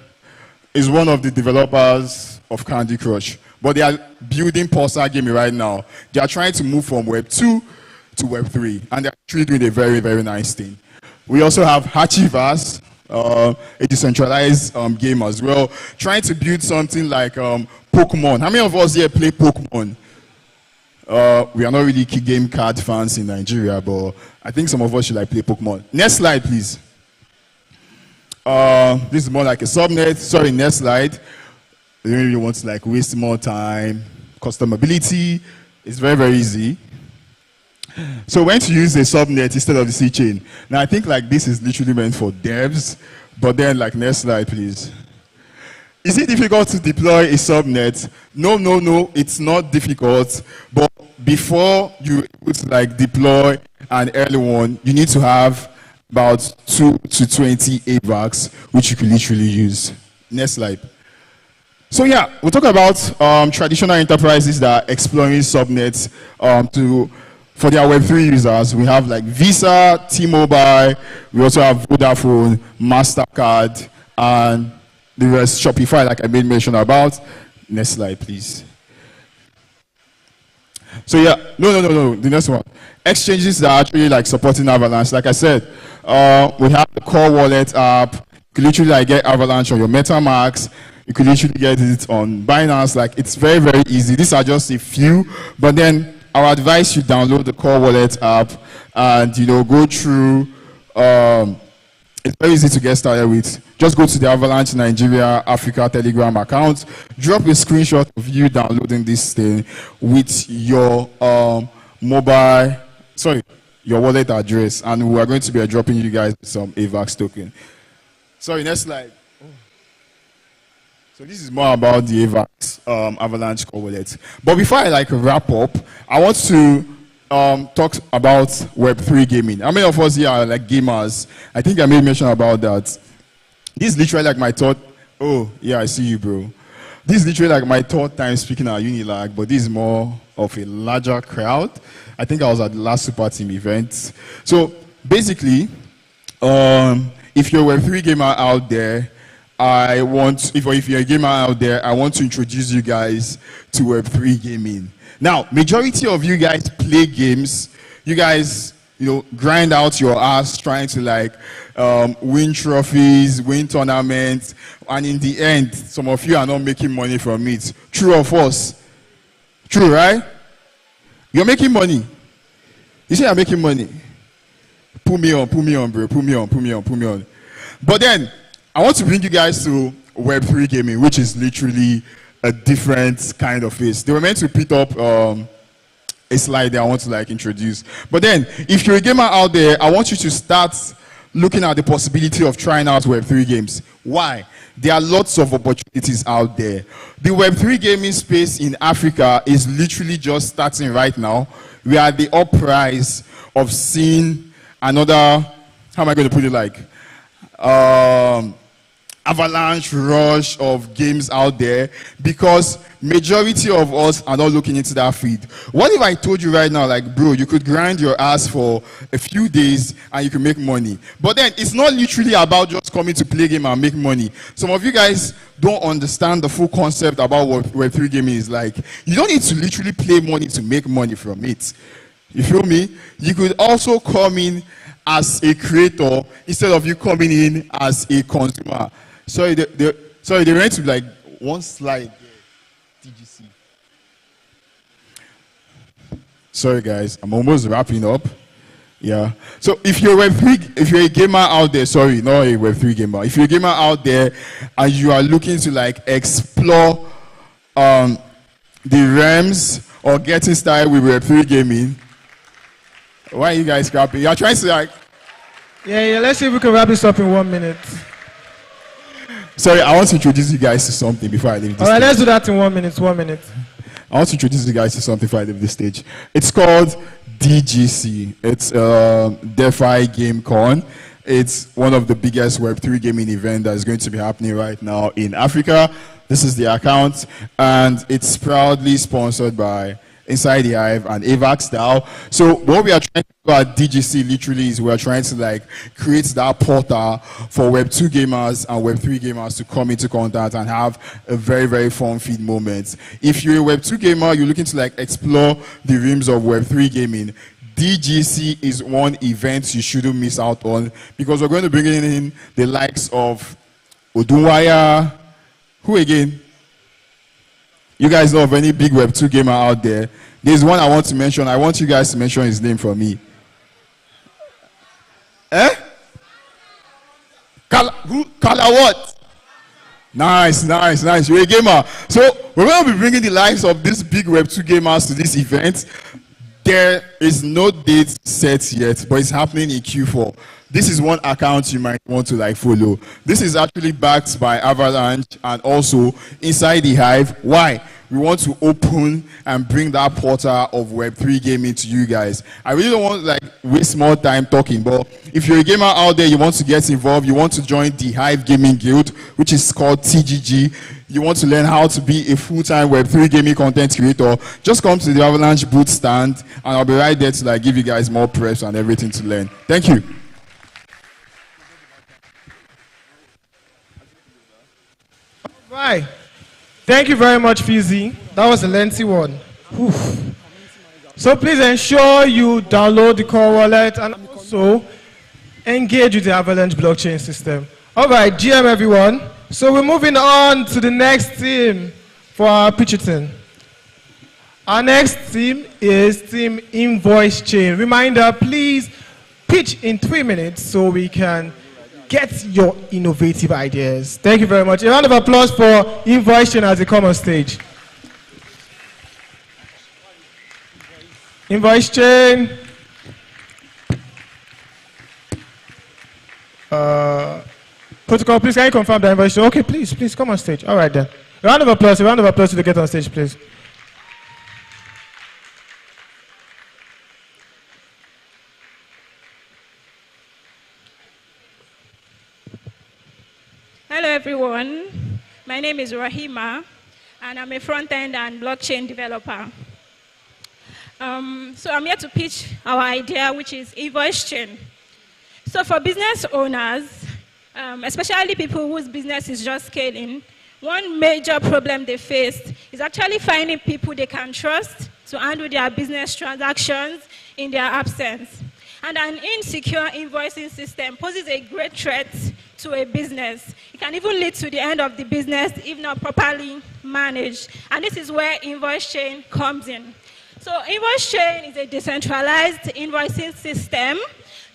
is one of the developers of Candy Crush, but they are building Pulsar Gaming right now. They are trying to move from Web 2 to Web 3, and they're actually doing a very nice thing. We also have Hachiverse, a decentralized game as well, trying to build something like Pokemon. How many of us here play Pokemon? We are not really game card fans in Nigeria, but I think some of us should like play Pokemon. Next slide, please. This is more like a subnet. Sorry, next slide. You don't really want to like waste more time. Customability is very easy. So when to use a subnet instead of the C chain. Now I think like this is literally meant for devs, but then like next slide, please. Is it difficult to deploy a subnet? No, it's not difficult. But before you would like deploy an early one, you need to have about 2 to 20 AVAX, which you can literally use. Next slide. So yeah, we'll talk about traditional enterprises that are exploring subnets for their Web3 users. We have like Visa, T-Mobile, we also have Vodafone, MasterCard, and the rest, Shopify, like I made mention about. Next slide, please. So yeah, no, the next one. exchanges that are actually like supporting Avalanche. Like I said, we have the core wallet app. You can literally like get Avalanche on your MetaMask. You can literally get it on Binance. Like it's very, very easy. These are just a few, but then I would advise you download the core wallet app and go through. It's very easy to get started with. Just go to the Avalanche Nigeria Africa Telegram account, drop a screenshot of you downloading this thing with your your wallet address, and we are going to be dropping you guys some AVAX token. Sorry, next slide. So this is more about the AVAX Avalanche core wallet. But before I wrap up, I want to talk about Web3 gaming. How many of us here are like gamers? I think I made mention about that. This is literally like my third. Oh yeah, I see you, bro. This is literally like my third time speaking at Unilag, but this is more of a larger crowd. I think I was at the last Super Team event. So basically, if you're a Web3 gamer out there, if you're a gamer out there, I want to introduce you guys to Web3 gaming. Now, majority of you guys play games. You guys, grind out your ass trying to win trophies, win tournaments, and in the end, some of you are not making money from it. True or false? True, right? You're making money. You say you're making money. Put me on, bro. Put me on. But then, I want to bring you guys to Web3 gaming, which is literally a different kind of face. They were meant to put up a slide that I want to introduce. But then, if you're a gamer out there, I want you to start looking at the possibility of trying out Web3 games. Why? There are lots of opportunities out there. The Web3 gaming space in Africa is literally just starting right now. We are at the uprise of seeing another, how am I going to put it avalanche rush of games out there, because majority of us are not looking into that feed. What if I told you right now, bro, you could grind your ass for a few days and you can make money? But then it's not literally about just coming to play game and make money. Some of you guys don't understand the full concept about what Web3 gaming is like. You don't need to literally play money to make money from it. You feel me? You could also come in as a creator instead of you coming in as a consumer. Sorry, they went to one slide there. TGC. Sorry guys, I'm almost wrapping up. Yeah. So if you're a gamer out there, sorry, not a Web3 gamer. If you're a gamer out there and you are looking to explore the realms or getting started with Web3 gaming, why are you guys scrapping? You're trying to Yeah, let's see if we can wrap this up in 1 minute. Sorry, I want to introduce you guys to something before I leave this All right, stage. let's do that in 1 minute. 1 minute. I want to introduce you guys to something before I leave this stage. It's called DGC. It's DeFi GameCon. It's one of the biggest Web3 gaming events that is going to be happening right now in Africa. This is the account, and it's proudly sponsored by Inside the Hive and AVAX Style. So what we are trying to do at DGC literally is we are trying to create that portal for Web2 gamers and Web3 gamers to come into contact and have a very, very fun feed moment. If you're a Web2 gamer, you're looking to explore the realms of Web3 gaming, DGC is one event you shouldn't miss out on, because we're going to bring in the likes of Odunwaya. Who again? You guys know of any big Web2 gamer out there? There's one I want to mention. I want you guys to mention his name for me. Kala what? Nice. You're a gamer. So we're going to be bringing the likes of these big Web2 gamers to this event. There is no date set yet, but it's happening in Q4. This is one account you might want to follow. This is actually backed by Avalanche and also Inside the Hive. Why? We want to open and bring that portal of Web3 gaming to you guys. I really don't want to waste more time talking, but if you're a gamer out there, you want to get involved, you want to join the Hive Gaming Guild, which is called TGG, you want to learn how to be a full-time Web3 gaming content creator, just come to the Avalanche booth stand, and I'll be right there to give you guys more preps and everything to learn. Thank you. Right. Thank you very much, Fizzy. That was a lengthy one. Oof. So please ensure you download the core wallet and also engage with the Avalanche blockchain system. All right, GM everyone. So we're moving on to the next team for our pitching. Our next team is Team Invoice Chain. Reminder, please pitch in 3 minutes so we can get your innovative ideas. Thank you very much. A round of applause for Invoice Chain as they come on stage. Invoice Chain. Protocol, please, can you confirm the invoice chain? Okay, please come on stage. All right then. A round of applause to the get on stage, please. Hello everyone. My name is Rahima and I'm a front-end and blockchain developer. So I'm here to pitch our idea, which is Invoice Chain. So for business owners, especially people whose business is just scaling, one major problem they face is actually finding people they can trust to handle their business transactions in their absence. And an insecure invoicing system poses a great threat to a business. It can even lead to the end of the business if not properly managed. And this is where Invoice Chain comes in. So Invoice Chain is a decentralized invoicing system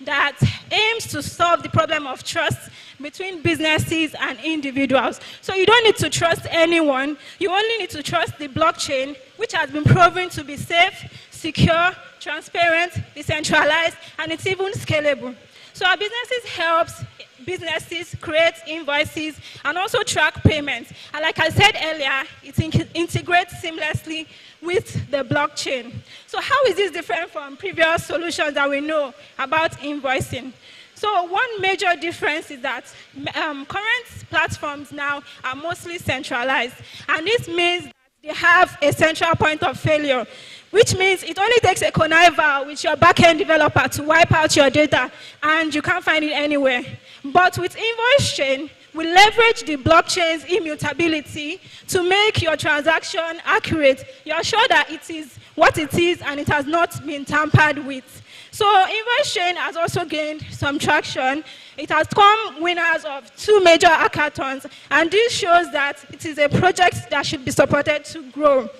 that aims to solve the problem of trust between businesses and individuals. So you don't need to trust anyone. You only need to trust the blockchain, which has been proven to be safe, secure, transparent, decentralized, and it's even scalable. So our businesses helps businesses create invoices and also track payments. And like I said earlier, it integrates seamlessly with the blockchain. So how is this different from previous solutions that we know about invoicing? So one major difference is that current platforms now are mostly centralized. And this means that they have a central point of failure, which means it only takes a conniver with your backend developer to wipe out your data, and you can't find it anywhere. But with Invoice Chain, we leverage the blockchain's immutability to make your transaction accurate. You're sure that it is what it is and it has not been tampered with. So Invoice Chain has also gained some traction. It has come winners of 2 major hackathons, and this shows that it is a project that should be supported to grow.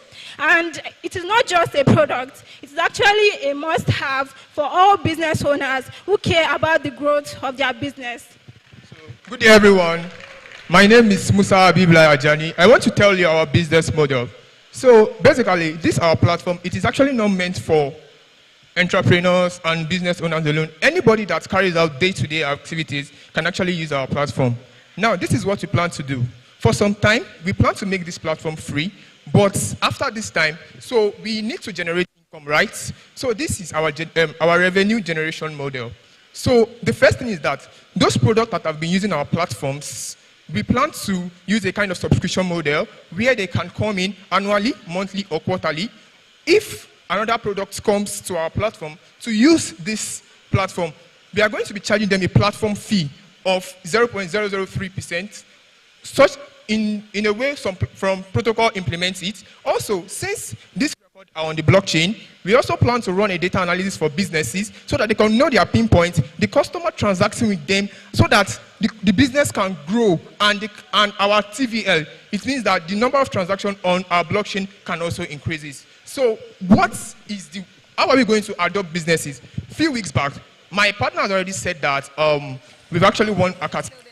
And it is not just a product, it is actually a must-have for all business owners who care about the growth of their business. Good day, everyone. My name is Musa Abibla Ajani. I want to tell you our business model. So basically, this our platform. It is actually not meant for entrepreneurs and business owners alone. Anybody that carries out day-to-day activities can actually use our platform. Now, this is what we plan to do. For some time, we plan to make this platform free, but after this time, so we need to generate income, right? So this is our revenue generation model. So the first thing is that those products that have been using our platforms, we plan to use a kind of subscription model where they can come in annually, monthly, or quarterly. If another product comes to our platform to use this platform, we are going to be charging them a platform fee of 0.003%, such in a way from protocol implements it. Also, since this record are on the blockchain, we also plan to run a data analysis for businesses so that they can know their pinpoint, the customer transacting with them, so that the business can grow, and our TVL, it means that the number of transactions on our blockchain can also increases. So how are we going to adopt businesses? A few weeks back, my partner has already said that we've actually won a category.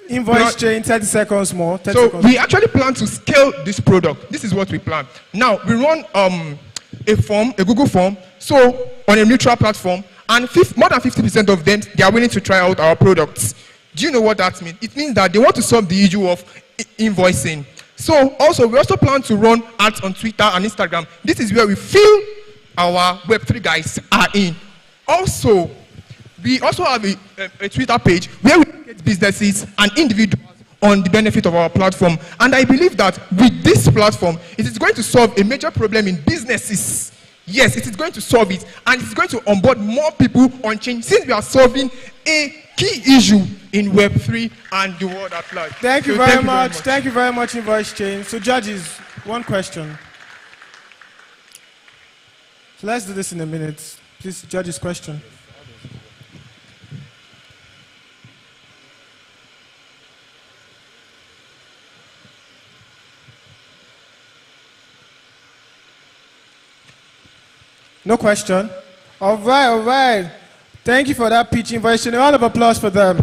Invoice Chain, 30 seconds more. 30 so seconds. We actually plan to scale this product. This is what we plan. Now, we run a Google form, so on a neutral platform, and more than 50% of them, they are willing to try out our products. Do you know what that means? It means that they want to solve the issue of invoicing. So also, we also plan to run ads on Twitter and Instagram. This is where we feel our Web3 guys are in. Also, we also have a Twitter page where we get businesses and individuals on the benefit of our platform. And I believe that with this platform, it is going to solve a major problem in businesses. Yes, it is going to solve it, and it's going to onboard more people on chain, since we are solving a key issue in Web3 and the world at large. Thank you very much. Thank you very much, Invoice Chain. So judges, one question. So let's do this in a minute. Please judge his question. No question. All right, all right. Thank you for that pitching voice. A round of applause for them.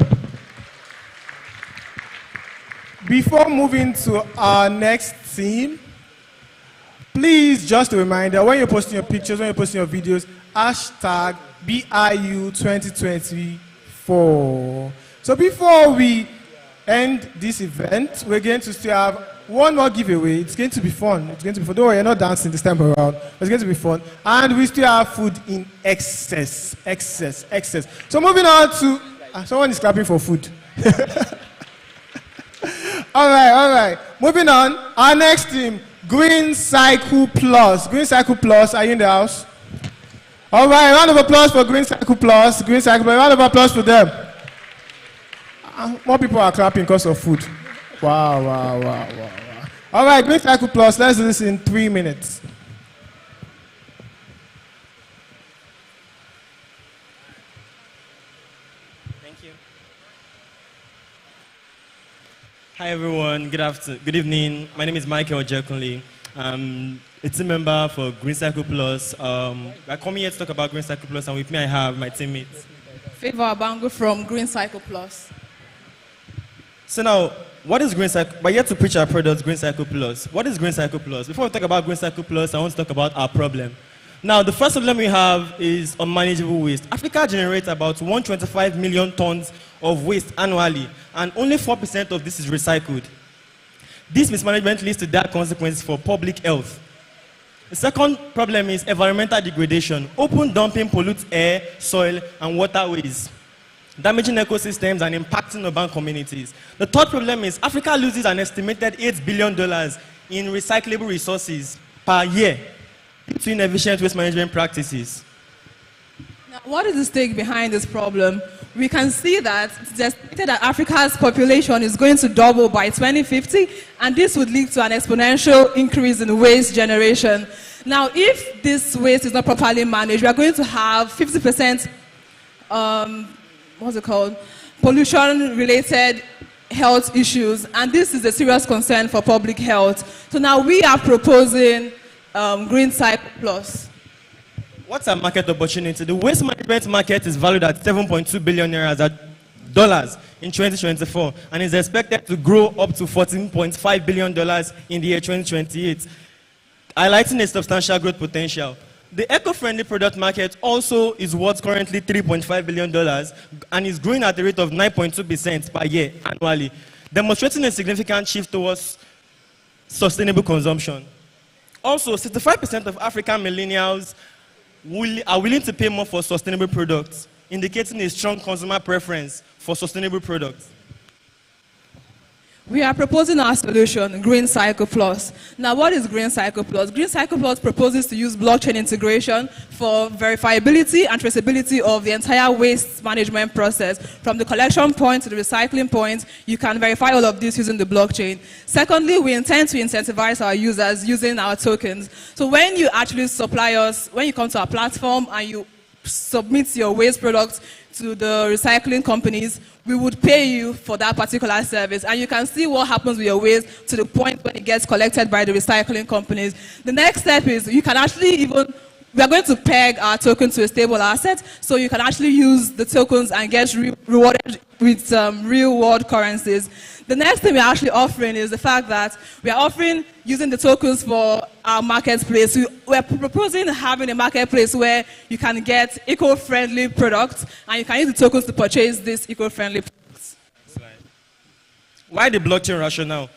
Before moving to our next theme, please, just a reminder, when you're posting your pictures, when you're posting your videos, hashtag BIU2024. So before we end this event, we're going to still have one more giveaway. It's going to be fun. It's going to be fun. Don't worry, you're not dancing this time around. But it's going to be fun. And we still have food in excess. So moving on to... someone is clapping for food. All right. Moving on. Our next team, Green Cycle Plus. Green Cycle Plus, are you in the house? All right, round of applause for Green Cycle Plus. Green Cycle Plus, round of applause for them. More people are clapping because of food. Wow. All right, Green Cycle Plus, let's do this in 3 minutes. Thank you. Hi everyone, good evening. My name is Michael Ojekunle. It's a member for Green Cycle Plus. I come here to talk about Green Cycle Plus, and with me I have my teammates. Favor Abango from Green Cycle Plus. So now, what is Green Cycle? We're here to preach our product, Green Cycle Plus. What is Green Cycle Plus? Before we talk about Green Cycle Plus, I want to talk about our problem. Now, the first problem we have is unmanageable waste. Africa generates about 125 million tons of waste annually, and only 4% of this is recycled. This mismanagement leads to dire consequences for public health. The second problem is environmental degradation. Open dumping pollutes air, soil, and waterways, damaging ecosystems and impacting urban communities. The third problem is Africa loses an estimated $8 billion in recyclable resources per year due to inefficient waste management practices. Now, what is the stake behind this problem? We can see that it's estimated that Africa's population is going to double by 2050, and this would lead to an exponential increase in waste generation. Now, if this waste is not properly managed, we are going to have 50% pollution-related health issues, and this is a serious concern for public health. So now we are proposing Green Cycle Plus. What's our market opportunity? The waste management market is valued at $7.2 billion dollars in 2024, and is expected to grow up to $14.5 billion in the year 2028, highlighting a substantial growth potential. The eco-friendly product market also is worth currently $3.5 billion and is growing at a rate of 9.2% per year annually, demonstrating a significant shift towards sustainable consumption. Also, 65% of African millennials are willing to pay more for sustainable products, indicating a strong consumer preference for sustainable products. We are proposing our solution, Green Cycle Plus. Now, what is Green Cycle Plus? Green Cycle Plus proposes to use blockchain integration for verifiability and traceability of the entire waste management process. From the collection point to the recycling point, you can verify all of this using the blockchain. Secondly, we intend to incentivize our users using our tokens. So when you actually supply us, when you come to our platform and you submit your waste products to the recycling companies, we would pay you for that particular service. And you can see what happens with your waste to the point when it gets collected by the recycling companies. The next step is you can actually we are going to peg our token to a stable asset, so you can actually use the tokens and get rewarded with real world currencies. The next thing we're actually offering is the fact that we are offering using the tokens for our marketplace. We're proposing having a marketplace where you can get eco-friendly products, and you can use the tokens to purchase these eco-friendly products. Why the blockchain rationale?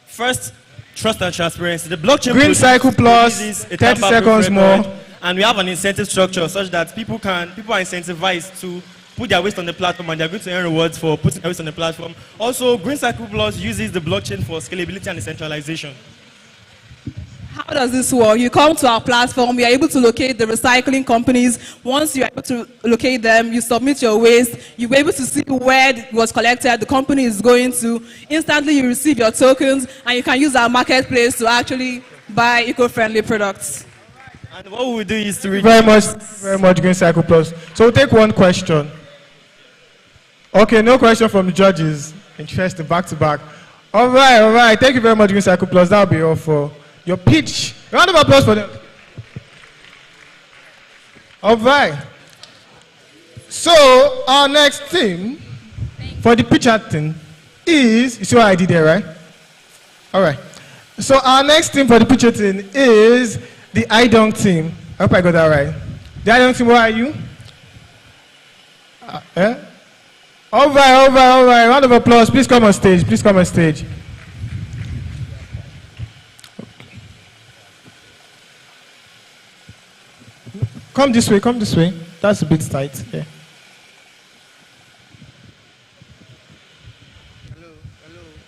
First, trust and transparency. The blockchain Green Cycle Plus, 30 seconds more. And we have an incentive structure such that people are incentivized to put their waste on the platform, and they're going to earn rewards for putting their waste on the platform. Also, Green Cycle Plus uses the blockchain for scalability and decentralization. How does this work? You come to our platform, we are able to locate the recycling companies. Once you are able to locate them, you submit your waste, you're able to see where it was collected, the company is going to. Instantly, you receive your tokens, and you can use our marketplace to actually buy eco-friendly products. And what we'll do is to read Very much, Green Cycle Plus. So we'll take one question. Okay, no question from the judges. Interesting, back to back. All right. Thank you very much, Green Cycle Plus. That'll be all for your pitch. Round of applause for them. All right. So our next theme for the pitcher thing is, you see what I did there, right? All right. So our next team for the pitcher team is the I-Dunk team. I hope I got that right. The I-Dunk team, where are you? All right. Round of applause. Please come on stage. Come this way. That's a bit tight. Yeah.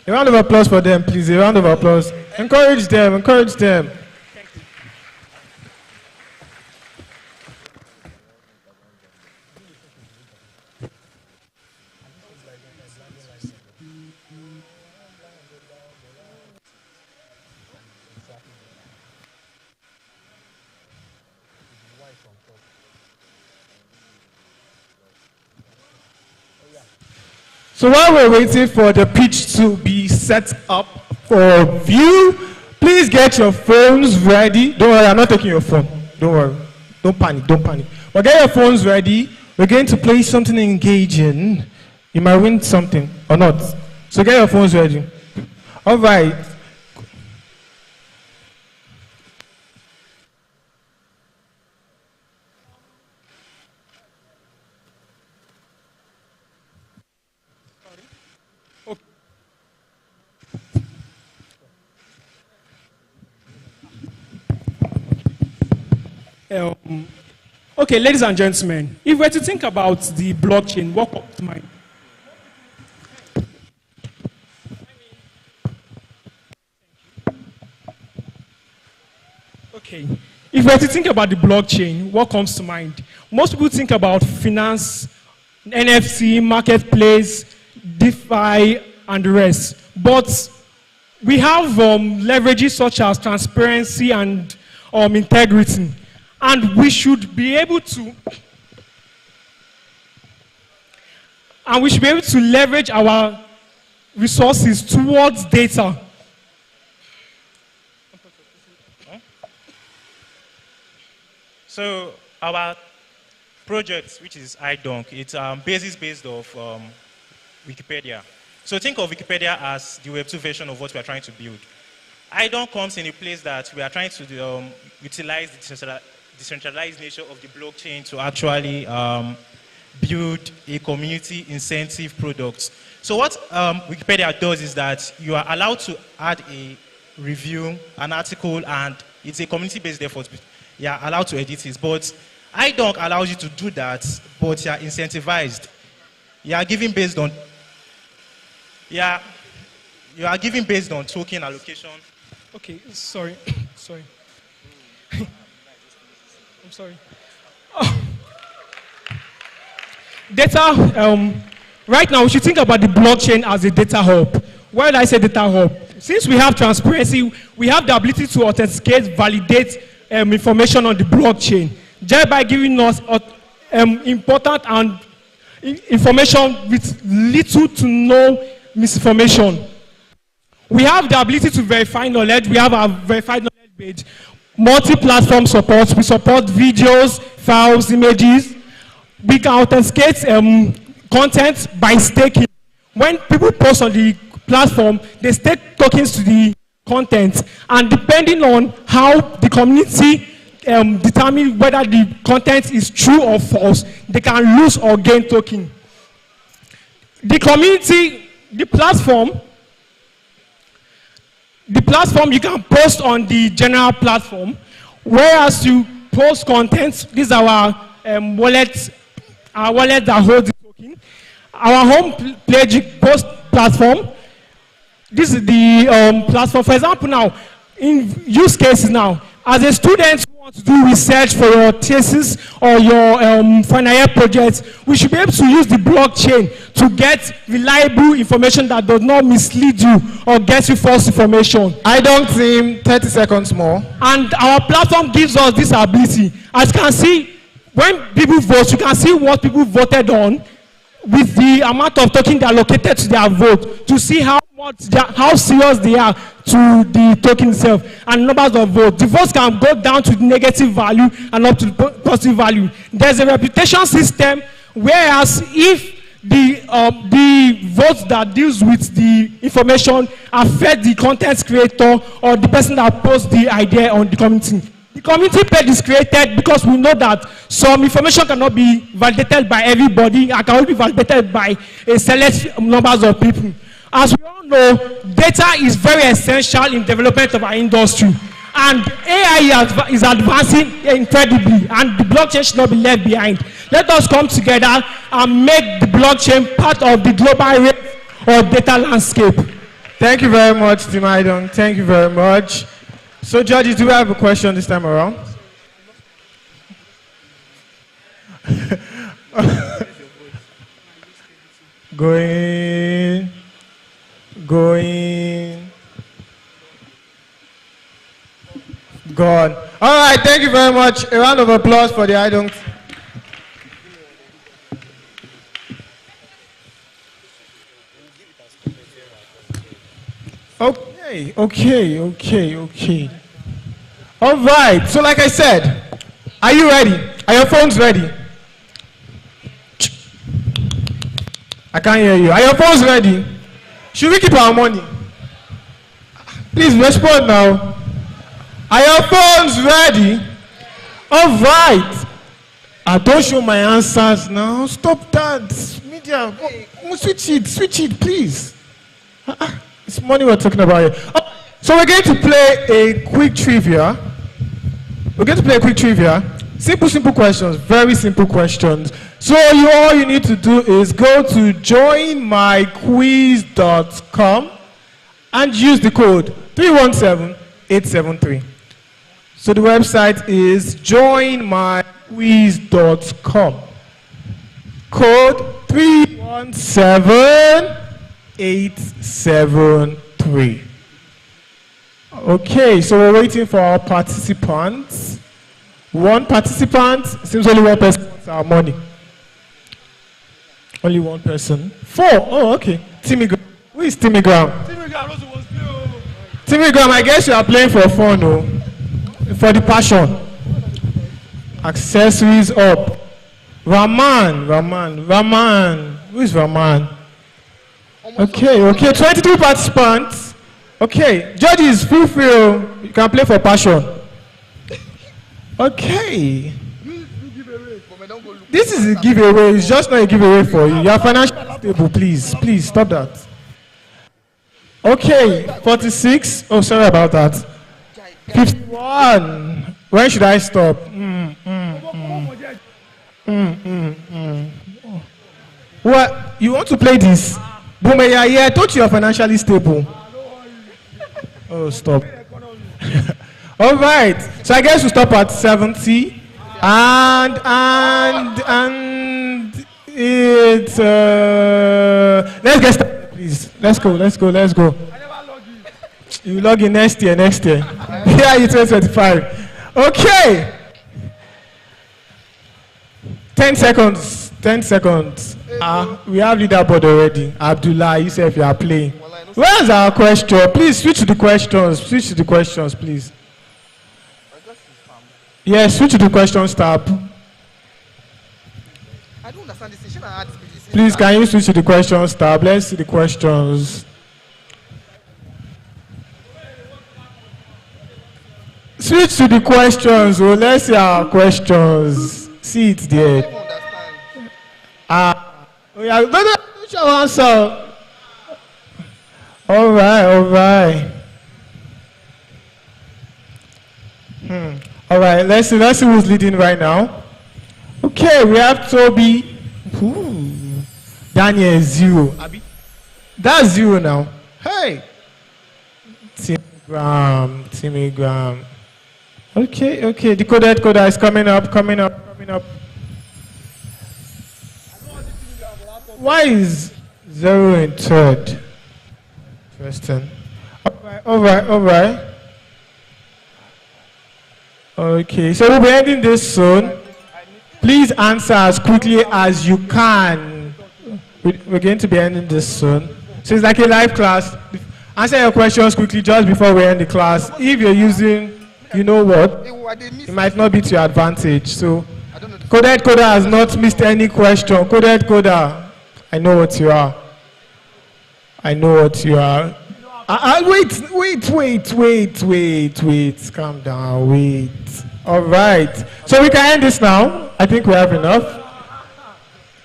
A round of applause for them, please. A round of applause. Encourage them. So while we're waiting for the pitch to be set up for view, please get your phones ready. Don't worry, I'm not taking your phone. Don't worry. Don't panic. But get your phones ready. We're going to play something engaging. You might win something or not. So get your phones ready. All right. Okay, ladies and gentlemen, if we're to think about the blockchain, what comes to mind? Okay, if we're to think about the blockchain, what comes to mind? Most people think about finance, NFC, marketplace, DeFi, and the rest. But we have leverages such as transparency and integrity. And we should be able to leverage our resources towards data. So our project, which is I-Dunk, it's based off Wikipedia. So think of Wikipedia as the Web2 version of what we are trying to build. I-Dunk comes in a place that we are trying to utilize the decentralized nature of the blockchain to actually build a community incentive product. So what Wikipedia does is that you are allowed to add a review, an article, and it's a community-based effort. You are allowed to edit it, but I-Dunk allows you to do that, but you are incentivized. You are giving based on token allocation. Okay, sorry. I'm sorry. Oh. Data, right now we should think about the blockchain as a data hub. Why did I say data hub? Since we have transparency, we have the ability to authenticate, validate information on the blockchain, thereby giving us important and information with little to no misinformation. We have the ability to verify knowledge. We have our verified knowledge page. Multi-platform support. We support videos, files, images. We can authenticate content by staking. When people post on the platform, they stake tokens to the content. And depending on how the community determine whether the content is true or false, they can lose or gain token. The community, the platform you can post on the general platform, whereas you post content. These are our wallets that hold the token. Our home page post platform. This is the platform. For example, now in use cases now, as a student who to do research for your thesis or your final year projects, we should be able to use the blockchain to get reliable information that does not mislead you or get you false information. I don't think 30 seconds more. And our platform gives us this ability. As you can see, when people vote, you can see what people voted on with the amount of token they allocated to their vote to see how serious they are to the token itself and numbers of votes. The votes can go down to the negative value and up to the positive value. There's a reputation system, whereas if the votes that deals with the information affect the content creator or the person that posts the idea on the community. The community page is created because we know that some information cannot be validated by everybody and can only be validated by a select numbers of people. As we all know, data is very essential in development of our industry. And AI is advancing incredibly, and the blockchain should not be left behind. Let us come together and make the blockchain part of the global rate or data landscape. Thank you very much, Tim Idon. Thank you very much. So, judges, do we have a question this time around? Going. Gone. All right, thank you very much. A round of applause for the Idon. Okay. All right, so like I said, are you ready? Are your phones ready? I can't hear you. Are your phones ready? Should we keep our money? Please respond now. Are your phones ready? All right. Don't show my answers now. Stop that. Media, switch it, please. It's money we're talking about here. So we're going to play a quick trivia. Simple questions, very simple questions. So all you need to do is go to joinmyquiz.com and use the code 317873. So the website is joinmyquiz.com. Code 317873. Okay, so we're waiting for our participants. One participant, seems only one person wants our money. Only one person. 4. Oh, okay. Timmy Graham. Who is Timmy Graham? Timmy Graham, I guess you are playing for fun, no? For the passion. Accessories up. Raman. Who is Raman? Okay. 22 participants. Okay. Judges, feel free. You can play for passion. Okay. This is a giveaway. It's just not a giveaway for you. You are financially stable. Please stop that. Okay. 46. Oh, sorry about that. 51. When should I stop? What? You want to play this? Boomer, yeah, I thought you are financially stable. Oh, stop. All right. So I guess we stop at 70. And it's let's get started, please. Let's go. You log in next year. Here you 2025. Okay. 10 seconds. We have leaderboard already. Abdullah, you say if you are playing. Where's our question? Please switch to the questions, please. Yes, switch to the questions tab. I don't understand this. Please, can you switch to the questions tab? Let's see the questions. Switch to the questions. Oh, let's see our questions. See it there. Don't you answer? All right. All right, let's see who's leading right now. Okay, we have Toby. Daniel is 0. That's 0 now. Hey. Timmy Graham. Okay, okay. Decoded coder is coming up, coming up, coming up. Why is 0 in third? First 10. All right. Okay, so we'll be ending this soon. Please answer as quickly as you can. We're going to be ending this soon. So it's like a live class. Answer your questions quickly just before we end the class. If you're using, you know what, it might not be to your advantage. So Coded Coder has not missed any question. Coded Coder, I know what you are. I know what you are. Wait. Calm down, wait. All right. So we can end this now. I think we have enough.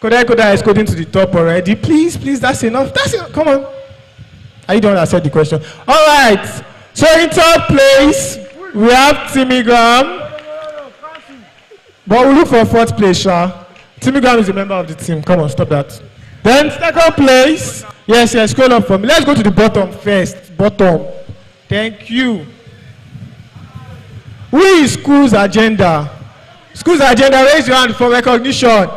Coded Coder is coding to the top already. Please, that's enough. That's it. Come on. Are you the one that said the question? All right. So in third place, we have Timigram. But we'll look for fourth place, Sha. Timigram is a member of the team. Come on, stop that. Then second place. Yes, scroll up for me. Let's go to the bottom first. Bottom. Thank you. Who is School's Agenda? School's Agenda, raise your hand for recognition.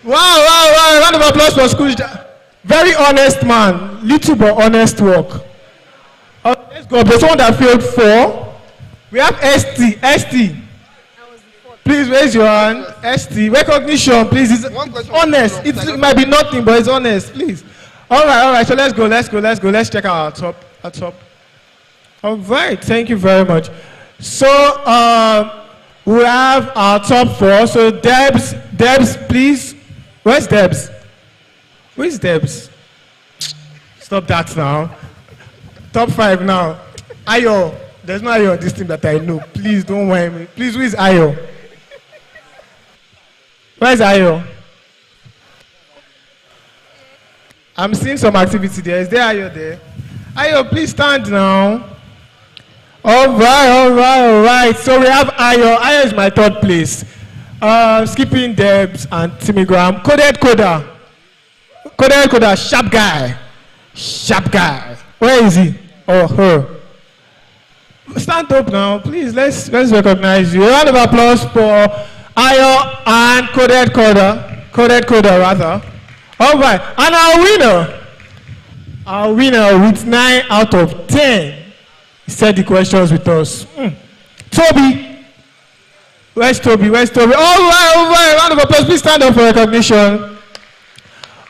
Wow. Round of applause for School's. Very honest man. Little but honest work. Let's go. There's one that failed 4. We have ST. Please raise your hand. ST. Recognition, please. It's honest. It might be nothing, but it's honest. Please. All right. So let's go. Let's check out our top. All right. Thank you very much. So we have our top 4. So Debs, please. Where's Debs? Where's Debs? Stop that now. Top 5 now. Ayo. There's no Ayo on this team that I know. Please don't worry me. Please, who is Ayo? Where's Ayo? I'm seeing some activity there. Is there Ayo there? Ayo, please stand now. All right. So we have Ayo. Ayo is my third place. Skipping Debs and Timigram. Coded Coder, sharp guy. Where is he? Oh, her. Stand up now, please. Let's recognize you. A round of applause for Ayo and Coded Coder rather. All right, and our winner with 9 out of 10. He said the questions with us. Toby. Where's Toby? All right. Round of applause. Please stand up for recognition.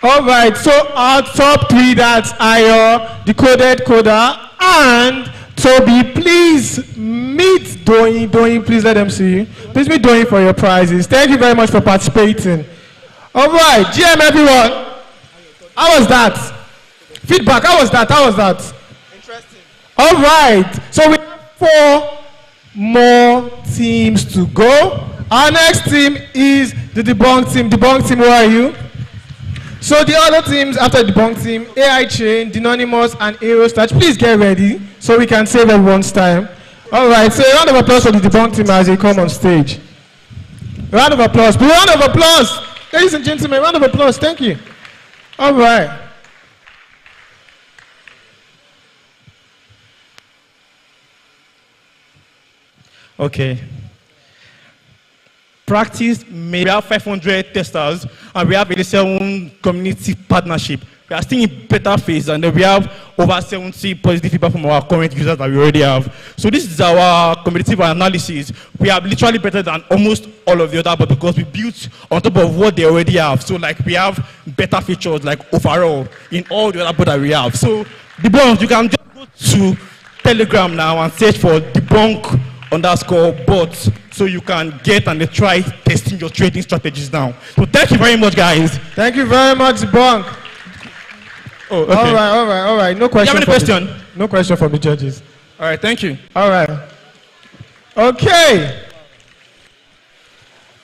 All right. So our top 3, that's Ayo, Decoded Coder, and Toby. Please meet Doyin. Doyin, please let them see you. Please meet Doyin for your prizes. Thank you very much for participating. All right. GM, everyone. How was that? Feedback. How was that? Interesting. All right. So we have 4 more teams to go. Our next team is the Debunk team. Debunk team, where are you? So the other teams after the Debunk team, AI Chain, Dynonymous, and Aerostat, please get ready so we can save everyone's time. All right, so a round of applause for the Debunk team as they come on stage. A round of applause. Ladies and gentlemen, round of applause. Thank you. All right. Okay. Practice, we have 500 testers and we have 87 community partnership. We are still in better phase and we have over 70 positive feedback from our current users that we already have. So this is our competitive analysis. We are literally better than almost all of the other, but because we built on top of what they already have. So like we have better features like overall in all the other bots that we have. So Debunk, you can just go to Telegram now and search for Debunk_bots so you can get and try testing your trading strategies now. So thank you very much, guys. Thank you very much, Debunk. Oh, okay. All right. No question. You have any question? No question from the judges. All right, thank you. All right. Okay.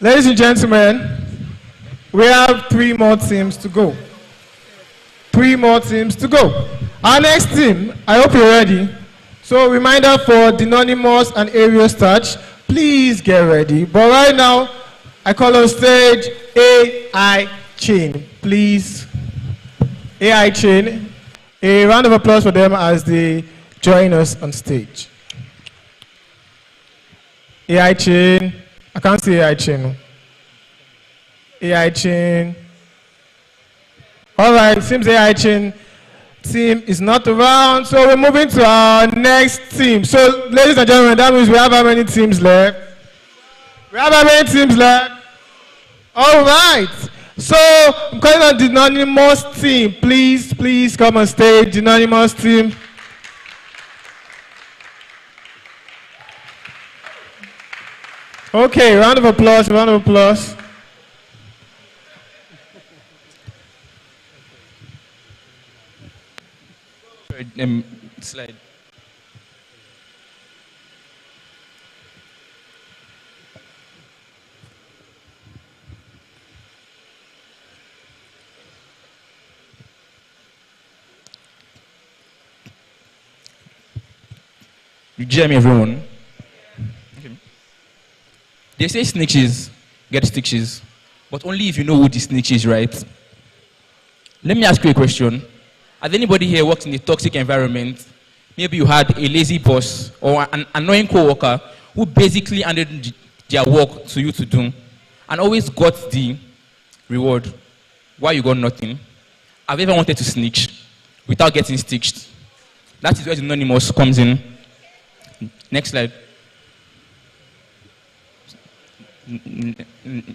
Ladies and gentlemen, we have 3 more teams to go. 3 more teams to go. Our next team, I hope you're ready. So reminder for Dynonymous and Aerostat, please get ready. But right now, I call on stage AI Chain. Please, AI Chain. A round of applause for them as they join us on stage. AI chain. I can't see AI chain. AI chain. All right, seems AI chain team is not around, so we're moving to our next team. So, ladies and gentlemen, that means we have how many teams left? We have how many teams left? All right. So, I'm calling on the anonymous team. Please come on stage, the anonymous team. Okay, round of applause, round of applause. Slide. You hear me, everyone? Okay. They say snitches get stitches, but only if you know who the snitch is, right? Let me ask you a question. Has anybody here worked in a toxic environment? Maybe you had a lazy boss or an annoying coworker who basically handed their work to you to do and always got the reward while you got nothing. Have you ever wanted to snitch without getting stitched? That is where the anonymous comes in. Next slide.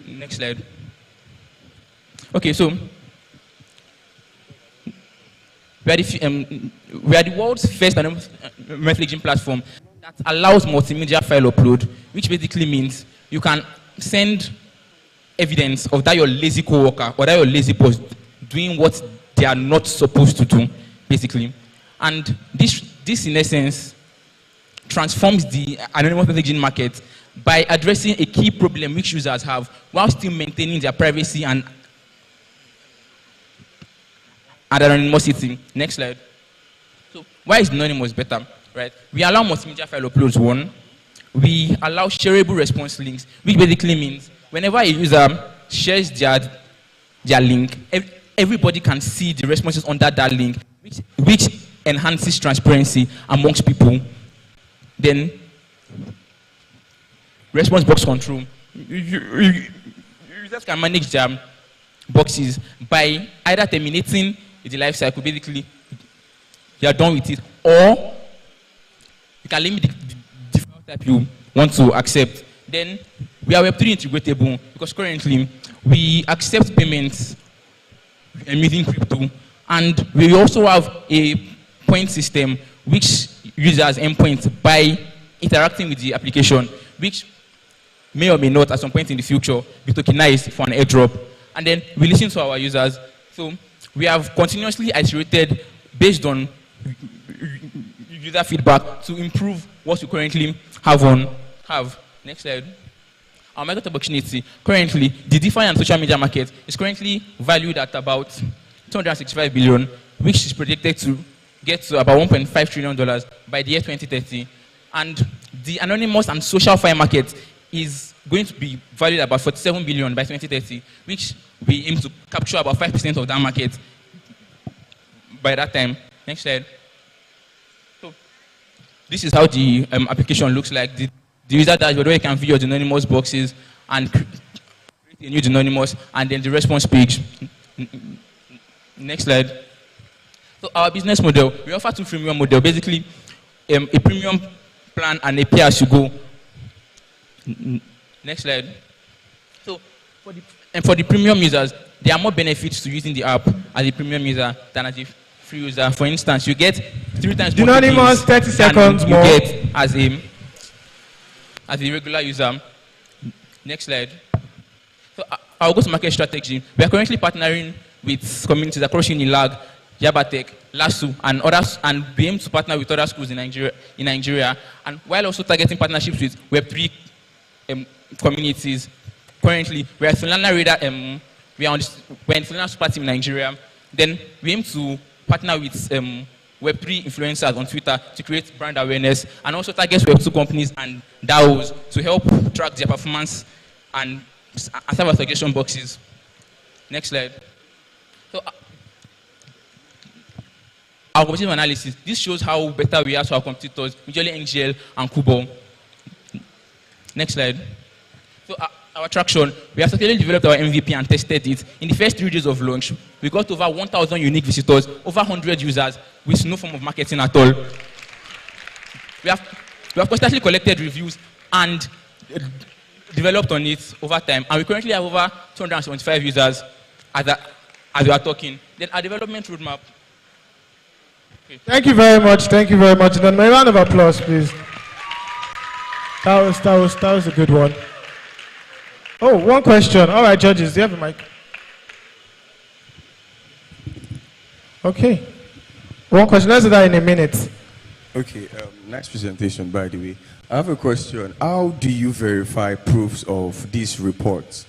Next slide. Okay, so we are the world's first messaging platform that allows multimedia file upload, which basically means you can send evidence of that your lazy coworker or that your lazy boss doing what they are not supposed to do, basically. And this in essence transforms the anonymous messaging market by addressing a key problem which users have while still maintaining their privacy and anonymity. Next slide. So why is anonymous better? Right? We allow multimedia file uploads, one. We allow shareable response links, which basically means whenever a user shares their link, everybody can see the responses under that link, which enhances transparency amongst people. Then, response box control. Users can manage their boxes by either terminating the life cycle, basically, you are done with it, or you can limit the file type you want to accept. Then, we are Web3 integratable because currently we accept payments using crypto, and we also have a point system which users endpoints by interacting with the application, which may or may not at some point in the future be tokenized for an airdrop. And then we listen to our users. So we have continuously iterated based on user feedback to improve what we currently have. Next slide. Our market opportunity. Currently, the DeFi and social media market is currently valued at about 265 billion, which is predicted to get to about $1.5 trillion by the year 2030. And the anonymous and social file market is going to be valued at about 47 billion by 2030, which we aim to capture about 5% of that market by that time. Next slide. So this is how the application looks like. The user dashboard where you can view your anonymous boxes and create a new anonymous, and then the response page. Next slide. So our business model, we offer two freemium models. Basically, a premium plan and a pay-as-you-go. Next slide. So for the premium users, there are more benefits to using the app as a premium user than as a free user. For instance, you get 3 times more anonymous, 30 seconds than more. You get as a regular user. Next slide. So our go-to-market strategy. We are currently partnering with communities across Unilag, Yabatek, LASU, and others, and we aim to partner with other schools in Nigeria, and while also targeting partnerships with Web3 communities. Currently, we are Solana Radar. We're in Solana Super Team in Nigeria. Then we aim to partner with Web3 influencers on Twitter to create brand awareness, and also target Web2 companies and DAOs to help track their performance and serve as suggestion boxes. Next slide. So, our competitive analysis, this shows how better we are to our competitors, usually NGL and Kubo. Next slide. So our traction, we have successfully developed our MVP and tested it. In the first 3 days of launch, we got over 1,000 unique visitors, over 100 users, with no form of marketing at all. We have constantly collected reviews and developed on it over time. And we currently have over 275 users as we are talking. Then our development roadmap. Okay. Thank you very much. Thank you very much. Then a round of applause, please. That was a good one. Oh, one question. All right, judges, do you have a mic? Okay. One question. Let's do that in a minute. Okay, nice presentation, by the way. I have a question. How do you verify proofs of these reports?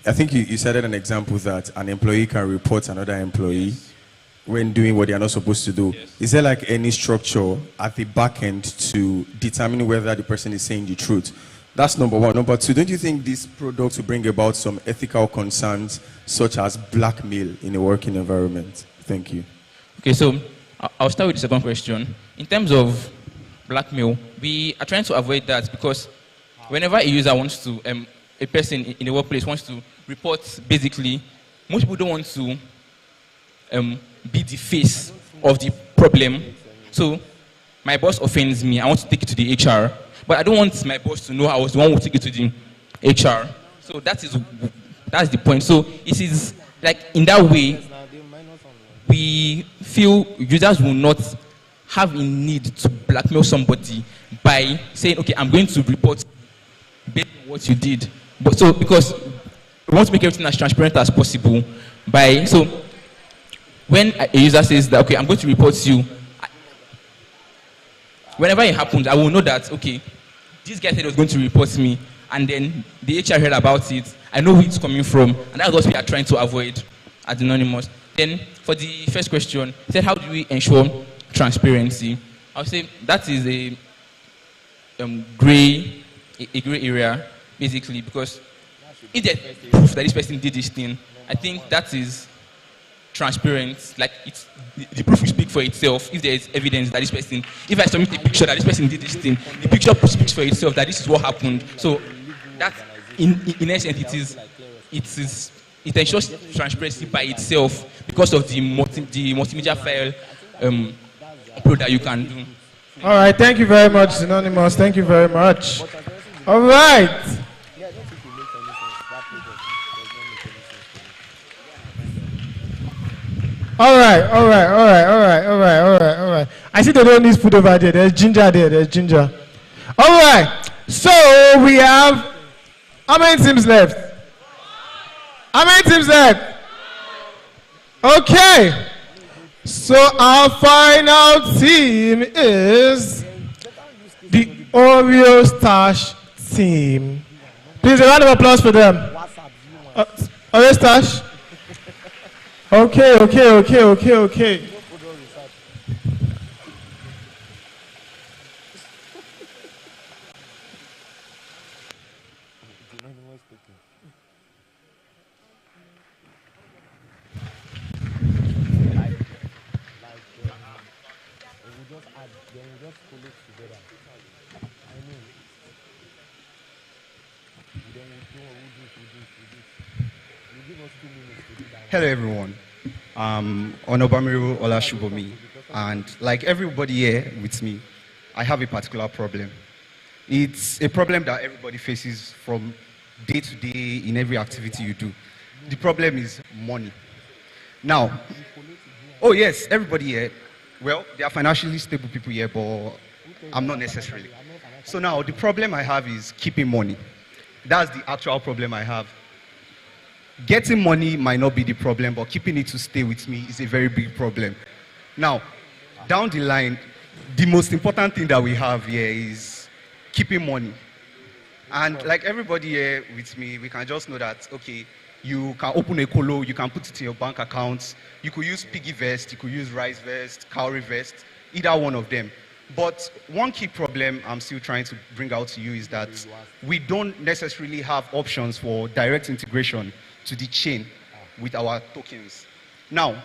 I think you cited an example that an employee can report another employee when doing what they are not supposed to do. Yes. Is there like any structure at the back end to determine whether the person is saying the truth? That's number one. Number two, don't you think this product will bring about some ethical concerns such as blackmail in a working environment? Thank you. Okay, so I'll start with the second question. In terms of blackmail, we are trying to avoid that because whenever a user wants to, a person in the workplace wants to report, basically, most people don't want to be the face of the problem. So my boss offends me, I want to take it to the HR, but I don't want my boss to know I was the one who took it to the HR. So that's the point. So it is like in that way, we feel users will not have a need to blackmail somebody by saying, okay, I'm going to report based on what you did. But so because we want to make everything as transparent as possible, so when a user says that, okay, I'm going to report you, whenever it happens, I will know that, okay, this guy said he was going to report me, and then the HR heard about it. I know who it's coming from, and that's what we are trying to avoid at Anonymous. Then, for the first question, he said, how do we ensure transparency? I would say that is a gray area, basically, because if there's proof that this person did this thing, I think that is transparent. Like, the proof will speak for itself. If there is evidence that this person, if I submit a picture that this person did this thing, the picture speaks for itself that this is what happened. So that, in essence, it ensures transparency by itself because of the multimedia file upload that you can do. All right, thank you very much, Anonymous. Thank you very much. All right. All right. I see they don't need food over there. There's ginger there. There's ginger. All right. So we have, how many teams left? How many teams left? Okay. So our final team is the Oreo Stash team. Please, a round of applause for them. Oreo Stash. Okay. Hello everyone, Onobamiru Olashubomi, and like everybody here with me, I have a particular problem. It's a problem that everybody faces from day to day in every activity you do. The problem is money. Now, oh yes, everybody here, well, they are financially stable people here, but I'm not necessarily. So now, the problem I have is keeping money. That's the actual problem I have. Getting money might not be the problem, but keeping it to stay with me is a very big problem. Now, down the line, the most important thing that we have here is keeping money. And like everybody here with me, we can just know that, okay, you can open a colo, you can put it in your bank accounts, you could use piggy vest, you could use rice vest, cowrie vest, either one of them. But one key problem I'm still trying to bring out to you is that we don't necessarily have options for direct integration to the chain with our tokens. Now,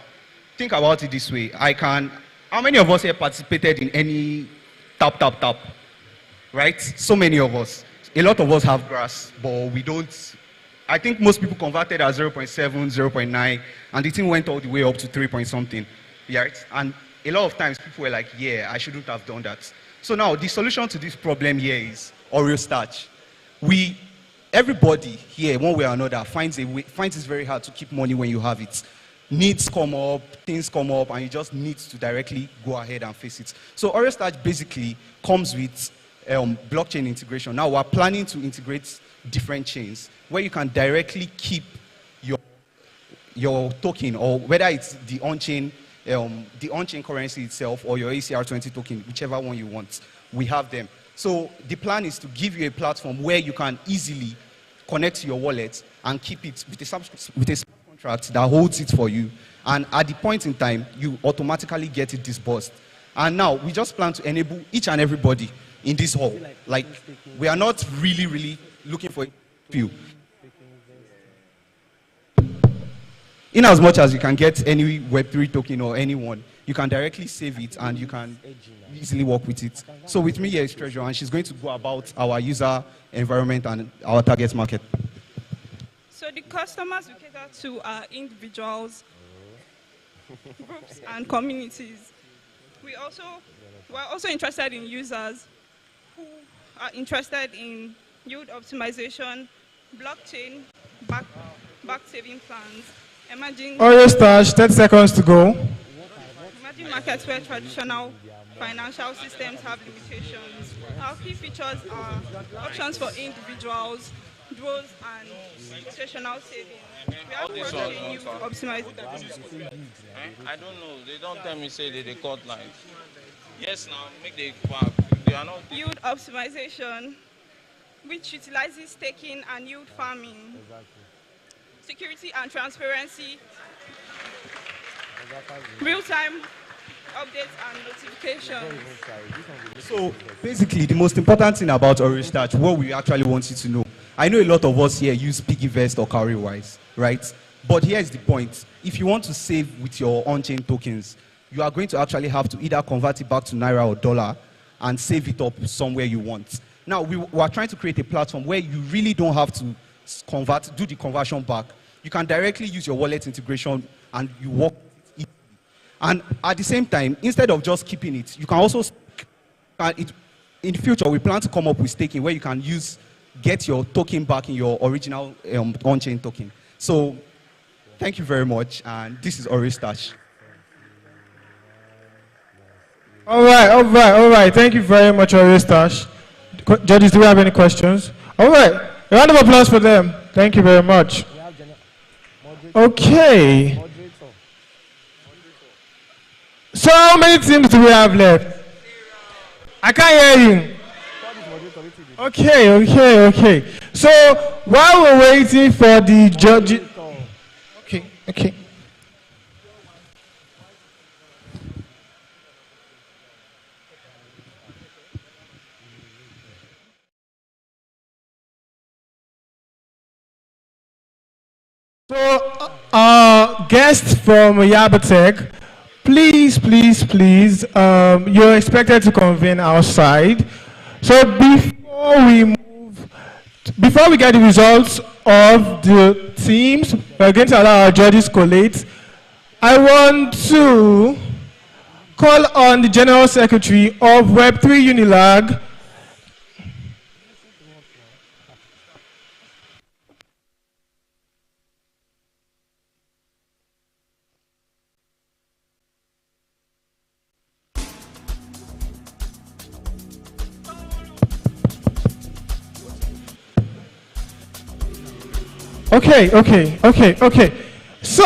think about it this way. How many of us here participated in any tap? Right? So many of us. a lot of us have grass, but we don't. I think most people converted at 0.7, 0.9, and the thing went all the way up to 3 point something. Yeah, right? And a lot of times people were like, yeah, I shouldn't have done that. So now the solution to this problem here is Oreo starch. Everybody here, one way or another, finds it very hard to keep money when you have it. Needs come up, things come up, and you just need to directly go ahead and face it. So Oreo starch basically comes with blockchain integration. Now we're planning to integrate different chains where you can directly keep your token, or whether it's the on-chain currency itself or your ACR20 token, whichever one you want. We have them. So the plan is to give you a platform where you can easily connect to your wallet and keep it with a smart contract that holds it for you. And at the point in time, you automatically get it disbursed. And now we just plan to enable each and everybody in this hall. Like, we are not really looking for a few. In as much as you can get any Web3 token or anyone, you can directly save it and you can easily work with it. So with me here is Treasure, and she's going to go about our user environment and our target market. So the customers we cater to are individuals, groups, and communities. We're also interested in users who are interested in yield optimization, blockchain, back saving plans, emerging Oreo stash, 10 seconds to go. Emerging markets where traditional financial systems have limitations. Our key features are options for individuals, draws, and rotational savings. We have project in yield optimization. I don't know. They don't tell me say they cut lines. Yes, now make the back. They are not yield optimization, which utilizes staking and yield farming. Security and transparency. Real-time updates and notifications. So basically, the most important thing about Oreo Stash, what we actually want you to know. I know a lot of us here use PiggyVest or Cowrywise, right? But here's the point. If you want to save with your on-chain tokens, you are going to actually have to either convert it back to Naira or dollar and save it up somewhere you want. Now, we are trying to create a platform where you really don't have to do the conversion back. You can directly use your wallet integration and you work it. And at the same time, instead of just keeping it, you can also, in the future, we plan to come up with staking where you can get your token back in your original on-chain token. So, thank you very much, and this is Oreo Stash. All right. Thank you very much, Oreo Stash. Judges, do we have any questions? All right, a round of applause for them. Thank you very much. Okay. So how many teams do we have left? I can't hear you. Okay. So while we're waiting for the judges. Okay. So, guests from Yabatech, please, you're expected to convene outside. So before we get the results of the teams, we're going to allow our judges collate. I want to call on the General Secretary of Web3 Unilag, Okay. So,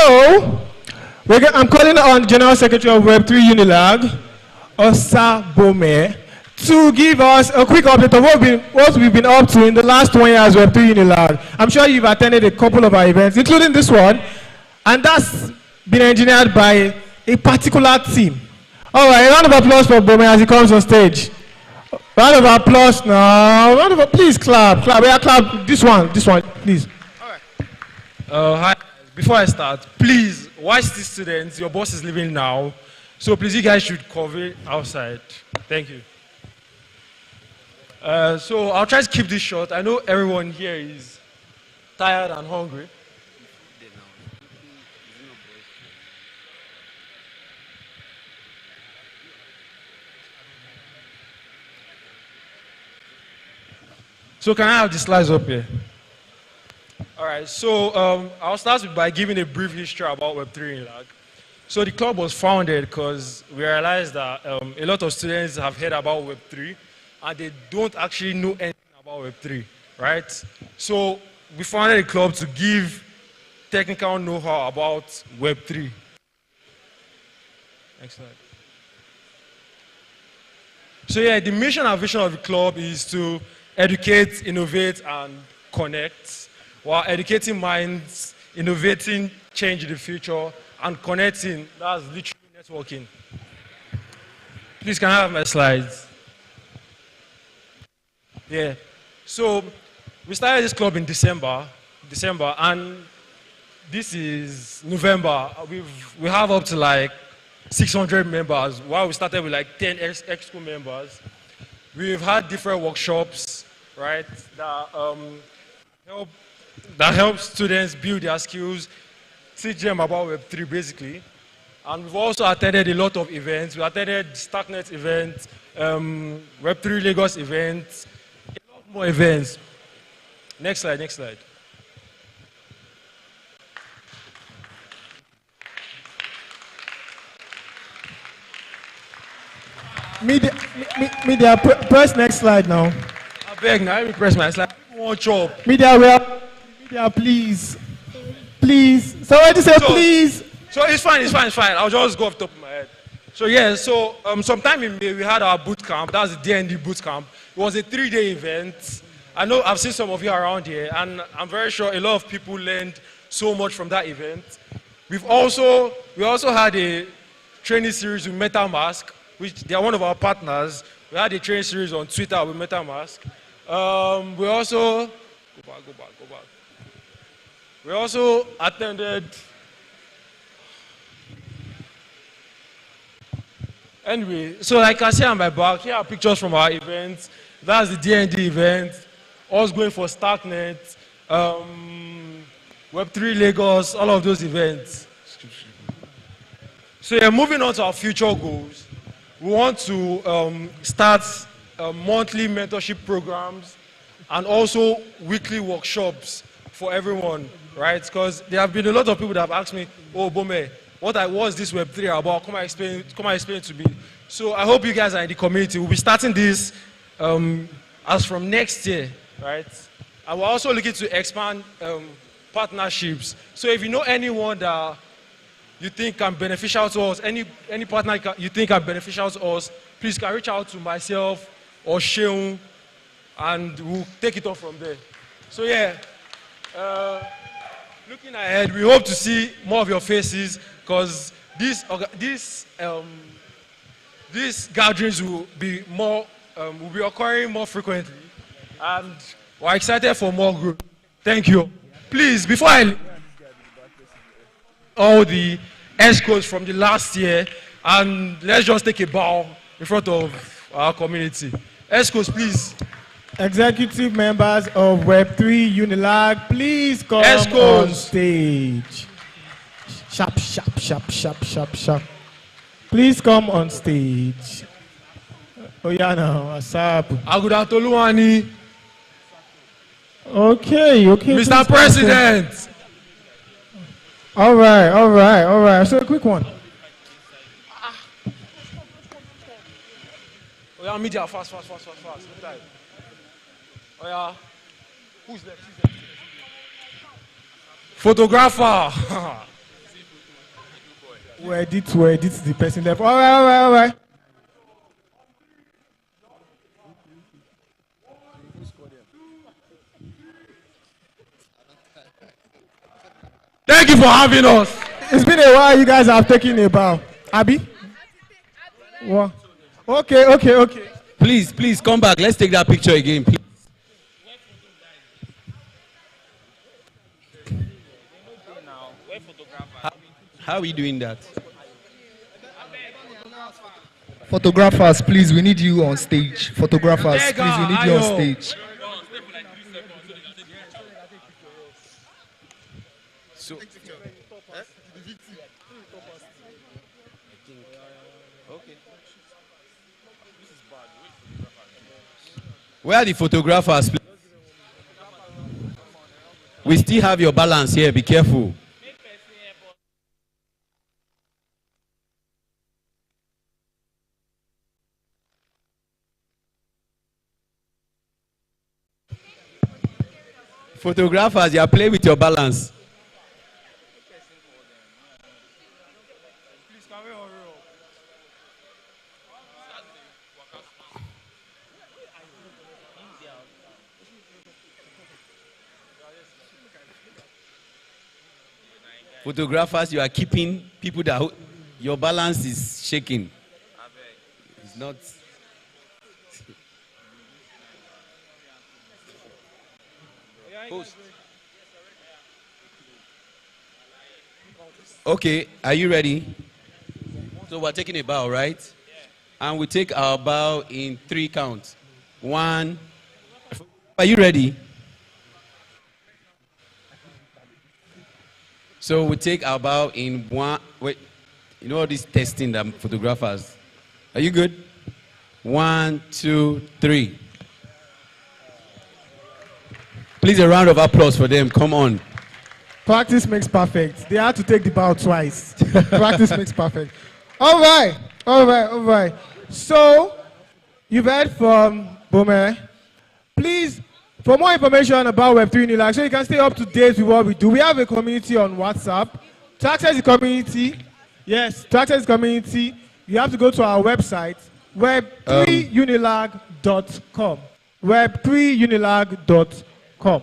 I'm calling on the General Secretary of Web3 Unilag, Osa Bome, to give us a quick update of what we've been up to in the last 1 year as Web3 Unilag. I'm sure you've attended a couple of our events, including this one, and that's been engineered by a particular team. All right, a round of applause for Bome as he comes on stage. Round of applause now. Please clap. Yeah, clap. This one, please. Hi. Before I start, please watch these students. Your boss is leaving now, so please, you guys should cover outside. Thank you. So I'll try to keep this short. I know everyone here is tired and hungry. So can I have the slides up here? All right, so I'll start by giving a brief history about Web3 Unilag. So the club was founded because we realized that a lot of students have heard about Web3 and they don't actually know anything about Web3, right? So we founded a club to give technical know-how about Web3. Next slide. So yeah, the mission and vision of the club is to educate, innovate, and connect, while educating minds, innovating change in the future, and connecting, that's literally networking. Please, can I have my slides? Yeah. So we started this club in December, and this is November. We have up to like 600 members, while we started with like 10 ex-school members. We've had different workshops, right, that help students build their skills, teach them about Web3 basically. And we've also attended a lot of events. We attended StarkNet events, Web3 Lagos events, a lot more events. Next slide, next slide. Media, press next slide now. I beg now, let me press my slide. One job. Media, please. Please. Somebody say please. So it's fine. I'll just go off the top of my head. So yeah, sometime in May we had our boot camp. That's the D&D boot camp. It was a 3-day event. I know I've seen some of you around here, and I'm very sure a lot of people learned so much from that event. We also had a training series with MetaMask, which they are one of our partners. We had a training series on Twitter with MetaMask. We also go back. We also attended. Anyway, so like I see on my back, here are pictures from our events. That's the D&D event. Us going for StarkNet, Web3 Lagos, all of those events. So yeah, moving on to our future goals. We want to start monthly mentorship programs and also weekly workshops for everyone, right? Because there have been a lot of people that have asked me, oh, Bome, what's this Web3 about? Come and explain to me. So I hope you guys are in the community. We'll be starting this as from next year, right? And we're also looking to expand partnerships. So if you know anyone that you think can beneficial to us, any partner you think can beneficial to us, please can reach out to myself or Sheung, and we'll take it off from there. So yeah, looking ahead, we hope to see more of your faces, because these gatherings will be occurring more frequently, and we're excited for more growth. Thank you. Please, before I leave, all the ESCOs from the last year, and let's just take a bow in front of our community. ESCOs, please. Executive members of Web3 Unilag, please come on stage. Sharp. Please come on stage. Oh yeah, now, what's up? Agudatoluwani. Okay. Mr. President. All right. So a quick one. Oh yeah, media, fast. No time. Oh yeah. Who's left? Photographer. We edit the person left. All right. Thank you for having us. It's been a while you guys have taken a bow. Abby? What? Okay. Please come back. Let's take that picture again, please. How are we doing that? Photographers, please, we need you on stage. Photographers, please, we need you on stage. So, where are the photographers? Please? We still have your balance here. Be careful. Photographers, you are playing with your balance. Photographers, you are keeping people that your balance is shaking. It's not. Post. Okay, are you ready? So we're taking a bow, right? And we take our bow in 3 counts. 1. Are you ready? So we take our bow in 1. Wait, you know all this testing that photographers. Are you good? 1, 2, 3. Please, a round of applause for them. Come on. Practice makes perfect. They had to take the bow twice. Practice makes perfect. All right. So, you've heard from Bome. Please, for more information about Web3 Unilag, so you can stay up to date with what we do, we have a community on WhatsApp. To access the community, you have to go to our website, web3unilag.com. Web3unilag.com.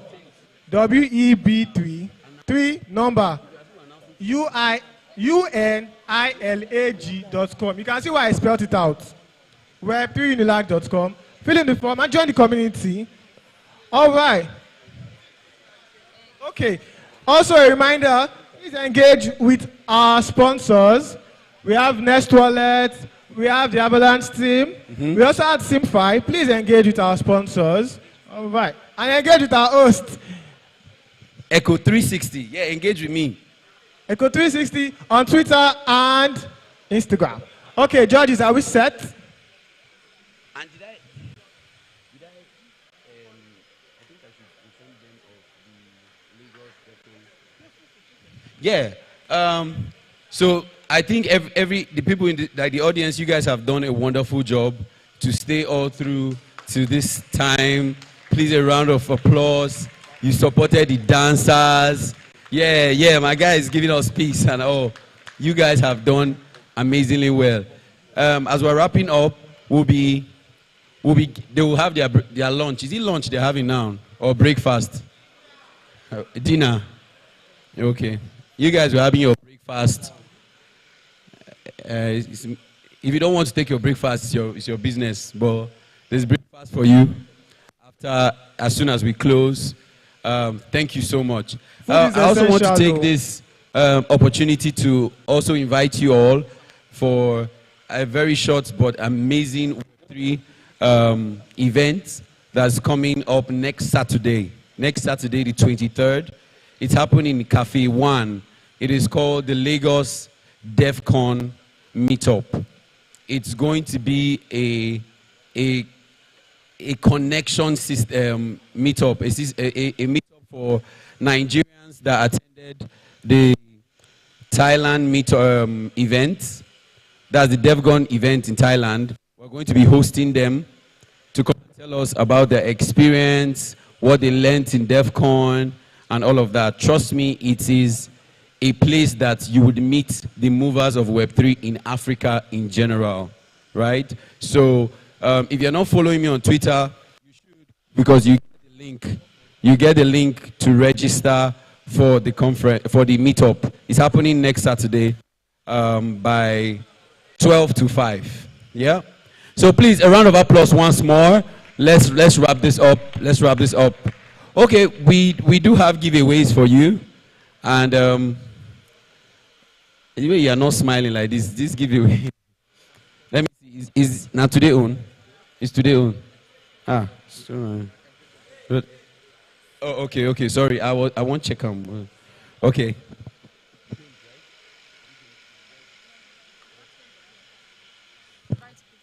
WEB3, 3 number, UNILAG.com. You can see why I spelled it out. Web3unilag.com. Fill in the form and join the community. All right. Okay. Also a reminder, please engage with our sponsors. We have Nest Wallet. We have the Avalanche team. We also have Simfy. Please engage with our sponsors. All right. And engage with our host. Echo 360. Yeah, engage with me. Echo 360 on Twitter and Instagram. Okay, judges, are we set? And did I think I should inform them of the Lagos. Yeah. So I think the people in the audience, you guys have done a wonderful job to stay all through to this time. Please, a round of applause. You supported the dancers. Yeah, my guy is giving us peace and all. You guys have done amazingly well. As we're wrapping up, they will have their lunch. Is it lunch they're having now or breakfast? Dinner. Okay. You guys were having your breakfast. If you don't want to take your breakfast, it's your business. But there's breakfast for you as soon as we close. Thank you so much. I also want to take this opportunity to also invite you all for a very short but amazing Web3 event that's coming up next Saturday. Next Saturday, the 23rd. It's happening in Cafe 1. It is called the Lagos DevCon Meetup. It's going to be a connection system meetup. A meetup for Nigerians that attended the Thailand event. That's the DevCon event in Thailand. We're going to be hosting them to come and tell us about their experience, what they learned in DevCon, and all of that. Trust me, it is a place that you would meet the movers of Web3 in Africa in general, right? So if you're not following me on Twitter, you should, because you get the link. You get the link to register for the conference, for the meetup. It's happening next Saturday by 12 to 5. Yeah. So please, a round of applause once more. Let's wrap this up. Let's wrap this up. Okay, we do have giveaways for you, and anyway, you are not smiling like this. This giveaway. Let me see. Is not today own? Is today own? Ah, so, but, oh, okay. Sorry, I won't check them. Okay.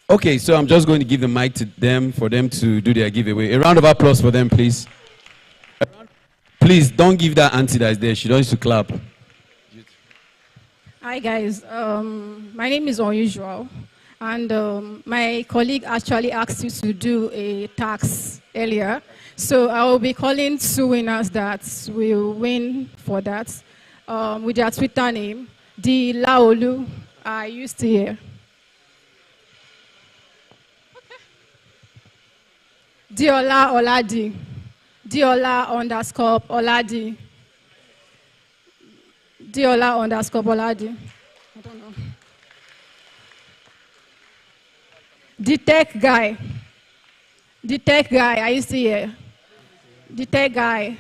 Okay, so I'm just going to give the mic to them for them to do their giveaway. A round of applause for them, please. Please don't give that auntie that is there. She don't used to clap. Hi guys, my name is Unusual, and my colleague actually asked you to do a task earlier. So I will be calling 2 winners that will win for that with their Twitter name. The Laolu I used to hear. Diola Oladi. Diola_Oladi. Diola_Oladi. I don't know. The tech guy. The tech guy, I used to hear. The tech guy.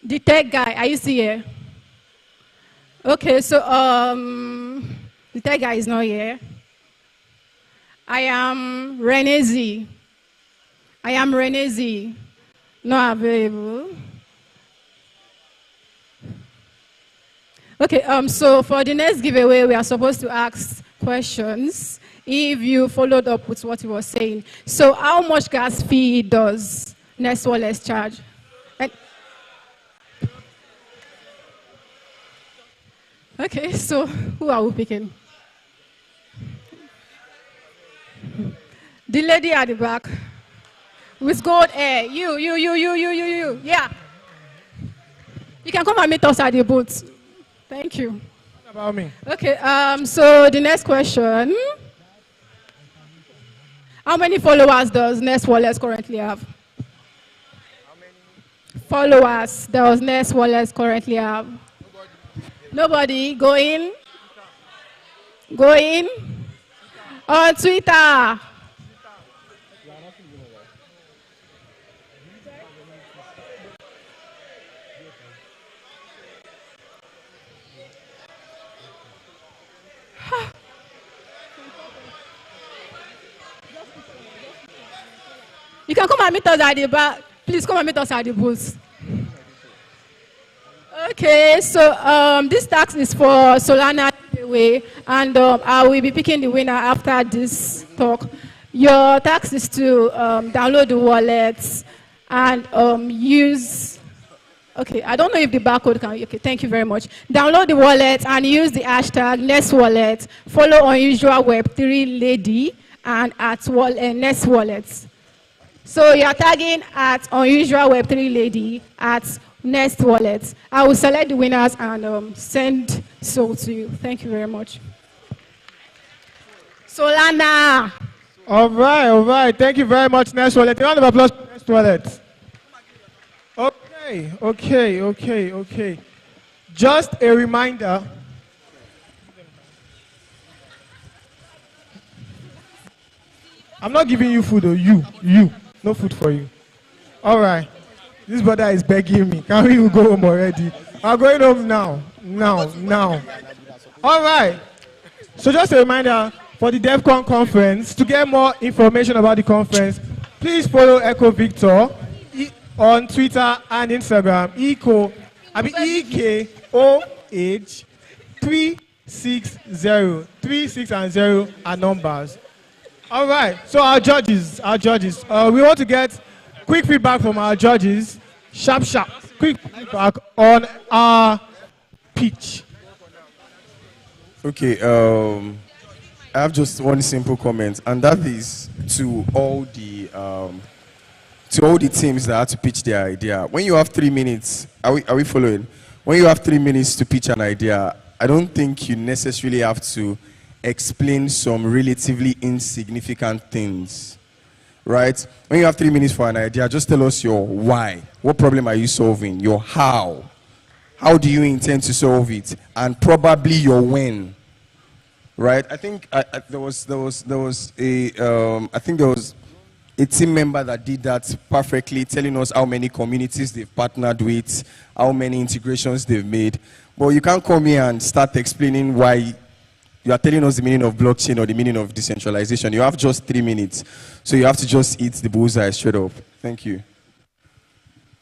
The tech guy, I used to hear. Okay, so the tech guy is not here. I am Renezi. Not available. Okay, so for the next giveaway, we are supposed to ask questions if you followed up with what he was saying. So how much gas fee does Nest Wallet charge? Okay, so who are we picking? The lady at the back with gold hair. You. Yeah. You can come and meet us at the booth. Thank you. What about me? Okay, so the next question. How many followers does Nest Wallet currently have? How many followers does Nest Wallet currently have? Nobody. Go in. On Twitter. You can come and meet us at the back. Please come and meet us at the booth. Okay, so this task is for Solana giveaway, and I will be picking the winner after this talk. Your task is to download the wallet and use. Okay, I don't know if the barcode can. Okay, thank you very much. Download the wallet and use the hashtag Nest Wallet. Follow Unusual Web3 Lady and at Nest Wallet. So you are tagging at Unusual Web3 Lady at Nest Wallet. I will select the winners and send so to you. Thank you very much. Solana. All right. Thank you very much, Nest Wallet. A round of applause for Nest Wallet. Okay. Just a reminder. I'm not giving you food, though. You. No food for you. All right. This brother is begging me. Can we go home already? I'm going home now. All right. So just a reminder, for the DevCon conference, to get more information about the conference, please follow Echo Victor on Twitter and Instagram. EKOH 360. 36 and 0 are numbers. All right. So our judges. We want to get quick feedback from our judges. Sharp. Quick feedback on our pitch. Okay. I have just one simple comment, and that is to all the teams that had to pitch their idea. When you have 3 minutes, are we following? When you have 3 minutes to pitch an idea, I don't think you necessarily have to explain some relatively insignificant things, right? When you have 3 minutes for an idea, just tell us your why. What problem are you solving? Your how. How do you intend to solve it? And probably your when. Right? I think there was a team member that did that perfectly, telling us how many communities they've partnered with, how many integrations they've made. But you can't come here and start explaining why you are telling us the meaning of blockchain or the meaning of decentralization. You have just 3 minutes. So you have to just eat the bullseye straight up. Thank you.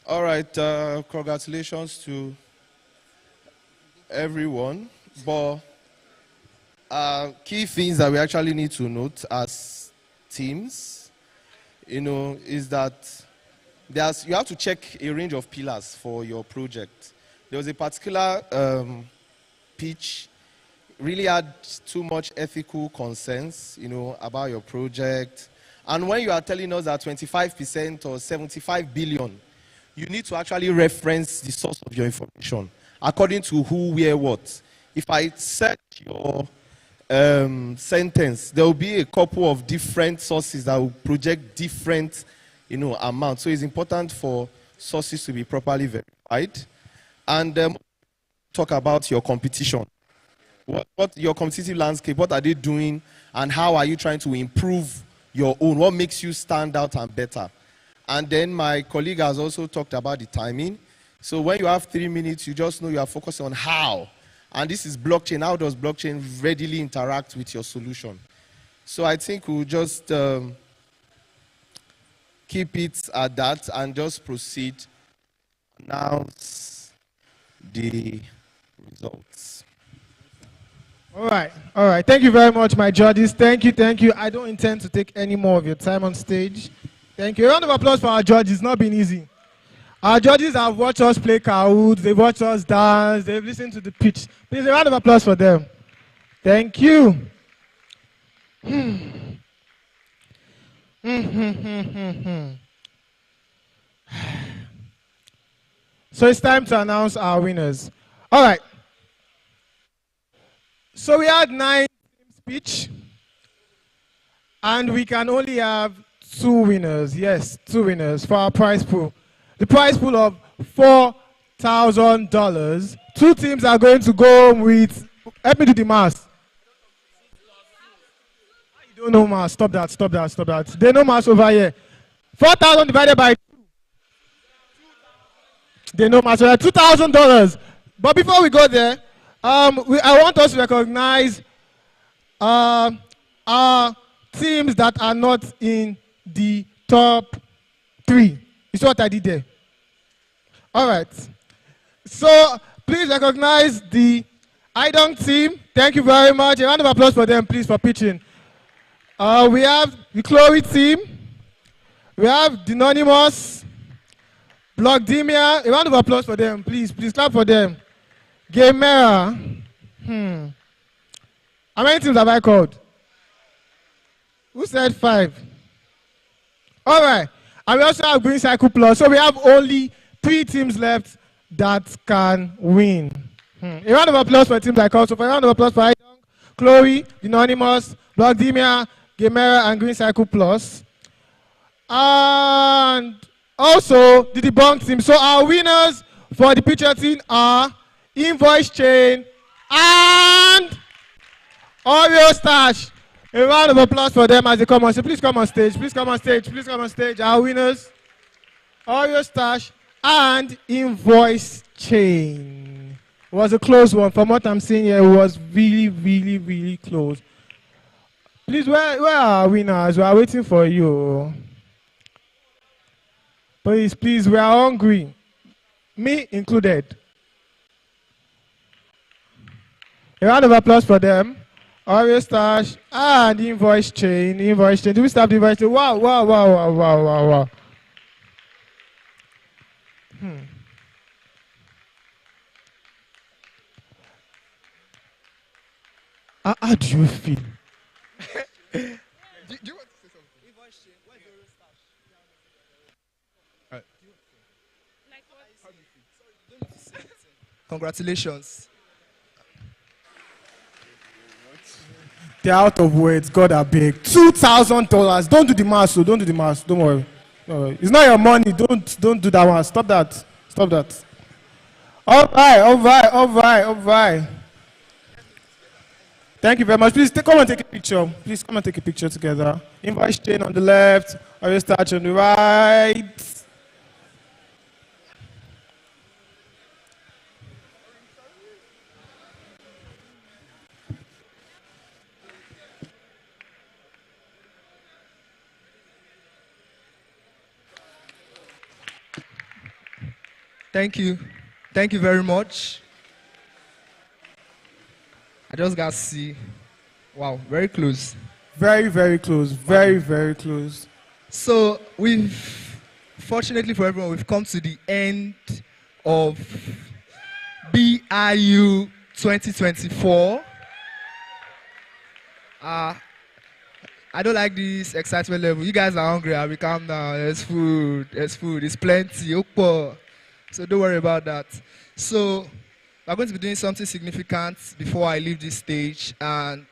All right, congratulations to everyone. But key things that we actually need to note as teams, is that you have to check a range of pillars for your project. There was a particular pitch, really had too much ethical concerns, about your project. And when you are telling us that 25% or 75 billion, you need to actually reference the source of your information according to who, where, what. If I search your sentence, there will be a couple of different sources that will project different, amounts. So it's important for sources to be properly verified. And talk about your competition. What your competitive landscape, what are they doing, and how are you trying to improve your own? What makes you stand out and better? And then my colleague has also talked about the timing. So when you have 3 minutes, you just know you are focusing on how. And this is blockchain. How does blockchain readily interact with your solution? So I think we'll just keep it at that and just proceed. Announce the results. All right. Thank you very much, my judges. Thank you. I don't intend to take any more of your time on stage. Thank you. A round of applause for our judges. It's not been easy. Our judges have watched us play Kahoot, they've watched us dance, they've listened to the pitch. Please, a round of applause for them. Thank you. So it's time to announce our winners. All right. So we had 9 speech, and we can only have 2 winners. Yes, 2 winners for our prize pool. The prize pool of $4,000. 2 teams are going to go with. Help me do the math. You don't know math. Stop that. They know math over here. 4,000 divided by 2. They know math. So $2,000. But before we go there, I want us to recognize our teams that are not in the top 3. You see what I did there? All right. So please recognize the IDONG team. Thank you very much. A round of applause for them, please, for pitching. We have the Chloe team. We have the Anonymous, Blockdemia. A round of applause for them, please. Please clap for them. Gamera. How many teams have I called? Who said 5? All right. And we also have Green Cycle Plus. So we have only 3 teams left that can win. A round of applause for teams like us. So for a round of applause for IDONG, Chloe, Anonymous, Blockdemia, Gamera, and Green Cycle Plus. And also the Debunk team. So our winners for the picture team are Invoice Chain and Oreo Stash. A round of applause for them as they come on. So please come on stage. Please come on stage. Please come on stage. Our winners, Oreo Stash and Invoice Chain. It was a close one. From what I'm seeing here, it was really, really, really close. Please, where are our winners? We are waiting for you. Please, we are hungry. Me included. A round of applause for them. Oreo Stash and Invoice Chain. Do we stop the Invoice Chain? Wow. How do you feel? Do you want to say something? Invoice Chain, where's the Oreo Stash? Congratulations. They're out of words. God, I beg. $2,000. Don't do the math. So don't do the math. Don't worry. It's not your money. Don't do that one. Stop that. All right. Thank you very much. Please come and take a picture. Please come and take a picture together. Invoice chain on the left, or starch on the right. Thank you. Thank you very much. I just got to see. Wow, very close. Very, very close. Very, very close. So fortunately for everyone, we've come to the end of BIU 2024. I don't like this excitement level. You guys are hungry. I'll be calm down. There's food. There's food. It's plenty. Opo. So don't worry about that. So we're going to be doing something significant before I leave this stage. And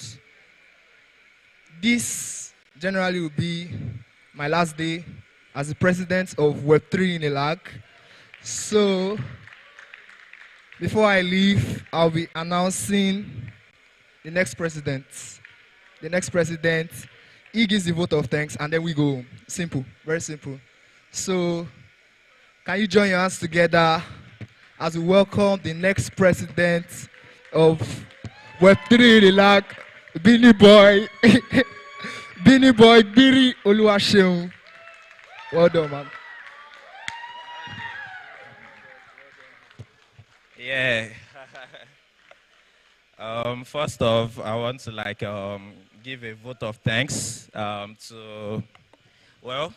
this generally will be my last day as the president of Web3 Unilag. So before I leave, I'll be announcing the next president. The next president, he gives the vote of thanks, and then we go home. Simple, very simple. So can you join your hands together as we welcome the next president of Web3 Unilag, Beanie Boy, Beanie Boy, Biri Oluwaseun. Well done, man. Yeah. First off, I want to give a vote of thanks to, well,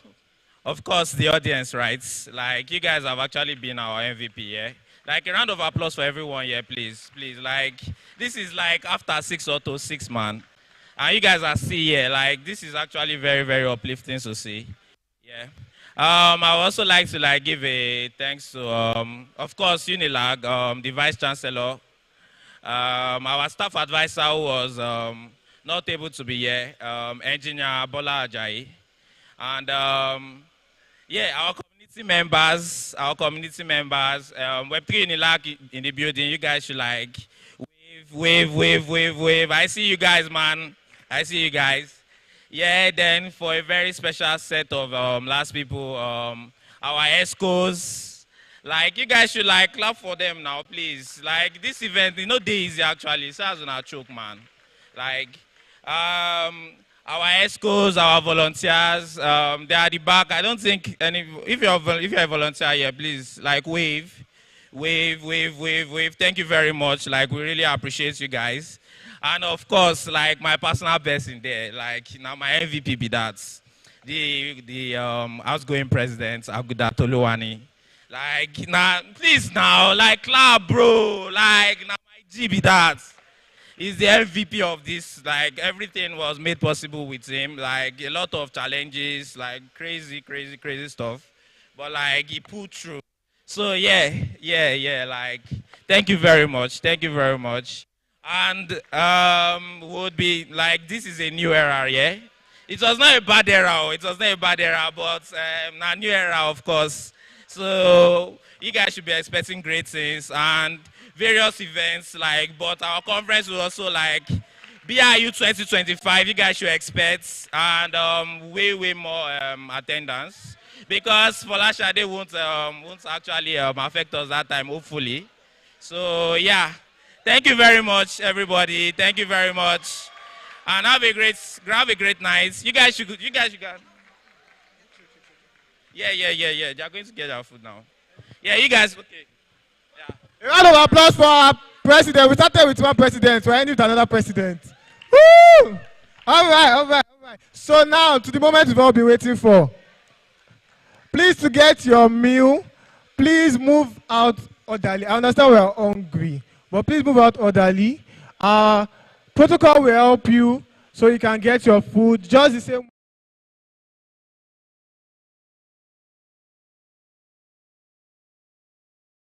of course, the audience, right? Like, you guys have actually been our MVP, yeah? Like, a round of applause for everyone here, please. Please, like, this is like after 6 or 6 man. And you guys are see here, like, this is actually very, very uplifting to see. Yeah. I would also like to give a thanks to, of course, Unilag, the Vice Chancellor, our staff advisor who was not able to be here, Engineer Bola Ajayi, and yeah, our community members, Web3 Unilag in the building. You guys should wave. I see you guys, man. I see you guys. Yeah, then for a very special set of last people, our ESCOs. Like, you guys should clap for them now, please. Like, this event, you know, they easy actually. It sounds on our choke, man. Like, our ESCOs, our volunteers, they are at the back. I don't think any. If you're a volunteer here, please wave. Thank you very much. Like, we really appreciate you guys. And of course, my personal best in there, now my MVP be that. The outgoing president, Aguda Toluwani. Please now, clap, bro. Now my G be that. He's the MVP of this. Everything was made possible with him. A lot of challenges, crazy stuff. But he pulled through. So yeah. Thank you very much. And would be this is a new era, yeah? It was not a bad era, but a new era, of course. So you guys should be expecting great things and various events, but our conference will also BIU 2025, you guys should expect, and way more attendance, because Folashade won't actually affect us that time, hopefully. So yeah. Thank you very much, everybody. Thank you very much, and have a great night. You guys should go. Yeah. They're going to get our food now. Yeah, you guys. Okay. Yeah. A round of applause for our president. We started with one president. We're ending with another president. Woo! All right. So now to the moment we've all been waiting for. Please, to get your meal, please move out orderly. I understand we are hungry. But please move out orderly. Protocol will help you so you can get your food just the same